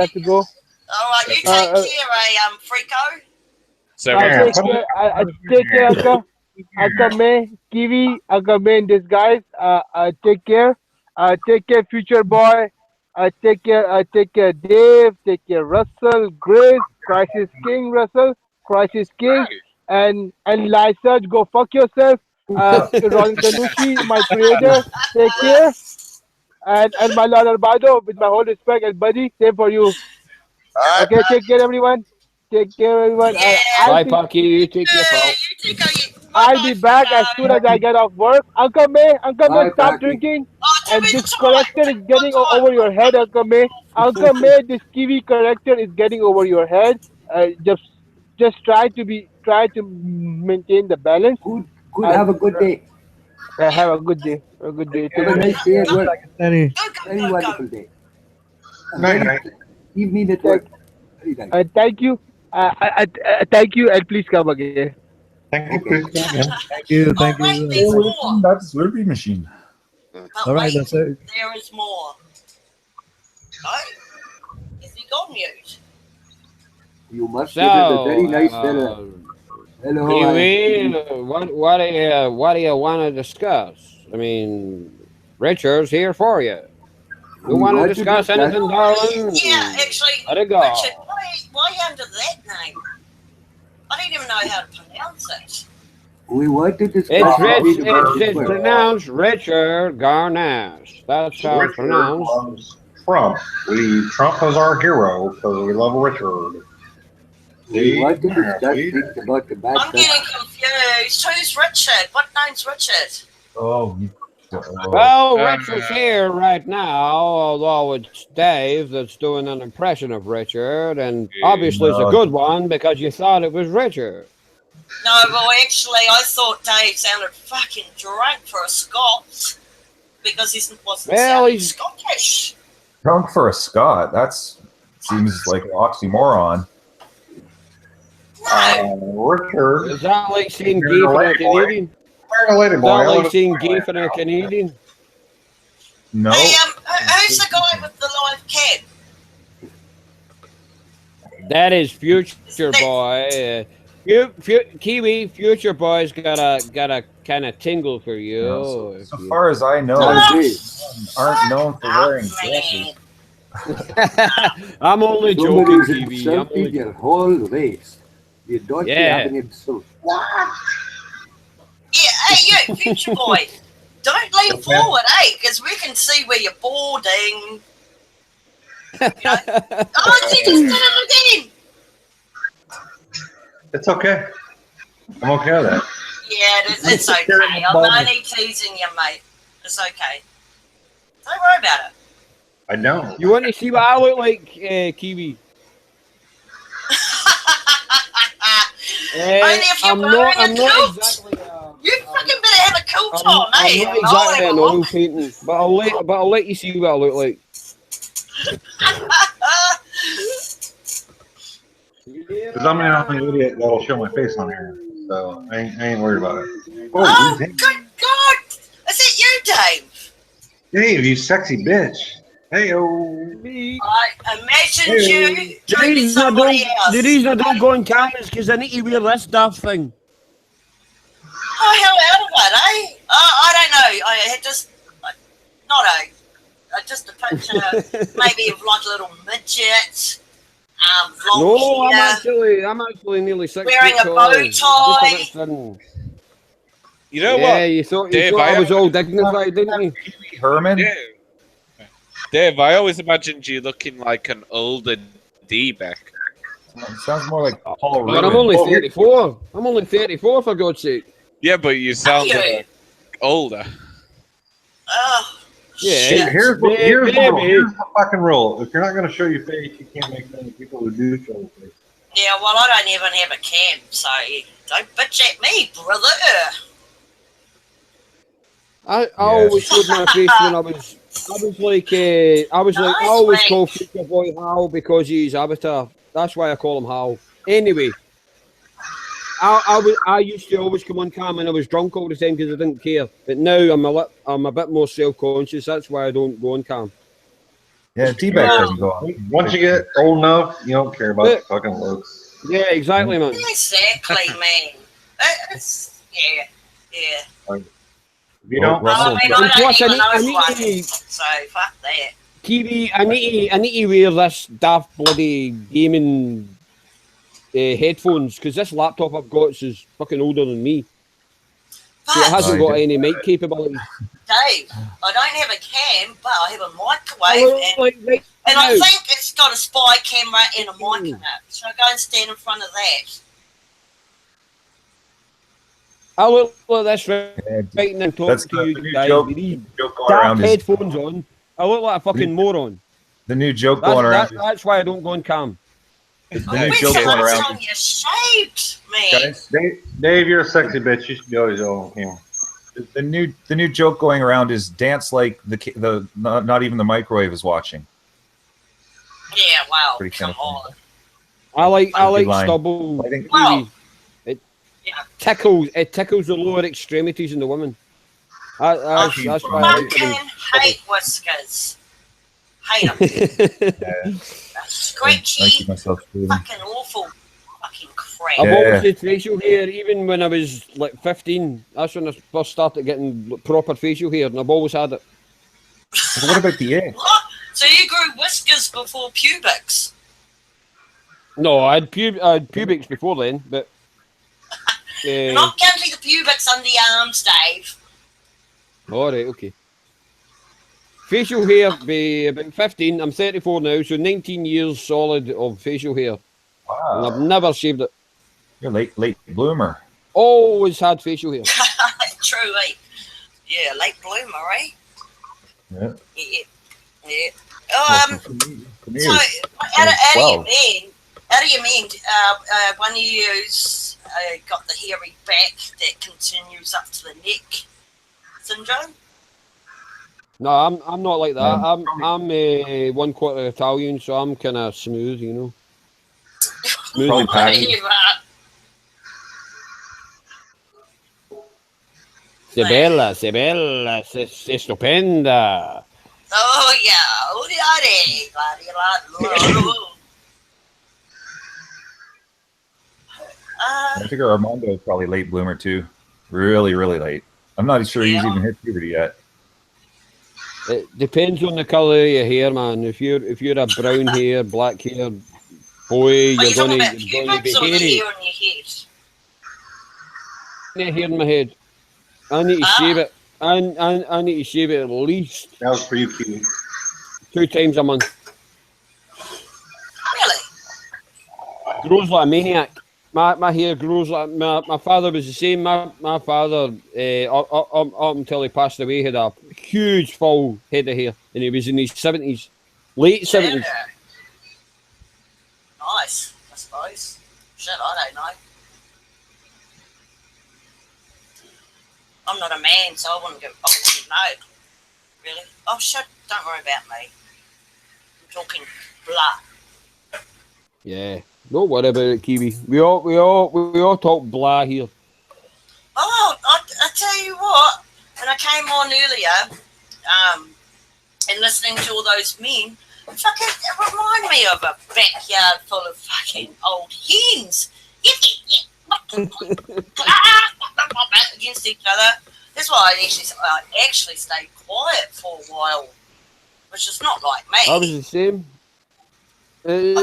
have to go. All right, you take care, Frico. So take care, Uncle. Uncle May, Kiwi, Uncle May in disguise. Take care. Take care, future boy. Take care, Dave. Take care, Russell, Grace, Crisis King, Russell, Crisis King, and Lyserge. Go fuck yourself. Ron Kanushi, my creator. Take care. And my Lord Albado, with my whole respect and buddy, same for you. Okay, take care, everyone. Take care, everyone. Bye, Packy. You take care, pal. I'll be back as soon as I get off work. Uncle May, stop drinking. And this corrector is getting over your head, Uncle May. Uncle May, this Kiwi corrector is getting over your head. Just try to maintain the balance. Good. Have a good day. Have a good day. Have a good day. Have a nice day at work. Very wonderful day. Give me network. Very nice. Thank you. Thank you, and please come again. Thank you, please come again. Thank you. Thank Wait, you. there's more. That's Slurpee machine. But All right, wait, that's it. there is more. No? Is he gone mute? You must be a very nice So, fella. Hello. Kiwi, what do you want to discuss? I mean, Richard's here for you. You want to discuss anything, darling? Yeah, actually, Let it go. Richard, why under that name? I don't even know how to pronounce it. We want to discuss. It's pronounced Richard Garnash. That's how it's pronounced. Loves Trump. Trump is our hero because we love Richard. We want to discuss things about the bad I'm getting confused. Who's Richard? What name's Richard? Oh, Well, Richard's here right now, although it's Dave that's doing an impression of Richard, and obviously it's a good one because you thought it was Richard. No, well, actually, I thought Dave sounded fucking drunk for a Scot because he wasn't sounding Scottish. Drunk for a Scot. That seems like an oxymoron. Richard. Is that like seeing gay for a Canadian? Is that like seeing gay for a Canadian? No. Hey, who's the guy with the live cat? That is Future Boy. Kiwi, Future Boy's got a kind of tingle for you. So far as I know, aren't known for wearing dresses. I'm only joking, Kiwi. I'm only your whole race. You don't have an insult. Yeah, hey, you, Future Boy. Don't lean forward, because we can see where you're boarding. You know? Oh, you just did it again. It's okay. I'm okay with that. Yeah, it's okay. I'm only teasing you, mate. It's okay. Don't worry about it. I know. You want to see what I look like, Kiwi? Only if you're wearing a coat. Exactly, you fucking better have a coat on, I'm mate. not exactly an oil painting, but I'll let you see what I look like. Because I'm the only idiot that'll show my face on here, so I ain't worried about it. Oh, good God! Is it you, Dave? Dave, you sexy bitch. Hey-o. I imagined you joining somebody else. The reason I don't go on camera is because I need to wear this daft thing. Oh, hell out of it, eh? I don't know. I had just, just a picture, maybe of like a little midget, long hair. I'm actually nearly 6 wearing feet a tall. bow tie. You know Yeah, what? you thought Dave, I was all dignified, didn't you? Herman? Dave, I always imagined you looking like an older D-back. It sounds more like Paul But I'm only 34. I'm only 34, for God's sake. Yeah, but you sound older. Oh, yeah. Here's the fucking rule. If you're not going to show your face, you can't make fun of people who do show their face. yeah, well, I don't even have a cam, so don't bitch at me, brother. I always showed my face when I always call Future Boy Hal because he's Avatar. That's why I call him Hal. Anyway, I used to always come on cam and I was drunk all the time because I didn't care. But now I'm a bit more self-conscious. That's why I don't go on cam. Yeah, T-Bag doesn't go on. Once you get old enough, you don't care about the fucking looks. Yeah, exactly, man. Exactly, man. Yeah. You know, I mean, I don't even know one, so fuck that. Kiwi, I need to wear this daft bloody gaming headphones because this laptop I've got is fucking older than me. So it hasn't got any mic capability. Dave, I don't have a cam, but I have a microwave, and I think it's got a spy camera and a mic in it. Should I go and stand in front of that? I look like this right and talking to you guys. Joke going around headphones on. I look like a fucking moron. The new joke going around. That's why I don't go on cam. The new joke going around. You shaved, Man. Dave, you're a sexy bitch. You should be always on camera. The new joke going around is dance like the not even the microwave is watching. Yeah, wow. Pretty Come kind of on. I like line. stubble. I think- Well, It tickles the lower extremities in the woman. That's I why I fucking hate whiskers. Hate them. I keep Scratchy, myself screwed. fucking awful fucking crap. I've always had facial hair, even when I was like 15. That's when I first started getting proper facial hair, and I've always had it. What about the ear? What? So you grew whiskers before pubics? No, I had pubics before then, but You're not counting the pubics on the arms, Dave. all right, okay. Facial hair be about 15. I'm 34 now, so 19 years solid of facial hair. Wow. And I've never shaved it. You're late bloomer. Always had facial hair. True, eh? Yeah, late bloomer, eh? Yeah. Yeah. For me, So, it's how do you 12. mean? How do you mean? One of you's got the hairy back that continues up to the neck syndrome? No, I'm not like that. I'm 1/4 Italian, so I'm kind of smooth, you know. Smooth and patty. Se bella, sei stupenda. Oh yeah, I figure Armando is probably late bloomer too. Really, really late. I'm not sure he's even hit puberty yet. It depends on the colour of your hair, man. If you're a brown hair, black hair boy, you're gonna be pubics or the hairy. hair on your head? The hair in my head. I need to shave it. I need to shave it at least. That was for you, Kiwi. 2 times a month. Really? Grows like a maniac. My hair grows like my father was the same. My father up until he passed away had a huge full head of hair, and he was in his 70s, late 70s. Yeah. Nice, I suppose. Shit, I don't know. I'm not a man, so I wouldn't know. Really? Oh shit, don't worry about me. I'm talking blah. Yeah, don't worry about it, Kiwi. We all talk blah here. Oh, I tell you what, when I came on earlier, and listening to all those men, fucking it reminded me of a backyard full of fucking old hens. Against each other. That's why I actually stayed quiet for a while, which is not like me. I was the same. It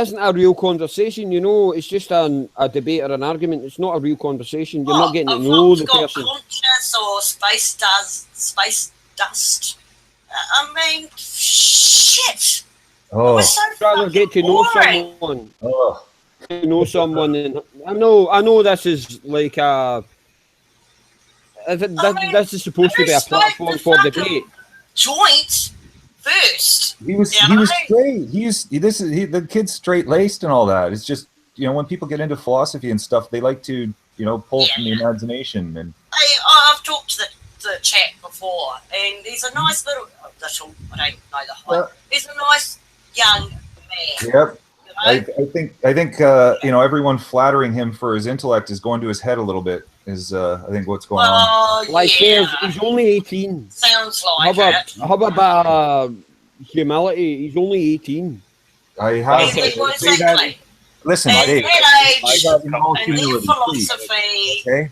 isn't a real conversation, you know. It's just a debate or an argument. It's not a real conversation. You're not getting to know the person. Conscious or space dust. I mean, shit. Oh, I'd rather get to know someone. Oh. To know someone, and I know this is like this is supposed to be a platform for debate. Joint first. He was straight. The kid's straight laced and all that. It's just, you know, when people get into philosophy and stuff, they like to, you know, pull from the imagination. And I've talked to the chat before, and he's a nice little. I don't know the height. He's a nice young man. Yep. I think you know, everyone flattering him for his intellect is going to his head a little bit. Is I think what's going on. Like he's only 18. Sounds like How about humility? He's only 18. I have exactly. Listen, at Dave, that age, I have no and their humility, philosophy. okay?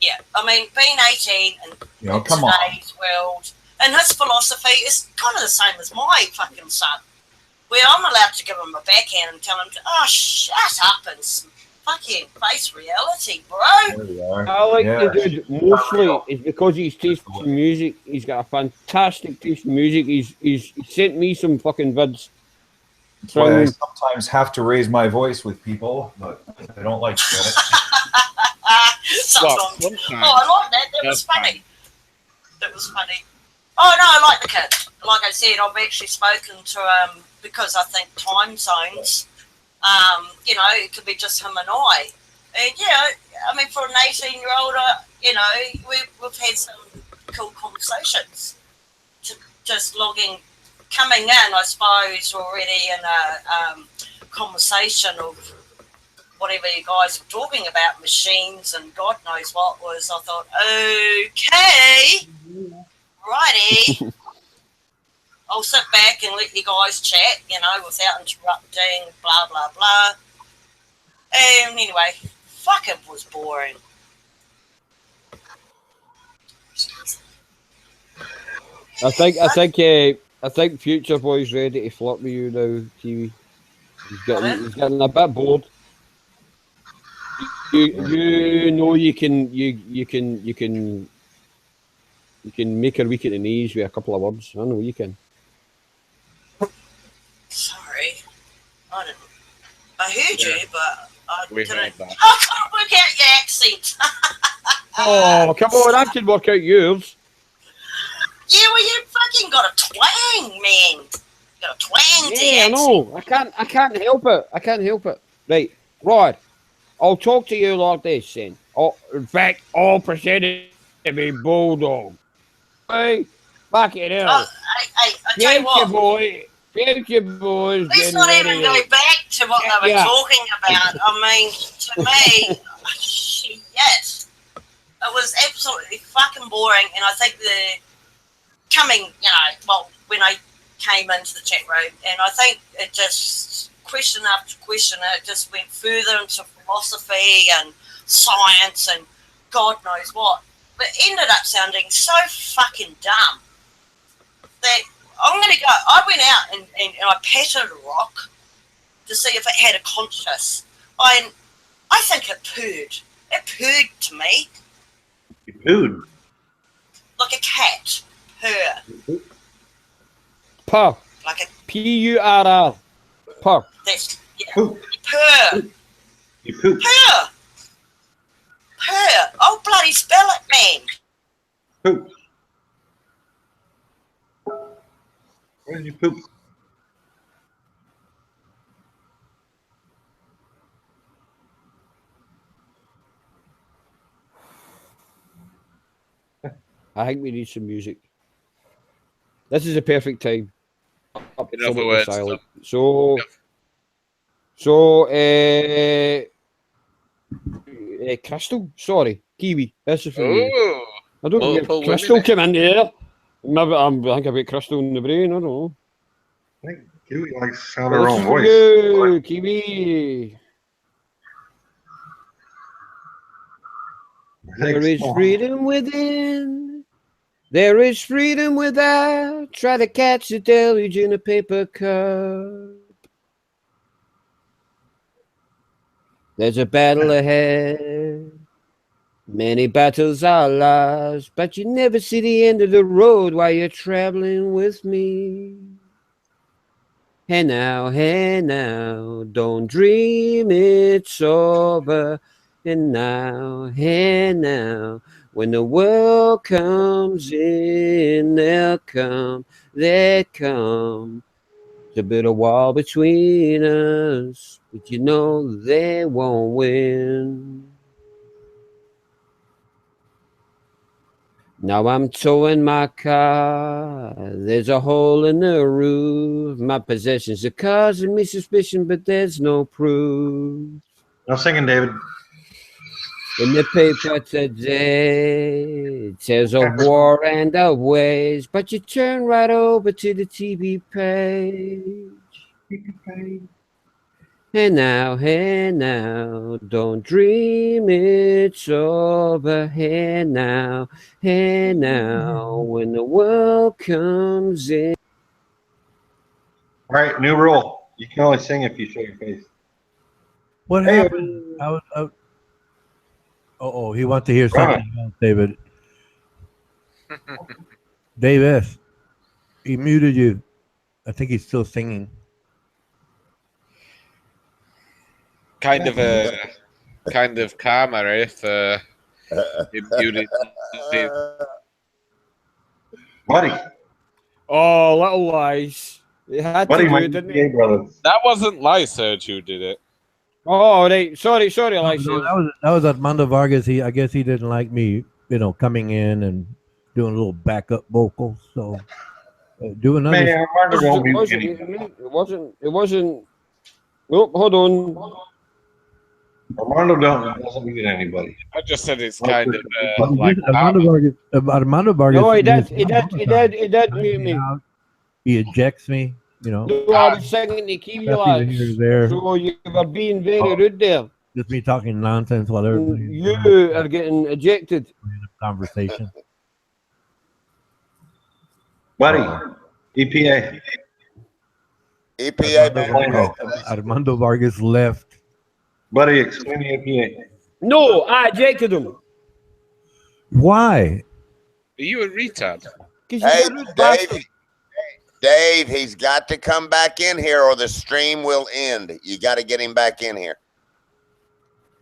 Yeah, I mean, being 18 and You know, in come on. today's world, and his philosophy is kind of the same as my fucking son. Where I'm allowed to give him a backhand and tell him to, shut up and fucking face reality, bro. There we are. I like the dude mostly is because he's taste in music. He's got a fantastic taste in music. He's sent me some fucking vids. That's why I sometimes have to raise my voice with people, but I don't like that. Sometimes. Oh, I like that. That was funny. That was funny. Oh, no, I like the kid. Like I said, I've actually spoken to because I think time zones You know, it could be just him and I. And yeah, I mean, for an 18-year-old, we've had some cool conversations. Just coming in, I suppose, already in a conversation of whatever you guys were talking about, machines and God knows what was. I thought, okay, righty. I'll sit back and let you guys chat, you know, without interrupting, blah, blah, blah. And anyway, fucking was boring. I think Future Boy's ready to flirt with you now, Kiwi. He's getting a bit bored. You know you can make her weak at the knees with a couple of words. I know you can. Sorry, I didn't. I heard you, but I We couldn't. heard that. I couldn't work out your accent. Oh, come on, I can work out yours. Yeah, well, you fucking got a twang, man. You got a twang to your Yeah, I accent. know. I can't help it. I can't help it. Right, Rod. I'll talk to you like this then. Oh, in fact, I'll pretend to be Bulldog. Hey, fuck it hell. I tell you what. Future boys Let's getting not ready even go back to what they were yeah. talking about. I mean, to me, shit, it was absolutely fucking boring. And I think when I came into the chat room, and I think it just, question after question, it just went further into philosophy and science and God knows what. But it ended up sounding so fucking dumb that I'm going to go. I went out and I patted a rock to see if it had a conscience. I think it purred. It purred to me. You pooed. Like a cat. Purr. Purr. Like a P-U-R-R. Purr. That's, yeah. Purr. You poop. Purr. Purr. Oh, bloody spell it, man. Poop. Where did you poop? I think we need some music. This is a perfect time. In other words, silent. So, Crystal. Sorry, Kiwi. This is for you. Oh, I don't know. multiple Crystal women. came in there. Maybe I think I've got Crystal in the brain. I don't know. I think Kiwi likes sound Well, her this own is for voice. you, Kiwi. There is freedom within. There is freedom without. Try to catch the deluge in a paper cup. There's a battle ahead. Many battles are lost, but you never see the end of the road while you're traveling with me. Hey now, don't dream it's over. And now, when the world comes in, they'll come. To build a wall between us, but you know they won't win. Now I'm towing my car. There's a hole in the roof. My possessions are causing me suspicion, but there's no proof. No singing, David. In the paper today, it tells of war and of ways, but you turn right over to the TV page. Hey now, don't dream it's over. Hey now, when the world comes in. All right, new rule. You can only sing if you show your face. What Hey, happened? Oh, he wants to hear something else, David. Davis, he muted you. I think he's still singing. Kind of karma if immunity. Buddy. Oh, little lies. He had Buddy, to my do it, didn't EPA he? brother. That wasn't Lysurge who did it. Oh, right. Sorry, No, Lysurge. that was Armando Vargas. I guess he didn't like me, coming in and doing a little backup vocals. So do another. Man, Armando don't It mute wasn't. anybody. It wasn't. Oh, hold on. Armando doesn't mute anybody. I just said it's Like kind this- of like Armando Vargas. No, he is did mute me. out. He ejects me. No, I was singing the key, Stuff either lads. here or there. So you were being very rude there. Just me talking nonsense while everybody's You are getting ejected. conversation. Buddy, EPA. Armando Vargas left. Buddy, explain the EPA. No, I ejected him. Why? Are you a retard? Hey, Dave, he's got to come back in here or the stream will end. You got to get him back in here.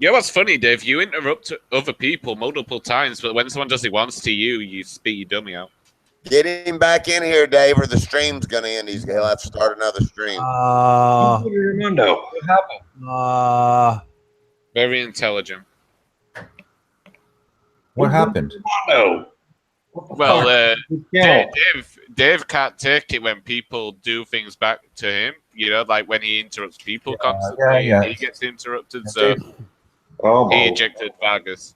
Yeah, what's funny, Dave? You interrupt other people multiple times, but when someone does it once to you, you spit your dummy out. Get him back in here, Dave, or the stream's going to end. He'll have to start another stream. Armando, what happened? Very intelligent. What happened? Armando. Well, Dave can't take it when people do things back to him. You know, like when he interrupts people constantly, yeah. he gets interrupted. So Oh, he ejected Vargas.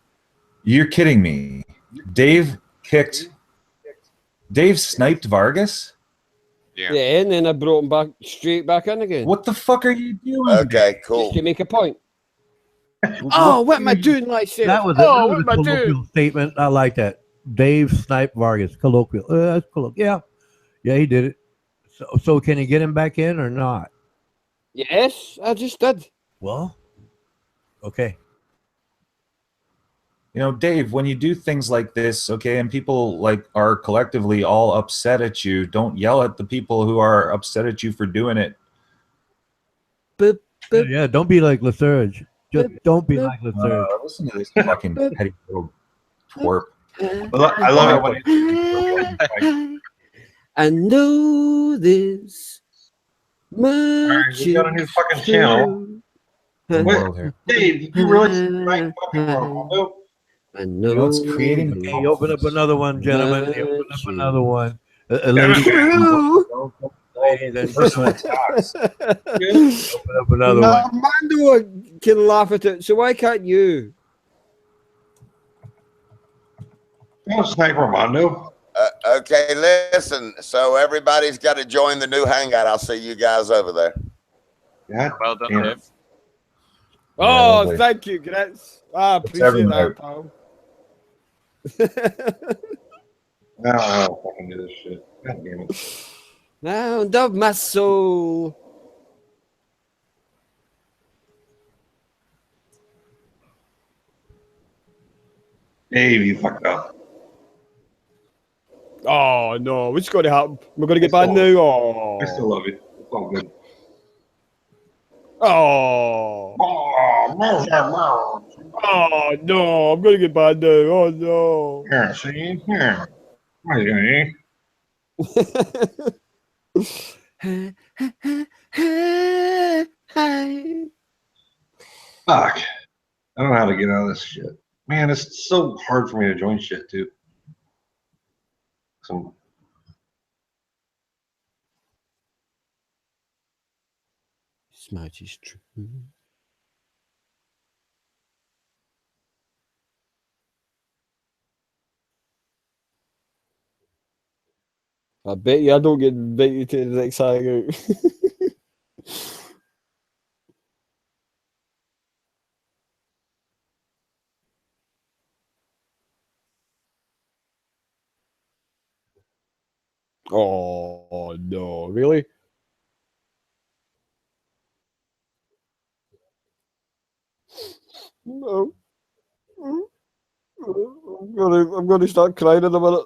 You're kidding me. Dave sniped Vargas? Yeah. And then I brought him back straight back in again. What the fuck are you doing? Okay, cool. Just to make a point. Oh, what am I doing, like shit? That was what a am I colloquial doing? statement. I like that. Dave sniped Vargas. Colloquial. That's colloquial. Yeah, he did it. So can you get him back in or not? Yes, I just did. Well, okay. Dave, when you do things like this, okay, and people are collectively all upset at you, don't yell at the people who are upset at you for doing it. Yeah, don't be like Lysurge. Just don't be like Lysurge. Listen to this fucking petty little twerp. I love it when I know this much. you got a new fucking channel. Wait, Dave, you really like fucking Armando? I know. It's creating. He opened up another one, gentlemen. He opened up another one. A lady. Ladies and gentlemen. Open up another one. Armando can laugh at it, so why can't you? Don't snipe Armando. Okay, listen. So everybody's got to join the new hangout. I'll see you guys over there. Yeah. Well done, Yeah. Dave. Oh, lovely. thank you, Gretz. I appreciate everywhere. that, pal. I don't know how to fucking do this shit. God damn it. Sound of my soul. Dave, you fucked up. Oh no, what's going to happen? We're going to get banned now. Oh. I still love you. It's all good. Oh. Oh no, I'm going to get banned now. Oh no. Here, see? Here. Okay. Fuck. I don't know how to get out of this shit. Man, it's so hard for me to join shit too. So Smudge is true. I bet you I don't get invited to the next hangout. Oh no, really? No. I'm gonna start crying in a minute.